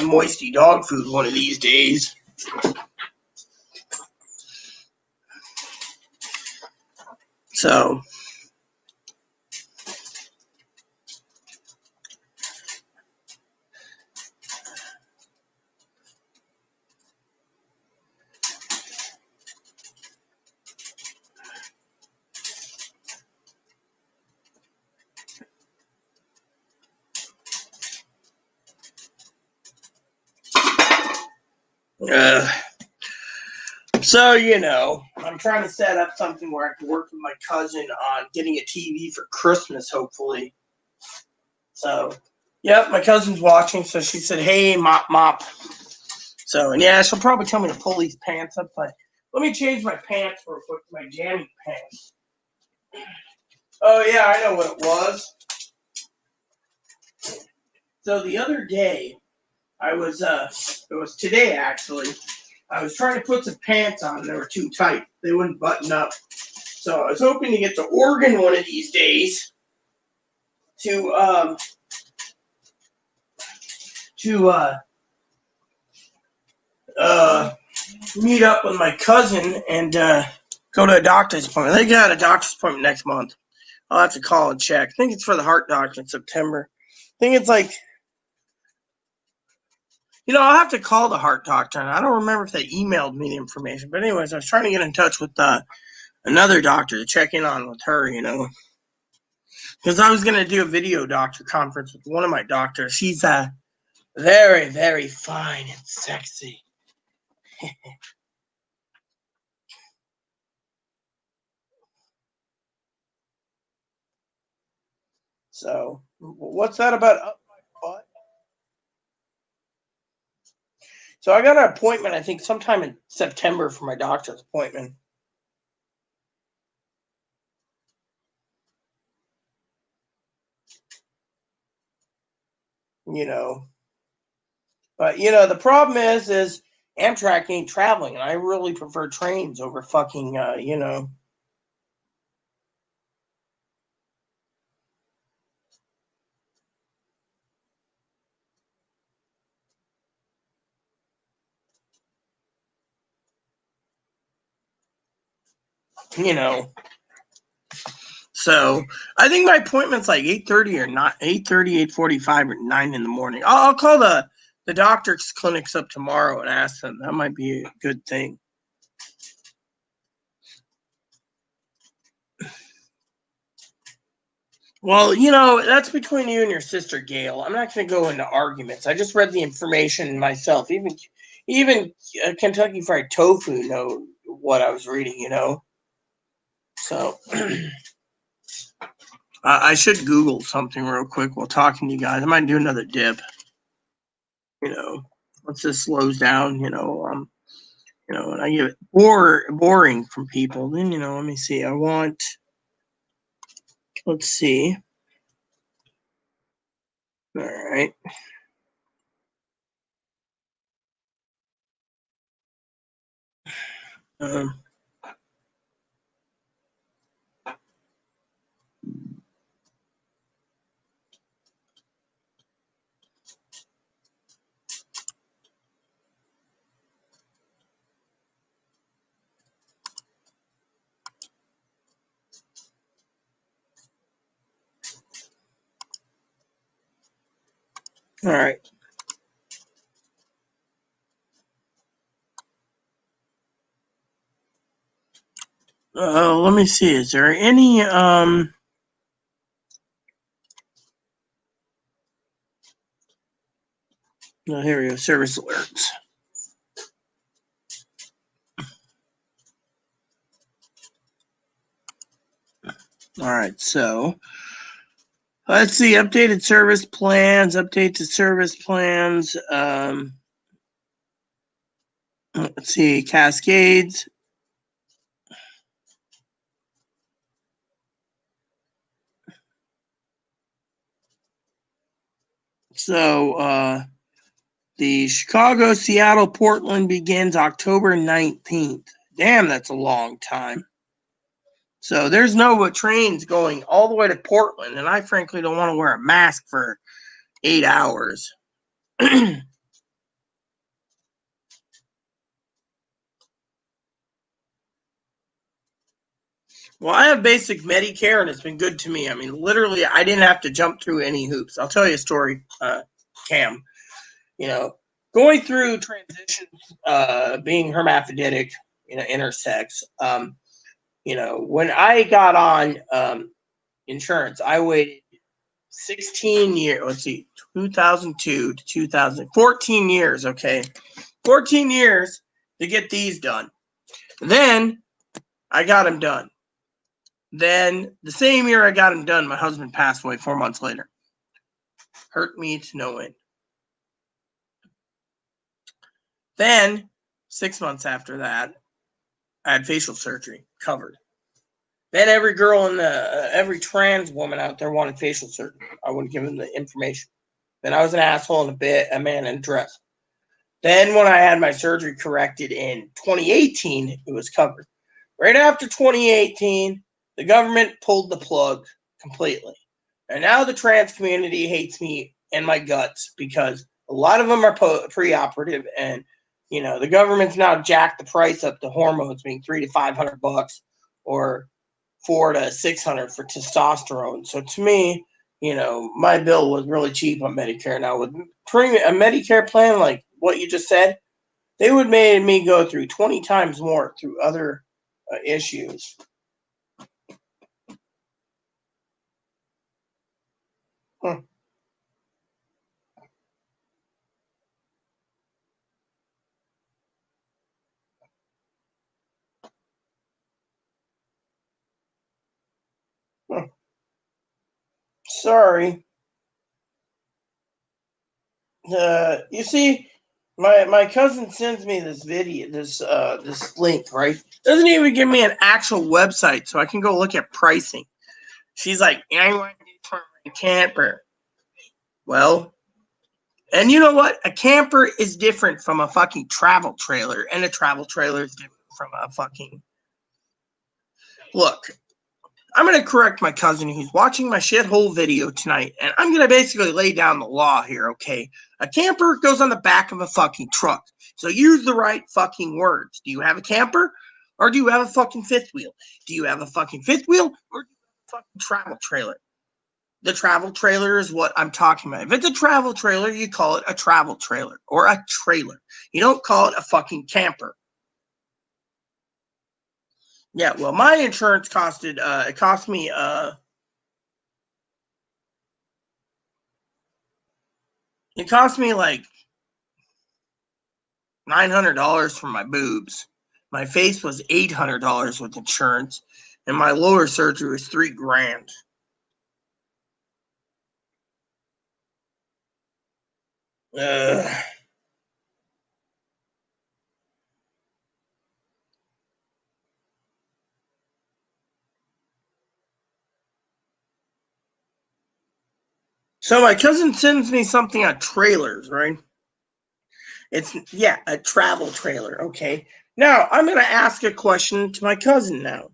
Moisty dog food one of these days. So, I'm trying to set up something where I can work with my cousin on getting a TV for Christmas, hopefully. So, yep, my cousin's watching, so she said, "Hey, mop." So, and yeah, she'll probably tell me to pull these pants up, but let me change my pants real quick to my jammy pants. Oh yeah, I know what it was. So the other day, it was today actually. I was trying to put some pants on, and they were too tight. They wouldn't button up. So I was hoping to get to Oregon one of these days to meet up with my cousin and go to a doctor's appointment. They got a doctor's appointment next month. I'll have to call and check. I think it's for the heart doctor in September. I think it's like, I'll have to call the heart doctor. I don't remember if they emailed me the information. But anyways, I was trying to get in touch with another doctor to check in on with her, because I was going to do a video doctor conference with one of my doctors. She's very, very fine and sexy. So, what's that about up my butt? So, I got an appointment, I think, sometime in September for my doctor's appointment. You know, but the problem is Amtrak ain't traveling, and I really prefer trains over fucking, you know. So I think my appointment's like 8:30 or not 8:30, 8:45 or 9 in the morning. I'll call the doctor's clinics up tomorrow and ask them. That might be a good thing. Well, that's between you and your sister Gail. I'm not going to go into arguments. I just read the information myself. Even Kentucky Fried Tofu know what I was reading. So I should Google something real quick while talking to you guys. I might do another dip. Once this slows down. And I get boring from people. Then let me see. Let's see. All right. Um, All right. Let me see. Is there any No, here we go. Service alerts. All right. So let's see. Updated service plans. Update to service plans. Let's see. Cascades. So the Chicago, Seattle, Portland begins October 19th. Damn, that's a long time. So there's no trains going all the way to Portland, and I frankly don't want to wear a mask for 8 hours. Well, I have basic Medicare, and it's been good to me. I mean, literally, I didn't have to jump through any hoops. I'll tell you a story, Cam. You know, going through transitions, being hermaphroditic, intersex. When I got on insurance, I waited 16 years. Let's see, 2002 to 2014 years. Okay, 14 years to get these done. Then I got them done. Then the same year I got him done, my husband passed away 4 months later. Hurt me to no end. Then 6 months after that, I had facial surgery covered. Then every girl and every trans woman out there wanted facial surgery. I wouldn't give them the information. Then I was an asshole and a man in a dress. Then when I had my surgery corrected in 2018, it was covered. Right after 2018, the government pulled the plug completely. And now the trans community hates me and my guts because a lot of them are pre-operative, and the government's now jacked the price up to hormones being $300 to $500 or $400 to $600 for testosterone. So to me, my bill was really cheap on Medicare. Now with a Medicare plan like what you just said, they would made me go through 20 times more through other issues. Huh. Huh. Sorry. You see, my cousin sends me this video, this link, right? Doesn't even give me an actual website so I can go look at pricing. She's like, I want to for my camper. Well, and you know what? A camper is different from a fucking travel trailer, and a travel trailer is different from a fucking. Look, I'm going to correct my cousin who's watching my shithole video tonight, and I'm going to basically lay down the law here, okay? A camper goes on the back of a fucking truck, so use the right fucking words. Do you have a camper, or do you have a fucking fifth wheel? Do you have a fucking fifth wheel, or do you have a fucking travel trailer? The travel trailer is what I'm talking about. If it's a travel trailer, you call it a travel trailer or a trailer. You don't call it a fucking camper. Yeah, well, my insurance cost me like $900 for my boobs. My face was $800 with insurance, and my lower surgery was $3,000. So my cousin sends me something on trailers, right? It's a travel trailer. Okay. Now I'm gonna ask a question to my cousin now.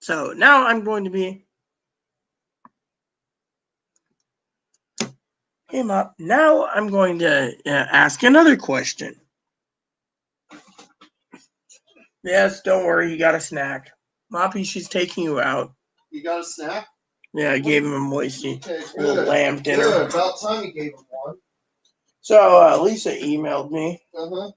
So now I'm going to be him up. Now I'm going to ask another question. Yes, don't worry, you got a snack. Moppy, she's taking you out. You got a snack? Yeah, I gave him a moisty. Okay, A little good. lamb dinner. Good. About time you gave him one. So Lisa emailed me. Uh-huh.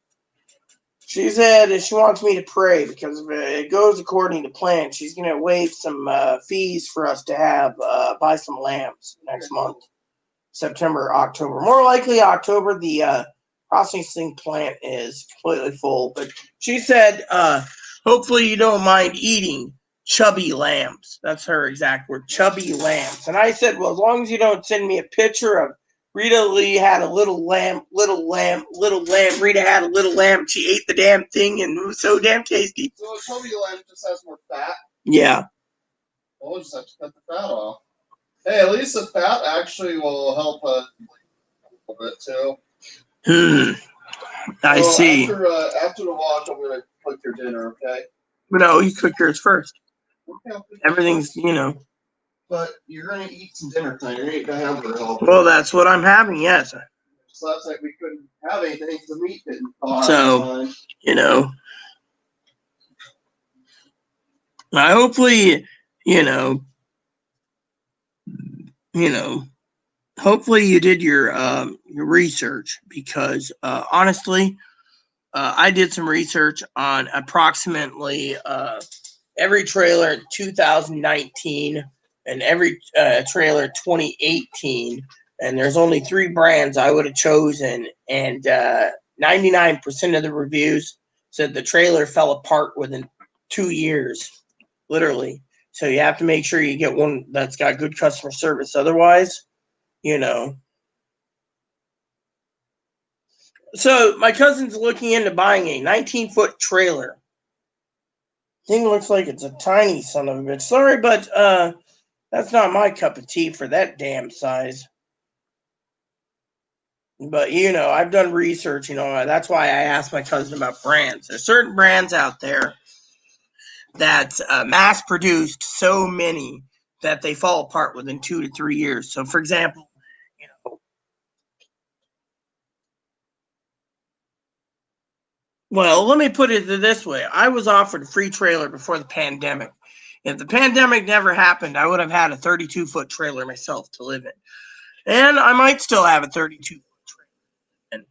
She said she wants me to pray because if it goes according to plan, she's going to waive some fees for us to have buy some lambs next month, September, October. More likely October. The processing plant is completely full. But she said, hopefully you don't mind eating chubby lambs. That's her exact word, chubby lambs. And I said, well, as long as you don't send me a picture of Rita Lee had a little lamb. Rita had a little lamb. She ate the damn thing and it was so damn tasty. So a chubby lamb just has more fat? Yeah. Well, we'll just have to cut the fat off. Hey, at least the fat actually will help a little bit too. I see. After the walk, I'm going to cook your dinner, okay? No, you cook yours first. Okay. Everything's, you know. But you're going to eat some dinner tonight. You ain't going to have very help. Well, that's what I'm having, yes. So last night we couldn't have anything because the meat didn't thaw out So, in time. you know. Hopefully, hopefully you did your research because honestly, I did some research on approximately every trailer in 2019 and every trailer 2018, and there's only 3 brands I would have chosen, and 99% of the reviews said the trailer fell apart within 2 years, literally. So you have to make sure you get one that's got good customer service. Otherwise, So my cousin's looking into buying a 19-foot trailer. Thing looks like it's a tiny son of a bitch. Sorry, but that's not my cup of tea for that damn size. But I've done research. That's why I asked my cousin about brands. There's certain brands out there that mass produced so many that they fall apart within 2 to 3 years. So, for example, well, let me put it this way. I was offered a free trailer before the pandemic. If the pandemic never happened, I would have had a 32-foot trailer myself to live in. And I might still have a 32-foot trailer.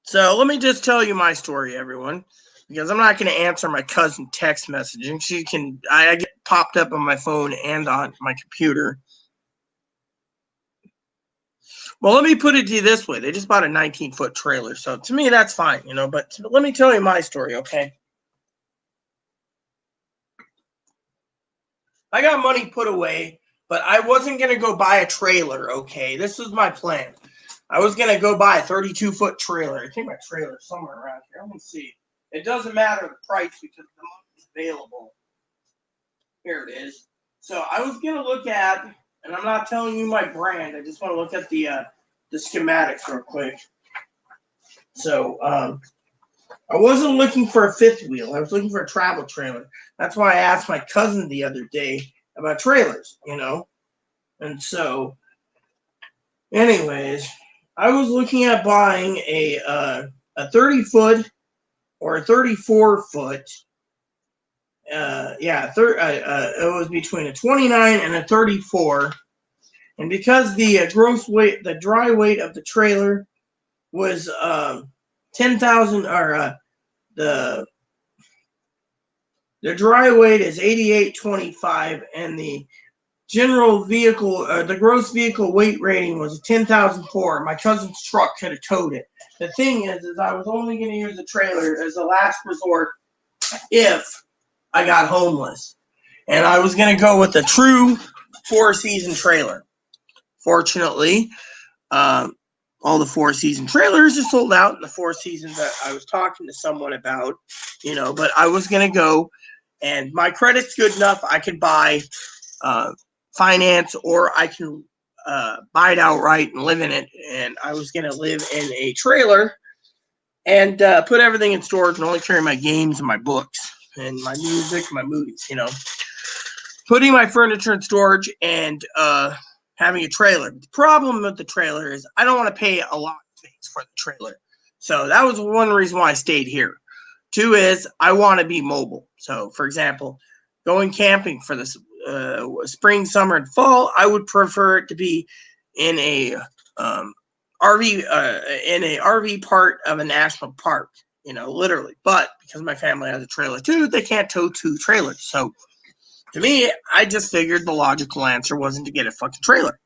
So let me just tell you my story, everyone, because I'm not going to answer my cousin text messaging. I get popped up on my phone and on my computer. Well, let me put it to you this way. They just bought a 19-foot trailer. So to me, that's fine, but let me tell you my story, okay? I got money put away, but I wasn't going to go buy a trailer, okay? This was my plan. I was going to go buy a 32-foot trailer. I think my trailer's somewhere around here. Let me see. It doesn't matter the price because the money's available. Here it is. So I was going to look at, and I'm not telling you my brand. I just want to look at the schematics real quick. So I wasn't looking for a fifth wheel. I was looking for a travel trailer. That's why I asked my cousin the other day about trailers, And so, anyways, I was looking at buying a 30-foot or a 34-foot. It was between a 29 and a 34. And because the gross weight, the dry weight of the trailer was 10,000, or the dry weight is 8825, and the general vehicle, the gross vehicle weight rating was 10,004. My cousin's truck could have towed it. The thing is I was only going to use the trailer as a last resort if I got homeless, and I was going to go with a true 4-season trailer. Fortunately, all the 4-season trailers are sold out, and the 4 seasons that I was talking to someone about, but I was going to go, and my credit's good enough. I could buy finance, or I can buy it outright and live in it. And I was going to live in a trailer and put everything in storage and only carry my games and my books and my music, my movies, Putting my furniture in storage and having a trailer. The problem with the trailer is I don't want to pay a lot of things for the trailer. So that was one reason why I stayed here. Two is I want to be mobile. So, for example, going camping for the spring, summer, and fall, I would prefer it to be in a RV part of a national park, literally. But because my family has a trailer too, they can't tow 2 trailers. So to me, I just figured the logical answer wasn't to get a fucking trailer.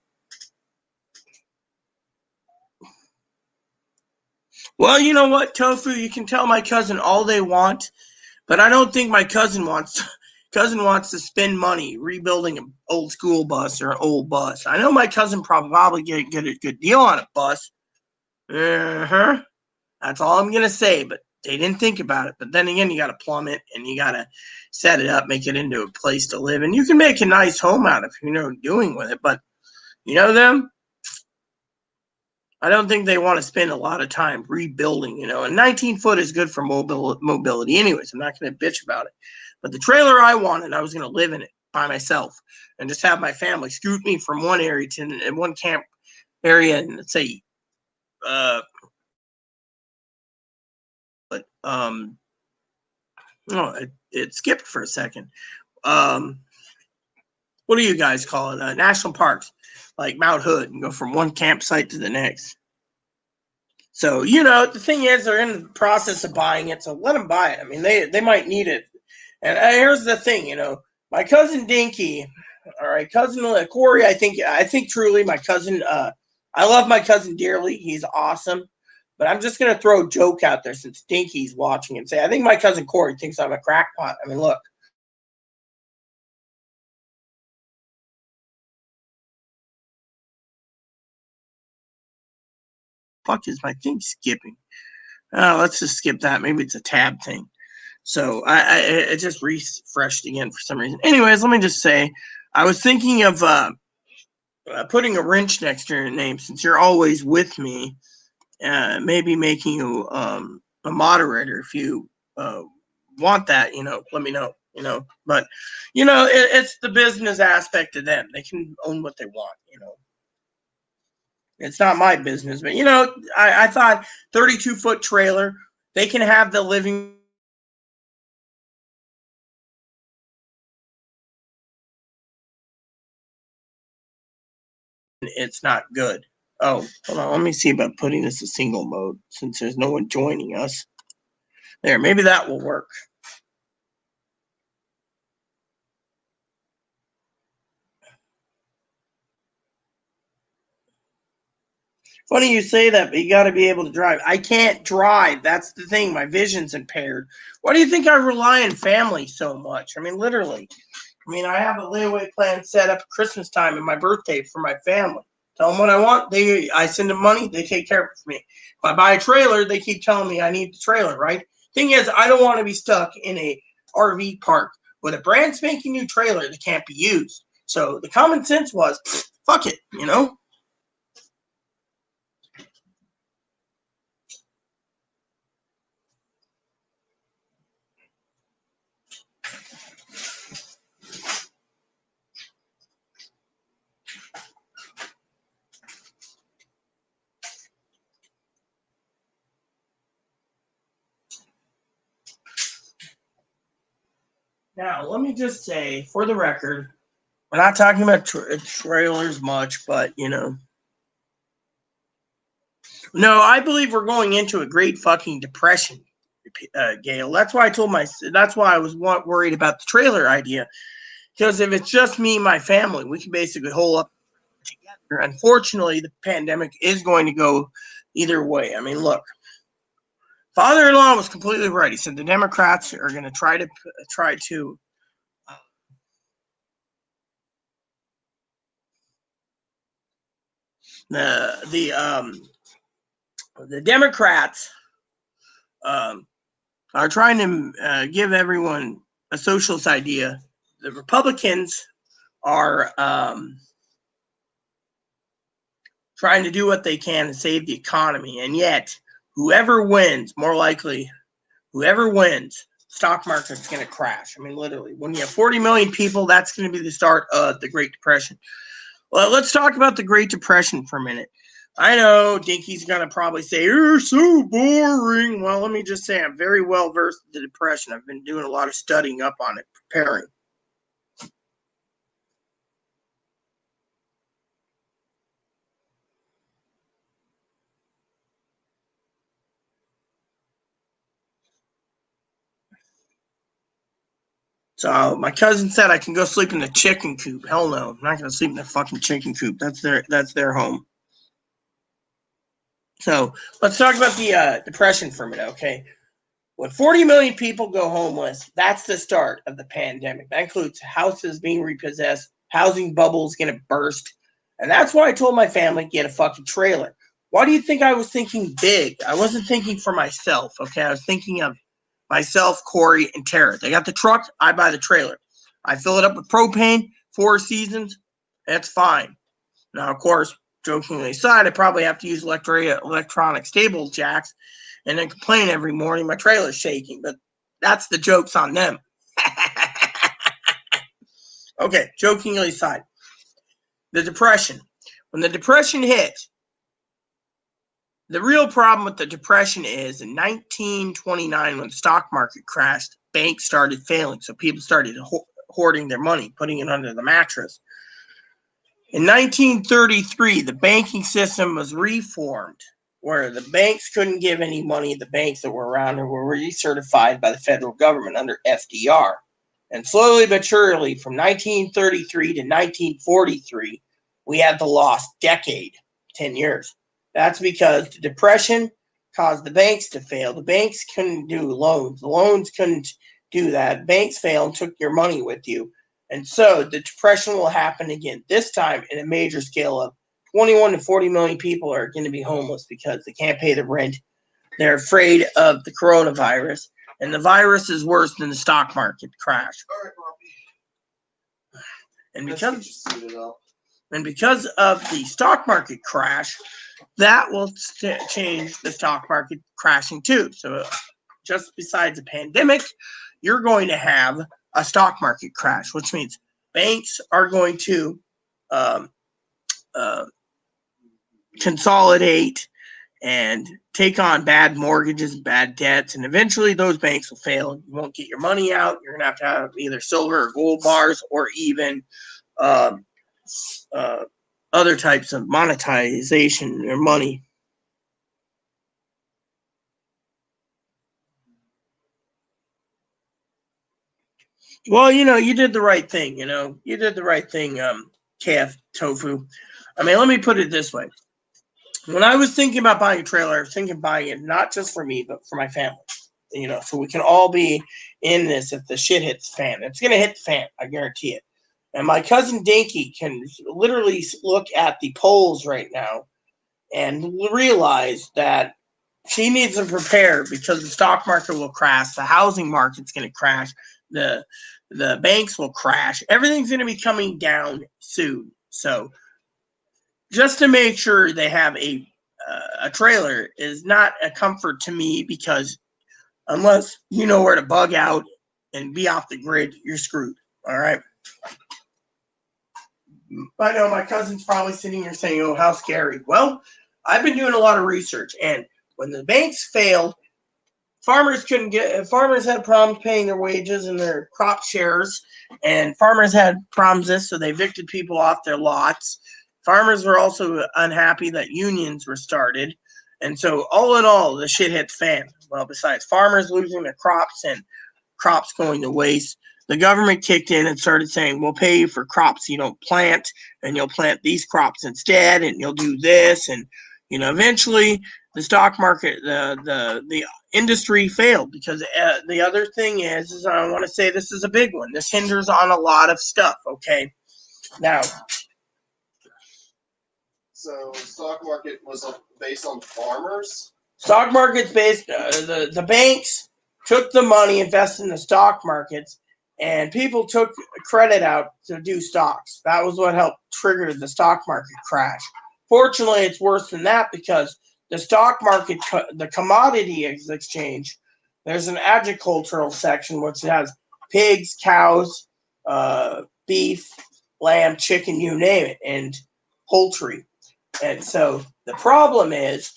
Well, you know what, Tofu, you can tell my cousin all they want, but I don't think my cousin wants to spend money rebuilding an old school bus or an old bus. I know my cousin probably get a good deal on a bus. That's all I'm gonna say, but they didn't think about it. But then again, you gotta plumb it and you gotta set it up, make it into a place to live, and you can make a nice home out of doing with it. But them, I don't think they want to spend a lot of time rebuilding, and 19 foot is good for mobility anyways. I'm not going to bitch about it. But the trailer I wanted, I was going to live in it by myself and just have my family scoot me from one area to one camp area and let's say, it skipped for a second. What do you guys call it? National parks like Mount Hood and go from one campsite to the next. So, the thing is, they're in the process of buying it, so let them buy it. I mean, they might need it. And here's the thing, my cousin Dinky, all right, cousin Corey, I think truly my cousin, I love my cousin dearly. He's awesome. But I'm just going to throw a joke out there since Dinky's watching and say, I think my cousin Corey thinks I'm a crackpot. I mean, look. Fuck is my thing skipping? Let's just skip that. Maybe it's a tab thing. So I just refreshed again for some reason. Anyways, let me just say, I was thinking of putting a wrench next to your name since you're always with me. Maybe making you a moderator if you want that. Let me know. But it's the business aspect of them. They can own what they want. It's not my business, but I thought 32-foot trailer. They can have the living. It's not good. Oh, hold on. Let me see about putting this in single mode since there's no one joining us. There, maybe that will work. Funny you say that, but you got to be able to drive. I can't drive. That's the thing. My vision's impaired. Why do you think I rely on family so much? I mean, literally. I have a layaway plan set up at Christmas time and my birthday for my family. Tell them what I want. I send them money. They take care of it for me. If I buy a trailer, they keep telling me I need the trailer, right? Thing is, I don't want to be stuck in a RV park with a brand spanking new trailer that can't be used. So the common sense was, fuck it, Now, let me just say, for the record, we're not talking about trailers much, but, No, I believe we're going into a great fucking depression, Gail. That's why I was worried about the trailer idea. Because if it's just me and my family, we can basically hole up together. Unfortunately, the pandemic is going to go either way. I mean, look. Father-in-law was completely right. He said the Democrats are going to try to the Democrats are trying to give everyone a socialist idea. The Republicans are trying to do what they can to save the economy, and yet whoever wins, stock market's going to crash. I mean, literally, when you have 40 million people, that's going to be the start of the Great Depression. Well, let's talk about the Great Depression for a minute. I know Dinky's going to probably say, you're so boring. Well, let me just say I'm very well versed in the Depression. I've been doing a lot of studying up on it, preparing. So my cousin said I can go sleep in the chicken coop. Hell no, I'm not going to sleep in the fucking chicken coop. That's their home. So let's talk about the Depression for a minute, okay? When 40 million people go homeless, that's the start of the pandemic. That includes houses being repossessed, housing bubbles going to burst. And that's why I told my family, get a fucking trailer. Why do you think I was thinking big? I wasn't thinking for myself, okay? I was thinking of myself, Corey, and Tara. They got the truck, I buy the trailer. I fill it up with propane, 4 seasons, that's fine. Now, of course, jokingly aside, I probably have to use electronic stable jacks and then complain every morning my trailer's shaking, but that's the joke's on them. Okay, jokingly aside. The Depression. When the Depression hit, the real problem with the Depression is in 1929, when the stock market crashed, banks started failing. So people started hoarding their money, putting it under the mattress. In 1933, the banking system was reformed, where the banks couldn't give any money. The banks that were around were recertified by the federal government under FDR. And slowly but surely, from 1933 to 1943, we had the lost decade, 10 years. That's because the Depression caused the banks to fail. The banks couldn't do loans. The loans couldn't do that. Banks failed and took your money with you. And so the Depression will happen again, this time in a major scale of 21 to 40 million people are going to be homeless because they can't pay the rent. They're afraid of the coronavirus. And the virus is worse than the stock market crash. And because of the stock market crash, that will change the stock market crashing too. So just besides a pandemic, you're going to have a stock market crash, which means banks are going to consolidate and take on bad mortgages, bad debts, and eventually those banks will fail. You won't get your money out. You're going to have either silver or gold bars or even other types of monetization or money. Well, you did the right thing. You did the right thing, KF Tofu. I mean, let me put it this way. When I was thinking about buying a trailer, I was thinking buying it not just for me, but for my family. So we can all be in this if the shit hits the fan. It's going to hit the fan. I guarantee it. And my cousin Dinky can literally look at the polls right now and realize that she needs to prepare because the stock market will crash. The housing market's going to crash. The banks will crash. Everything's going to be coming down soon. So just to make sure they have a trailer is not a comfort to me because unless you know where to bug out and be off the grid, you're screwed. All right. I know my cousin's probably sitting here saying, oh, how scary. Well, I've been doing a lot of research, and when the banks failed, farmers had problems paying their wages and their crop shares, and farmers had problems so they evicted people off their lots. Farmers were also unhappy that unions were started. And so all in all, the shit hit the fan. Well, besides farmers losing their crops and crops going to waste, the government kicked in and started saying, we'll pay you for crops you don't plant, and you'll plant these crops instead, and you'll do this. And, eventually the stock market, the industry failed because the other thing is I want to say this is a big one. This hinders on a lot of stuff, okay? Now, so stock market was based on farmers? Stock market's based, the banks took the money, invested in the stock markets, and people took credit out to do stocks. That was what helped trigger the stock market crash. Fortunately, it's worse than that because the stock market, the commodity exchange, there's an agricultural section which has pigs, cows, beef, lamb, chicken, you name it, and poultry. And so the problem is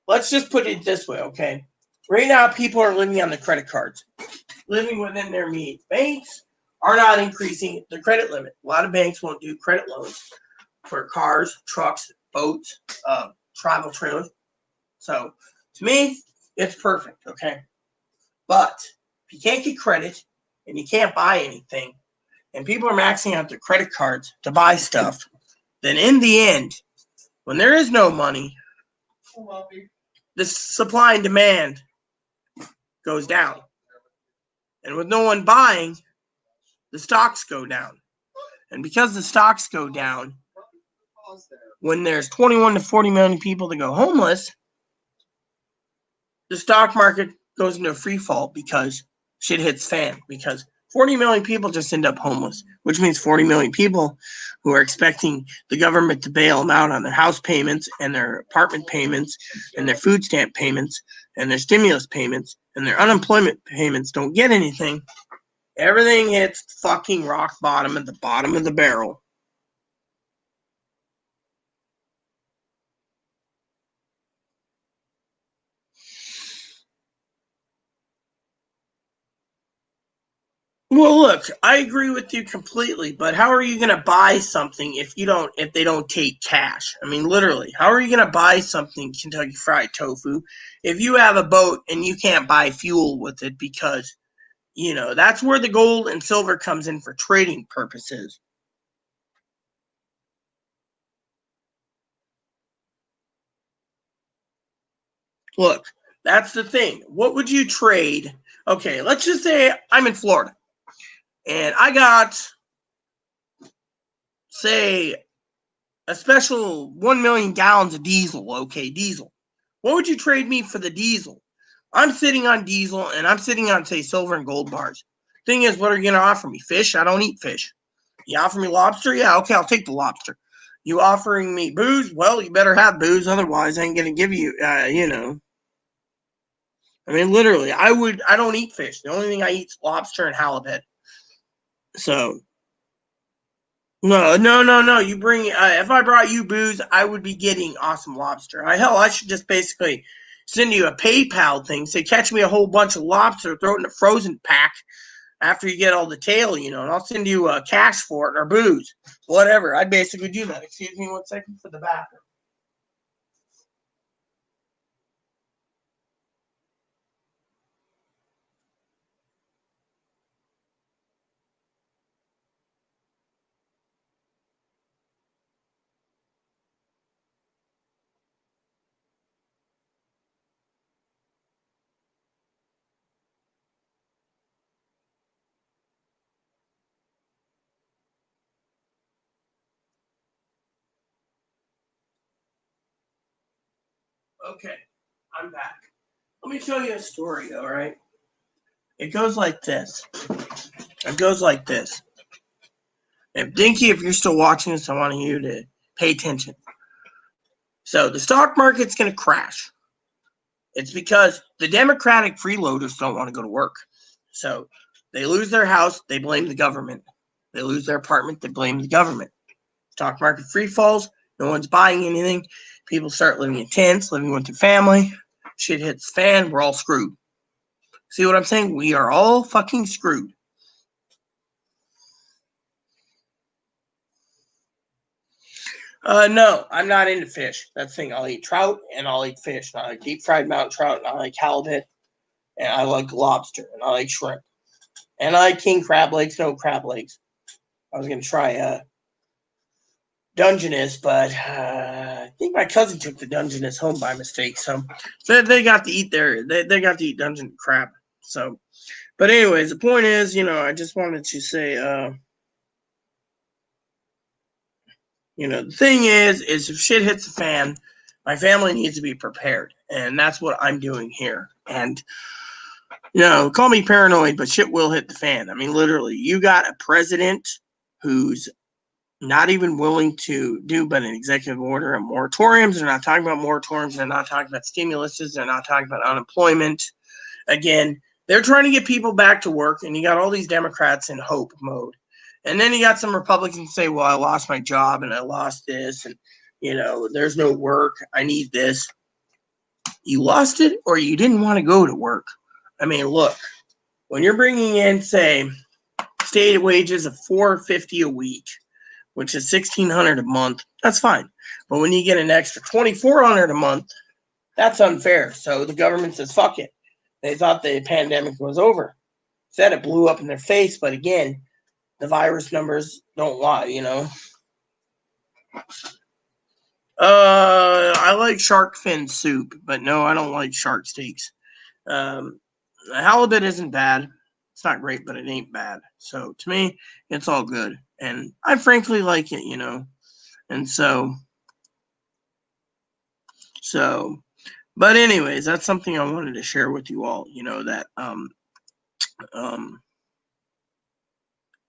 let's just put it this way, okay? Right now, people are living on the credit cards, living within their means. Banks are not increasing the credit limit. A lot of banks won't do credit loans for cars, trucks, boats, travel trailers. So to me, it's perfect, okay? But if you can't get credit and you can't buy anything, and people are maxing out their credit cards to buy stuff, then in the end, when there is no money, the supply and demand goes down. And with no one buying, the stocks go down. And because the stocks go down, when there's 21 to 40 million people that go homeless, the stock market goes into a free fall because shit hits fan. Because 40 million people just end up homeless, which means 40 million people who are expecting the government to bail them out on their house payments and their apartment payments and their food stamp payments and their stimulus payments and their unemployment payments don't get anything. Everything hits fucking rock bottom at the bottom of the barrel. Well, look, I agree with you completely, but how are you going to buy something if they don't take cash? I mean, literally, how are you going to buy something Kentucky Fried Tofu if you have a boat and you can't buy fuel with it because, that's where the gold and silver comes in for trading purposes. Look, that's the thing. What would you trade? Okay, let's just say I'm in Florida and I got, say, a special 1 million gallons of diesel. Okay, diesel. What would you trade me for the diesel? I'm sitting on diesel and I'm sitting on, say, silver and gold bars. Thing is, what are you going to offer me? Fish? I don't eat fish. You offer me lobster? Yeah, okay, I'll take the lobster. You offering me booze? Well, you better have booze. Otherwise, I ain't going to give you, I mean, literally, I don't eat fish. The only thing I eat is lobster and halibut. So, no. You bring, if I brought you booze, I would be getting awesome lobster. I should just basically send you a PayPal thing. Say, catch me a whole bunch of lobster, throw it in a frozen pack after you get all the tail, and I'll send you cash for it or booze. Whatever. I'd basically do that. Excuse me 1 second for the bathroom. Okay, I'm back. Let me show you a story, all right? It goes like this. And Dinky, if you're still watching this, I want you to pay attention. So the stock market's going to crash. It's because the Democratic freeloaders don't want to go to work. So they lose their house, they blame the government. They lose their apartment, they blame the government. Stock market free falls, no one's buying anything. People start living in tents, living with their family. Shit hits the fan, we're all screwed. See what I'm saying? We are all fucking screwed. No, I'm not into fish. That's the thing. I'll eat trout and I'll eat fish. And I like deep fried mountain trout and I like halibut and I like lobster and I like shrimp. And I like king crab legs, no crab legs. I was going to try Dungeness, but I think my cousin took the Dungeness home by mistake. So they got to eat they got to eat Dungeness crab. So, but anyways, the point is, I just wanted to say, the thing is if shit hits the fan, my family needs to be prepared. And that's what I'm doing here. And, call me paranoid, but shit will hit the fan. I mean, literally, you got a president who's not even willing to do but an executive order and moratoriums. They're not talking about moratoriums. They're not talking about stimuluses. They're not talking about unemployment. Again, they're trying to get people back to work, and you got all these Democrats in hope mode. And then you got some Republicans say, well, I lost my job and I lost this and, there's no work. I need this. You lost it or you didn't want to go to work. I mean, look, when you're bringing in, say, state wages of $450 a week, which is $1,600 a month, that's fine. But when you get an extra $2,400 a month, that's unfair. So the government says, fuck it. They thought the pandemic was over. Said it blew up in their face, but again, the virus numbers don't lie, I like shark fin soup, but no, I don't like shark steaks. Halibut isn't bad. It's not great, but it ain't bad. So to me, it's all good. And I frankly like it, And so, but anyways, that's something I wanted to share with you all, that,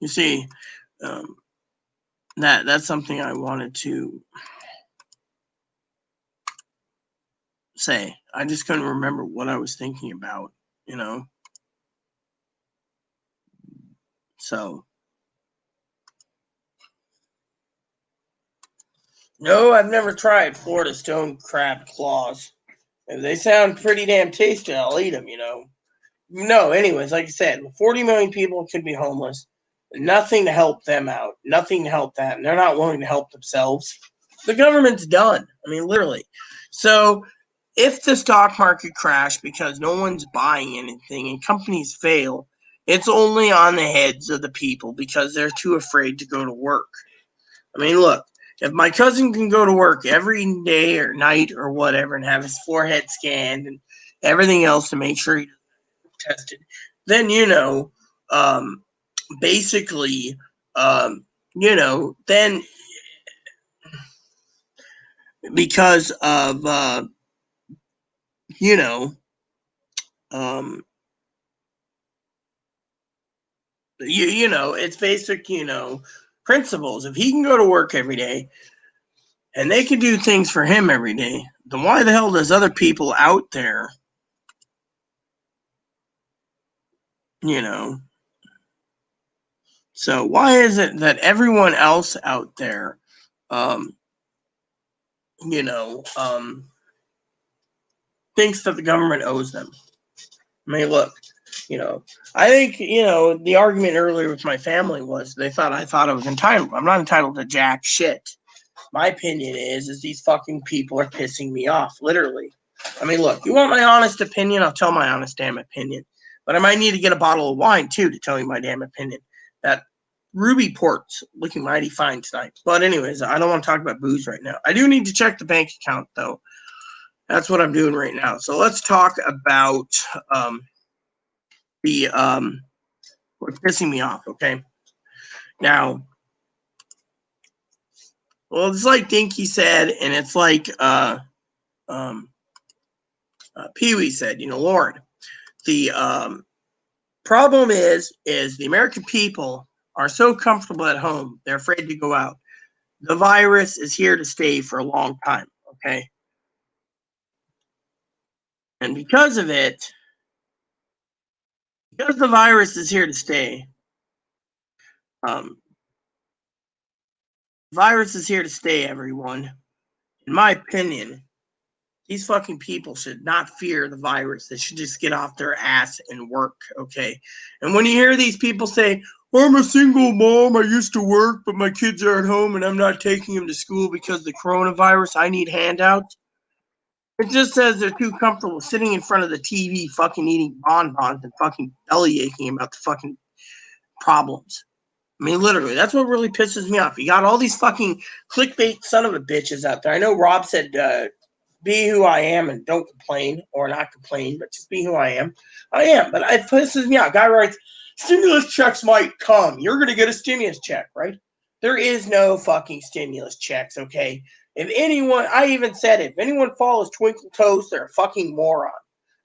you see, that's something I wanted to say. I just couldn't remember what I was thinking about, So, no, I've never tried Florida stone crab claws. If they sound pretty damn tasty, I'll eat them, No, anyways, like I said, 40 million people could be homeless. Nothing to help them out. Nothing to help that. And they're not willing to help themselves. The government's done. I mean, literally. So if the stock market crashed because no one's buying anything and companies fail, it's only on the heads of the people because they're too afraid to go to work. I mean, look, if my cousin can go to work every day or night or whatever and have his forehead scanned and everything else to make sure he's tested, then, basically, then because of, it's basic, principles. If he can go to work every day and they can do things for him every day, then why the hell does other people out there, so why is it that everyone else out there, thinks that the government owes them? I mean, look, I think, the argument earlier with my family was I thought I was entitled. I'm not entitled to jack shit. My opinion is these fucking people are pissing me off, literally. I mean, look, you want my honest opinion? I'll tell my honest damn opinion. But I might need to get a bottle of wine, too, to tell you my damn opinion. That Ruby Port's looking mighty fine tonight. But anyways, I don't want to talk about booze right now. I do need to check the bank account, though. That's what I'm doing right now. So let's talk about what's pissing me off, okay? Now, well, it's like Dinky said, and it's like Pee-wee said, Lauren. The problem is the American people are so comfortable at home, they're afraid to go out. The virus is here to stay for a long time, okay? And because of it, because the virus is here to stay, virus is here to stay, everyone. In my opinion, these fucking people should not fear the virus. They should just get off their ass and work, okay? And when you hear these people say, I'm a single mom, I used to work, but my kids are at home and I'm not taking them to school because of the coronavirus, I need handouts. It just says they're too comfortable sitting in front of the TV fucking eating bonbons and fucking belly aching about the fucking problems. I mean, literally, that's what really pisses me off. You got all these fucking clickbait son of a bitches out there. I know Rob said, be who I am and don't complain, or not complain, but just be who I am. I am, but it pisses me out. Guy writes, stimulus checks might come. You're going to get a stimulus check, right? There is no fucking stimulus checks, okay? If anyone, I even said it, if anyone follows Twinkle Toast, they're a fucking moron.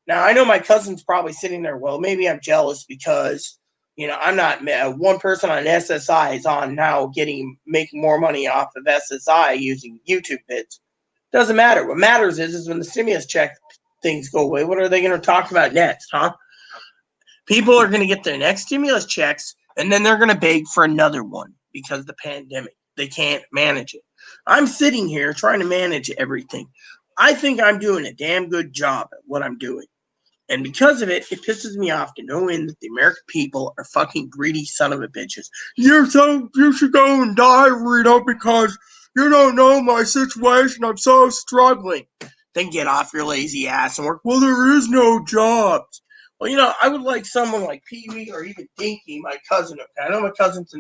Now, I know my cousin's probably sitting there, well, maybe I'm jealous because, I'm not, one person on SSI is on now making more money off of SSI using YouTube vids. Doesn't matter. What matters is when the stimulus check things go away, what are they going to talk about next, huh? People are going to get their next stimulus checks And then they're going to beg for another one because of the pandemic. They can't manage it. I'm sitting here trying to manage everything. I think I'm doing a damn good job at what I'm doing. And because of it, it pisses me off to no end that the American people are fucking greedy son of a bitches. You should go and die, Rito, because you don't know my situation. I'm so struggling. Then get off your lazy ass and work. Well, there is no jobs. Well, I would like someone like Pee Wee or even Dinky, my cousin. Okay? I know my cousin's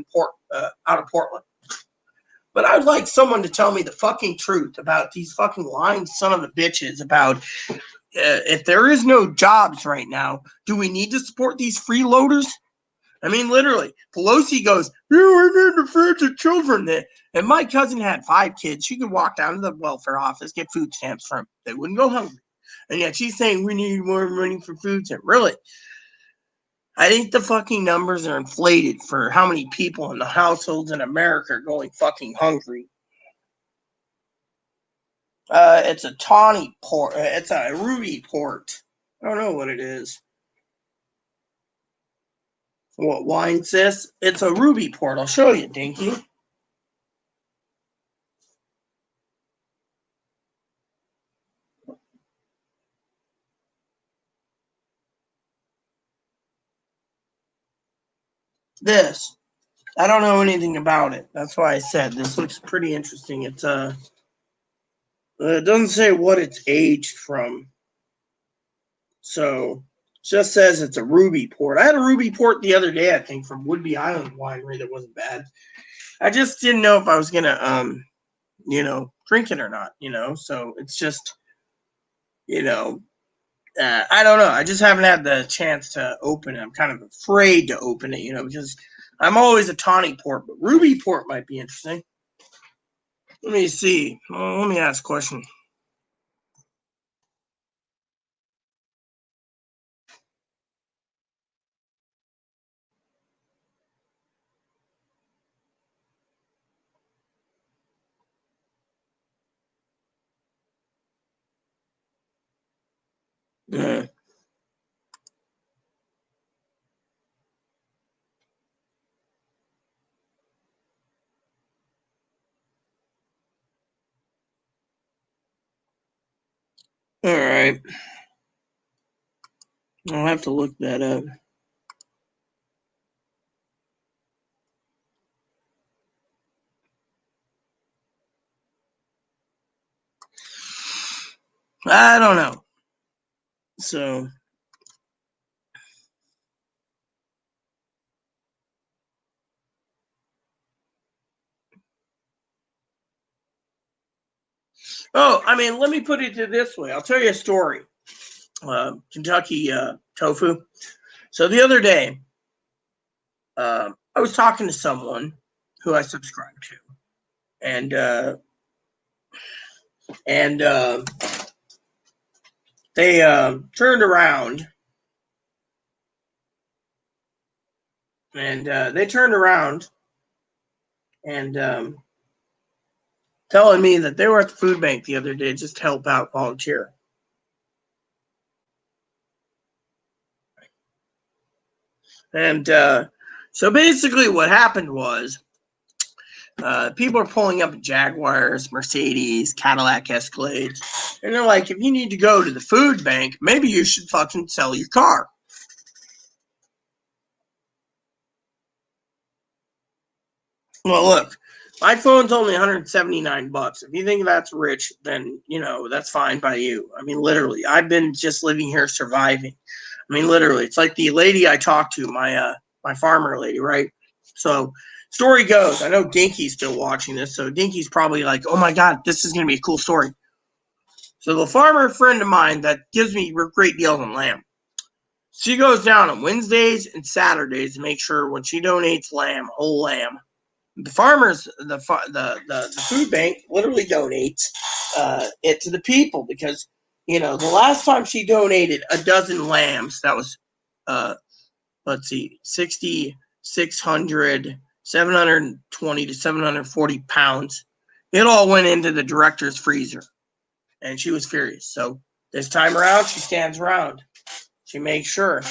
out of Portland. But I'd like someone to tell me the fucking truth about these fucking lying son of a bitches about if there is no jobs right now, do we need to support these freeloaders? I mean, literally, Pelosi goes, we need to feed the children. And my cousin had 5 kids. She could walk down to the welfare office, get food stamps from them. They wouldn't go hungry. And yet she's saying we need more money for food stamps. Really? I think the fucking numbers are inflated for how many people in the households in America are going fucking hungry. It's a tawny port. It's a ruby port. I don't know what it is. What wine, sis? It's a ruby port. I'll show you, Dinky. This. I don't know anything about it. That's why I said this looks pretty interesting. It's it doesn't say what it's aged from. So it just says it's a ruby port. I had a ruby port the other day, I think, from Woodby Island Winery that wasn't bad. I just didn't know if I was gonna drink it or not, So it's just, I don't know. I just haven't had the chance to open it. I'm kind of afraid to open it, because I'm always a tawny port, but ruby port might be interesting. Let me see. Well, let me ask a question. Yeah. All right. I'll have to look that up. I don't know. So, let me put it this way. I'll tell you a story. Kentucky tofu. So the other day, I was talking to someone who I subscribe to, and they turned around and telling me that they were at the food bank the other day just to help out, volunteer. And so basically what happened was people are pulling up Jaguars, Mercedes, Cadillac Escalades, and they're like, if you need to go to the food bank, maybe you should fucking sell your car. Well, look, my phone's only $179. If you think that's rich, then, that's fine by you. I mean, literally, I've been just living here surviving. I mean, literally, it's like the lady I talked to, my farmer lady, right? So, story goes, I know Dinky's still watching this, so Dinky's probably like, oh my God, this is going to be a cool story. So the farmer friend of mine that gives me great deals on lamb, she goes down on Wednesdays and Saturdays to make sure when she donates lamb, whole lamb, the farmers, the food bank literally donates it to the people because, the last time she donated a dozen lambs, that was, let's see, 600, 720 to 740 pounds. It all went into the director's freezer, and she was furious. So this time around, she stands around. She makes sure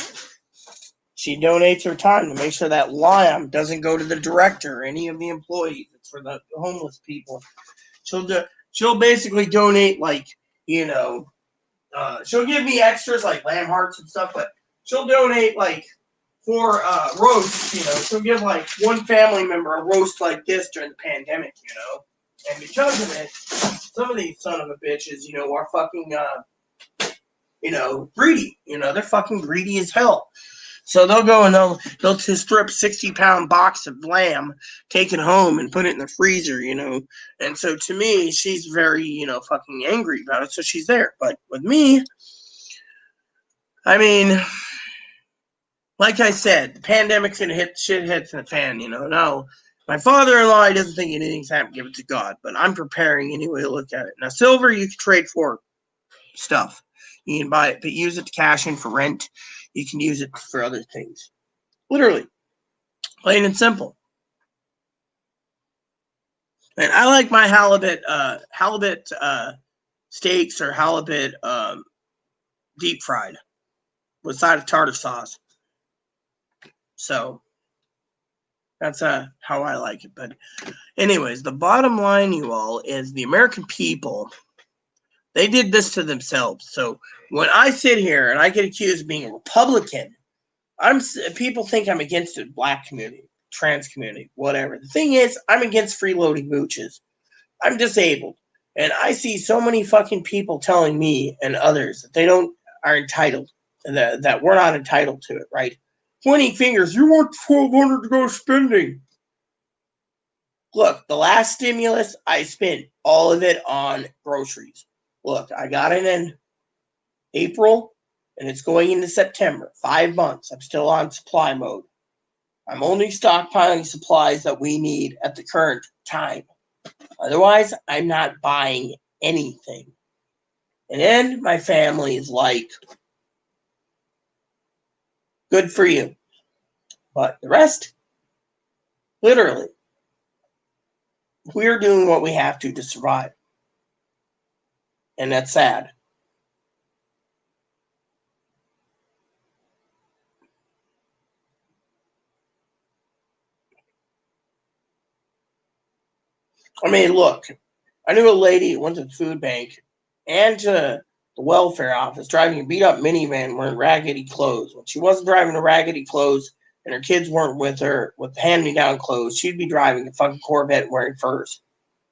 She donates her time to make sure that lamb doesn't go to the director or any of the employees. It's for the homeless people. She'll basically donate, like, you know, she'll give me extras like lamb hearts and stuff, but she'll donate like for roasts, you know. She'll give like one family member a roast like this during the pandemic, you know. And because of it, some of these son of a bitches, you know, are fucking greedy. You know, they're fucking greedy as hell. So they'll go and they'll just strip 60-pound box of lamb, take it home and put it in the freezer, you know. And so to me, she's very, you know, fucking angry about it. So she's there. But with me, I mean, like I said, the pandemic's gonna hit, shit hits in the fan, you know. No, my father-in-law, he doesn't think anything's happening, give it to God. But I'm preparing anyway to look at it. Now, silver you can trade for stuff. You can buy it, but use it to cash in for rent. You can use it for other things. Literally. Plain and simple. And I like my halibut steaks or halibut deep fried with side of tartar sauce. So that's how I like it. But anyways, the bottom line, you all, is the American people, they did this to themselves. So when I sit here and I get accused of being a Republican, people think I'm against the black community, trans community, whatever. The thing is, I'm against freeloading mooches. I'm disabled. And I see so many fucking people telling me and others that they are entitled, that we're not entitled to it, right? Pointing fingers, you want 1,200 to go spending. Look, the last stimulus, I spent all of it on groceries. Look, I got it in April, and it's going into September. 5 months. I'm still on supply mode. I'm only stockpiling supplies that we need at the current time. Otherwise, I'm not buying anything. And then my family is like, good for you. But the rest, literally, we're doing what we have to survive. And that's sad. I mean, look, I knew a lady who went to the food bank and to the welfare office driving a beat up minivan wearing raggedy clothes. When she wasn't driving the raggedy clothes and her kids weren't with her with hand me down clothes, she'd be driving a fucking Corvette wearing furs.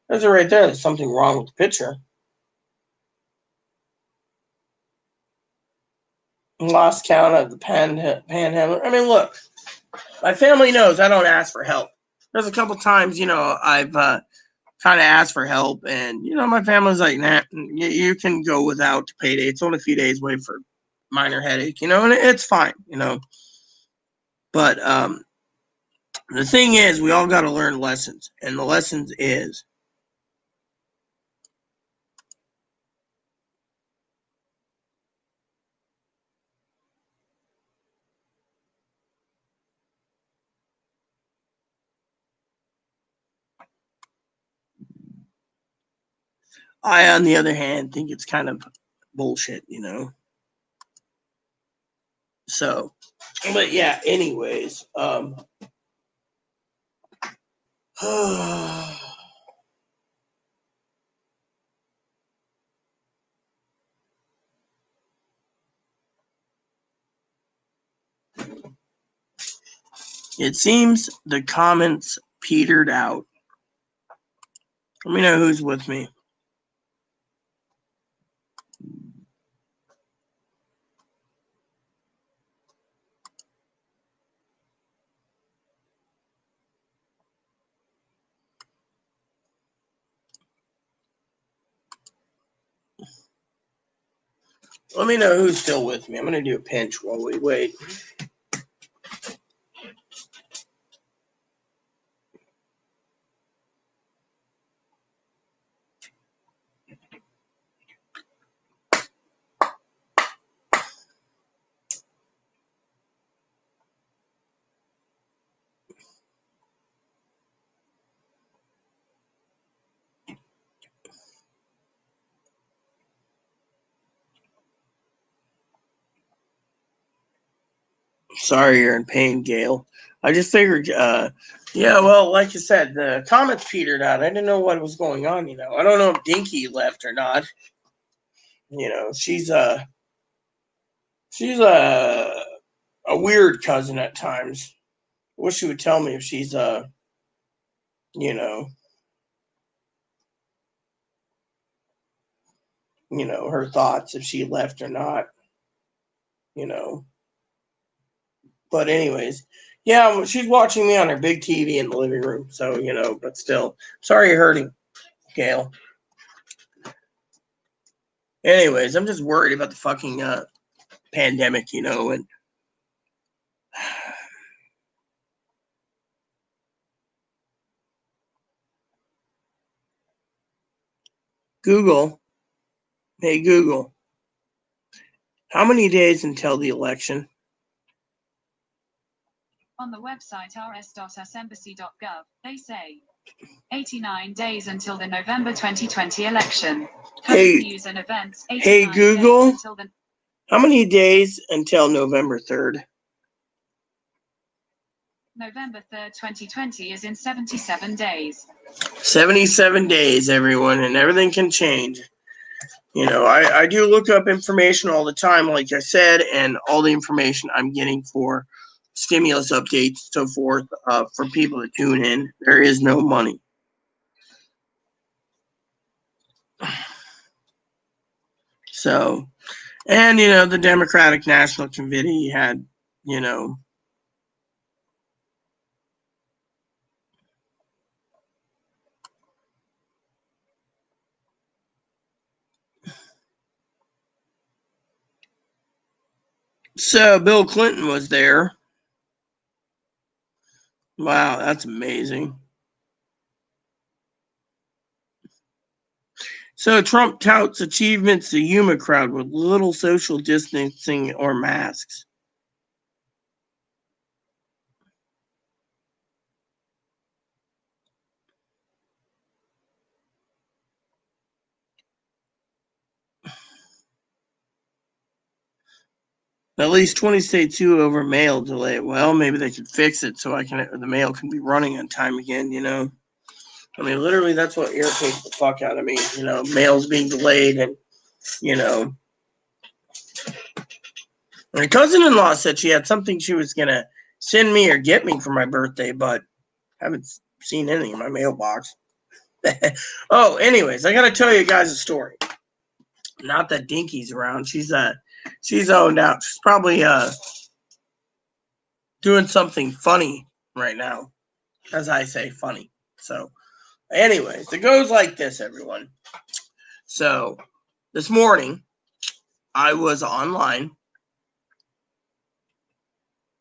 There's it right there. There's something wrong with the picture. Lost count of the panhandler. I mean, look, my family knows I don't ask for help. There's a couple times, you know, I've kind of asked for help, and you know, my family's like, "Nah, you can go without payday. It's only a few days away for minor headache, you know, and it's fine, you know." But the thing is, we all got to learn lessons, and the lessons is I, on the other hand, think it's kind of bullshit, you know. So, but yeah, anyways, it seems the comments petered out. Let me know who's with me. Let me know who's still with me. I'm going to do a pinch while we wait. Sorry you're in pain, Gail. I just figured, yeah, well, like you said, the comments petered out. I didn't know what was going on, you know. I don't know if Dinky left or not. You know, she's a weird cousin at times. I wish she would tell me if she's you know, her thoughts if she left or not, you know. But anyways, yeah, she's watching me on her big TV in the living room. So, but still, sorry you're hurting, Gail. Anyways, I'm just worried about the fucking pandemic, and Google. Hey, Google. How many days until the election? On the website rs.usembassy.gov, they say 89 days until the November 2020 election. Hey, news and events. Hey, Google. How many days until November 3rd? November 3rd, 2020 is in 77 days. 77 days, everyone, and everything can change. I do look up information all the time, like I said, and all the information I'm getting for stimulus updates, so forth, for people to tune in. There is no money. So, and, the Democratic National Committee had, so Bill Clinton was there. Wow, that's amazing. So Trump touts achievements to Yuma crowd with little social distancing or masks. At least 20 states too over mail delay. Well, maybe they could fix it so the mail can be running on time again, I mean, literally, that's what irritates the fuck out of me. Mail's being delayed, and my cousin-in-law said she had something she was gonna send me or get me for my birthday, but I haven't seen anything in my mailbox. Oh, anyways, I gotta tell you guys a story. Not that Dinky's around. She's zoned out. She's probably doing something funny right now, as I say, funny. So, anyways, it goes like this, everyone. So, this morning, I was online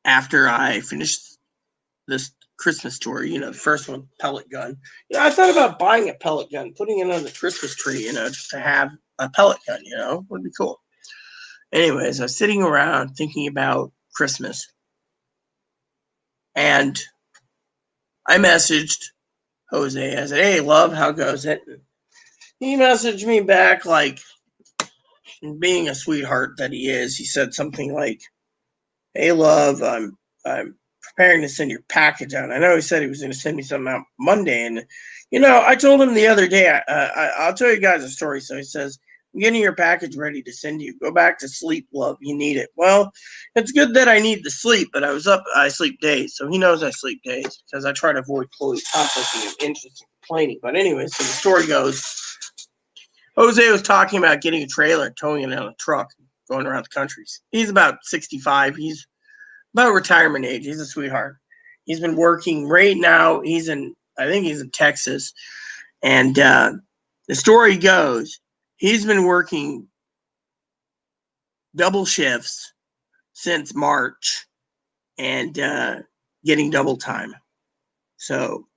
after I finished this Christmas tour, the first one, pellet gun. I thought about buying a pellet gun, putting it on the Christmas tree, just to have a pellet gun, would be cool. Anyways, I was sitting around thinking about Christmas, and I messaged Jose. I said, "Hey, love, how goes it?" And he messaged me back, like, being a sweetheart that he is. He said something like, "Hey, love, I'm preparing to send your package out." I know he said he was going to send me something out Monday, and I told him the other day. I'll tell you guys a story. So he says, "I'm getting your package ready to send you. Go back to sleep, love. You need it." Well, it's good that I need the sleep, but I sleep days, so he knows I sleep days because I try to avoid conflicting of interest and complaining. But anyway, so the story goes, Jose was talking about getting a trailer and towing it on a truck, going around the country. He's about 65. He's about retirement age. He's a sweetheart. He's been working right now. I think he's in Texas. And the story goes, he's been working double shifts since March and getting double time. So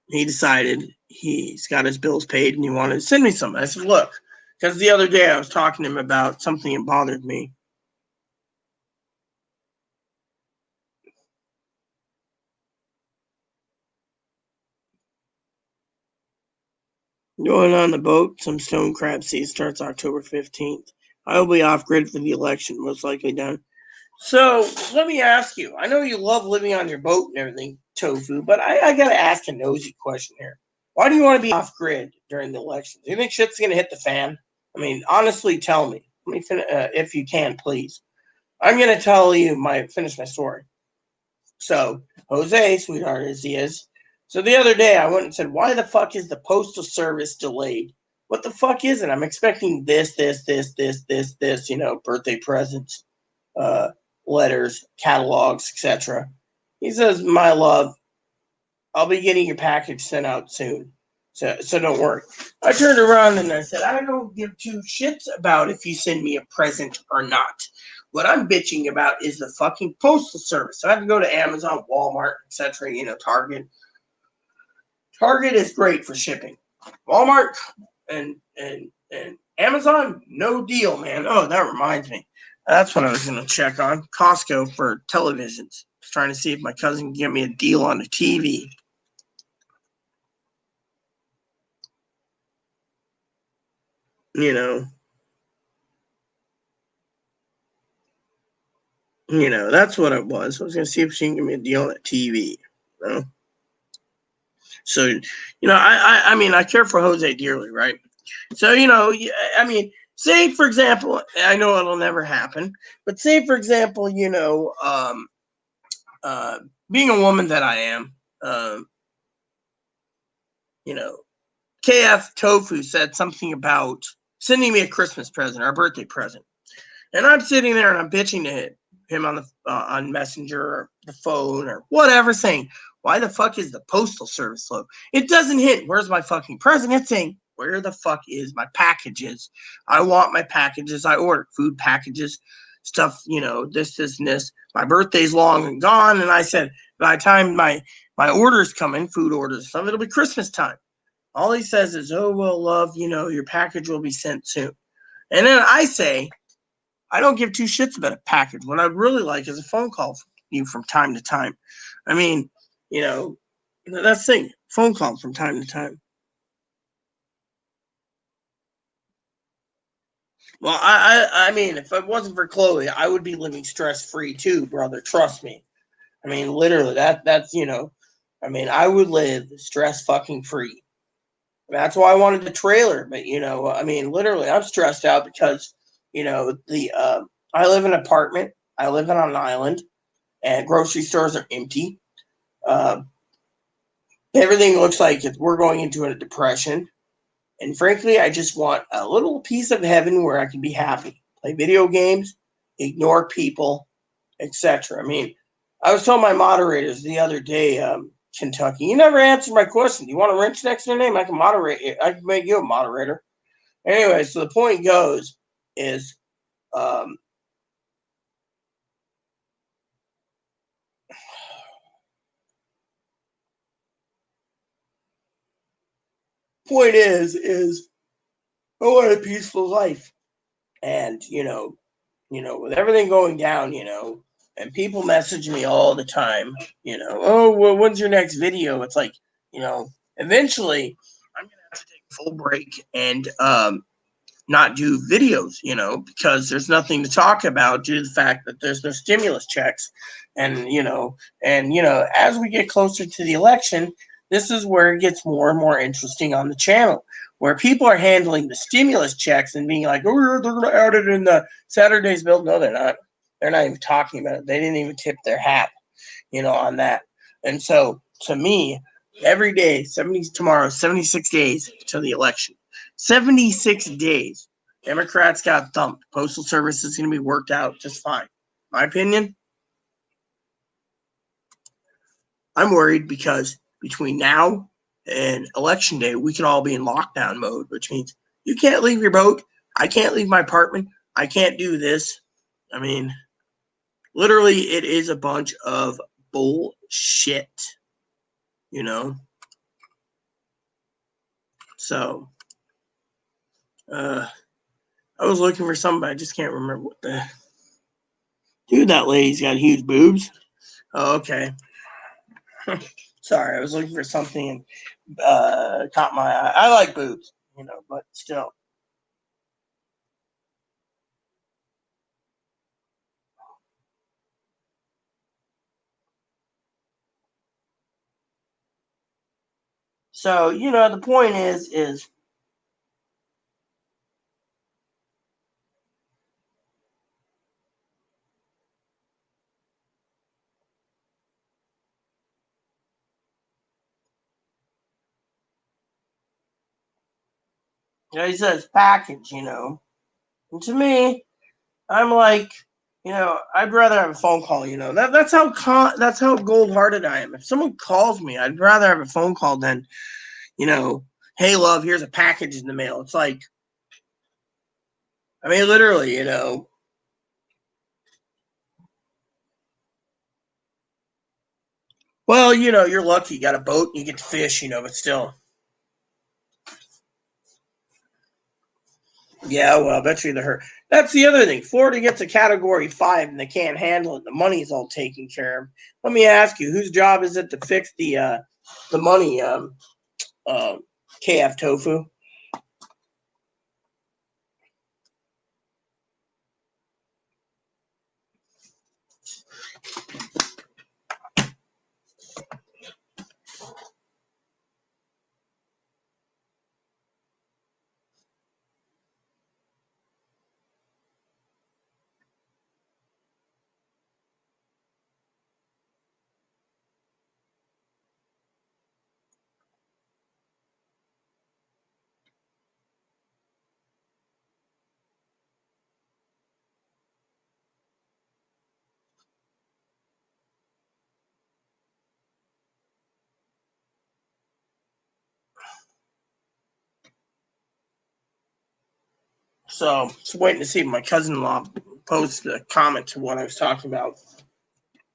he decided he's got his bills paid and he wanted to send me something. I said, look, because the other day I was talking to him about something that bothered me. Going on the boat, some stone crab season starts October 15th. I will be off grid for the election, most likely done. So let me ask you. I know you love living on your boat and everything, Tofu, but I gotta ask a nosy question here. Why do you want to be off grid during the elections? Do you think shit's gonna hit the fan? I mean, honestly, tell me. Let me if you can, please. I'm gonna tell you finish my story. So Jose, sweetheart as he is. So the other day I went and said, why the fuck is the postal service delayed? What the fuck is it? I'm expecting this, birthday presents, uh, letters, catalogs, etc. He says, my love, I'll be getting your package sent out soon. So don't worry. I turned around and I said, I don't give two shits about if you send me a present or not. What I'm bitching about is the fucking postal service. So I have to go to Amazon, Walmart, etc. Target. Target is great for shipping. Walmart and Amazon, no deal, man. Oh, that reminds me. That's what I was going to check on. Costco for televisions. I was trying to see if my cousin can get me a deal on a TV. That's what it was. I was going to see if she can give me a deal on a TV. So, I mean, I care for Jose dearly, right? So, I mean, say, for example, I know it'll never happen, but say, for example, being a woman that I am, KF Tofu said something about sending me a Christmas present or a birthday present. And I'm sitting there and I'm bitching to him on Messenger or the phone or whatever, saying, why the fuck is the postal service slow? It doesn't hit. Where's my fucking present? It's saying, where the fuck is my packages? I want my packages. I ordered food packages, stuff, this, and this. My birthday's long and gone. And I said, by the time my orders come in, food orders, it'll be Christmas time. All he says is, oh, well, love, your package will be sent soon. And then I say, I don't give two shits about a package. What I'd really like is a phone call from you from time to time. I mean, that's the thing. Phone call from time to time. Well, I mean, if it wasn't for Chloe, I would be living stress-free too, brother. Trust me. I mean, literally, that's I mean, I would live stress fucking free. That's why I wanted the trailer. But I mean, literally, I'm stressed out because I live in an apartment. I live on an island, and grocery stores are empty. Everything looks like we're going into a depression. And frankly, I just want a little piece of heaven where I can be happy, play video games, ignore people, etc. I mean, I was telling my moderators the other day, Kentucky, you never answered my question. Do you want a wrench next to your name? I can moderate you. I can make you a moderator. Anyway, so the point goes is, point is I want a peaceful life. And, with everything going down, and people message me all the time, oh, well, when's your next video? It's like, eventually I'm going to have to take a full break and not do videos, because there's nothing to talk about due to the fact that there's no stimulus checks. And, as we get closer to the election, this is where it gets more and more interesting on the channel, where people are handling the stimulus checks and being like, oh, they're going to add it in the Saturday's bill. No, they're not. They're not even talking about it. They didn't even tip their hat, on that. And so, to me, every day, 76 days till the election. 76 days. Democrats got thumped. Postal Service is going to be worked out just fine. My opinion, I'm worried because between now and election day, we can all be in lockdown mode, which means you can't leave your boat. I can't leave my apartment. I can't do this. I mean, literally, it is a bunch of bullshit, So, I was looking for somebody. I just can't remember what the... Dude, that lady's got huge boobs. Oh, okay. Sorry, I was looking for something and caught my eye. I like boobs, but still. So, the point is he says package, And to me, I'm like, I'd rather have a phone call, that's how gold hearted I am. If someone calls me, I'd rather have a phone call than, hey love, here's a package in the mail. It's like, I mean, literally, well, you're lucky you got a boat and you get to fish, but still. Yeah, well, I bet you that's the other thing. Florida gets a category 5 and they can't handle it. The money's all taken care of. Let me ask you, whose job is it to fix the money, KF Tofu? So, just waiting to see if my cousin-in-law posts a comment to what I was talking about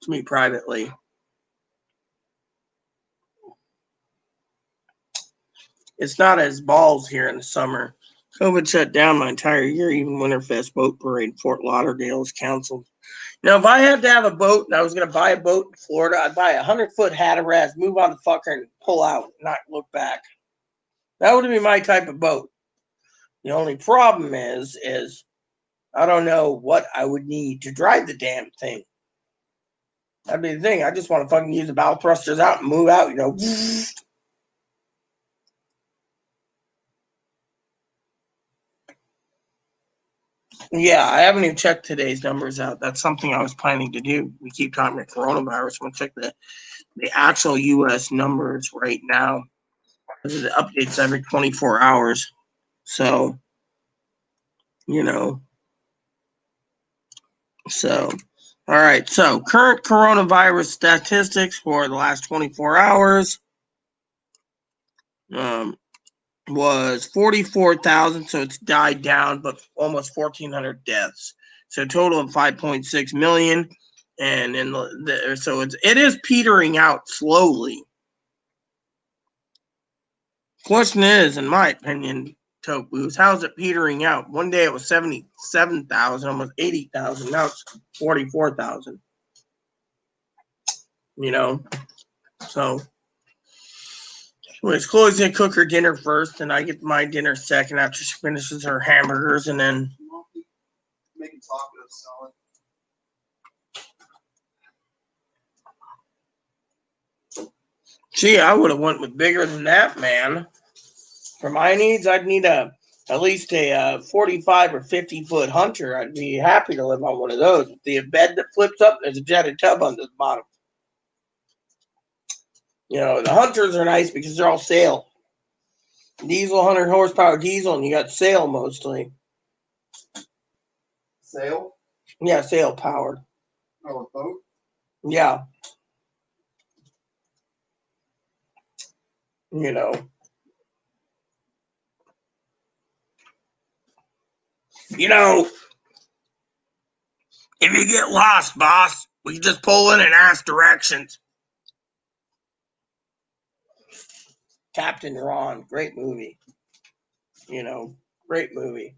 to me privately. It's not as balls here in the summer. COVID shut down my entire year. Even Winterfest Boat Parade in Fort Lauderdale is canceled. Now, if I had to have a boat and I was going to buy a boat in Florida, I'd buy a 100-foot Hatteras, move on the fucker, and pull out, not look back. That would be my type of boat. The only problem is I don't know what I would need to drive the damn thing. That'd be the thing. I just want to fucking use the bow thrusters out and move out, Yeah, I haven't even checked today's numbers out. That's something I was planning to do. We keep talking about coronavirus. I'm going to check the actual U.S. numbers right now. It updates every 24 hours. So, so, all right. So, current coronavirus statistics for the last 24 hours was 44,000. So, it's died down, but almost 1,400 deaths. So, a total of 5.6 million. And so it is petering out slowly. Question is, in my opinion, Tokus, how's it petering out? One day it was 77,000, almost 80,000. Now it's 44,000. So Chloe's gonna cook her dinner first, and I get my dinner second after she finishes her hamburgers, and then Making tacos, selling. gee, I would have went with bigger than that, man. For my needs, I'd need at least a 45 or 50-foot hunter. I'd be happy to live on one of those. The bed that flips up, there's a jetted tub under the bottom. The hunters are nice because they're all sail. Diesel, 100 horsepower diesel, and you got sail mostly. Sail? Yeah, sail powered. Oh, a boat? Yeah. If you get lost, boss, we can just pull in and ask directions. Captain Ron, great movie. Great movie.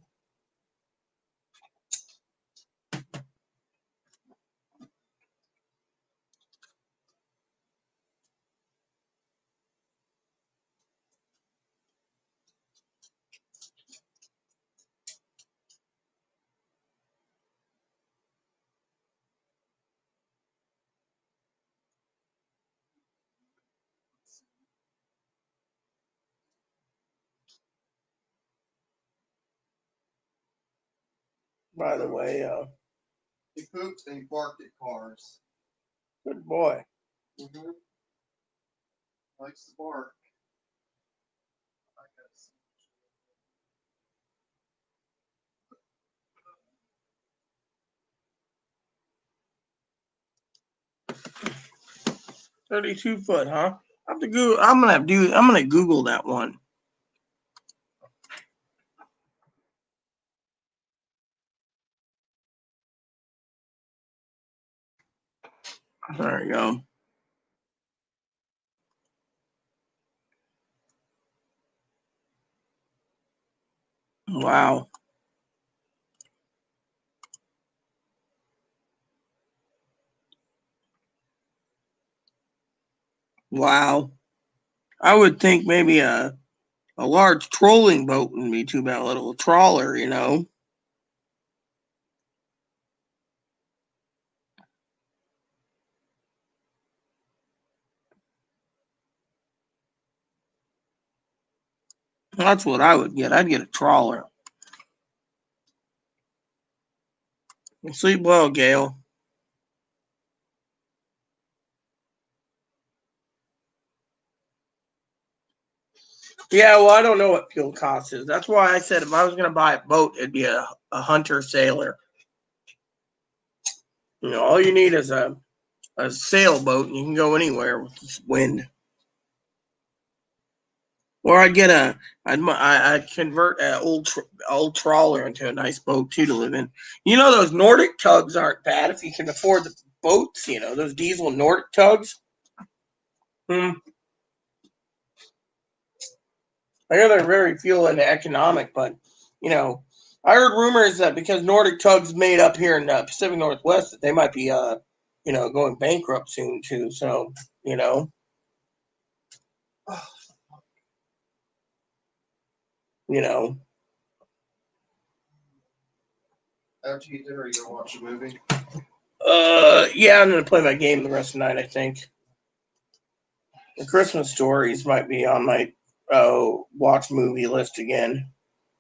by the way. He pooped and he barked at cars. Good boy. Mm-hmm. Likes to bark. I guess. 32 foot, huh? I have to go. I'm gonna Google that one. There you go. Wow. Wow. I would think maybe a large trolling boat wouldn't be too bad. A little trawler, you know. That's what I would get. I'd get a trawler. Sleep well, Gail. Yeah, well, I don't know what fuel cost is. That's why I said if I was going to buy a boat, it'd be a Hunter Sailor. You know, all you need is a sailboat, and you can go anywhere with this wind. Or I'd convert an old trawler into a nice boat too to live in. You know, those Nordic tugs aren't bad if you can afford the boats. You know, those diesel Nordic tugs. I know they're very fuel and economic, but you know, I heard rumors that because Nordic tugs made up here in the Pacific Northwest, that they might be going bankrupt soon too. So you know, you know. After you dinner, you gonna watch a movie? Yeah, I'm gonna play my game the rest of the night. I think the Christmas Stories might be on my watch movie list again.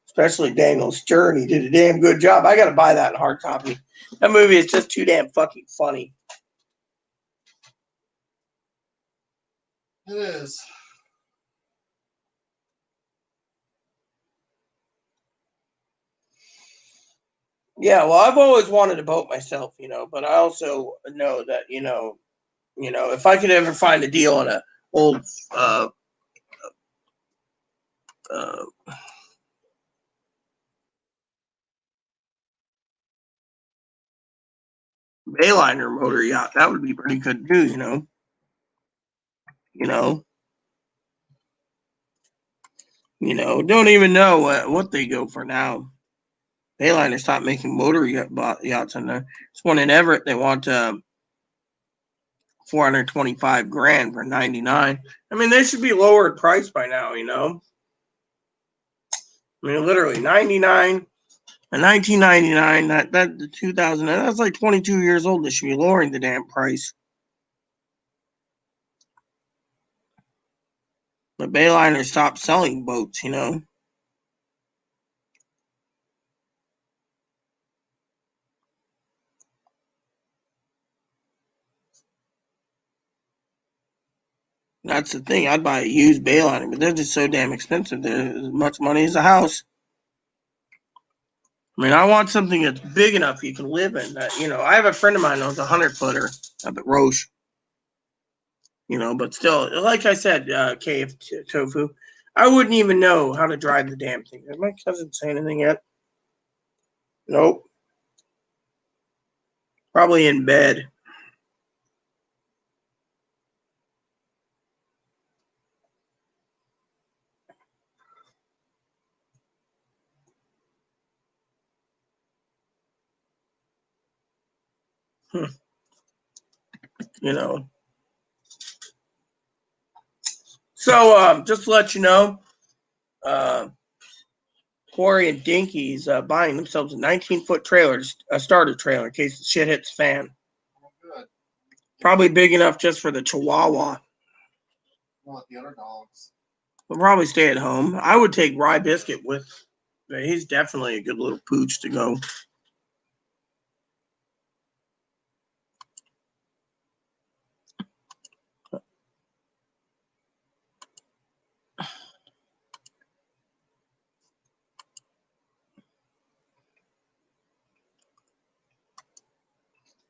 Especially Daniel Stern. He did a damn good job. I gotta buy that in hard copy. That movie is just too damn fucking funny. It is. Yeah, well, I've always wanted a boat myself, you know, but I also know that, if I could ever find a deal on a old uh, Bayliner motor yacht, that would be pretty good too, you know. You know, don't even know what they go for now. Bayliner stopped making motor yachts on there. There's one in Everett. They want 425 grand for 99. I mean, they should be lower in price by now, you know. I mean, literally 99 and 1999. That the 2000. That's like 22 years old. They should be lowering the damn price. But Bayliner stopped selling boats, you know. That's the thing. I'd buy a used Bayliner, but they're just so damn expensive. They're as much money as a house. I mean, I want something that's big enough you can live in. That I have a friend of mine who owns a 100-footer up at Roche. But still, like I said, KF Tofu, I wouldn't even know how to drive the damn thing. Did my cousin say anything yet? Nope. Probably in bed. You know. So, just to let you know, Corey and Dinky's buying themselves a 19-foot trailer, a starter trailer, in case the shit hits the fan. Oh, good. Probably big enough just for the Chihuahua. Not the other dogs. We'll probably stay at home. I would take Rye Biscuit with. He's definitely a good little pooch to go.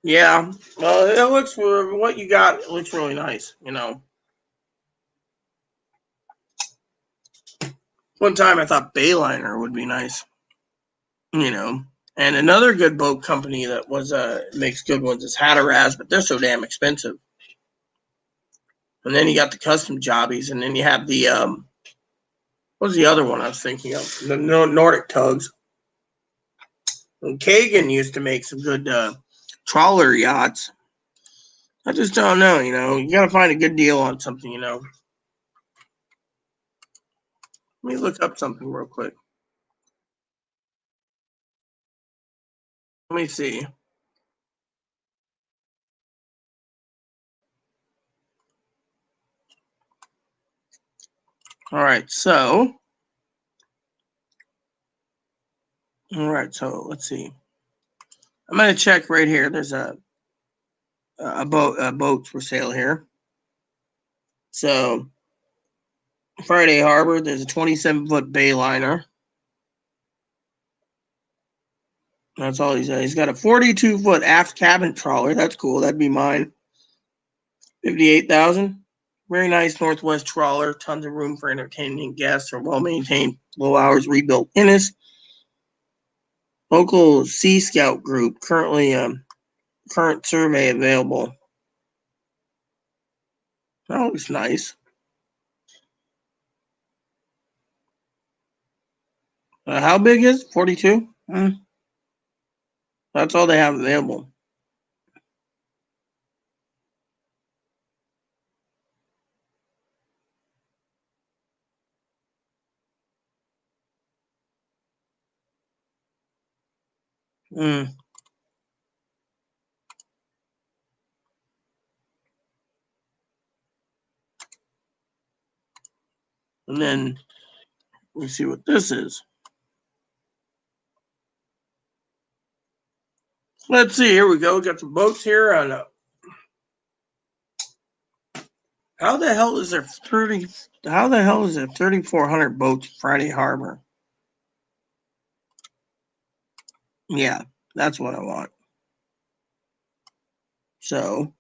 Yeah. Well, it looks for what you got. It looks really nice. One time I thought Bayliner would be nice. And another good boat company that makes good ones is Hatteras, but they're so damn expensive. And then you got the custom jobbies, and then you have the what was the other one I was thinking of? The Nordic tugs. And Kagan used to make some good trawler yachts. I just don't know. You got to find a good deal on something. Let me look up something real quick. Let me see. All right, so let's see. I'm gonna check right here. There's a boat for sale here. So Friday Harbor, there's a 27-foot Bayliner. That's all he's got. He's got a 42-foot aft cabin trawler. That's cool. That'd be mine. 58,000. Very nice Northwest trawler. Tons of room for entertaining guests. Or well maintained, low hours rebuilt pinnace. Local Sea Scout group. Current survey available. That looks nice. How big is it? 42? That's all they have available. And then we see what this is. Let's see. Here we go. Got some boats here on. How the hell is there 30? How the hell is there 3,400 boats Friday Harbor? Yeah, that's what I want. So,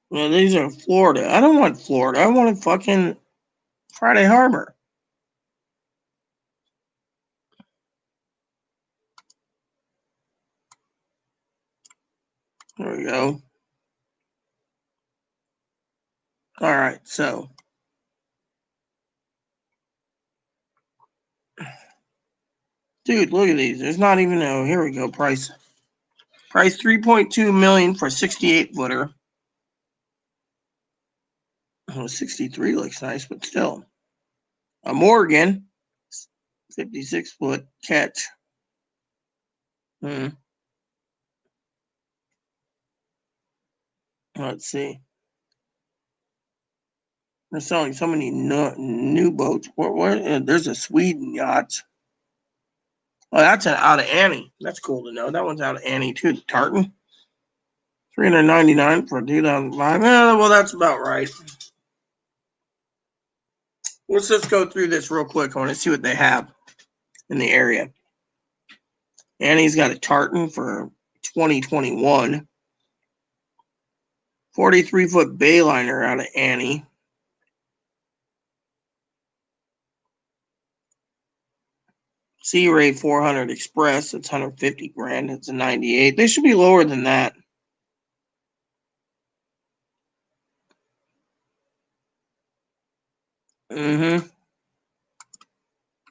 well, these are Florida. I don't want Florida. I want fucking Friday Harbor. There we go. All right, so. Dude, look at these. There's not even a, here we go, price. Price $3.2 million for 68-footer. Oh, 63 looks nice, but still. A Morgan, 56-foot catch. Let's see. They're selling so many new boats. There's a Sweden yacht. Oh, that's out of Annie. That's cool to know. That one's out of Annie too. The Tartan, $399 for 2005. Well, that's about right. Let's just go through this real quick. I want to see what they have in the area. Annie's got a Tartan for 2021. 43-foot Bayliner out of Annie. Sea Ray 400 Express. It's 150 grand. It's a 98. They should be lower than that.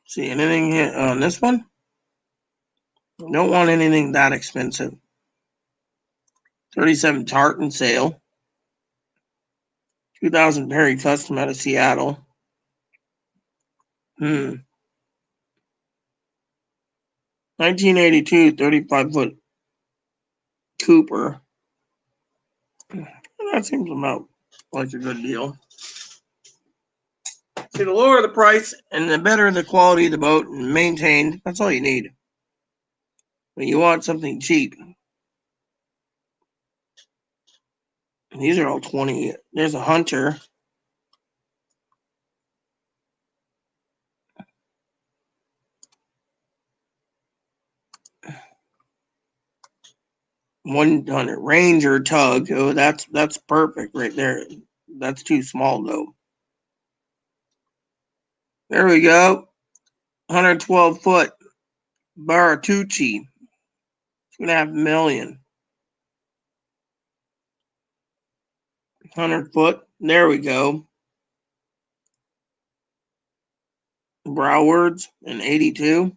See anything here on this one? Don't want anything that expensive. 37 Tartan sale. 2000 Perry Custom out of Seattle. 1982 35-foot Cooper. That seems about like a good deal. See, the lower the price and the better the quality of the boat and maintained, that's all you need. But you want something cheap. These are all 20. There's a Hunter. 100 Ranger tug. Oh, that's perfect right there. That's too small though. There we go. 112 foot Baratucci. 2.5 million. 100 foot. There we go. Browards in 82.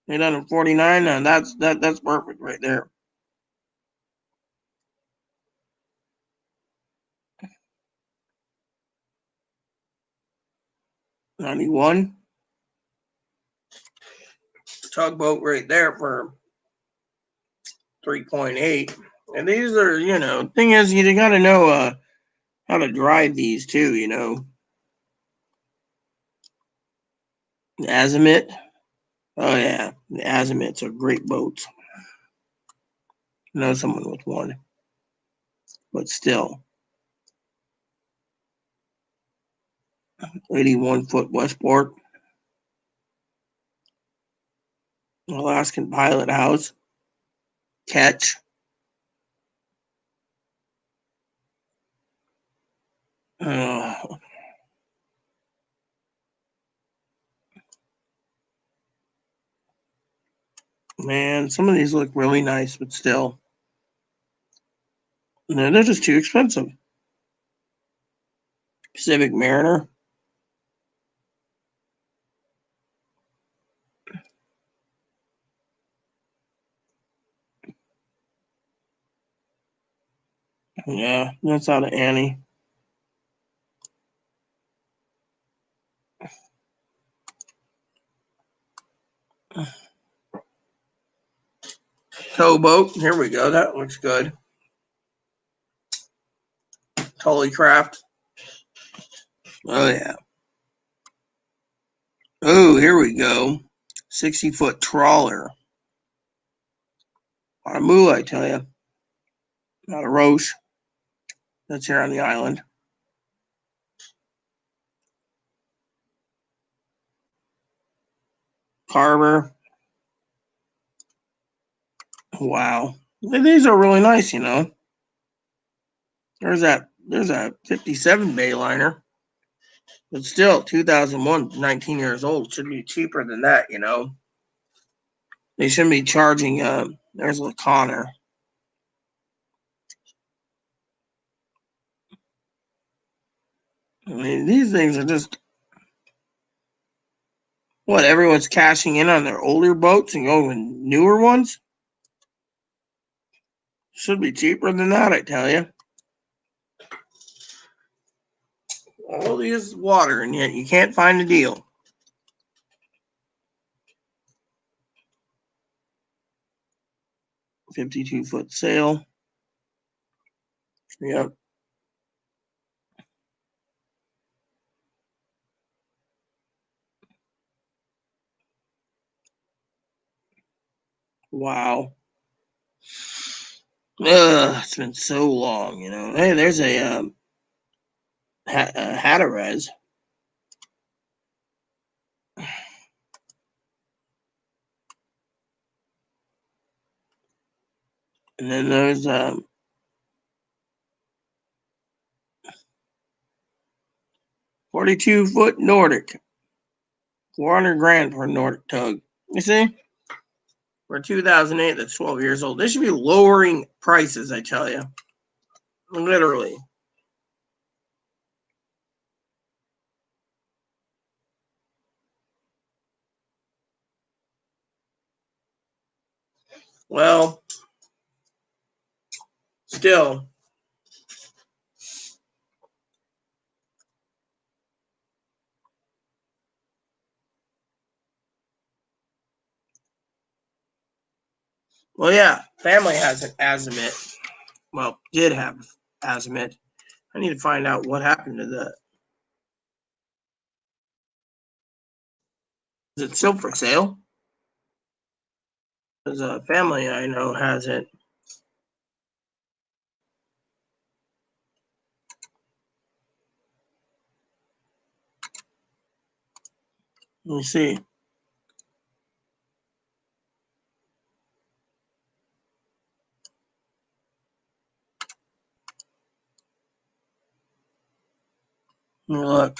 849. Now that's perfect right there. 91. Tugboat right there for 3.8. And these are, thing is, you got to know how to drive these too, The Azimut. Oh, yeah. The Azimuts are great boats. I know someone with one. But still. 81 foot Westport. Alaskan Pilot House. Catch. Man, some of these look really nice, but still. They're just too expensive. Pacific Mariner. Yeah, that's out of Annie. Towboat. Here we go. That looks good. Tullycraft. Oh, yeah. Oh, here we go. 60-foot trawler. Not a moolah, I tell you. Not a roche. That's here on the island. Carver. Wow. These are really nice, There's a 57 Bayliner. But still, 2001, 19 years old. Should be cheaper than that, They shouldn't be charging, there's a Connor. I mean, these things are just, what, everyone's cashing in on their older boats and going with newer ones? Should be cheaper than that, I tell you. All these water, and yet you can't find a deal. $52-foot sail. Yep. Wow. It's been so long, Hey, there's a Hatteras. And then there's 42-foot Nordic. 400 grand for a Nordic tug. You see? For 2008, that's 12 years old. They should be lowering prices, I tell you. Literally. Well, still. Well, yeah, family has an Azimut. Well, did have Azimut. I need to find out what happened to that. Is it still for sale? There's a family I know has it. Let me see. Let me look.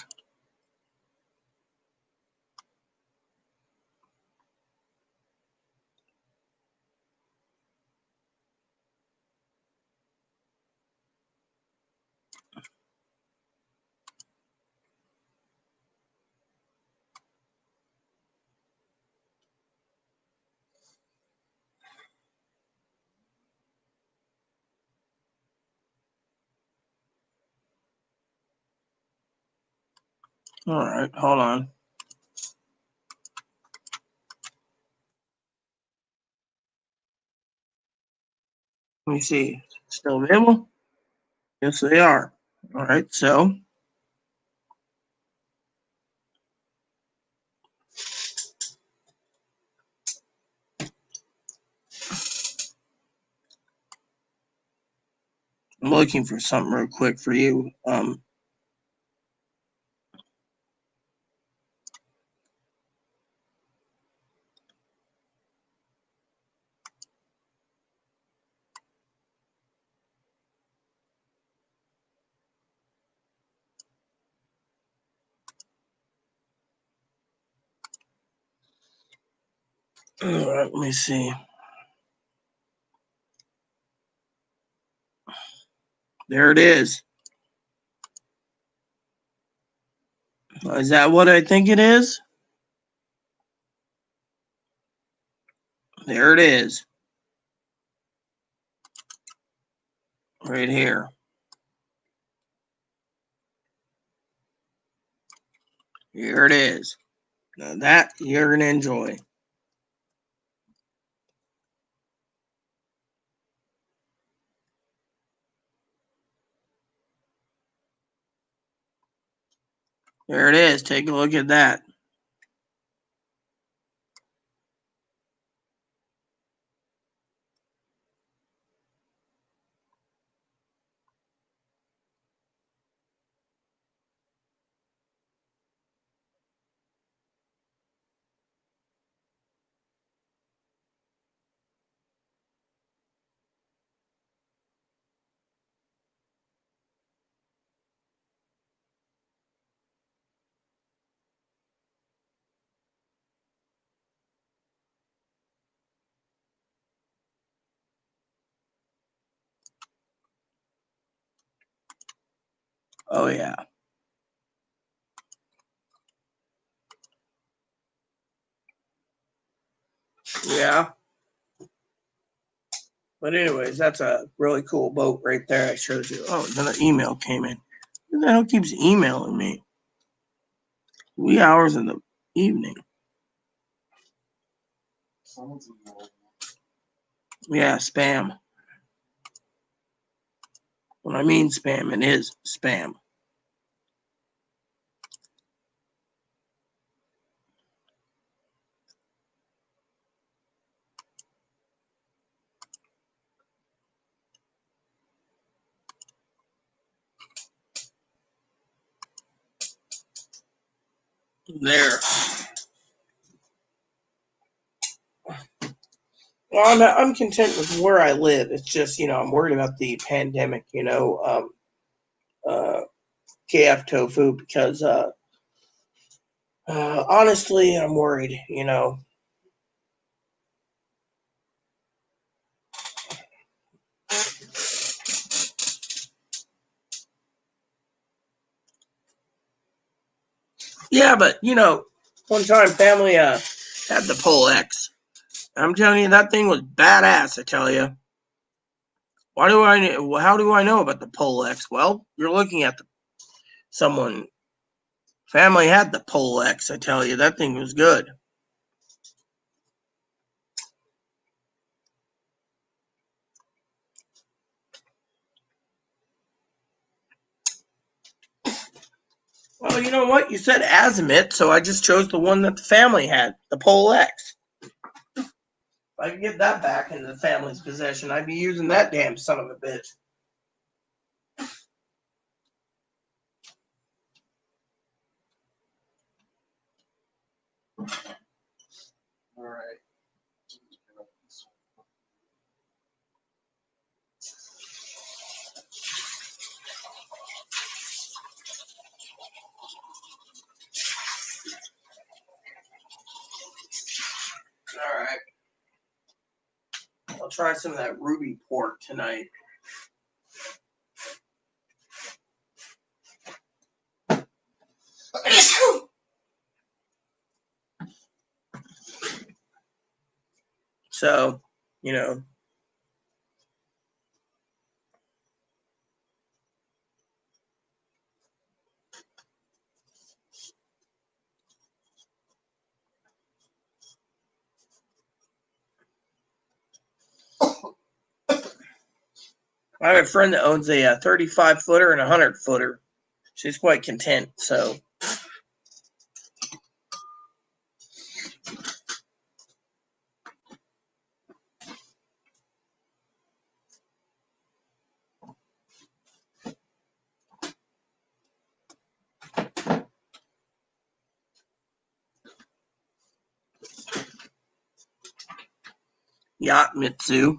All right, hold on. Let me see. Still available? Yes, they are. All right, so I'm looking for something real quick for you. All right, let me see. There it is. Is that what I think it is? There it is. Right here. Here it is. Now that you're going to enjoy. There it is. Take a look at that. Oh, yeah. Yeah. But anyways, that's a really cool boat right there. I showed you. Oh, another email came in. Who the hell keeps emailing me? 3 hours in the evening. Yeah, spam. When I mean spam, it is spam. There. Well, I'm content with where I live. It's just, I'm worried about the pandemic, KF tofu, because honestly, I'm worried. Yeah, but, one time family had the Pole X. I'm telling you, that thing was badass, I tell you. How do I know about the Pole X? Well, you're looking at someone, family had the Pole X, I tell you, that thing was good. Well, you know what? You said Azimut, so I just chose the one that the family had, the Pole X. If I could get that back into the family's possession, I'd be using that damn son of a bitch. All right. try some of that ruby pork tonight. So, you know. I have a friend that owns a 35-footer and a 100-footer. She's quite content, so. Yacht Mitsu.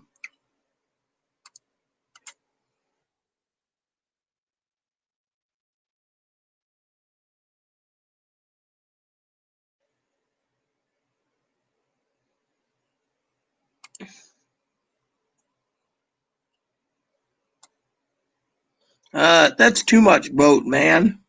That's too much boat, man.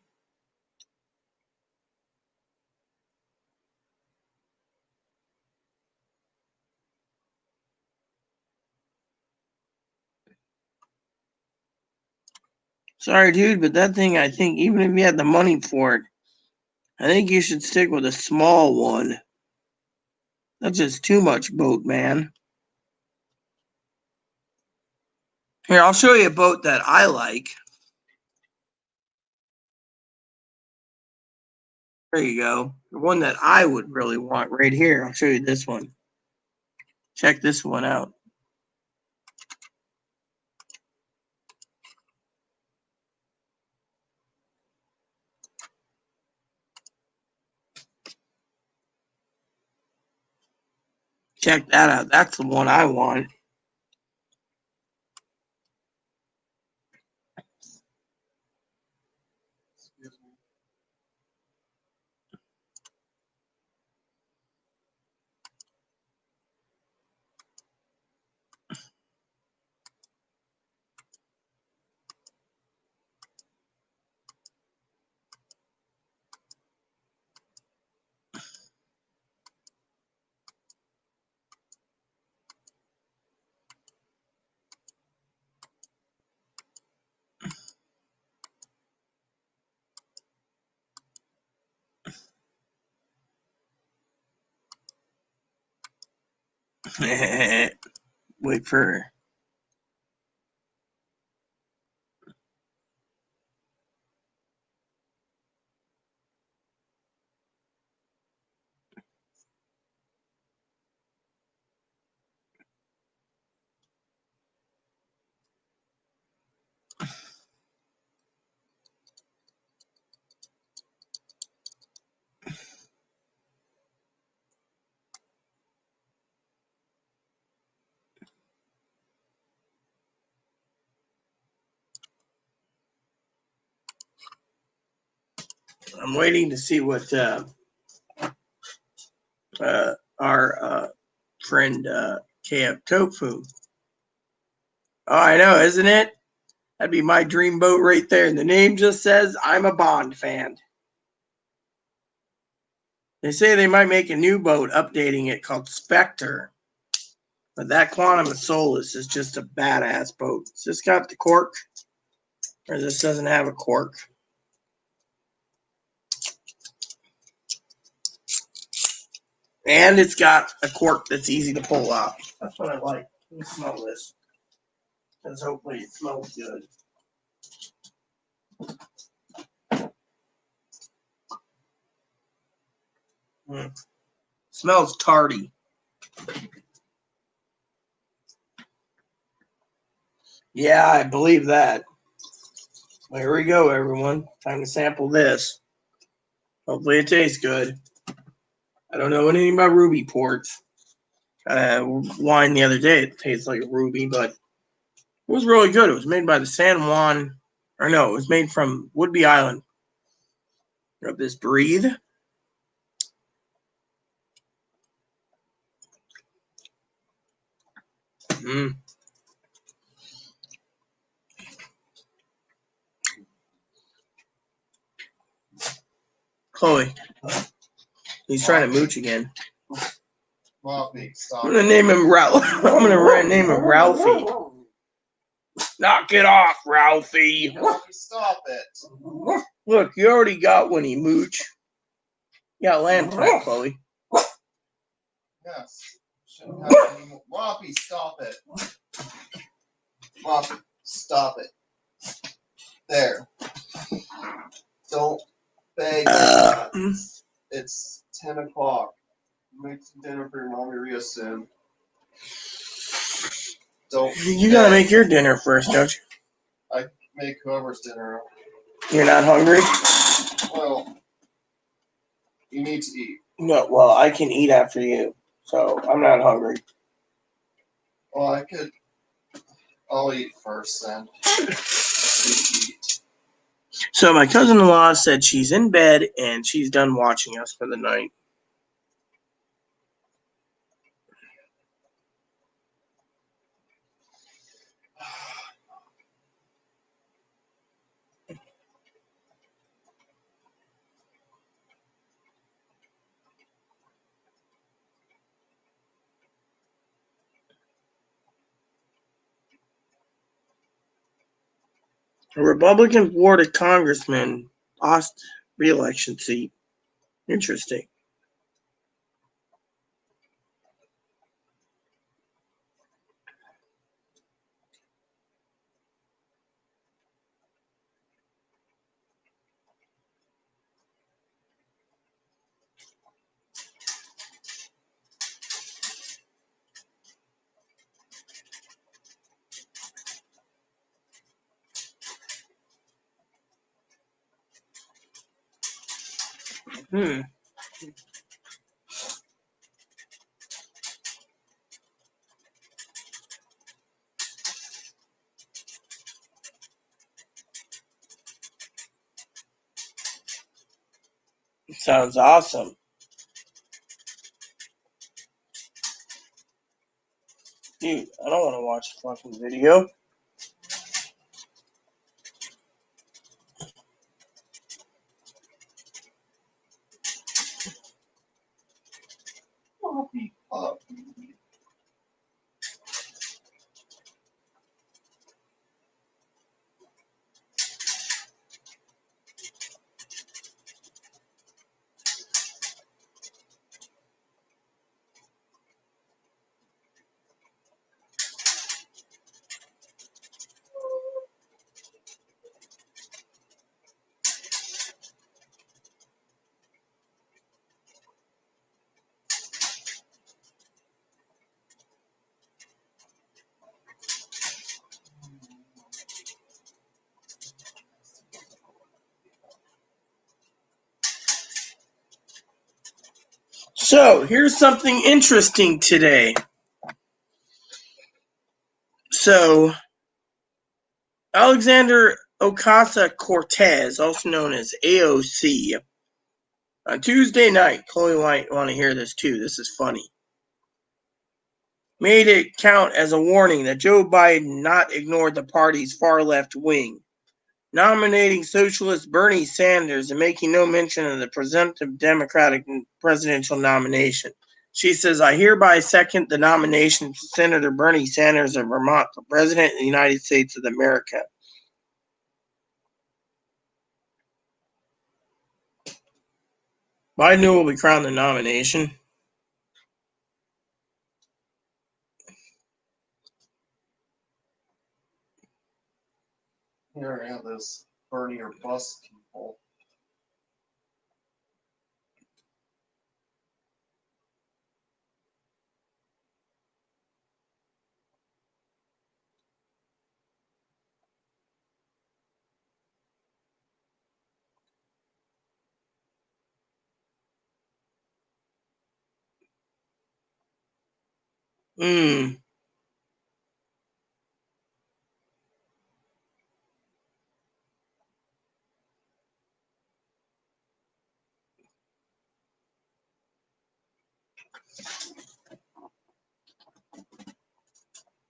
Sorry, dude, but that thing, I think, even if you had the money for it, I think you should stick with a small one. That's just too much boat, man. Here, I'll show you a boat that I like. There you go. The one that I would really want right here. I'll show you this one. Check this one out. Check that out. That's the one I want. Wait for her. I'm waiting to see what our friend KF Tofu. Oh, I know, isn't it? That'd be my dream boat right there. And the name just says I'm a Bond fan. They say they might make a new boat, updating it, called Spectre. But that Quantum of Solace is just a badass boat. It's just got the cork, or this doesn't have a cork. And it's got a cork that's easy to pull out. That's what I like. Let me smell this. Because hopefully it smells good. Smells tarty. Yeah, I believe that. Well, here we go, everyone. Time to sample this. Hopefully it tastes good. I don't know anything about ruby ports. Wine the other day, it tastes like a ruby, but it was really good. It was made by the San Juan, or no, it was made from Whidbey Island. Of this Breathe. Mm. Chloe, he's trying to mooch again. Moppy, stop. I'm gonna name him Ralph. I'm gonna name him Ralphie. Knock it off, Ralphie. Moppy, stop it. Look, you already got one, you mooch. You got land tonight, Chloe. Yes. Shouldn't have any more. Moppy, stop it. Moppy, stop it. There. Don't beg like that. It's 10 o'clock. Make some dinner for your mommy real soon. Don't. You gotta make your dinner first, don't you? Make whoever's dinner. You're not hungry? Well, you need to eat. No, well, I can eat after you, so I'm not hungry. Well, I'll eat first then. You eat. So my cousin-in-law said she's in bed and she's done watching us for the night. A Republican Florida congressman lost re-election seat. Interesting. Sounds awesome. Dude, I don't want to watch a fucking video. Moppy, up. So, here's something interesting today. So, Alexander Ocasio-Cortez, also known as AOC, on Tuesday night, Chloe might want to hear this too, this is funny, made it count as a warning that Joe Biden not ignored the party's far-left wing, nominating socialist Bernie Sanders and making no mention of the presumptive Democratic presidential nomination. She says, I hereby second the nomination for Senator Bernie Sanders of Vermont for President of the United States of America. Biden will be crowned the nomination. Here I have this Bernie or bust people. Hmm.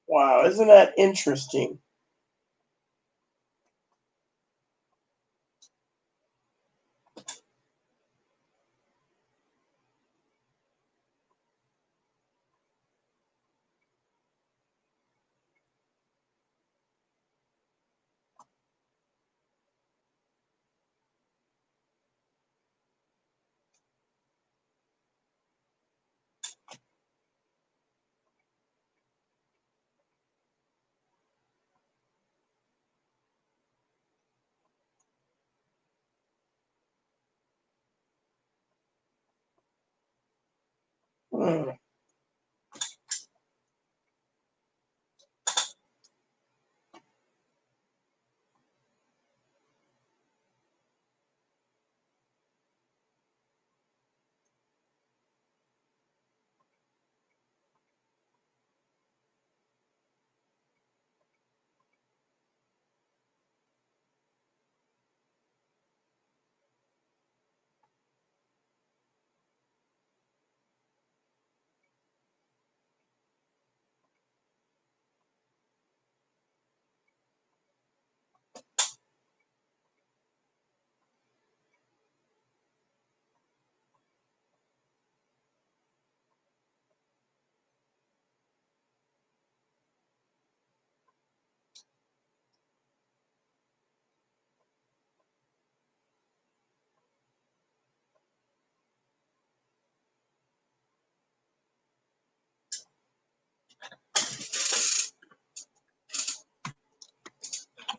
Wow, isn't that interesting? Hmm.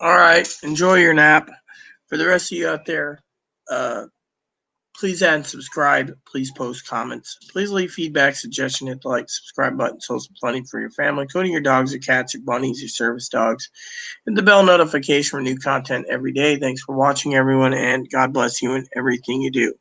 All right, enjoy your nap. For the rest of you out there, please add and subscribe. Please post comments. Please leave feedback, suggestion, hit the like, subscribe button, so it's plenty for your family, including your dogs, your cats, your bunnies, your service dogs. Hit the bell notification for new content every day. Thanks for watching, everyone, and God bless you in everything you do.